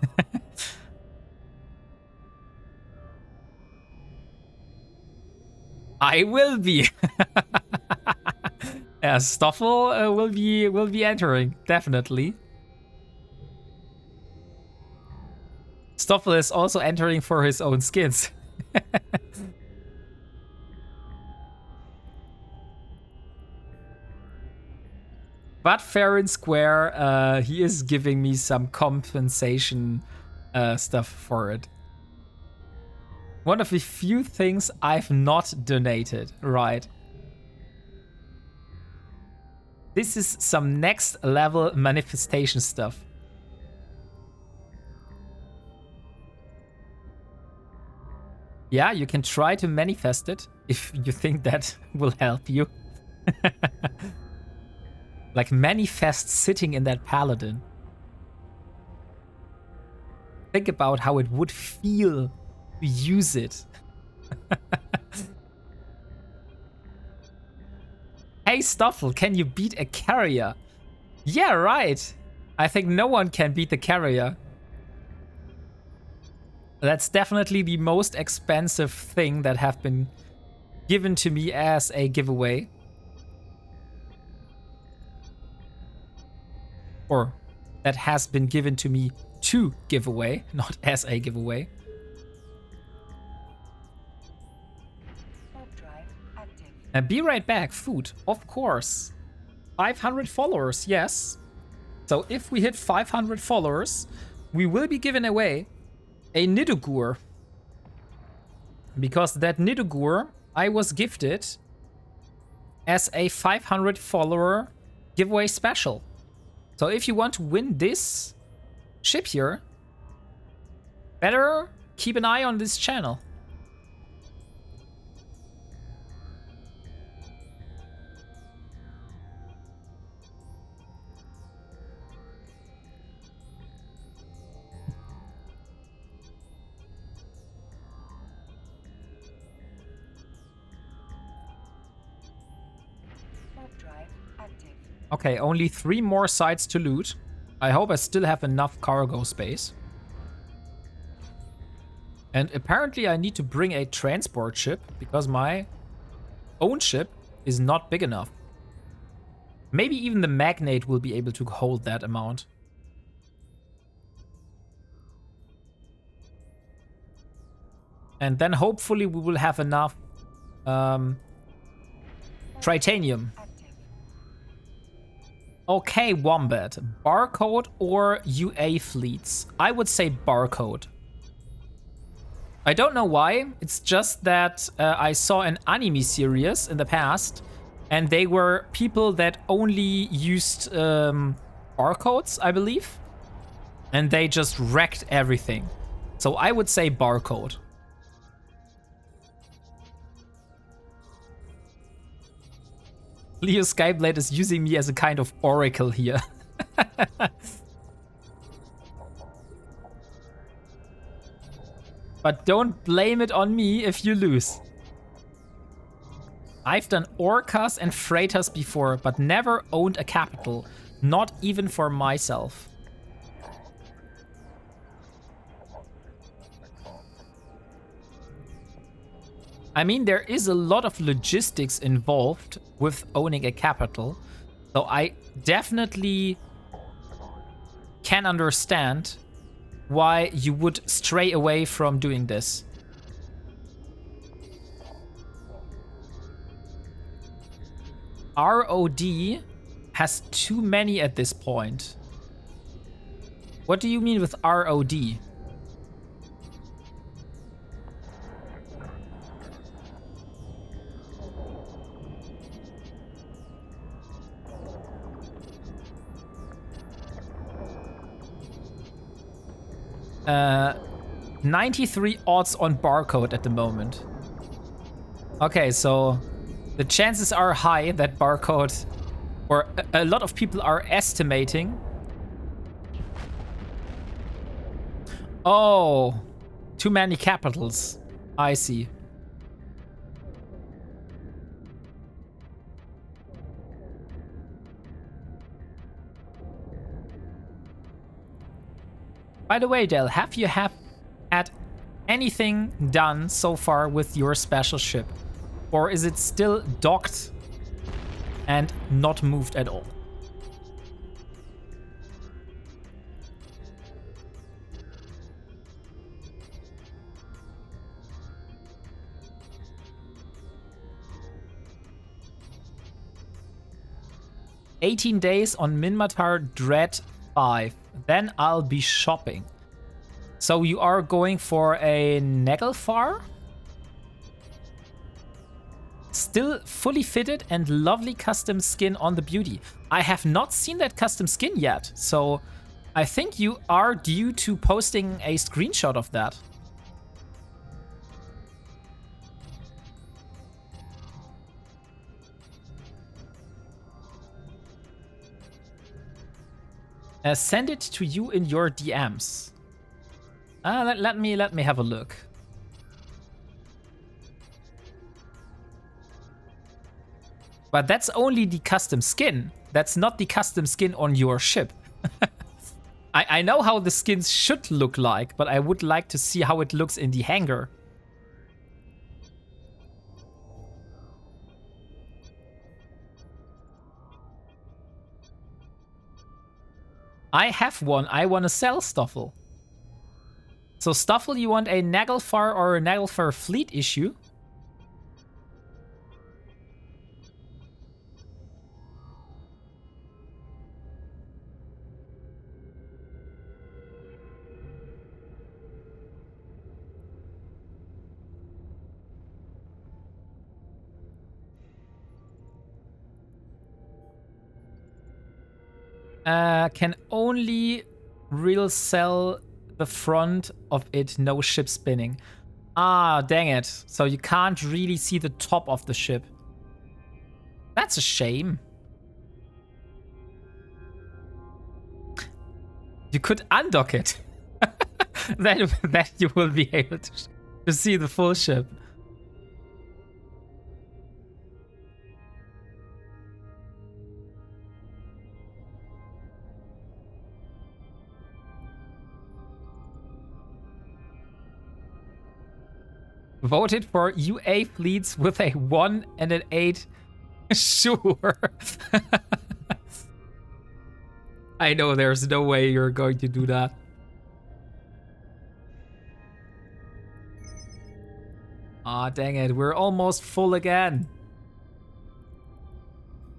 I will be. Yeah, Stoffel will be entering, definitely. Stoffel is also entering for his own skins. But fair and square, he is giving me some compensation stuff for it. One of the few things I've not donated, right? This is some next level manifestation stuff. Yeah, you can try to manifest it if you think that will help you. Like manifest sitting in that paladin. Think about how it would feel to use it. Hey Stoffel, can you beat a carrier? Yeah, right. I think no one can beat the carrier. That's definitely the most expensive thing that have been given to me as a giveaway. Or that has been given to me to give away, not as a giveaway. Be right back. Food, of course. 500 followers, yes. So if we hit 500 followers, we will be giving away a Nidogur. Because that Nidogur I was gifted as a 500 follower giveaway special. So if you want to win this ship here, better keep an eye on this channel. Okay, only 3 more sites to loot. I hope I still have enough cargo space. And apparently I need to bring a transport ship because my own ship is not big enough. Maybe even the Magnate will be able to hold that amount. And then hopefully we will have enough Tritanium. Okay, Wombat. Barcode or UA fleets? I would say barcode. I don't know why. It's just that I saw an anime series in the past, and they were people that only used barcodes, I believe. And they just wrecked everything. So I would say barcode. Leo Skyblade is using me as a kind of oracle here. But don't blame it on me if you lose. I've done orcas and freighters before, but never owned a capital. Not even for myself. I mean, there is a lot of logistics involved with owning a capital. So I definitely can understand why you would stray away from doing this. ROD has too many at this point. What do you mean with ROD? Uh, 93 odds on barcode at the moment. Okay, so the chances are high that barcode, or a lot of people are estimating. Oh, too many capitals. I see. By the way, Dale, have you had anything done so far with your special ship? Or is it still docked and not moved at all? "18 days on Minmatar Dread 5. Then I'll be shopping." So you are going for a Nagelfar? Still fully fitted and lovely custom skin on the beauty. I have not seen that custom skin yet, so I think you are due to posting a screenshot of that. Send it to you in your DMs. Let me have a look. But that's only the custom skin. That's not the custom skin on your ship. I know how the skins should look like, but I would like to see how it looks in the hangar. I have one. I want to sell Stoffel. So Stoffel, you want a Nagelfar or a Nagelfar fleet issue? Can only real sell the front of it, no ship spinning. Ah, dang it. So you can't really see the top of the ship. That's a shame. You could undock it. then you will be able to see the full ship. Voted for UA fleets with a 1 and an 8. Sure. I know there's no way you're going to do that. Aw, dang it. We're almost full again.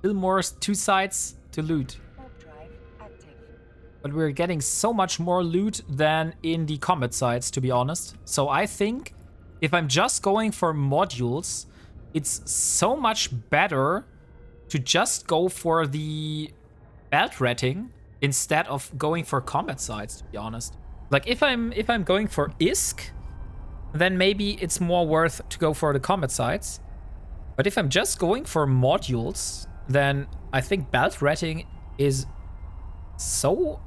Still more 2 sites to loot. But we're getting so much more loot than in the combat sites, to be honest. So I think if I'm just going for modules, it's so much better to just go for the belt rating instead of going for combat sites, to be honest. Like if I'm going for ISK, then maybe it's more worth to go for the combat sites. But if I'm just going for modules, then I think belt rating is so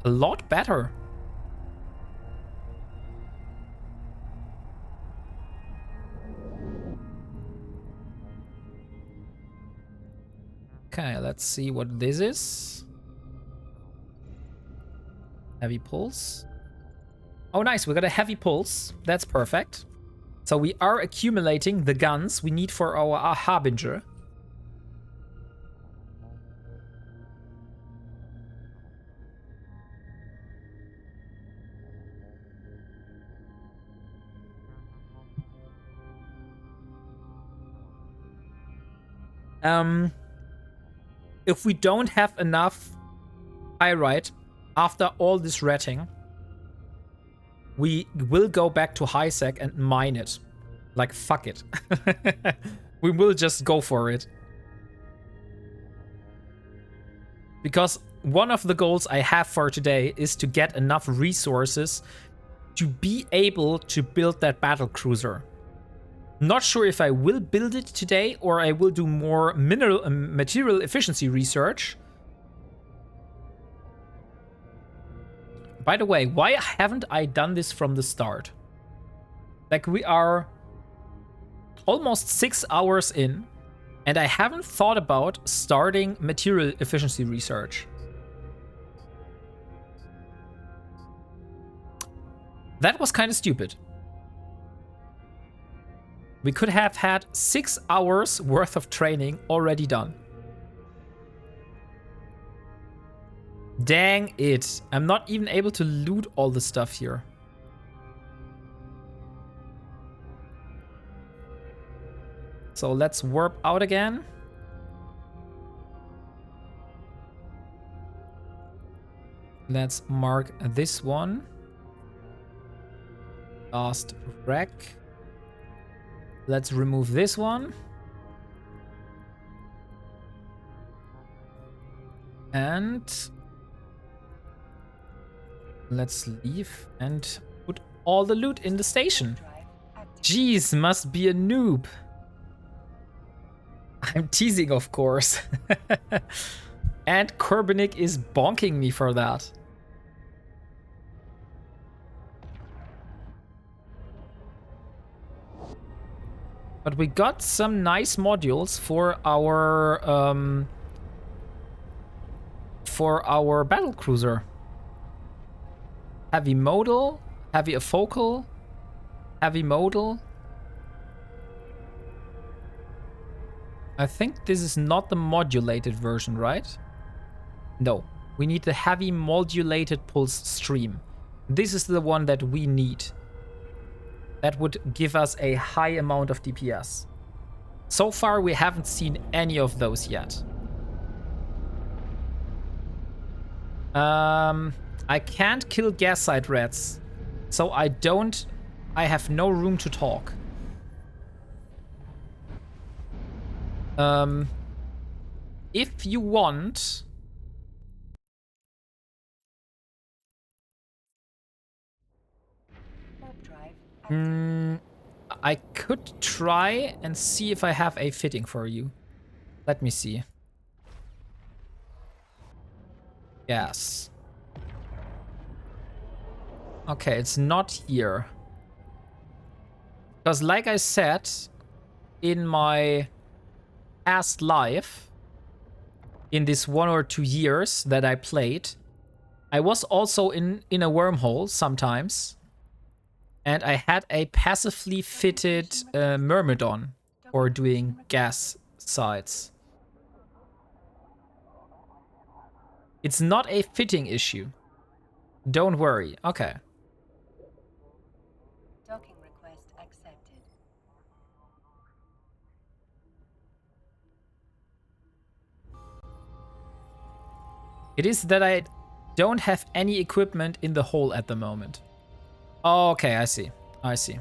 a lot better. Okay, let's see what this is. Heavy pulse. Oh, nice. We got a heavy pulse. That's perfect. So we are accumulating the guns we need for our Harbinger. If we don't have enough pyrite after all this ratting, we will go back to high sec and mine it. Like, fuck it. We will just go for it. Because one of the goals I have for today is to get enough resources to be able to build that Battlecruiser. Not sure if I will build it today or I will do more material efficiency research. By the way, why haven't I done this from the start? Like, we are almost 6 hours in and I haven't thought about starting material efficiency research. That was kind of stupid. We could have had 6 hours worth of training already done. Dang it. I'm not even able to loot all the stuff here. So let's warp out again. Let's mark this one. Last wreck. Let's remove this one. And let's leave and put all the loot in the station. Jeez, must be a noob. I'm teasing, of course. And Kurbanik is bonking me for that. But we got some nice modules for our Battlecruiser. Heavy modal, heavy afocal, heavy modal. I think this is not the modulated version, right? No, we need the heavy modulated pulse stream. This is the one that we need. That would give us a high amount of DPS. So far, we haven't seen any of those yet. I can't kill gasite rats, so I have no room to talk. If you want... I could try and see if I have a fitting for you. Let me see. Yes. Okay, it's not here. Because like I said, in my past life, in this 1 or 2 years that I played, I was also in a wormhole sometimes. And I had a passively fitted Myrmidon for doing gas sites. It's not a fitting issue. Don't worry. Okay. Docking request accepted. It is that I don't have any equipment in the hole at the moment. Okay, I see. I see.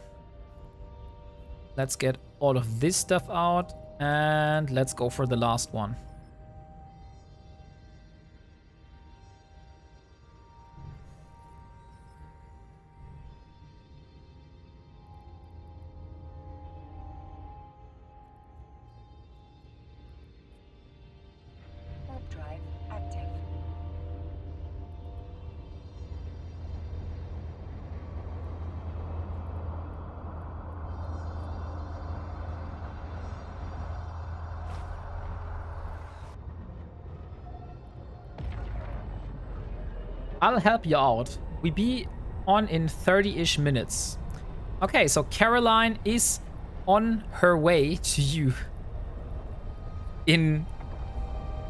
Let's get all of this stuff out and let's go for the last one. Warp drive active. I'll help you out. We be on in 30-ish minutes. Okay, so Caroline is on her way to you in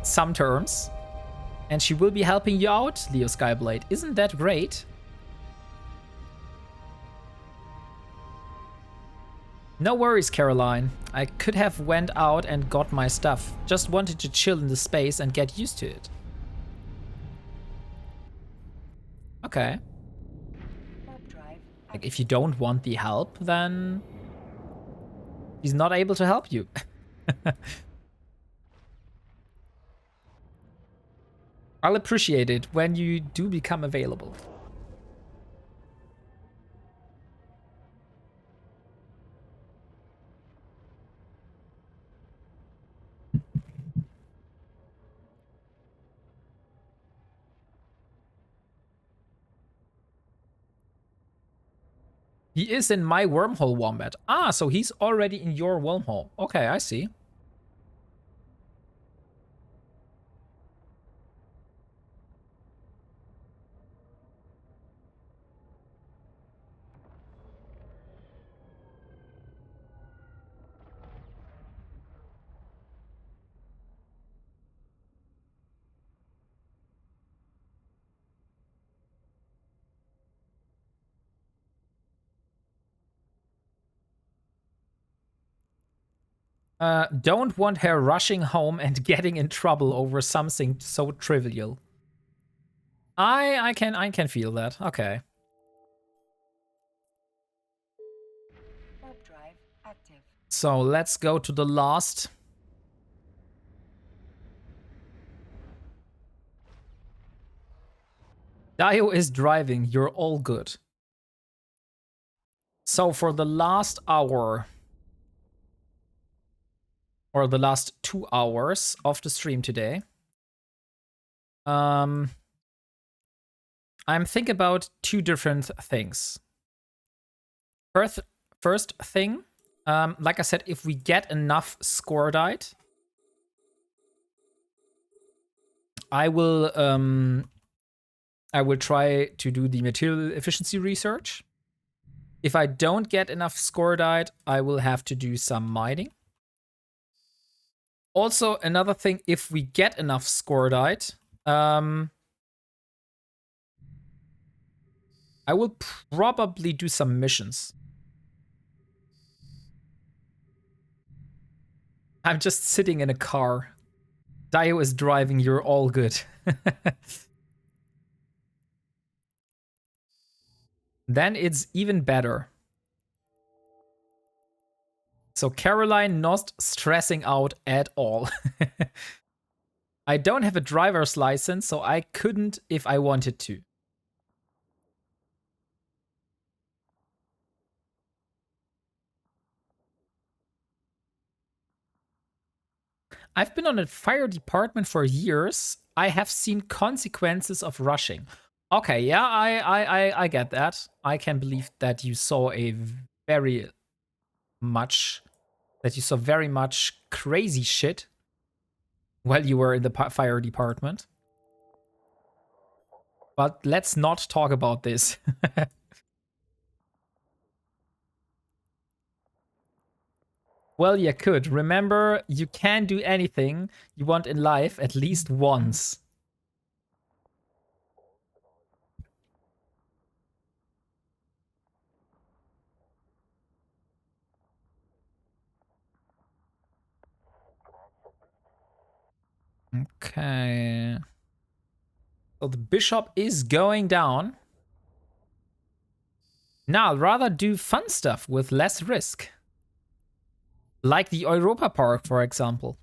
some terms. And she will be helping you out, Leo Skyblade. Isn't that great? No worries, Caroline. I could have went out and got my stuff. Just wanted to chill in the space and get used to it. Okay. Warp drive Like, if you don't want the help, then he's not able to help you. I'll appreciate it when you do become available. He is in my wormhole, Wombat. Ah, so he's already in your wormhole. Okay, I see. Don't want her rushing home and getting in trouble over something so trivial. I can feel that. Okay. warp drive active. So let's go to the last. Dio is driving. You're all good. So for the last hour, or the last 2 hours of the stream today, I'm thinking about 2 different things. First thing, like I said, if we get enough Scordite, I will try to do the material efficiency research. If I don't get enough Scordite, I will have to do some mining. Also, another thing, if we get enough Scordite, I will probably do some missions. I'm just sitting in a car. Dio is driving, you're all good. Then it's even better. So Caroline not stressing out at all. I don't have a driver's license, so I couldn't if I wanted to. I've been on a fire department for years. I have seen consequences of rushing. Okay, yeah, I get that. I can believe that you saw very much crazy shit while you were in the fire department. But let's not talk about this. Well, you could. Remember, you can do anything you want in life at least once. Okay. So the bishop is going down. Now, I'd rather do fun stuff with less risk. Like the Europa Park, for example.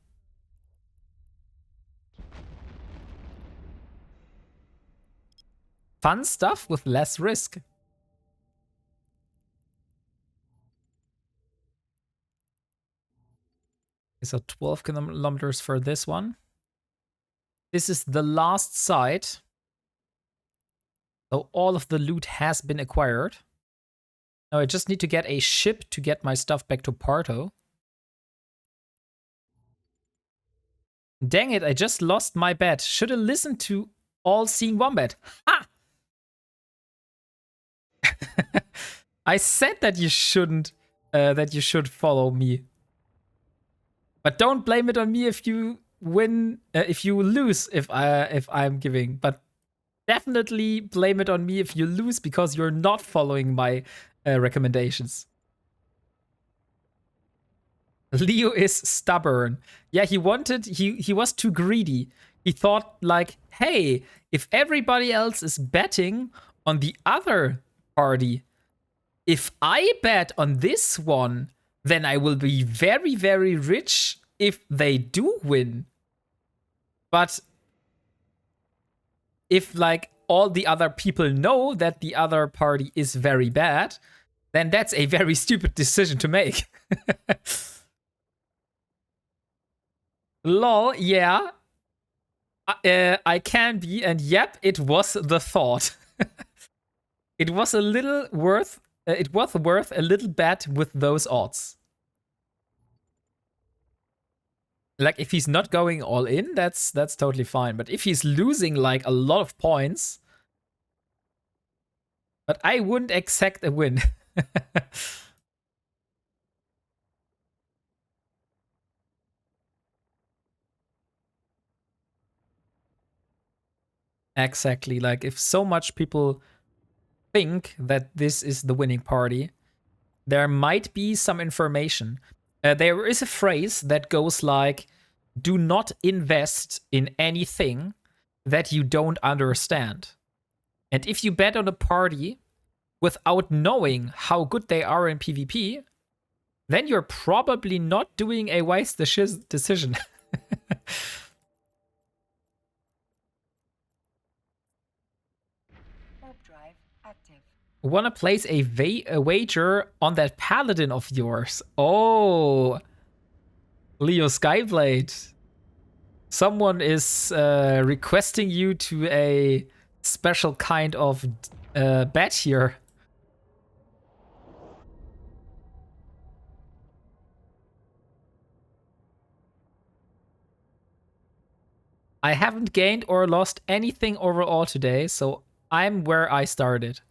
Fun stuff with less risk. So 12 kilometers for this one. This is the last site. So all of the loot has been acquired. Now I just need to get a ship to get my stuff back to Porto. Dang it, I just lost my bet. Should have listened to All-Seeing Wombat. Ha! I said that you shouldn't, that you should follow me. But don't blame it on me if you win, if you lose, if I'm giving. But definitely blame it on me if you lose because you're not following my recommendations. Leo is stubborn. Yeah, he was too greedy. He thought like, hey, if everybody else is betting on the other party, if I bet on this one, then I will be very, very rich if they do win. But if like all the other people know that the other party is very bad, then that's a very stupid decision to make. Lol, yeah. I can be, and yep, it was the thought. It was a little worth. It was worth a little bet with those odds. Like if he's not going all in, that's totally fine. But if he's losing like a lot of points, but I wouldn't expect a win. Exactly. Like if so much people think that this is the winning party, there might be some information. There is a phrase that goes like, do not invest in anything that you don't understand. And if you bet on a party without knowing how good they are in PvP, then you're probably not doing a wise decision. Warp drive active. Wanna place a wager on that paladin of yours? Oh, Leo Skyblade. Someone is requesting you to a special kind of bet here. I haven't gained or lost anything overall today, so I'm where I started.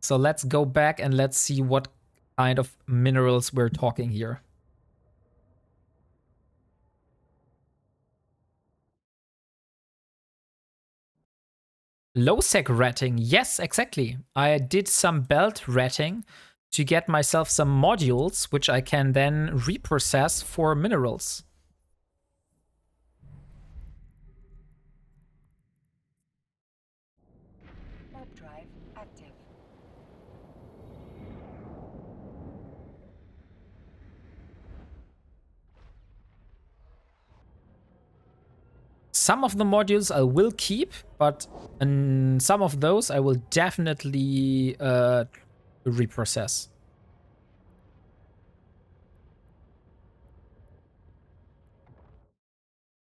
So let's go back and let's see what kind of minerals we're talking here. Low sec ratting. Yes, exactly. I did some belt ratting to get myself some modules, which I can then reprocess for minerals. Warp drive active. Some of the modules I will keep, but some of those I will definitely reprocess.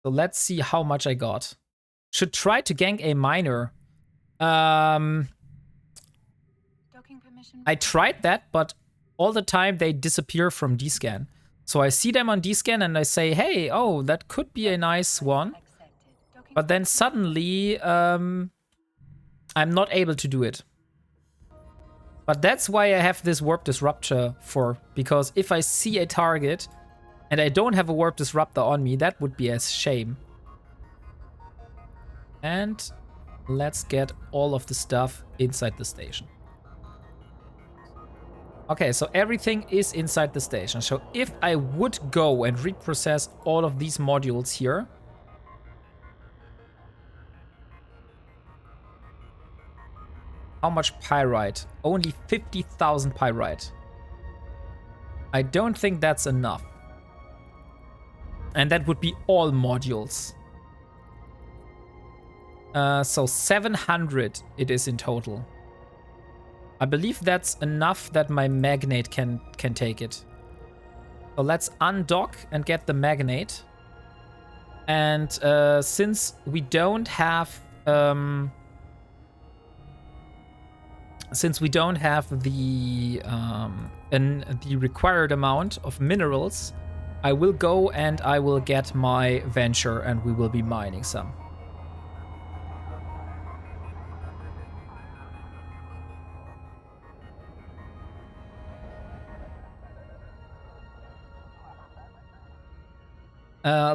So let's see how much I got. Should try to gank a miner. Docking permission. I tried that, but all the time they disappear from D-scan. So I see them on D-scan and I say, hey, oh, that could be a nice one. Accepted. But then suddenly, I'm not able to do it. But that's why I have this warp disruptor for, because if I see a target and I don't have a warp disruptor on me, that would be a shame. And let's get all of the stuff inside the station. Okay, so everything is inside the station. So if I would go and reprocess all of these modules here, how much pyrite? Only 50,000 pyrite. I don't think that's enough. And that would be all modules. So 700 it is in total. I believe that's enough that my magnate can take it. So let's undock and get the magnate. And since we don't have the required amount of minerals, I will go and I will get my venture and we will be mining some.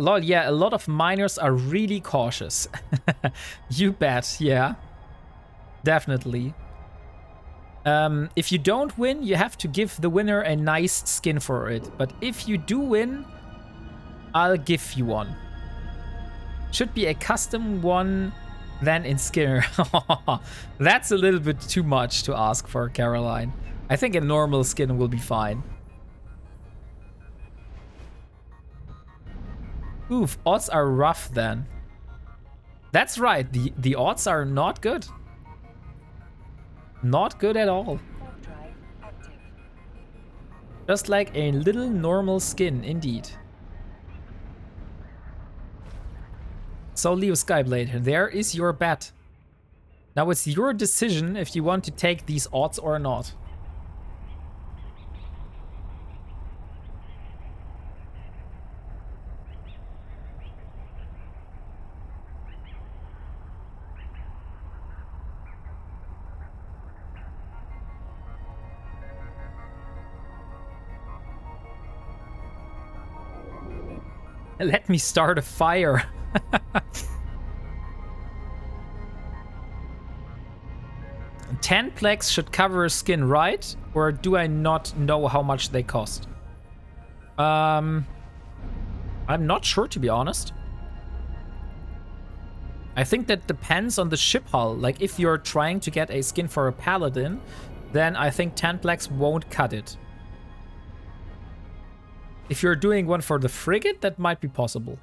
Lol, yeah, a lot of miners are really cautious. You bet, yeah. Definitely. If you don't win, you have to give the winner a nice skin for it. But if you do win, I'll give you one. Should be a custom one than in skin. That's a little bit too much to ask for, Caroline. I think a normal skin will be fine. Oof, odds are rough then. That's right, the odds are not good. Not good at all. Just like a little normal skin, indeed. So Leo Skyblade, there is your bet. Now it's your decision if you want to take these odds or not. Let me start a fire. 10 plex should cover a skin, right? Or do I not know how much they cost? I'm not sure, to be honest. I think that depends on the ship hull. Like, if you're trying to get a skin for a paladin, then I think 10 plex won't cut it. If you're doing one for the frigate, that might be possible.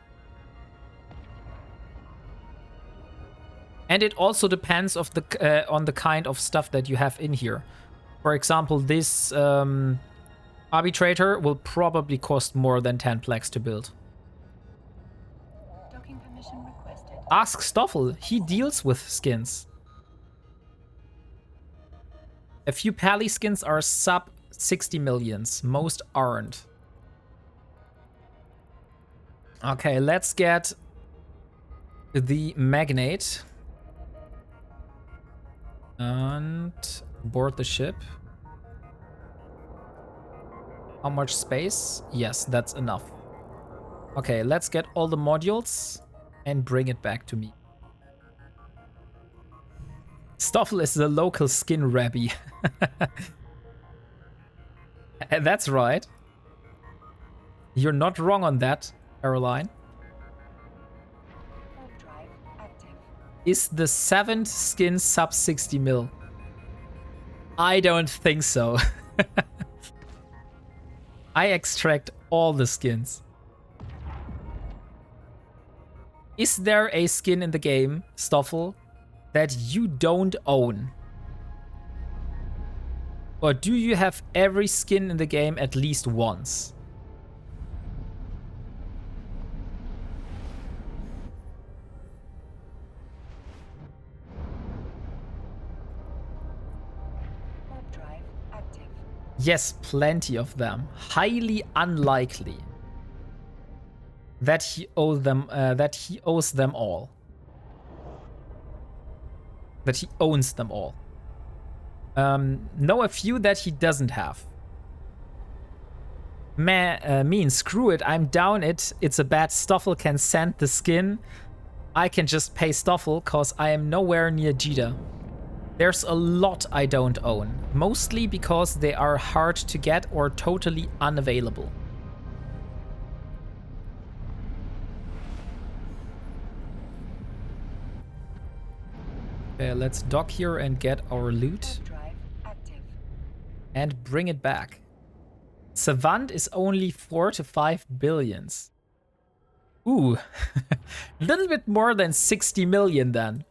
And it also depends of the on the kind of stuff that you have in here. For example, this arbitrator will probably cost more than 10 plex to build. Docking permission requested. Ask Stoffel, he deals with skins. A few pally skins are sub 60 millions, most aren't. Okay, let's get the magnate and board the ship. How much space? Yes, that's enough. Okay, let's get all the modules and bring it back to me. Stoffel is the local skin rabbi. That's right. You're not wrong on that, Caroline. Drive active. Is the 7th skin sub 60 mil? I don't think so. I extract all the skins. Is there a skin in the game, Stoffel, that you don't own? Or do you have every skin in the game at least once? Drive active. Yes, plenty of them. Highly unlikely that he owes them all. that he owns them all. Know a few that he doesn't have. Mean, screw it, I'm down it. It's a bad Stoffel can send the skin. I can just pay Stoffel, cause I am nowhere near Jita. There's a lot I don't own, mostly because they are hard to get or totally unavailable. Okay, let's dock here and get our loot. And bring it back. Savant is only 4 to 5 billions. Ooh, a little bit more than 60 million then.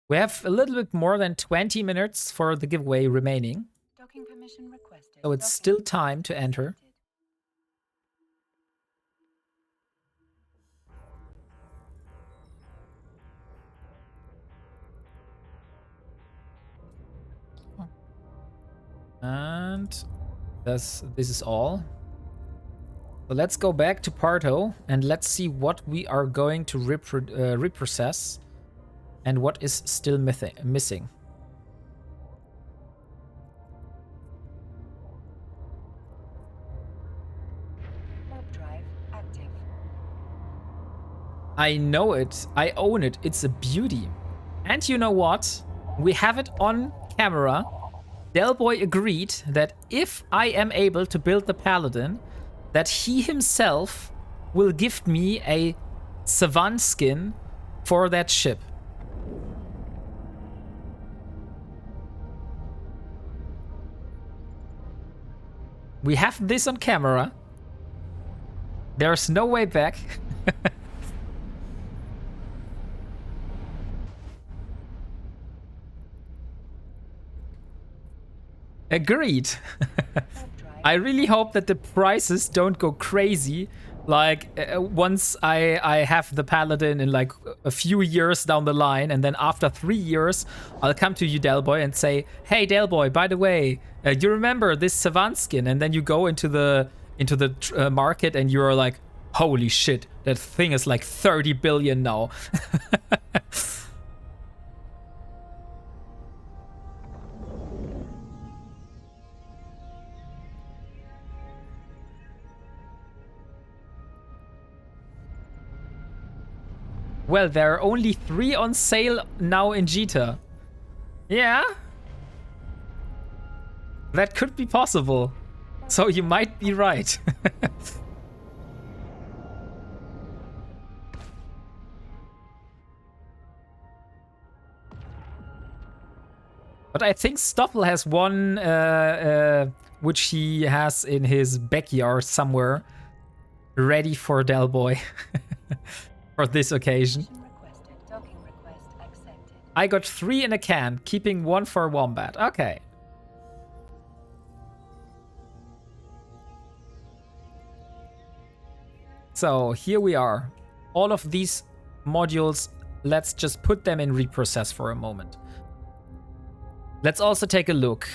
We have a little bit more than 20 minutes for the giveaway remaining. Docking permission requested. So it's still time to enter. And this is all. So let's go back to Parto and let's see what we are going to reprocess and what is still missing. Warp drive active. I know it. I own it. It's a beauty. And you know what? We have it on camera. Delboy agreed that if I am able to build the Paladin, that he himself will give me a Savant skin for that ship. We have this on camera. There's no way back. Agreed. I really hope that the prices don't go crazy. Like, once I have the Paladin in like a few years down the line, and then after 3 years, I'll come to you, Delboy, and say, hey, Delboy, by the way, you remember this Savant skin? And then you go into the market and you're like, holy shit, that thing is like 30 billion now. Well, there are only 3 on sale now in Jita. Yeah. That could be possible. So you might be right. But I think Stoffel has one which he has in his backyard somewhere, ready for Delboy. For this occasion. I got 3 in a can, keeping 1 for Wombat. Okay. So here we are. All of these modules, let's just put them in reprocess for a moment. Let's also take a look.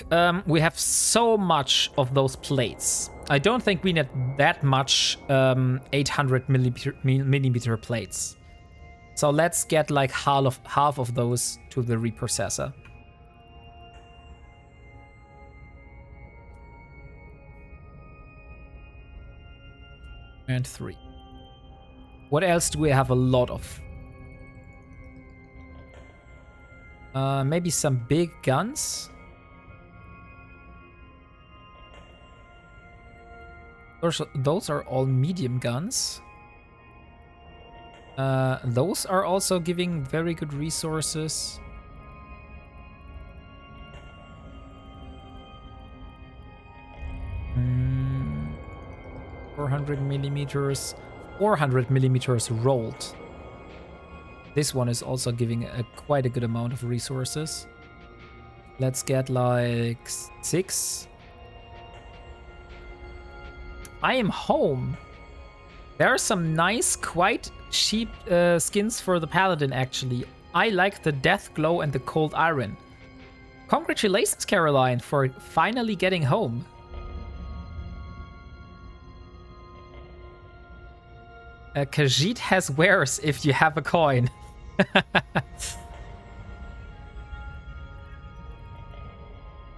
We have so much of those plates. I don't think we need that much 800 millimeter plates. So let's get like half of those to the reprocessor. And 3. What else do we have a lot of? Maybe some big guns. Those are all medium guns. Those are also giving very good resources. Mm, 400 millimeters. 400 millimeters rolled. This one is also giving quite a good amount of resources. Let's get like 6. I am home. There are some nice, quite cheap skins for the Paladin, actually. I like the Death Glow and the Cold Iron. Congratulations, Caroline, for finally getting home. Khajiit has wares if you have a coin.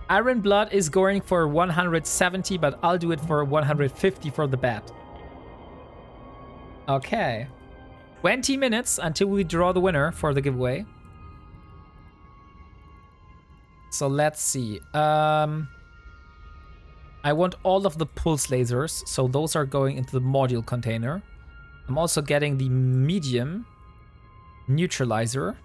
Iron Blood is going for 170, but I'll do it for 150 for the bet. Okay. 20 minutes until we draw the winner for the giveaway. So let's see. I want all of the pulse lasers, so those are going into the module container. I'm also getting the medium neutralizer.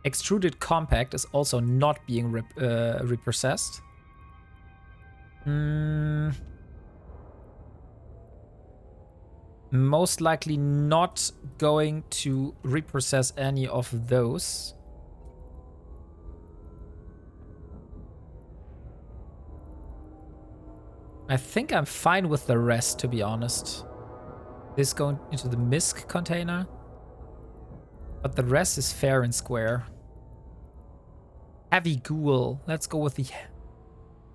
Extruded compact is also not being reprocessed. Most likely not going to reprocess any of those. I think I'm fine with the rest, to be honest. This going into the MISC container. But the rest is fair and square. Heavy ghoul. Let's go with the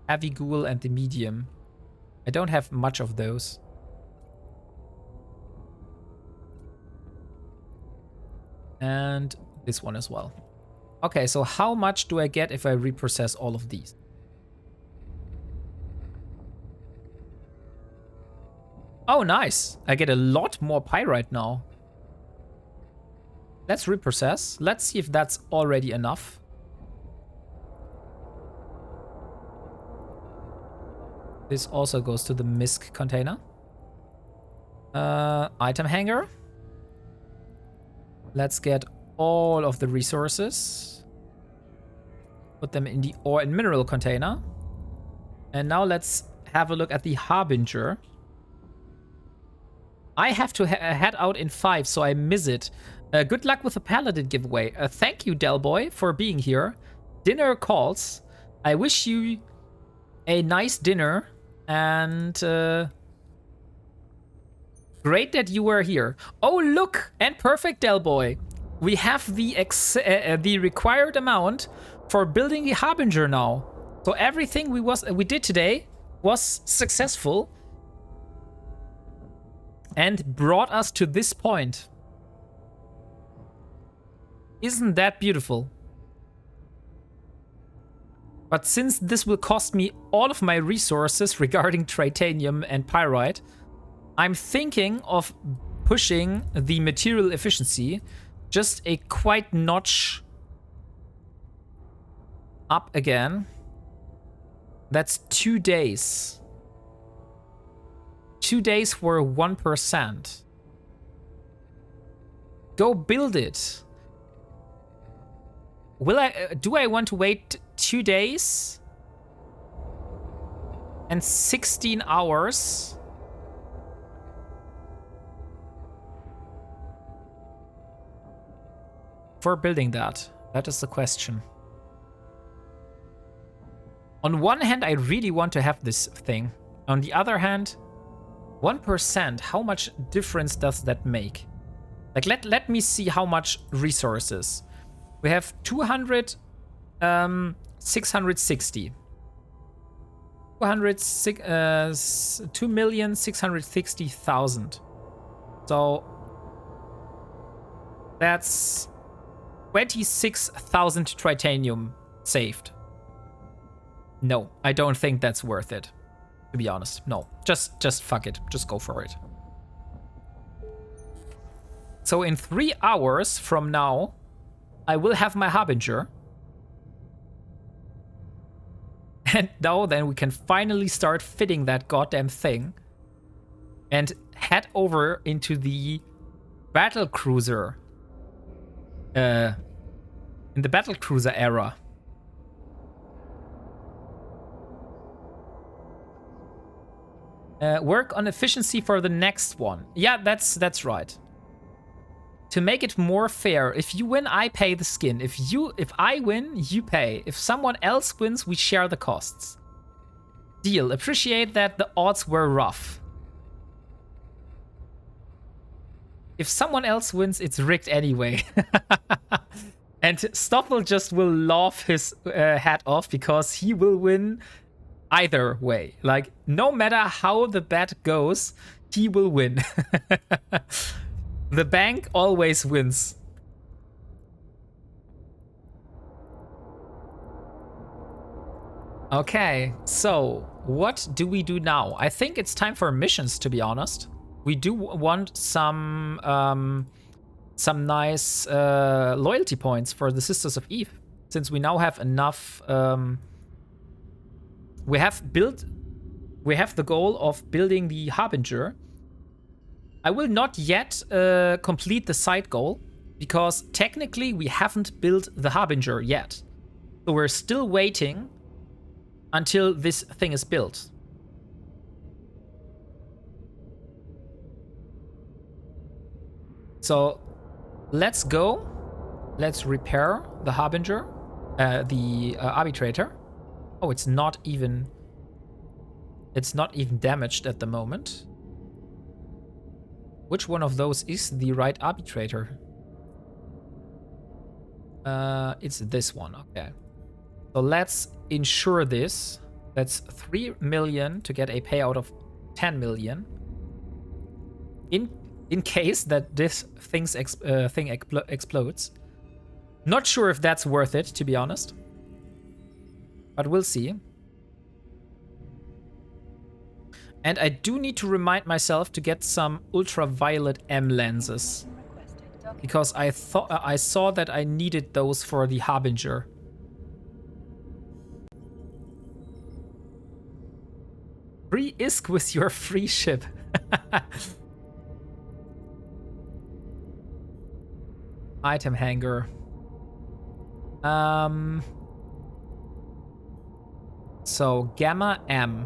heavy ghoul and the medium. I don't have much of those. And this one as well. Okay, so how much do I get if I reprocess all of these? Oh, nice. I get a lot more pyrite now. Let's reprocess. Let's see if that's already enough. This also goes to the MISC container. Item hanger. Let's get all of the resources. Put them in the ore and mineral container. And now let's have a look at the Harbinger. I have to head out in 5, so I miss it. Good luck with the Paladin giveaway. Thank you, Delboy, for being here. Dinner calls. I wish you a nice dinner. And great that you were here. Oh, look! And perfect, Delboy. We have the required amount for building the Harbinger now. So everything we did today was successful. And brought us to this point. Isn't that beautiful? But since this will cost me all of my resources regarding titanium and pyrite, I'm thinking of pushing the material efficiency just a quite notch up again. That's 2 days. 2 days for 1%. Go build it. Do I want to wait 2 days? And 16 hours? For building that? That is the question. On one hand, I really want to have this thing. On the other hand, 1%, how much difference does that make? Like, let me see how much resources. We have 200, 660. 2,660,000. So that's 26,000 titanium saved. No, I don't think that's worth it. To be honest, no. Just fuck it. Just go for it. So in 3 hours from now, I will have my Harbinger. And now then we can finally start fitting that goddamn thing. And head over into the Battlecruiser. In the Battlecruiser era. Work on efficiency for the next one. Yeah, that's right. To make it more fair, if you win, I pay the skin. If I win, you pay. If someone else wins, we share the costs. Deal. Appreciate that the odds were rough. If someone else wins, it's rigged anyway. And Stoffel just will laugh his hat off because he will win either way. Like, no matter how the bet goes, He will win. The bank always wins. Okay, so what do we do now? I think it's time for missions, to be honest. We do want some nice loyalty points for the Sisters of Eve, since we now have enough. We have the goal of building the Harbinger. I will not yet complete the side goal because technically we haven't built the Harbinger yet. So we're still waiting until this thing is built. So let's go. Let's repair the Harbinger, the Arbitrator. Oh, it's not even damaged at the moment. Which one of those is the right Arbitrator? It's this one. Okay. So let's insure this. That's 3 million to get a payout of 10 million. In case that this thing explodes. Not sure if that's worth it, to be honest. But we'll see. And I do need to remind myself to get some ultraviolet M lenses. Because I saw that I needed those for the Harbinger. Free ISK with your free ship. Item hanger. So Gamma M.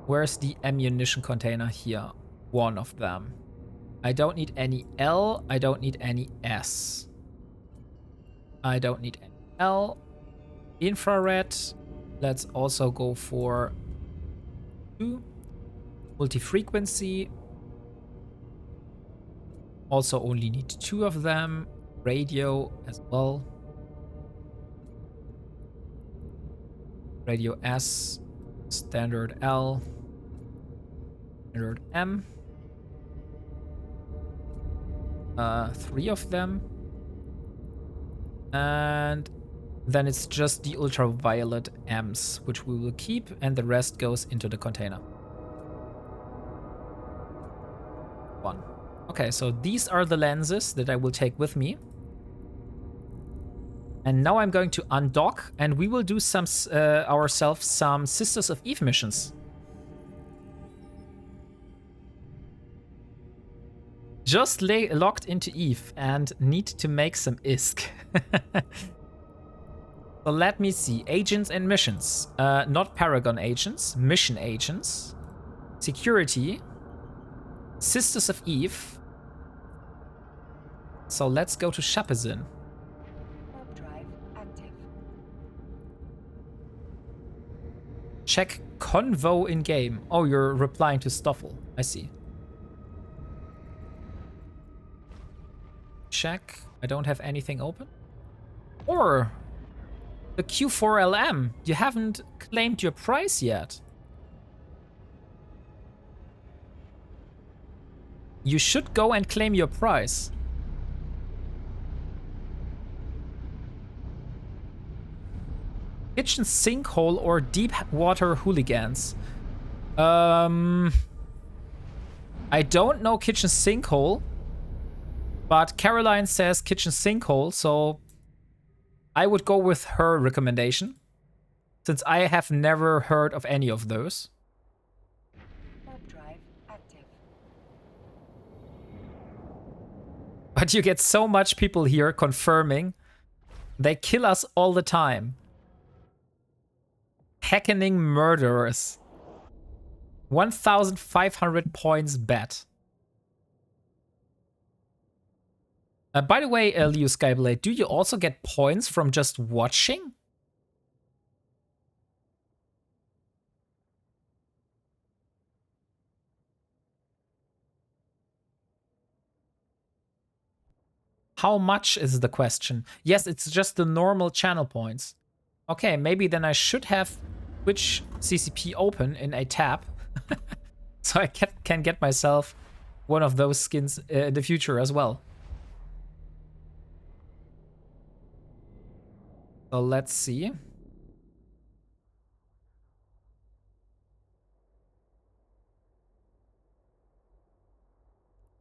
Where's the ammunition container here? One of them. I don't need any L. I don't need any S. I don't need any L. Infrared. Let's also go for 2. Multi-frequency. Also only need 2 of them. Radio as well. Radio S. Standard L. Standard M. 3 of them. And then it's just the ultraviolet M's, which we will keep, and the rest goes into the container. 1. Okay, so these are the lenses that I will take with me. And now I'm going to undock, and we will do some ourselves some Sisters of Eve missions. Just locked into Eve and need to make some ISK. So let me see. Agents and missions. Not Paragon agents. Mission agents. Security. Sisters of Eve. So let's go to Shapazin. Warp drive active. Check convo in game. Oh, you're replying to Stoffel. I see. Check. I don't have anything open. Or the Q4LM. You haven't claimed your prize yet. You should go and claim your prize. Kitchen sinkhole or deep water hooligans. I don't know kitchen sinkhole, but Caroline says kitchen sinkhole, so I would go with her recommendation, since I have never heard of any of those. Warp drive active. But you get so much people here confirming. They kill us all the time. Hackening murderers. 1,500 points bet. By the way, Leo Skyblade, do you also get points from just watching? How much is the question? Yes, it's just the normal channel points. Okay, maybe then I should have Twitch CCP open in a tab. So I can get myself one of those skins in the future as well. So let's see.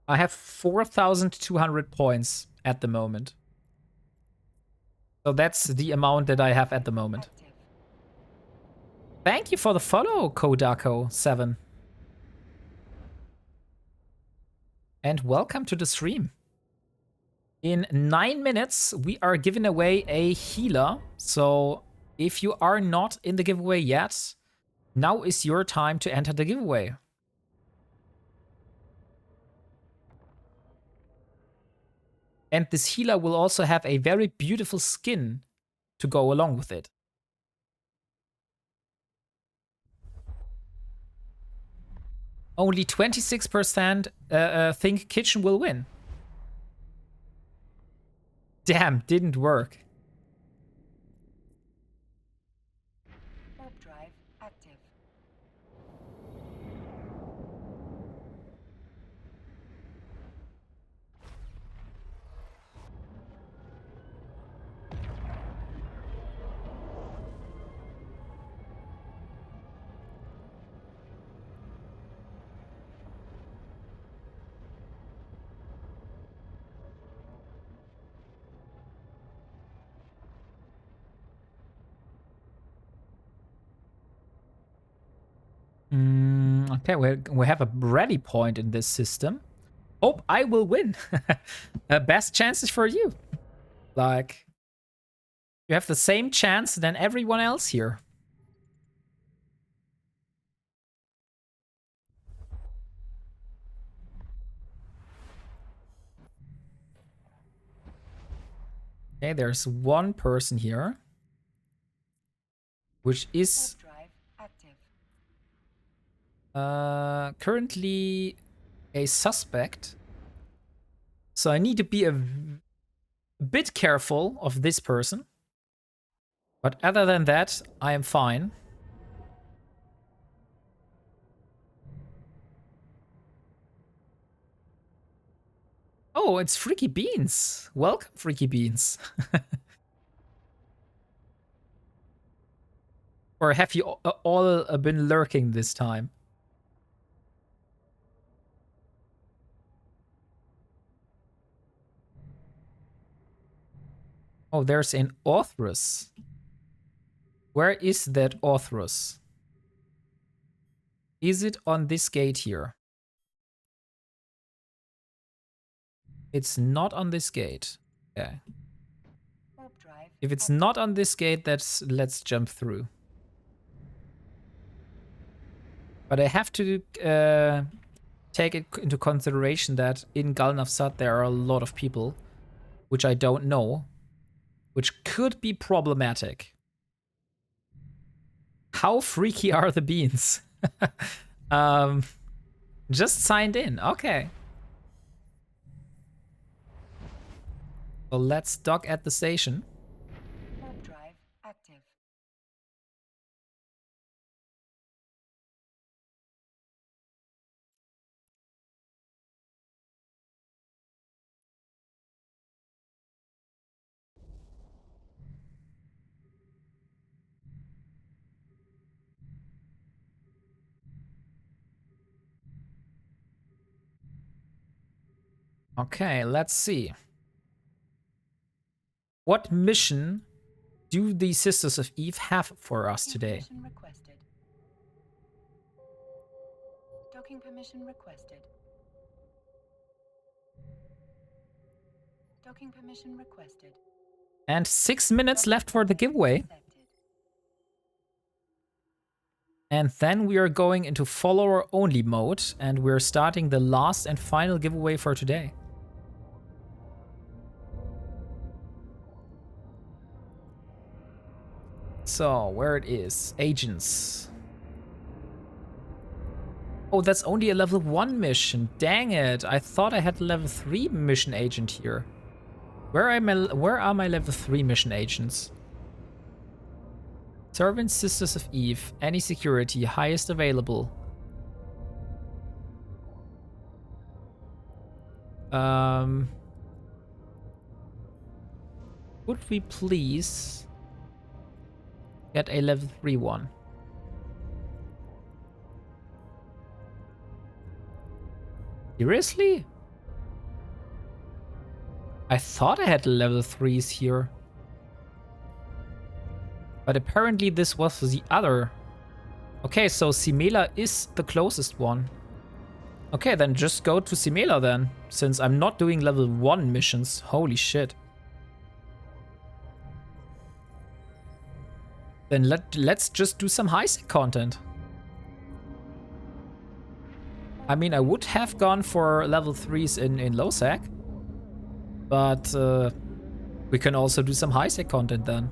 I have 4,200 points at the moment. So that's the amount that I have at the moment. Thank you for the follow, Kodako7. And welcome to the stream. In 9 minutes, we are giving away a healer. So if you are not in the giveaway yet, now is your time to enter the giveaway. And this healer will also have a very beautiful skin to go along with it. Only 26% think kitchen will win. Damn, didn't work. Warp drive active. Okay, we have a ready point in this system. Hope I will win. Best chances for you. Like, you have the same chance than everyone else here. Okay, there's one person here, which is currently a suspect. So I need to be a bit careful of this person. But other than that, I am fine. Oh, it's Freaky Beans. Welcome, Freaky Beans. Or have you all been lurking this time? Oh, there's an Authoress. Where is that Authoress? Is it on this gate here? It's not on this gate. Okay. If it's not on this gate, let's jump through. But I have to take it into consideration that in Galnavsat there are a lot of people, which I don't know, which could be problematic. How freaky are the beans? Just signed in. Okay. So let's dock at the station. Warp drive active. Okay, let's see. What mission do the Sisters of Eve have for us today? Permission requested. Docking permission requested. Docking permission requested. And 6 minutes left for the giveaway. And then we are going into follower only mode and we're starting the last and final giveaway for today. So, where it is. Agents. Oh, that's only a level 1 mission. Dang it. I thought I had a level 3 mission agent here. Where are my level 3 mission agents? Servant Sisters of Eve. Any security. Highest available. Would we please get a level 3 one? Seriously? I thought I had level 3s here. But apparently this was the other. Okay, so Simela is the closest one. Okay, then just go to Simela then, since I'm not doing level 1 missions. Holy shit. Then let's just do some high-sec content. I mean, I would have gone for level 3s in low-sec. But we can also do some high-sec content then.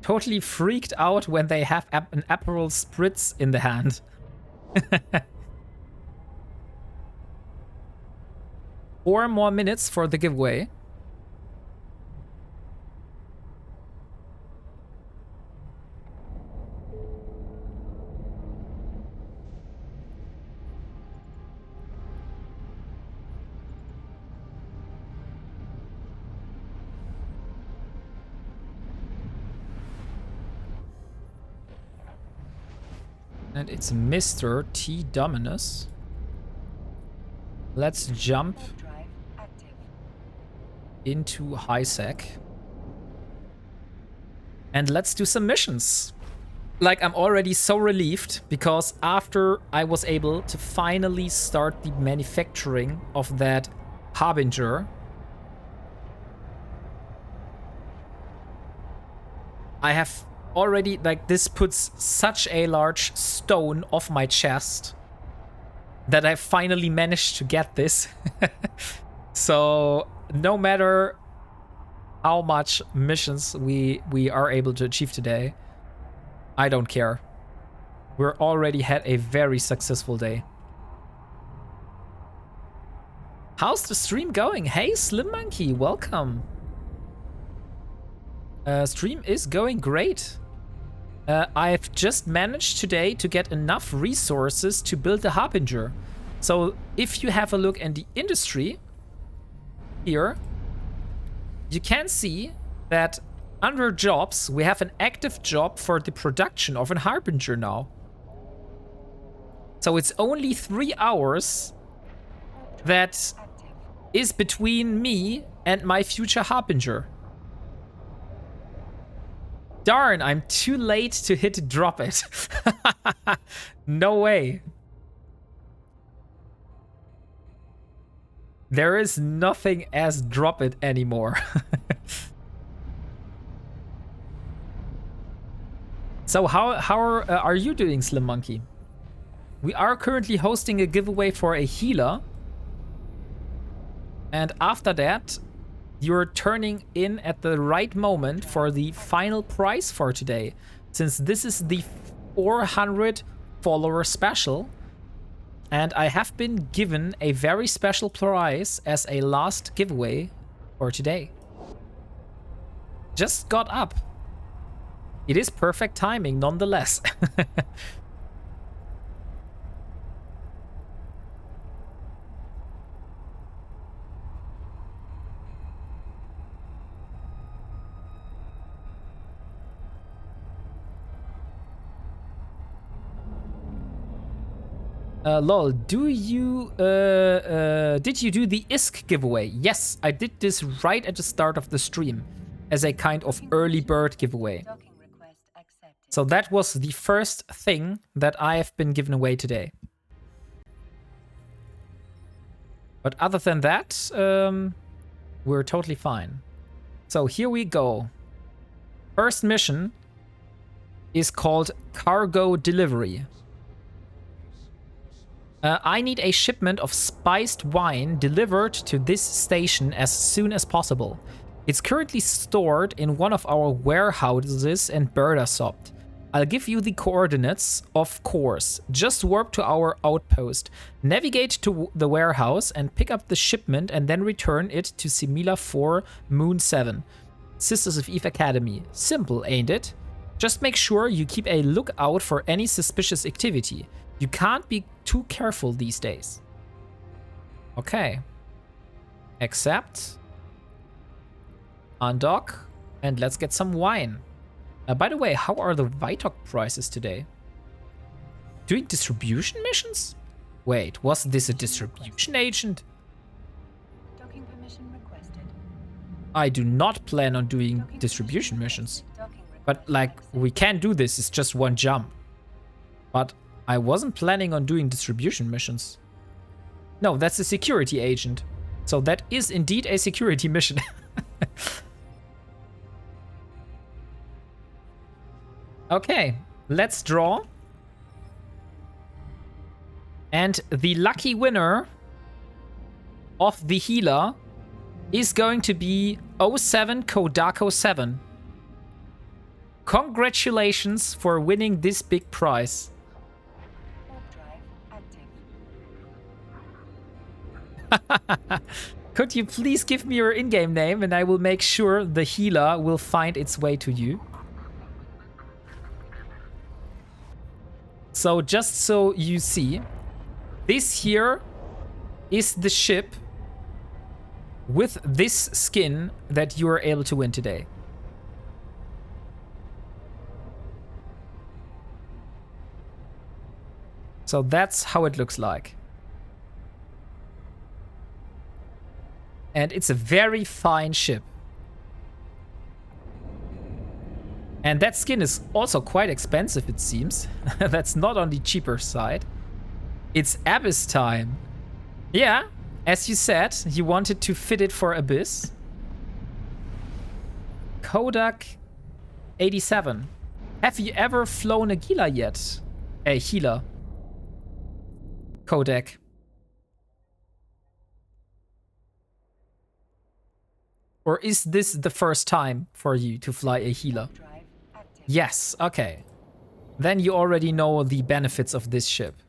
Totally freaked out when they have an Aperol Spritz in the hand. 4 more minutes for the giveaway. And it's Mr. T. Dominus. Let's jump into high-sec. And let's do some missions. Like, I'm already so relieved because after I was able to finally start the manufacturing of that Harbinger, I have already, like, this puts such a large stone off my chest that I finally managed to get this. So no matter how much missions we are able to achieve today, I don't care. We're already had a very successful day. How's the stream going? Hey, Slim Monkey, welcome. Stream is going great. I've just managed today to get enough resources to build the Harbinger. So if you have a look in the industry here, you can see that under jobs, we have an active job for the production of a Harbinger now. So it's only 3 hours that is between me and my future Harbinger. Darn, I'm too late to hit drop it. No way. There is nothing as drop it anymore. So how are you doing, Slim Monkey? We are currently hosting a giveaway for a healer. And after that, you're turning in at the right moment for the final prize for today. Since this is the 400 follower special. And I have been given a very special prize as a last giveaway for today. Just got up. It is perfect timing nonetheless. Lol, did you do the ISK giveaway? Yes, I did this right at the start of the stream as a kind of early bird giveaway. So that was the first thing that I have been given away today. But other than that, we're totally fine. So here we go. First mission is called Cargo Delivery. I need a shipment of spiced wine delivered to this station as soon as possible. It's currently stored in one of our warehouses in Burdasopt. I'll give you the coordinates, of course. Just warp to our outpost, navigate to the warehouse and pick up the shipment and then return it to Simela 4, Moon 7. Sisters of Eve Academy. Simple, ain't it? Just make sure you keep a lookout for any suspicious activity. You can't be too careful these days. Okay. Accept. Undock. And let's get some wine. By the way, how are the Vitok prices today? Doing distribution missions? Wait, was this a distribution agent? Docking permission requested. I do not plan on doing distribution missions. But, like, we can do this. It's just one jump. But I wasn't planning on doing distribution missions. No, that's a security agent. So that is indeed a security mission. Okay, let's draw. And the lucky winner of the healer is going to be 07 Kodako 7. Congratulations for winning this big prize. Warp drive active. Could you please give me your in-game name and I will make sure the healer will find its way to you. So just so you see, this here is the ship with this skin that you are able to win today. So that's how it looks like. And it's a very fine ship. And that skin is also quite expensive, it seems. That's not on the cheaper side. It's Abyss time. Yeah, as you said, you wanted to fit it for Abyss. Kodak 87. Have you ever flown a Gila yet? A healer. Kodak. Or is this the first time for you to fly a healer? Drive active. Yes, okay. Then you already know the benefits of this ship.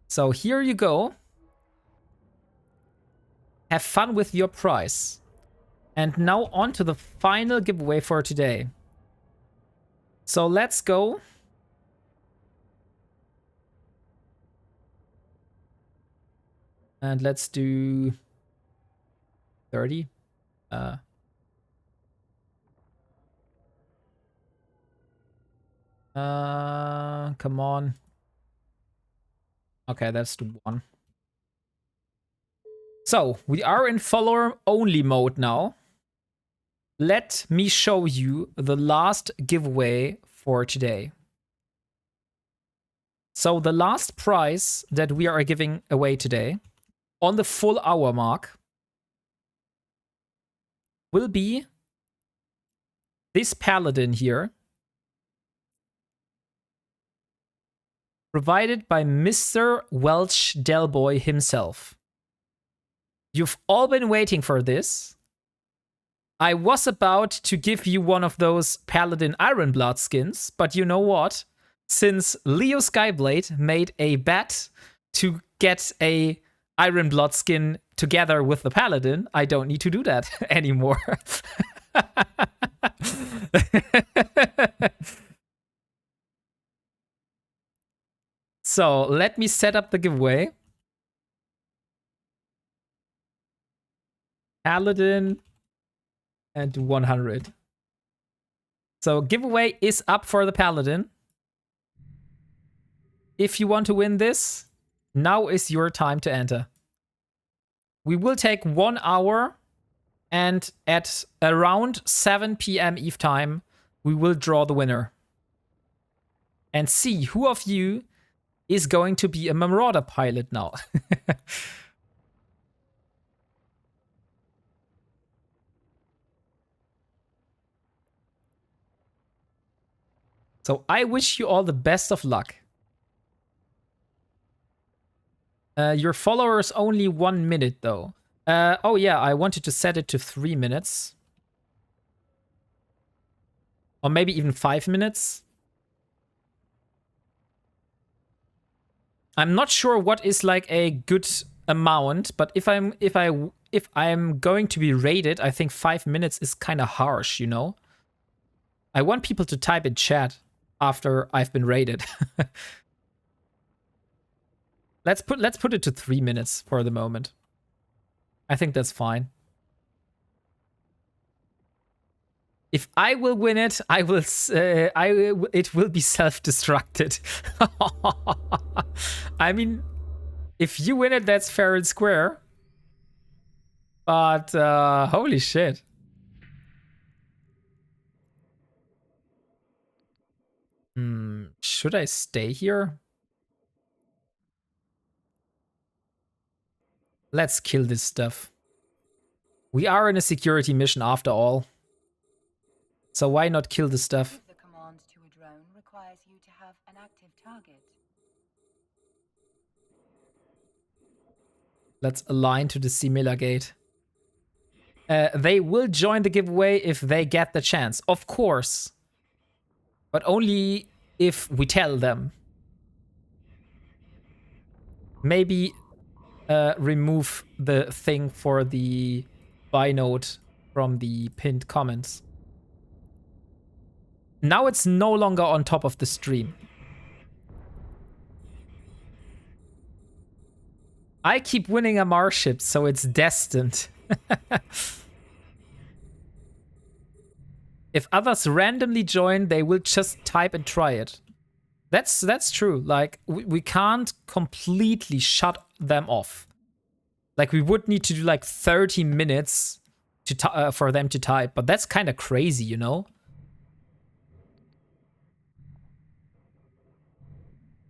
So here you go. Have fun with your prize. And now on to the final giveaway for today. So let's go. And let's do 30. Come on. Okay, that's the one. So, we are in follower-only mode now. Let me show you the last giveaway for today. So, the last prize that we are giving away today, on the full hour mark, will be this paladin here. Provided by Mr. Welch Delboy himself. You've all been waiting for this. I was about to give you one of those Paladin Ironblood skins, but you know what? Since Leo Skyblade made a bet to get a Ironblood skin together with the Paladin, I don't need to do that anymore. So let me set up the giveaway. Paladin and 100. So giveaway is up for the Paladin. If you want to win this, now is your time to enter. We will take 1 hour, and at around 7 PM Eve time, we will draw the winner. And see who of you is going to be a Marauder pilot now. So I wish you all the best of luck. Your followers only 1 minute though. Oh yeah, I wanted to set it to 3 minutes. Or maybe even 5 minutes. I'm not sure what is like a good amount, but if I'm going to be rated, I think 5 minutes is kind of harsh, you know? I want people to type in chat after I've been raided. Let's put it to 3 minutes for the moment. I think that's fine. If I will win it, I will. It will be self-destructed. I mean, if you win it, that's fair and square. But holy shit. Should I stay here? Let's kill this stuff. We are in a security mission after all. So why not kill the stuff? The command to a drone requires you to have an active target. Let's align to the similar gate. They will join the giveaway if they get the chance. Of course. But only if we tell them. Maybe remove the thing for the buy note from the pinned comments. Now it's no longer on top of the stream. I keep winning MR ships, so it's destined. If others randomly join, they will just type and try it. That's true. Like, we can't completely shut them off. Like, we would need to do like 30 minutes to for them to type, but that's kind of crazy, you know?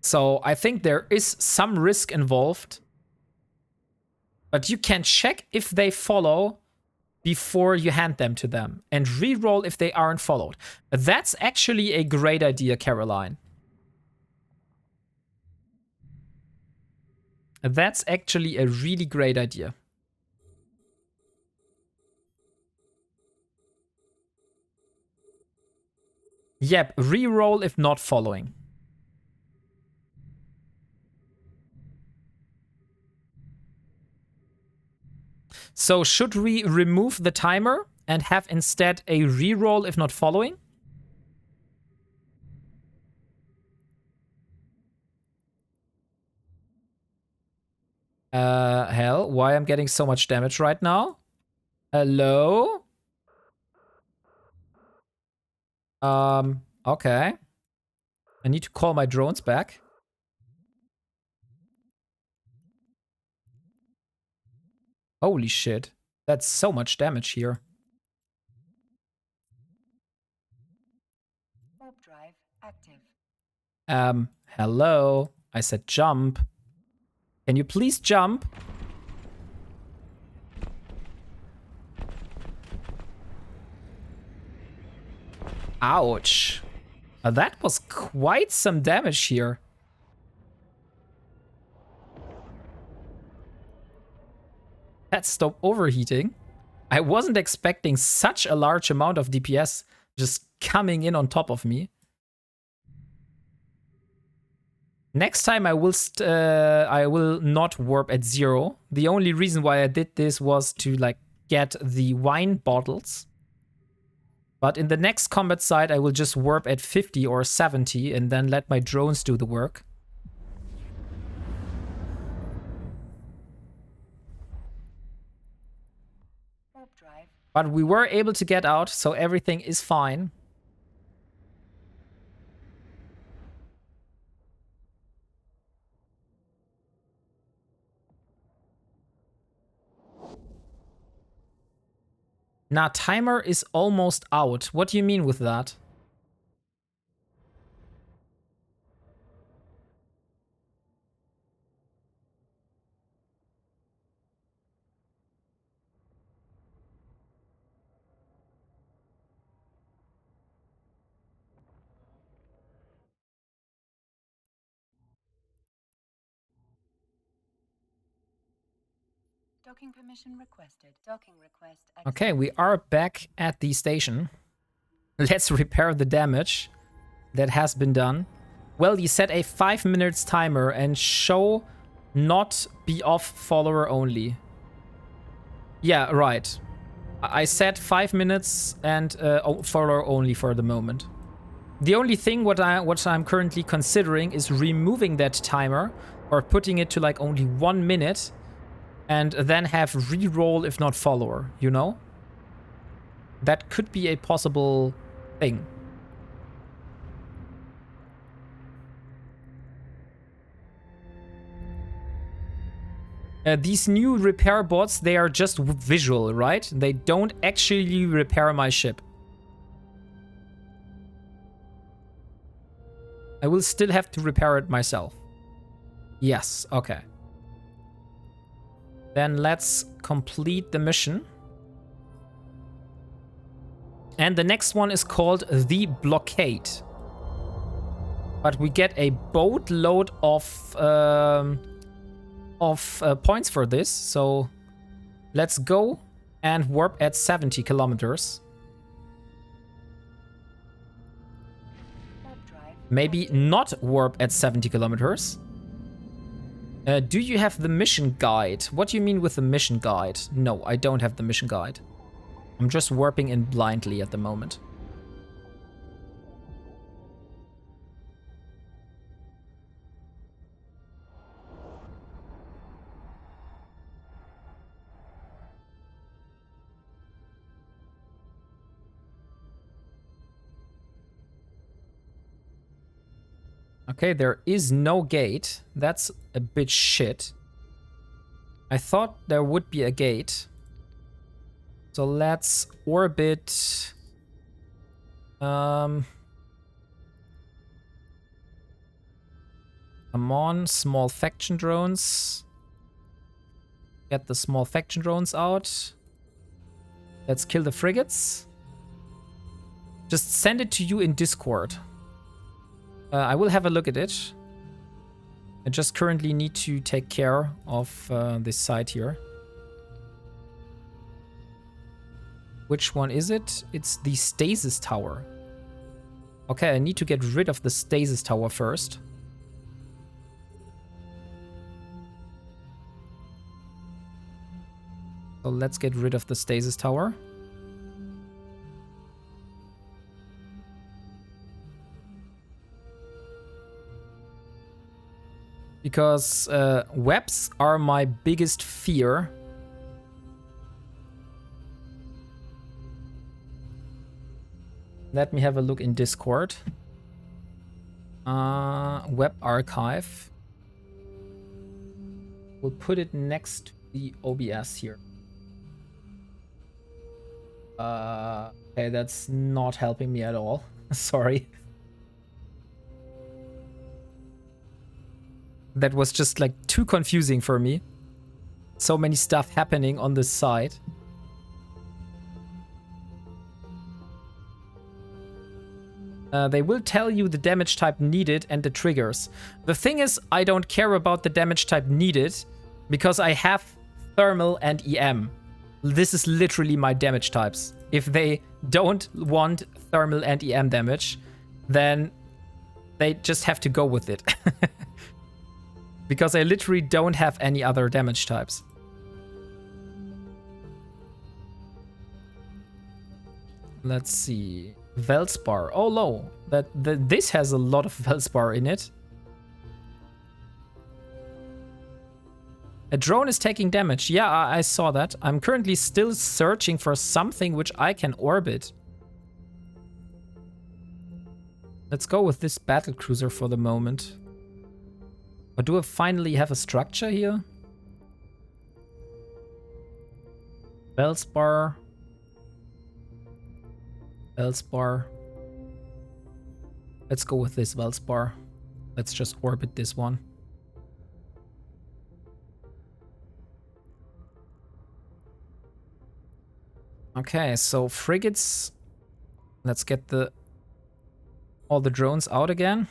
So I think there is some risk involved. But you can check if they follow before you hand them to them. And re-roll if they aren't followed. That's actually a great idea, Caroline. That's actually a really great idea. Yep, re-roll if not following. So should we remove the timer and have instead a re-roll if not following? Hell, why I'm getting so much damage right now? Hello? Okay. I need to call my drones back. Holy shit. That's so much damage here. Warp drive active. Hello? I said jump. Can you please jump? Ouch. That was quite some damage here. Let's stop overheating. I wasn't expecting such a large amount of DPS just coming in on top of me. Next time I will not warp at 0. The only reason why I did this was to like get the wine bottles. But in the next combat site, I will just warp at 50 or 70 and then let my drones do the work. Warp drive. But we were able to get out, so everything is fine. Now, timer is almost out. What do you mean with that? Docking permission requested. Docking request accepted. Okay, we are back at the station. Let's repair the damage that has been done. Well, you set a 5 minutes timer and show not be off follower only. Yeah, right. I said 5 minutes and follower only for the moment. The only thing what I'm currently considering is removing that timer or putting it to like only 1 minute and then have reroll if not follower, you know? That could be a possible thing. These new repair bots, they are just visual, right? They don't actually repair my ship. I will still have to repair it myself. Yes, okay. Then let's complete the mission. And the next one is called The Blockade. But we get a boatload of points for this, so let's go and warp at 70 kilometers. Maybe not warp at 70 kilometers. Do you have the mission guide? What do you mean with the mission guide? No, I don't have the mission guide. I'm just warping in blindly at the moment. Okay, there is no gate. That's a bit shit. I thought there would be a gate. So let's orbit... Come on, small faction drones. Get the small faction drones out. Let's kill the frigates. Just send it to you in Discord. I will have a look at it. I just currently need to take care of this side here. Which one is it? It's the stasis tower. Okay, I need to get rid of the stasis tower first. So let's get rid of the stasis tower. Because webs are my biggest fear. Let me have a look in Discord. Web archive. We'll put it next to the OBS here. Okay, that's not helping me at all. Sorry. That was just like too confusing for me. So many stuff happening on this side. They will tell you the damage type needed and the triggers. The thing is, I don't care about the damage type needed because I have thermal and EM. This is literally my damage types. If they don't want thermal and EM damage, then they just have to go with it. Because I literally don't have any other damage types. Let's see. Velspar. Oh, low. This has a lot of Velspar in it. A drone is taking damage. Yeah, I saw that. I'm currently still searching for something which I can orbit. Let's go with this Battlecruiser for the moment. Or do I finally have a structure here? Velspar. Velspar. Let's go with this Velspar. Let's just orbit this one. Okay, so frigates. Let's get all the drones out again.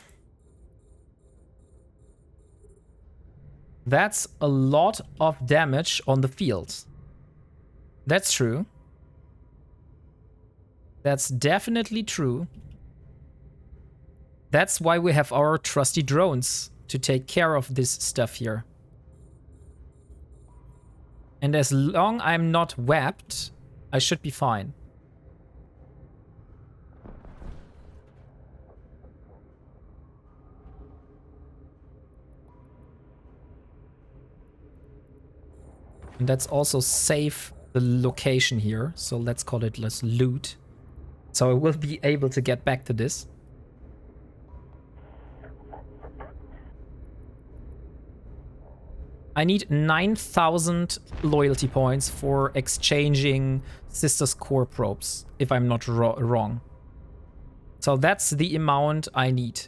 That's a lot of damage on the field. That's true. That's definitely true. That's why we have our trusty drones to take care of this stuff here. And as long I'm not webbed, I should be fine. And let's also save the location here. So let's call it let's loot. So I will be able to get back to this. I need 9,000 loyalty points for exchanging Sister's core probes, if I'm not wrong. So that's the amount I need.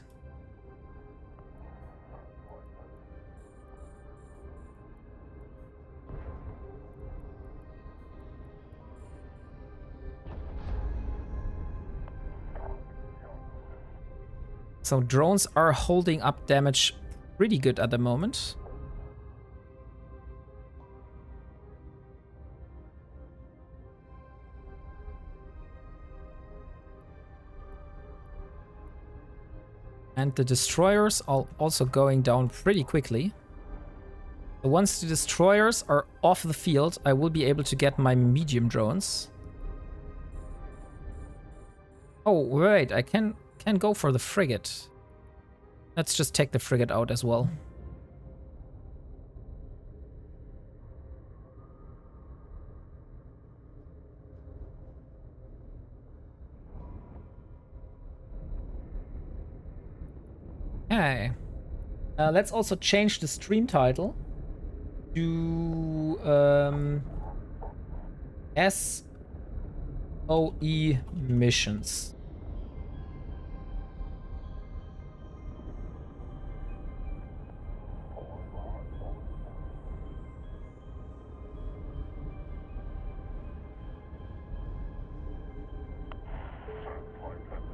So drones are holding up damage pretty good at the moment. And the destroyers are also going down pretty quickly. So once the destroyers are off the field, I will be able to get my medium drones. Oh, wait, I can go for the frigate. Let's just take the frigate out as well. Okay. Let's also change the stream title to SOE missions.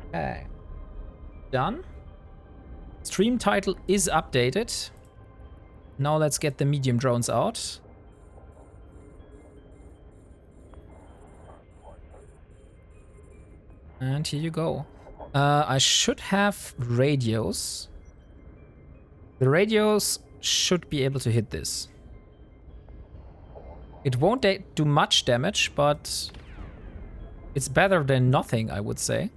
Okay. Done. Stream title is updated. Now let's get the medium drones out. And here you go. I should have radios. The radios should be able to hit this. It won't do much damage, but it's better than nothing, I would say.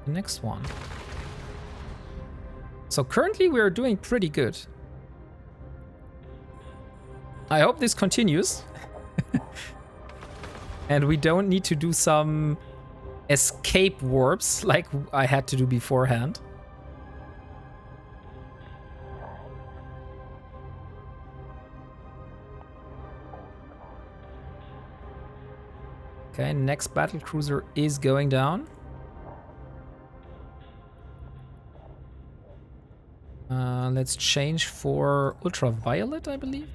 The next one. So currently we're doing pretty good. I hope this continues. And we don't need to do some escape warps like I had to do beforehand. Okay, next battlecruiser is going down. Let's change for ultraviolet, I believe.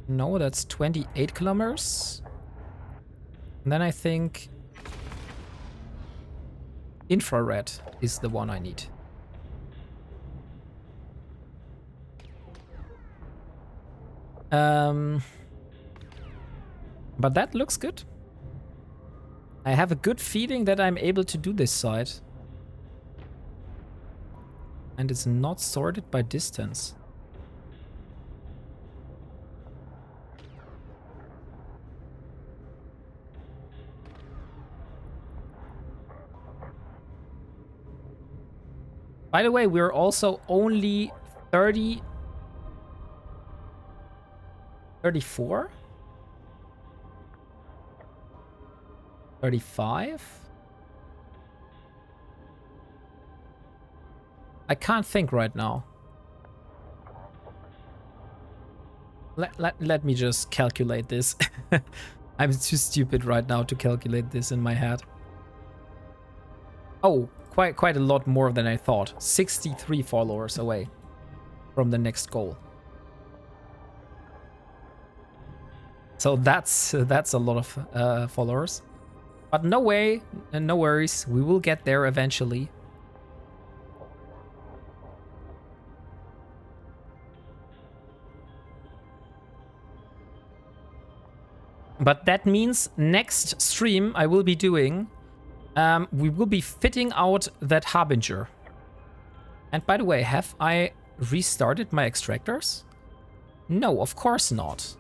No, that's 28 kilometers. And then I think infrared is the one I need. But that looks good. I have a good feeling that I'm able to do this side. And it's not sorted by distance. By the way, we're also only 34? 35? I can't think right now. Let me just calculate this. I'm too stupid right now to calculate this in my head. Oh, quite a lot more than I thought. 63 followers away from the next goal. So that's a lot of followers. But no way, and no worries. We will get there eventually. But that means next stream I will be doing, we will be fitting out that Harbinger. And by the way, have I restarted my extractors? No, of course not.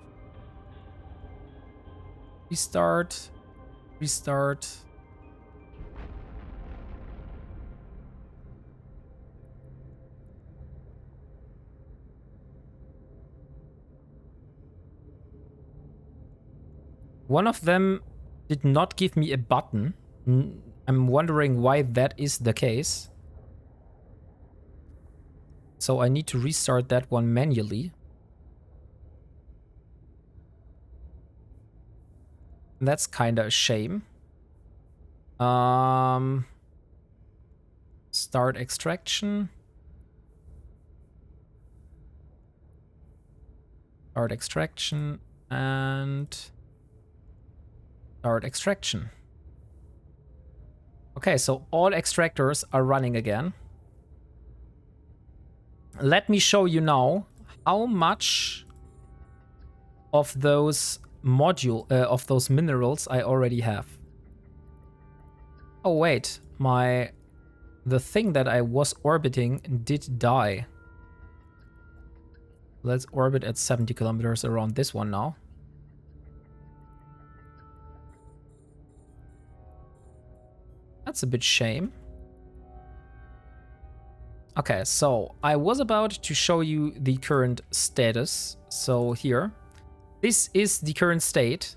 Restart. Restart. One of them did not give me a button. I'm wondering why that is the case. So I need to restart that one manually. That's kind of a shame. Start extraction. Start extraction and start extraction. Okay, so all extractors are running again. Let me show you now how much of those minerals I already have. Oh wait, the thing that I was orbiting did die. Let's orbit at 70 kilometers around this one now. That's a bit shame. Okay, so I was about to show you the current status. So here, this is the current state.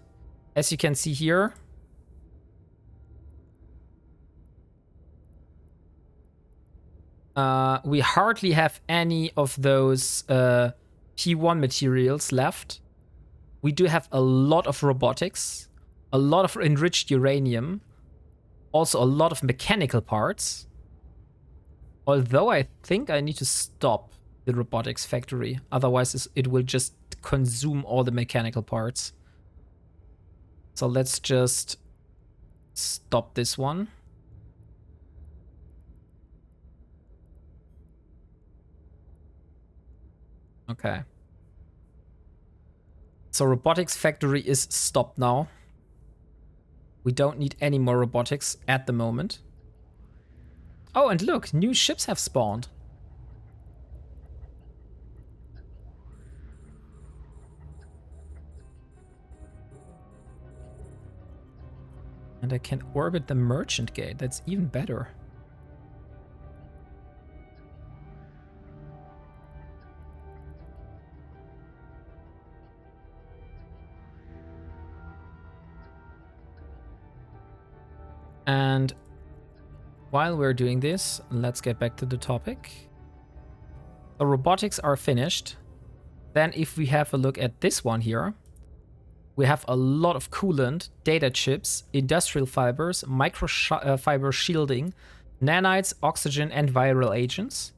As you can see here, we hardly have any of those T1 materials left. We do have a lot of robotics, a lot of enriched uranium, also a lot of mechanical parts. Although I think I need to stop the robotics factory, otherwise it will just consume all the mechanical parts. So let's just stop this one. Okay. So robotics factory is stopped now. We don't need any more robotics at the moment. Oh, and look, new ships have spawned. And I can orbit the merchant gate. That's even better. And while we're doing this, let's get back to the topic. The robotics are finished. Then if we have a look at this one here, we have a lot of coolant, data chips, industrial fibers, microfiber shielding, nanites, oxygen, and viral agents.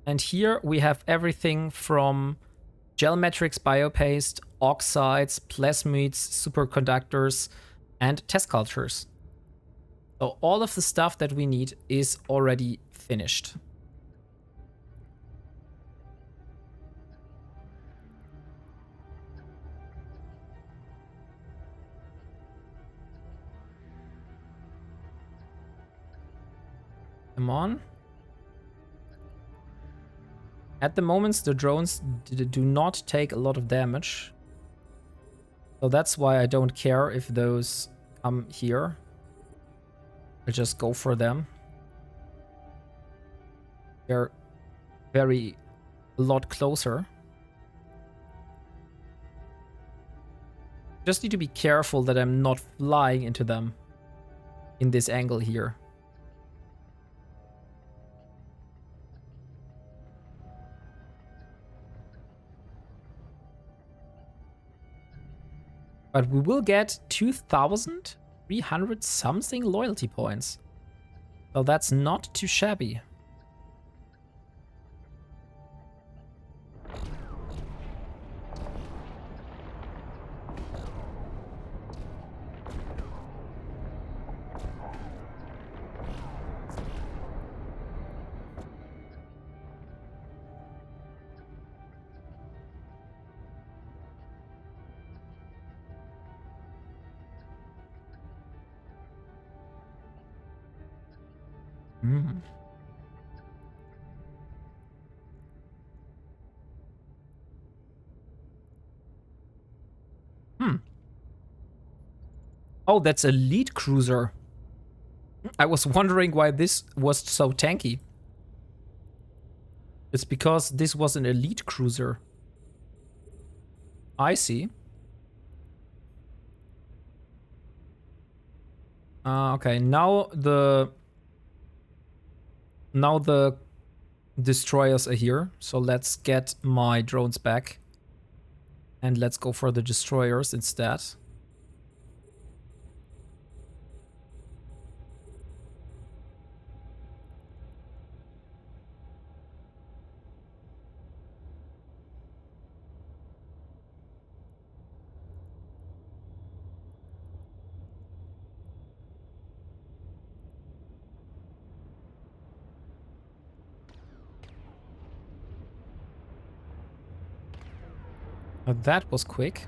And here we have everything from gel matrix biopaste, oxides, plasmids, superconductors, and test cultures. So all of the stuff that we need is already finished. Come on. At the moment, the drones do not take a lot of damage. So that's why I don't care if those come here. I'll just go for them. They're a lot closer. Just need to be careful that I'm not flying into them in this angle here. But we will get 2,300 something loyalty points. So that's not too shabby. Hmm. Hmm. Oh, that's a lead cruiser. I was wondering why this was so tanky. It's because this was an elite cruiser. I see. Okay, now the destroyers are here. So let's get my drones back. And let's go for the destroyers instead. That was quick.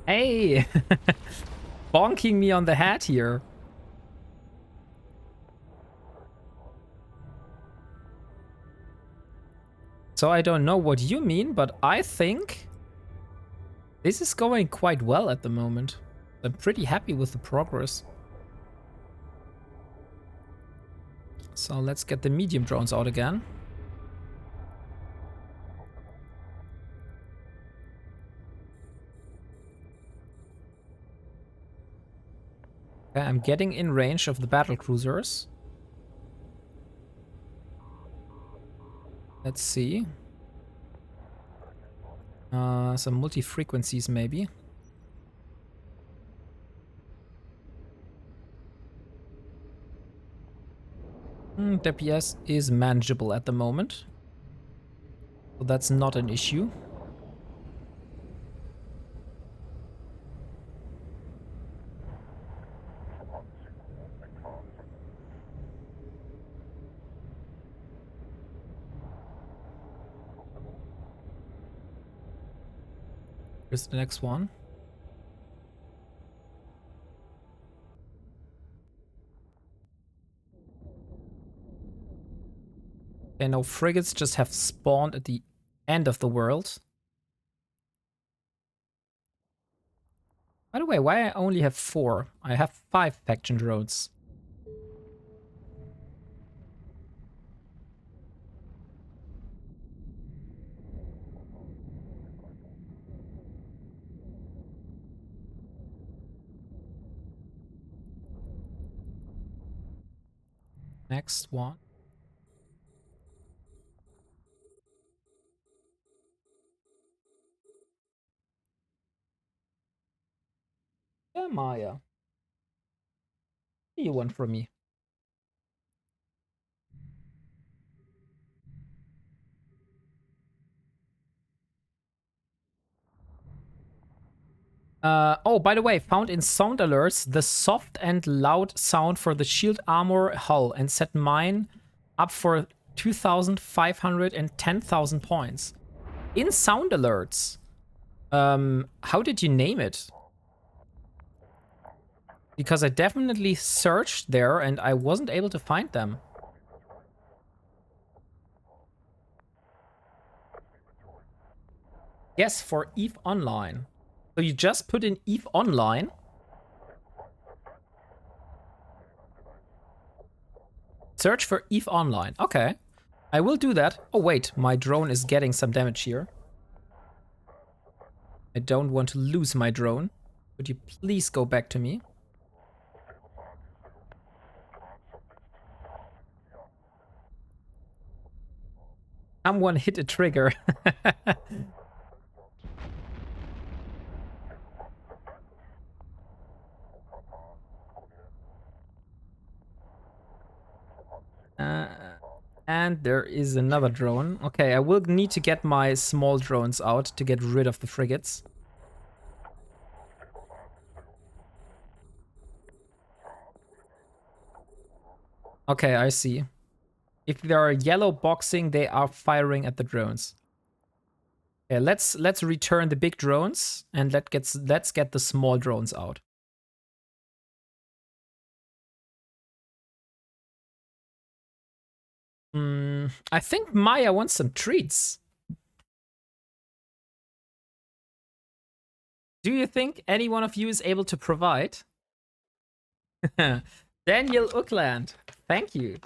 Hey! Bonking me on the head here. So I don't know what you mean, but I think this is going quite well at the moment. I'm pretty happy with the progress. So let's get the medium drones out again. Okay, I'm getting in range of the battlecruisers. Let's see. Some multi-frequencies maybe. The PS is manageable at the moment. So that's not an issue. Here's the next one. Okay, no frigates just have spawned at the end of the world. By the way, why I only have 4? I have 5 faction drones. Next one. Yeah, Maya. What do you want from me? Oh, by the way, found in sound alerts the soft and loud sound for the shield armor hull and set mine up for 2,500 and 10,000 points. In sound alerts. How did you name it? Because I definitely searched there and I wasn't able to find them. Yes, for EVE Online. So you just put in EVE Online. Search for EVE Online. Okay. I will do that. Oh, wait. My drone is getting some damage here. I don't want to lose my drone. Could you please go back to me? Someone hit a trigger. And there is another drone. Okay, I will need to get my small drones out to get rid of the frigates. Okay, I see. If they are yellow boxing, they are firing at the drones. Okay, let's return the big drones and let's get the small drones out. I think Maya wants some treats. Do you think any one of you is able to provide? Daniel Uckland, thank you.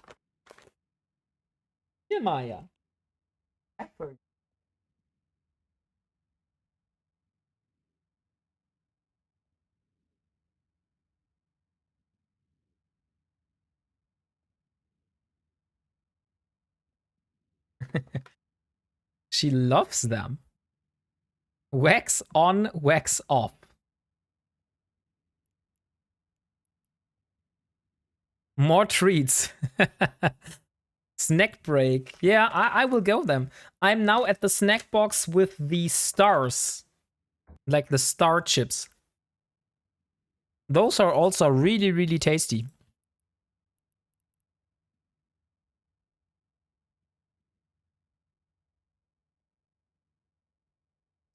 Here, Maya. Effort. She loves them. Wax on, wax off. More treats. Snack break. Yeah, I will go them. I'm now at the snack box with the stars. Like the star chips. Those are also really, really tasty.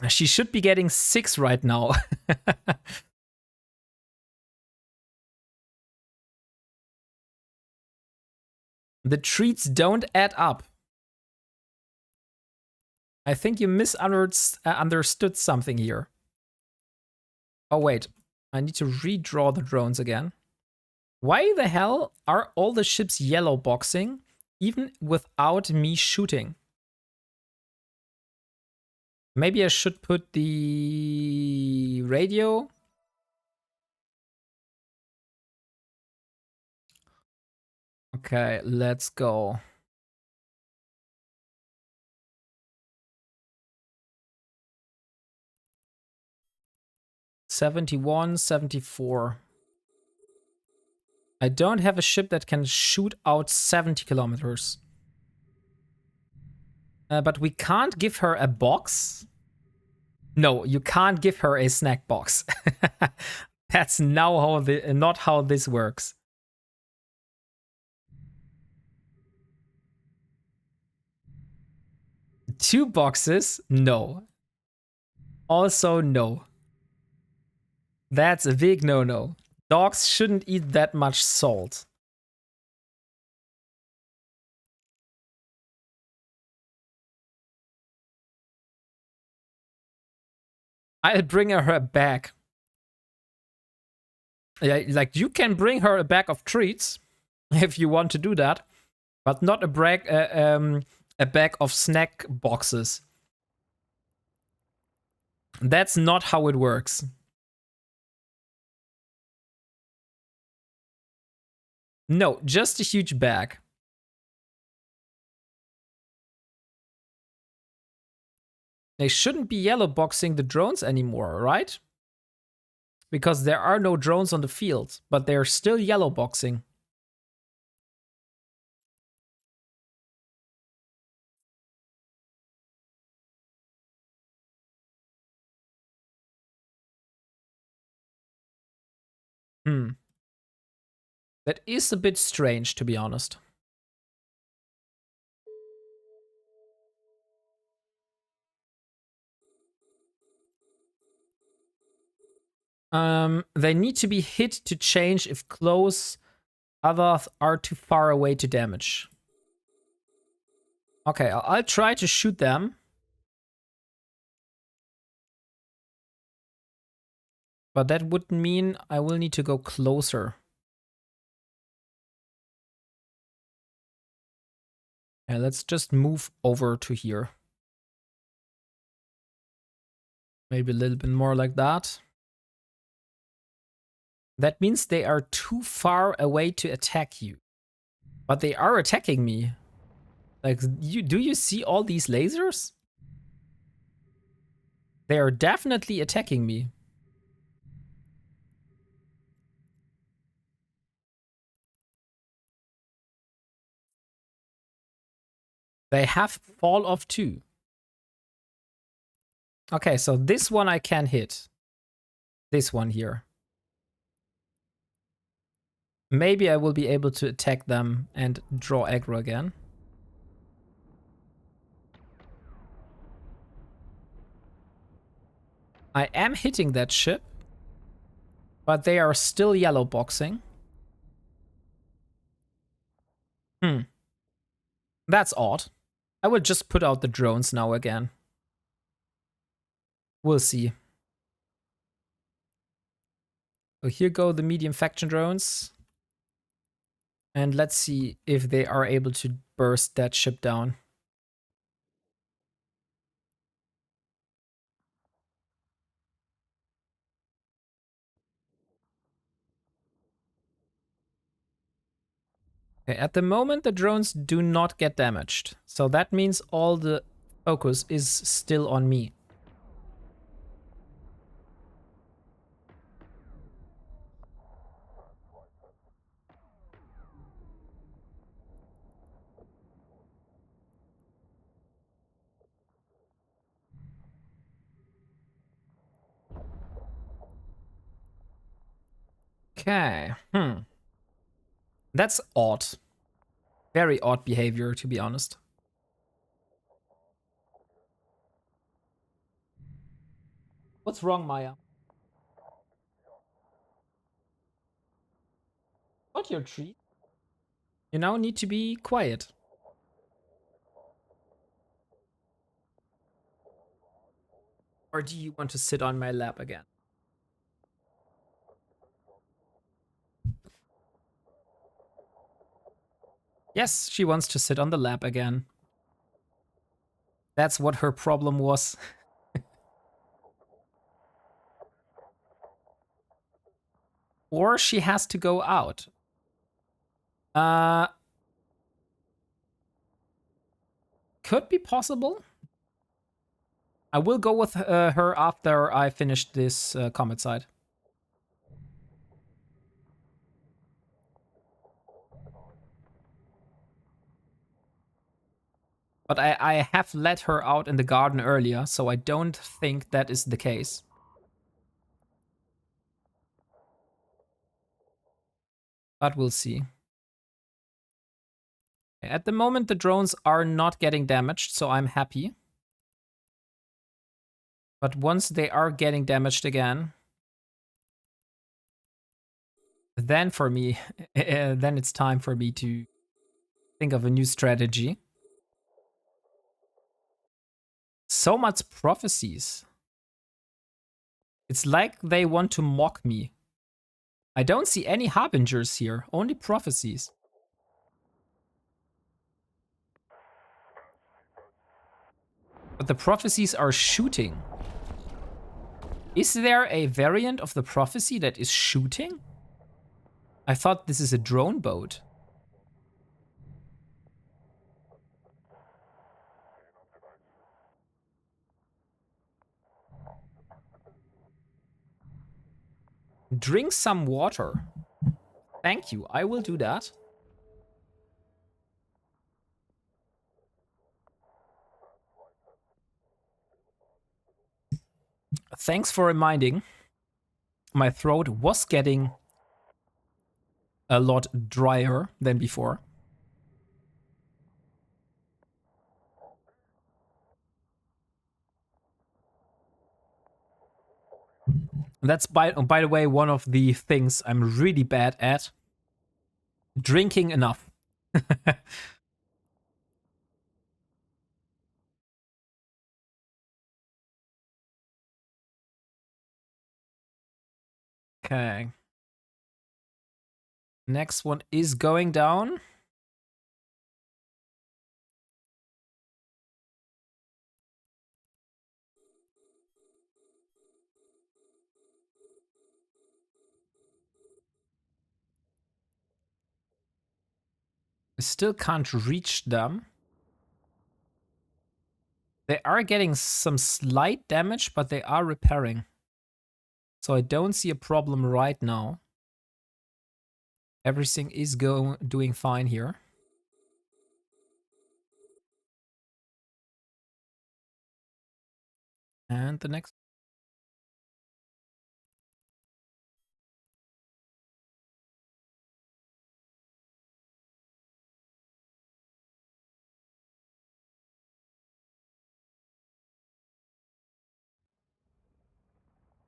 She should be getting 6 right now. The treats don't add up. I think you misunderstood something here. Oh, wait. I need to redraw the drones again. Why the hell are all the ships yellow boxing, even without me shooting? Maybe I should put the radio. Okay, let's go. '71, '74. I don't have a ship that can shoot out 70 kilometers. But we can't give her a box. No, you can't give her a snack box. That's now not how this works. Two boxes? No. Also, no. That's a big no-no. Dogs shouldn't eat that much salt. I'll bring her back. Yeah, like you can bring her a bag of treats if you want to do that, but not a bag of snack boxes. That's not how it works. No, just a huge bag. They shouldn't be yellow boxing the drones anymore, right? Because there are no drones on the field, but they're still yellow boxing. That is a bit strange, to be honest. They need to be hit to change if close. Others are too far away to damage. Okay, I'll try to shoot them. But that would mean I will need to go closer. Okay, let's just move over to here. Maybe a little bit more like that. That means they are too far away to attack you. But they are attacking me. Like, do you see all these lasers? They are definitely attacking me. They have fall off too. Okay, so this one I can hit. This one here. Maybe I will be able to attack them and draw aggro again. I am hitting that ship, but they are still yellow boxing. That's odd. I will just put out the drones now again. We'll see. So here go the medium faction drones. And let's see if they are able to burst that ship down. Okay, at the moment, the drones do not get damaged. So that means all the focus is still on me. Okay. That's odd. Very odd behavior, to be honest. What's wrong, Maya? Not your treat. You now need to be quiet. Or do you want to sit on my lap again? Yes, she wants to sit on the lap again. That's what her problem was. Or she has to go out. Could be possible. I will go with her after I finish this comet side. But I have let her out in the garden earlier, so I don't think that is the case. But we'll see. At the moment, the drones are not getting damaged, so I'm happy. But once they are getting damaged again, then for me, then it's time for me to think of a new strategy. So much prophecies. It's like they want to mock me. I don't see any harbingers here, only prophecies. But the prophecies are shooting. Is there a variant of the prophecy that is shooting? I thought this is a drone boat. Drink some water. Thank you, I will do that. Thanks for reminding. My throat was getting a lot drier than before. That's by the way one of the things I'm really bad at. Drinking enough. Okay. Next one is going down. I still can't reach them. They are getting some slight damage, but they are repairing. So I don't see a problem right now. Everything is doing fine here. And the next.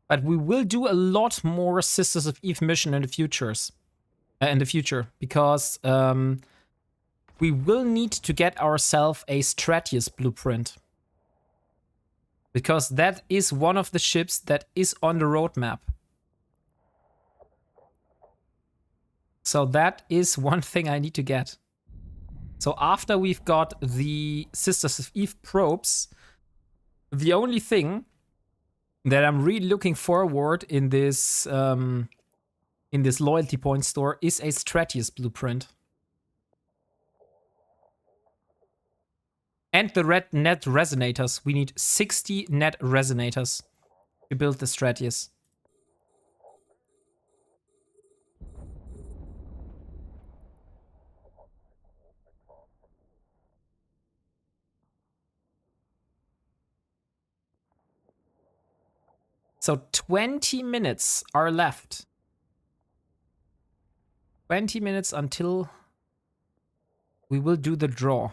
But we will do a lot more Sisters of Eve mission in the future, because we will need to get ourselves a Stratius blueprint. Because that is one of the ships that is on the roadmap. So that is one thing I need to get. So after we've got the Sisters of Eve probes, the only thing that I'm really looking forward in this loyalty point store is a Stratius blueprint. And the red net resonators. We need 60 net resonators to build the Stratius. So 20 minutes are left. 20 minutes until we will do the draw.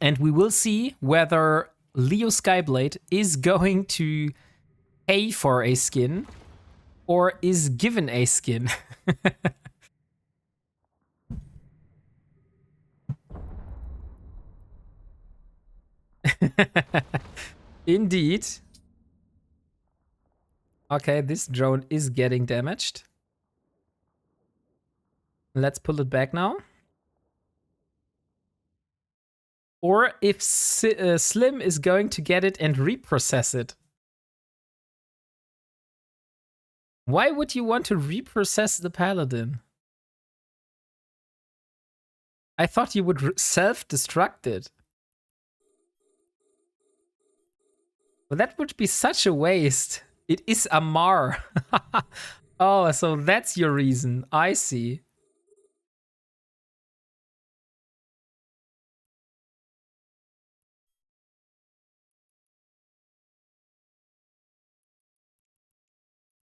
And we will see whether Leo Skyblade is going to pay for a skin or is given a skin. Indeed. Okay, this drone is getting damaged. Let's pull it back now. Or if Slim is going to get it and reprocess it. Why would you want to reprocess the Paladin? I thought you would self-destruct it. Well, that would be such a waste. It is Amar. Oh, so that's your reason. I see.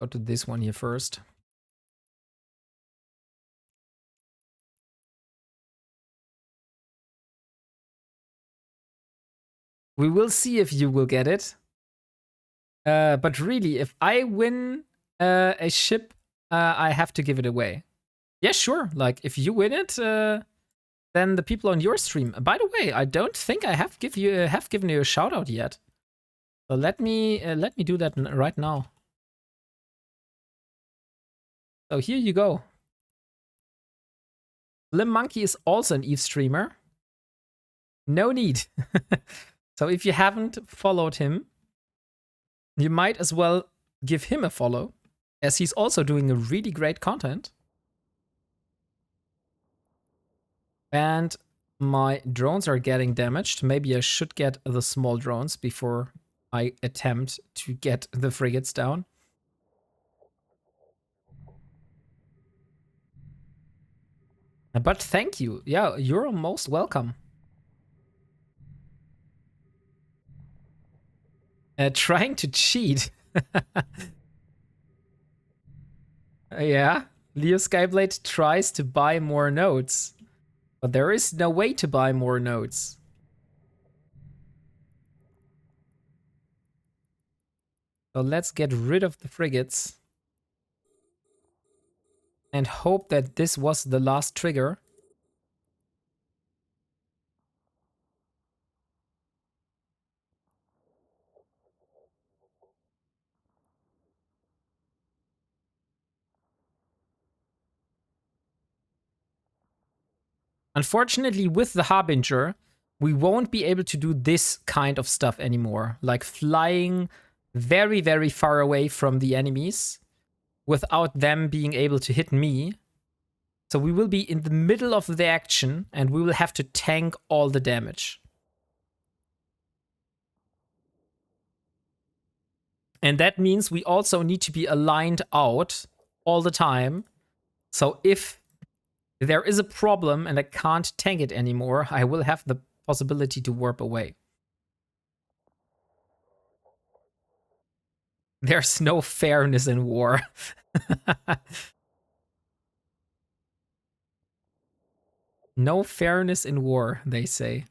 Go to this one here first. We will see if you will get it. But really, if I win a ship, I have to give it away. Yeah, sure. Like, if you win it, then the people on your stream. By the way, I don't think I have given you a shout out yet. So let me do that right now. So here you go. Slim Monkey is also an Eve streamer. No need. So if you haven't followed him, you might as well give him a follow, as he's also doing a really great content. And my drones are getting damaged. Maybe I should get the small drones before I attempt to get the frigates down. But thank you. Yeah, you're most welcome. Trying to cheat. Yeah, Leo Skyblade tries to buy more nodes. But there is no way to buy more nodes. So let's get rid of the frigates. And hope that this was the last trigger. Unfortunately, with the Harbinger, we won't be able to do this kind of stuff anymore. Like flying very, very far away from the enemies without them being able to hit me. So we will be in the middle of the action and we will have to tank all the damage. And that means we also need to be aligned out all the time. So if there is a problem and I can't tank it anymore, I will have the possibility to warp away. There's no fairness in war. No fairness in war, they say.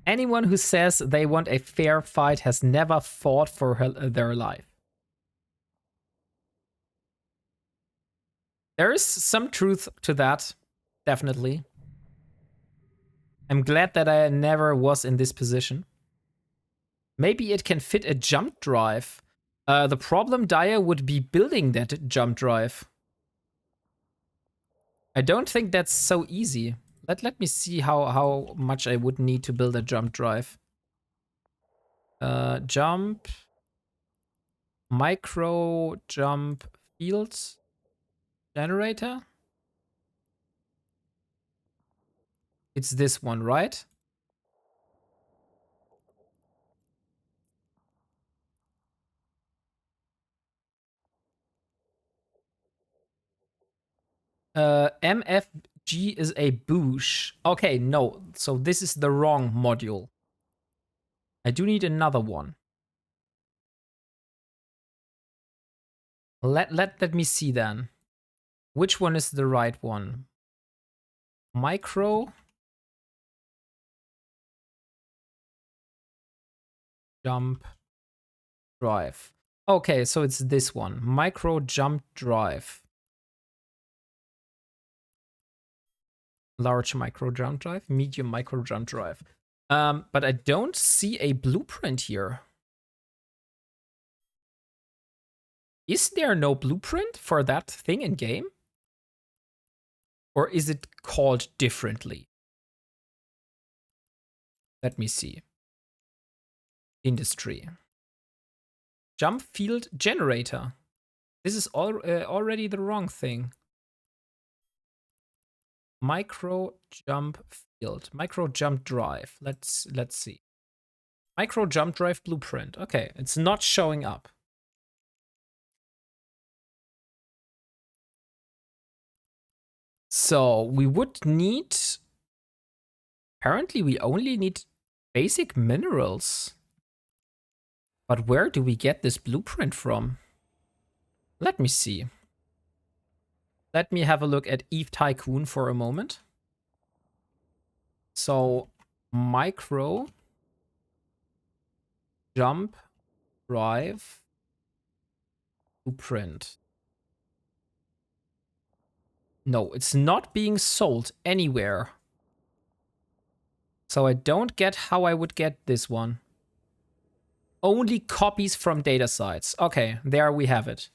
Anyone who says they want a fair fight has never fought for their life. There is some truth to that, definitely. I'm glad that I never was in this position. Maybe it can fit a jump drive. The problem, Daya, would be building that jump drive. I don't think that's so easy. Let me see how much I would need to build a jump drive. Jump. Micro jump field generator. It's this one, right? MFG is a boosh. Okay, no. So this is the wrong module. I do need another one. Let me see then. Which one is the right one? Micro jump drive. Okay, so it's this one. Micro jump drive. Large micro jump drive, medium micro jump drive. But I don't see a blueprint here. Is there no blueprint for that thing in game? Or is it called differently? Let me see. Industry. Jump field generator. This is already the wrong thing. Micro jump field. Micro jump drive. Let's see. Micro jump drive blueprint. Okay, it's not showing up. So we would need... Apparently we only need basic minerals. But where do we get this blueprint from? Let me see. Let me have a look at Eve Tycoon for a moment. So, micro jump drive blueprint. No, it's not being sold anywhere. So I don't get how I would get this one. Only copies from data sites. Okay, there we have it.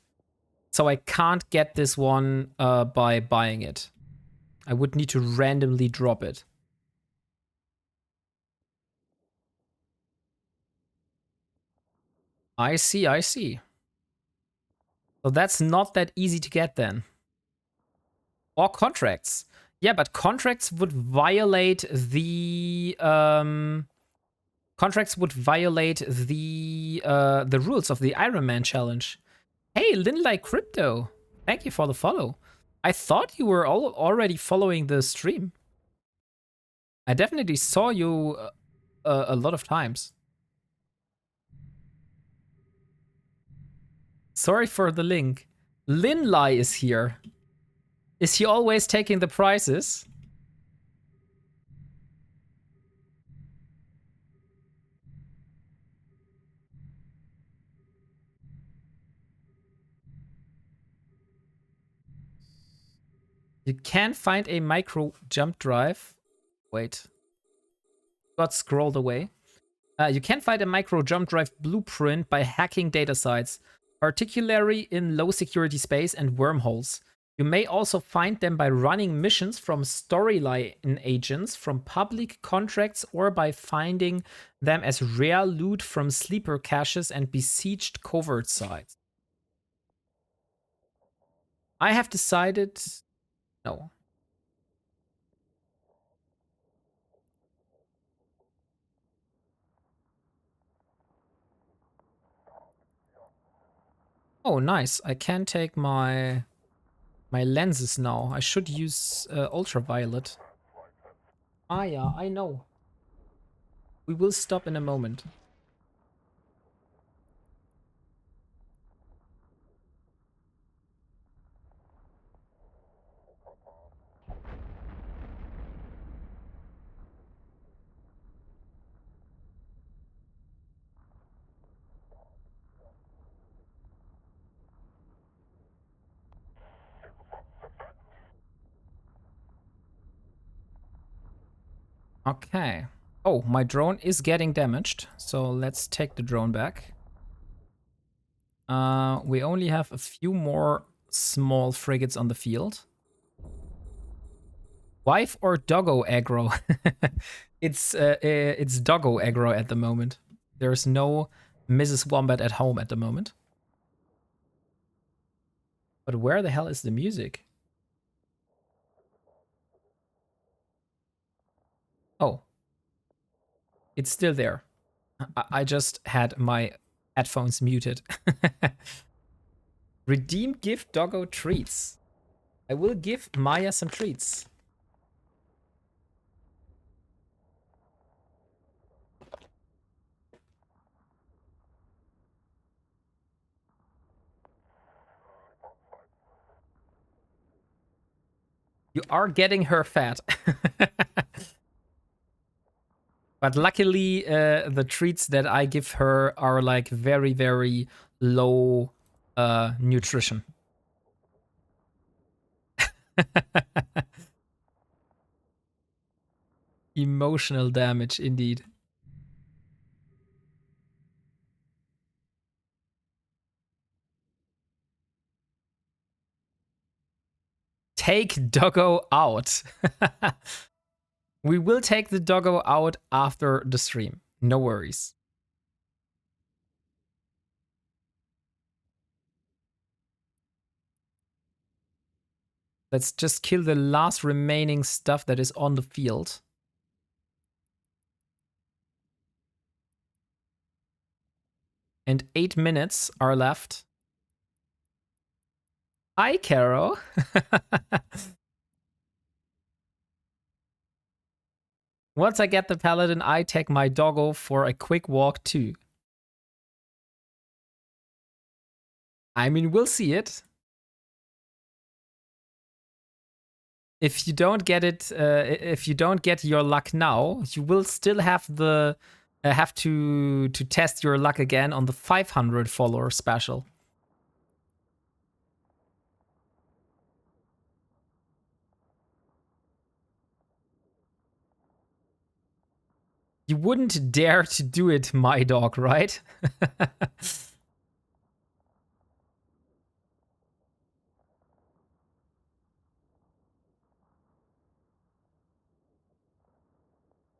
So I can't get this one by buying it. I would need to randomly drop it. I see, I see. So that's not that easy to get then. Or contracts. Yeah, but contracts would violate the the rules of the Ironman challenge. Hey, Linlai Crypto, thank you for the follow. I thought you were already following the stream. I definitely saw you a lot of times. Sorry for the link. Linlai is here. Is he always taking the prizes? You can find a micro jump drive. Wait. Got scrolled away. You can find a micro jump drive blueprint by hacking data sites, particularly in low security space and wormholes. You may also find them by running missions from storyline agents from public contracts or by finding them as rare loot from sleeper caches and besieged covert sites. I have decided no. Oh, nice. I can take my lenses now. I should use ultraviolet. Ah, yeah, I know. We will stop in a moment. Okay. Oh, my drone is getting damaged. So let's take the drone back. We only have a few more small frigates on the field. Wife or doggo aggro? It's doggo aggro at the moment. There's no Mrs. Wombat at home at the moment. But where the hell is the music? Oh. It's still there. I just had my headphones muted. Redeem gift doggo treats. I will give Maya some treats. You are getting her fat. But luckily, the treats that I give her are like very, very low nutrition. Emotional damage, indeed. Take doggo out. We will take the doggo out after the stream. No worries. Let's just kill the last remaining stuff that is on the field. And 8 minutes are left. Hi, Caro. Once I get the paladin, I take my doggo for a quick walk too. I mean, we'll see it. If you don't get it, if you don't get your luck now, you will still have the have to test your luck again on the 500 follower special. You wouldn't dare to do it, my dog, right?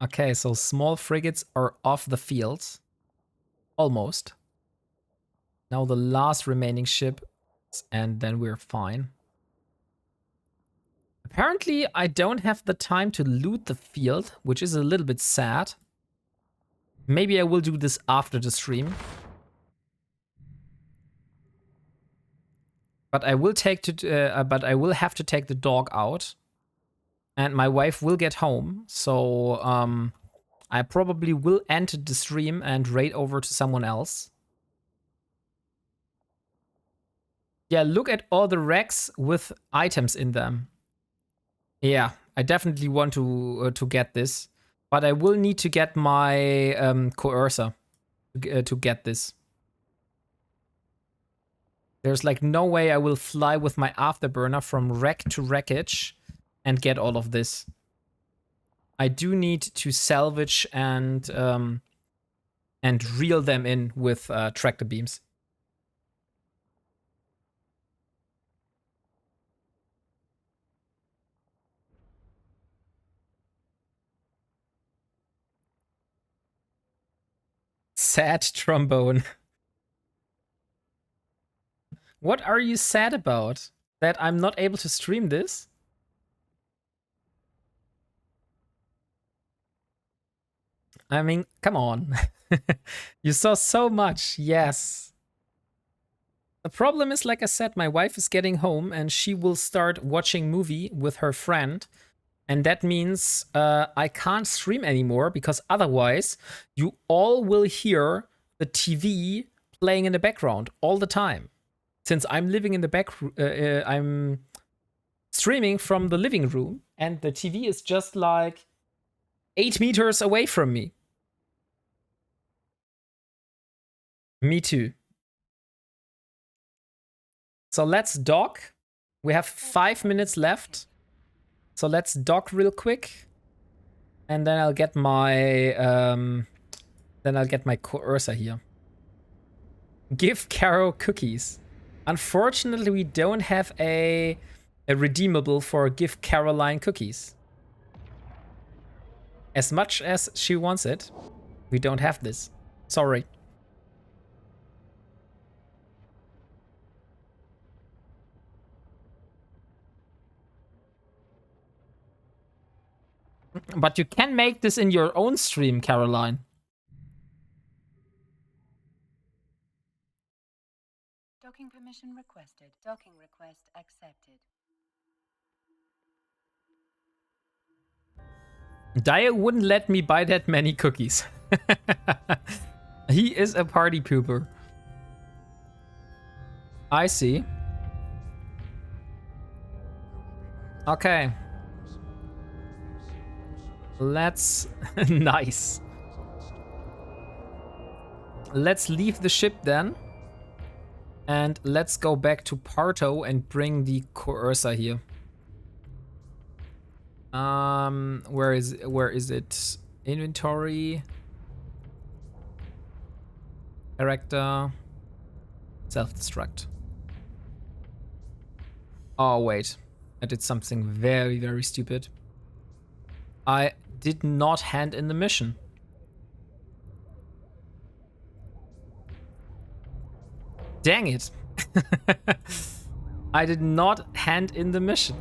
Okay, so small frigates are off the field. Almost. Now the last remaining ship, and then we're fine. Apparently, I don't have the time to loot the field, which is a little bit sad. Maybe I will do this after the stream. But I will have to take the dog out. And my wife will get home, so I probably will end the stream and raid over to someone else. Yeah, look at all the racks with items in them. Yeah, I definitely want to get this, but I will need to get my coercer to get this. There's like no way I will fly with my afterburner from wreck to wreckage and get all of this. I do need to salvage and reel them in with tractor beams. Sad trombone. What are you sad about? That I'm not able to stream this? I mean, come on. You saw so much, yes. The problem is, like I said, my wife is getting home and she will start watching movie with her friend. And that means I can't stream anymore because otherwise you all will hear the TV playing in the background all the time. Since I'm living in the back, I'm streaming from the living room and the TV is just like 8 meters away from me. Me too. So let's dock. We have 5 minutes left. So let's dock real quick. And then I'll get my coercer here. Give Caro cookies. Unfortunately, we don't have a redeemable for give Caroline cookies. As much as she wants it, we don't have this. Sorry. But you can make this in your own stream, Caroline. Docking permission requested. Docking request accepted. Dio wouldn't let me buy that many cookies. He is a party pooper. I see. Okay. Let's... Nice. Let's leave the ship then. And let's go back to Parto and bring the coercer here. Where is it? Inventory. Character. Self-destruct. Oh, wait. I did something very, very stupid. I did not hand in the mission. Dang it. I did not hand in the mission.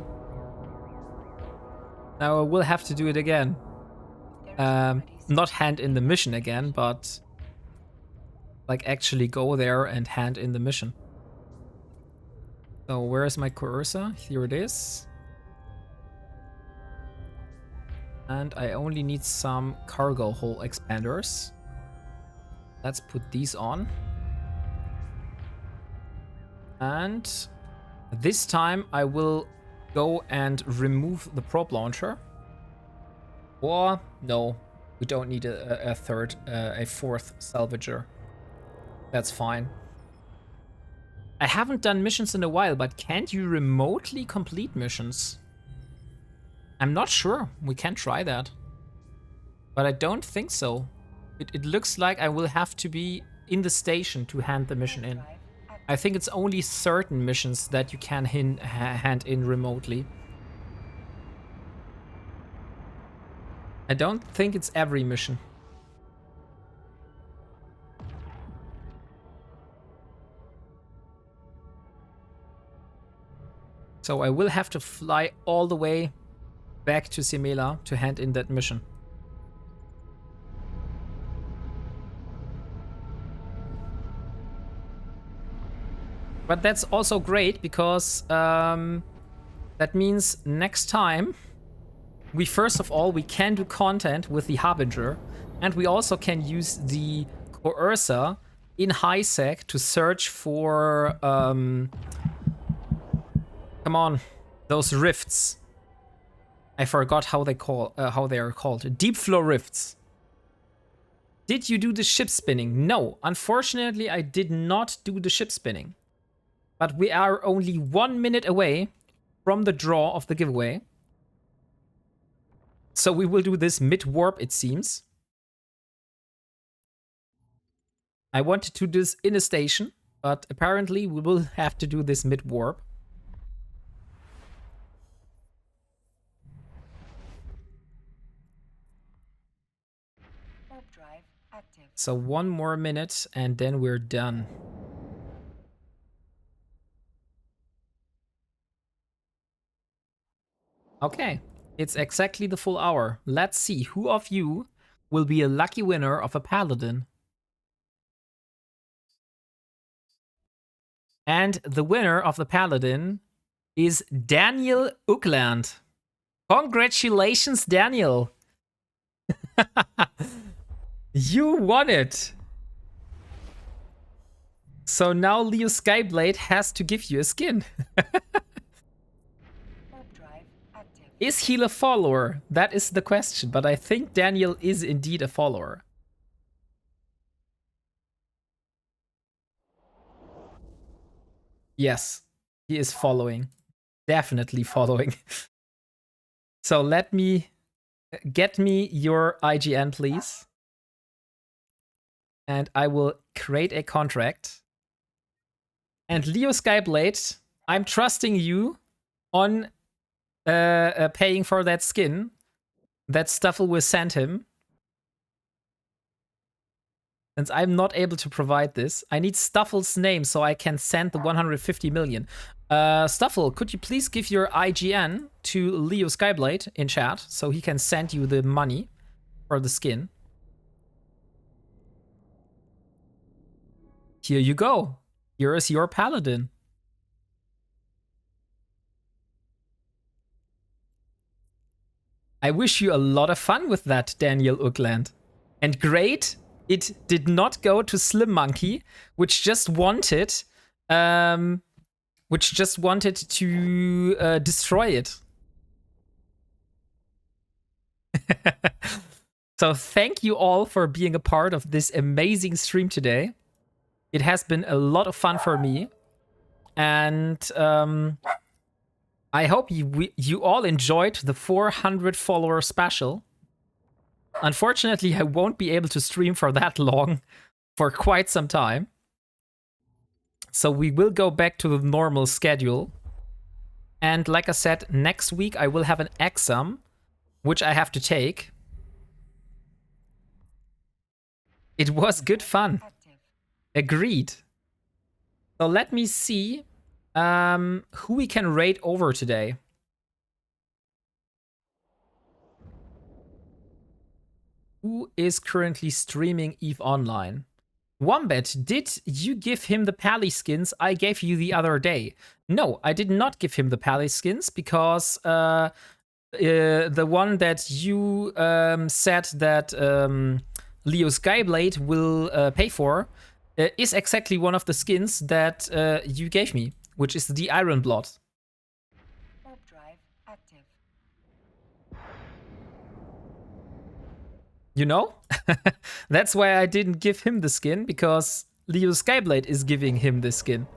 Now I will have to do it again. Not hand in the mission again, but like actually go there and hand in the mission. So where is my coercer? Here it is. And I only need some cargo hull expanders. Let's put these on. And this time I will go and remove the prop launcher. Or no, we don't need a fourth salvager. That's fine. I haven't done missions in a while, but can't you remotely complete missions? I'm not sure. We can try that. But I don't think so. It looks like I will have to be in the station to hand the mission in. I think it's only certain missions that you can hand in remotely. I don't think it's every mission. So I will have to fly all the way back to Simela to hand in that mission. But that's also great because that means next time we first of all we can do content with the Harbinger, and we also can use the Coercer in high sec to search for come on, those rifts. I forgot how they are called. Deep flow rifts. Did you do the ship spinning? No, unfortunately I did not do the ship spinning. But we are only 1 minute away from the draw of the giveaway. So we will do this mid-warp, it seems. I wanted to do this in a station, but apparently we will have to do this mid-warp. Warp drive active. So 1 more minute and then we're done. Okay, it's exactly the full hour. Let's see who of you will be a lucky winner of a Paladin. And the winner of the Paladin is Daniel Uckland. Congratulations, Daniel. You won it. So now Leo Skyblade has to give you a skin. Is he a follower? That is the question, but I think Daniel is indeed a follower. Yes, he is following. Definitely following. So let me get me your IGN, please. And I will create a contract. And Leo Skyblade, I'm trusting you on paying for that skin that Stuffle will send him. Since I'm not able to provide this, I need Stuffle's name so I can send the 150 million. Stuffle, could you please give your IGN to Leo Skyblade in chat so he can send you the money for the skin? Here you go. Here is your paladin. I wish you a lot of fun with that, Daniel Ugland. And great, it did not go to Slim Monkey, which just wanted to destroy it. So thank you all for being a part of this amazing stream today. It has been a lot of fun for me. And I hope you all enjoyed the 400 follower special. Unfortunately, I won't be able to stream for that long, for quite some time. So we will go back to the normal schedule. And like I said, next week I will have an exam, which I have to take. It was good fun. Agreed. So let me see who we can raid over today. Who is currently streaming EVE Online? Wombat, did you give him the Pally skins I gave you the other day? No, I did not give him the Pally skins because the one that you said that Leo Skyblade will pay for is exactly one of the skins that you gave me, which is the Iron Blood. Warp drive active. You know? That's why I didn't give him the skin, because Leo Skyblade is giving him the skin.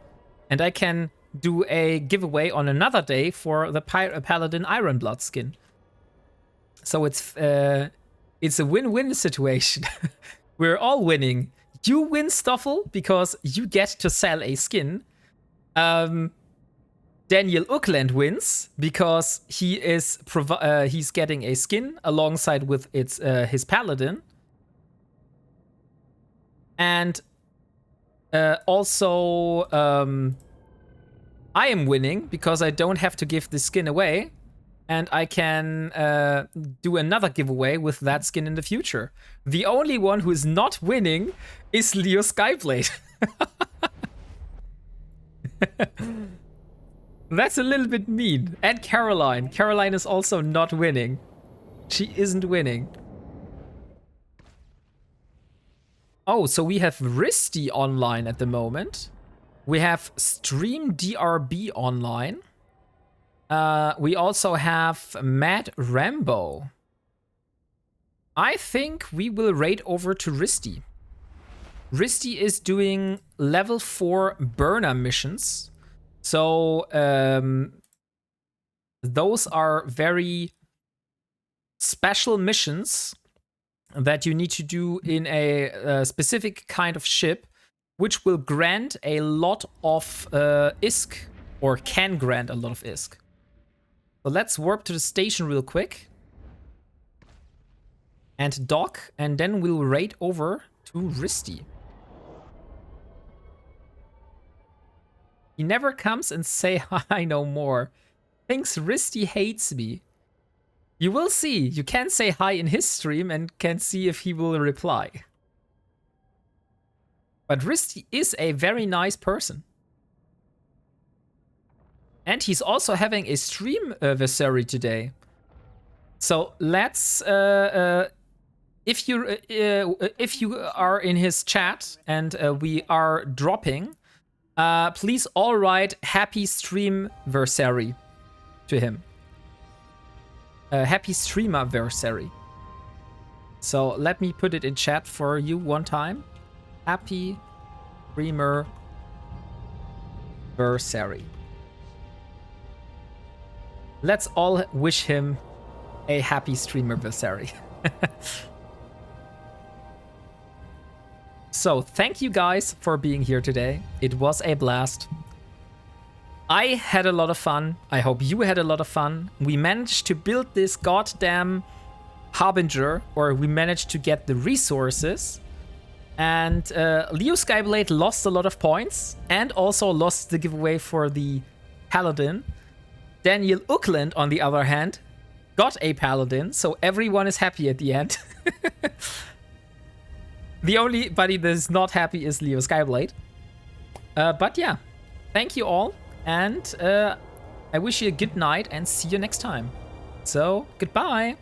And I can do a giveaway on another day for the Paladin Iron Blood skin. So it's a win-win situation. We're all winning. You win, Stoffel, because you get to sell a skin. Daniel Uckland wins because he is he's getting a skin alongside with his paladin, and also I am winning because I don't have to give the skin away, and I can do another giveaway with that skin in the future. The only one who is not winning is Leo Skyblade. That's a little bit mean. And Caroline. Caroline is also not winning. She isn't winning. Oh, so we have Risty online at the moment. We have Stream DRB online. We also have Mad Rambo. I think we will raid over to Risty. Risty is doing level 4 burner missions. So those are very special missions that you need to do in a specific kind of ship, which will grant a lot of ISK, or can grant a lot of ISK. So let's warp to the station real quick and dock, and then we'll raid over to Risty. He never comes and say hi no more. Thinks Risty hates me. You will see. You can say hi in his stream and can see if he will reply. But Risty is a very nice person. And he's also having a stream anniversary today. So let's if you are in his chat and we are dropping, please all write happy streamversary to him. Happy streamerversary. So let me put it in chat for you one time. Happy streamerversary. Let's all wish him a happy streamerversary. So, thank you guys for being here today. It was a blast. I had a lot of fun. I hope you had a lot of fun. We managed to build this goddamn Harbinger, or we managed to get the resources. And Leo Skyblade lost a lot of points and also lost the giveaway for the Paladin. Daniel Oakland, on the other hand, got a Paladin, so everyone is happy at the end. The only buddy that is not happy is Leo Skyblade. But yeah, thank you all, and I wish you a good night and see you next time. So, goodbye!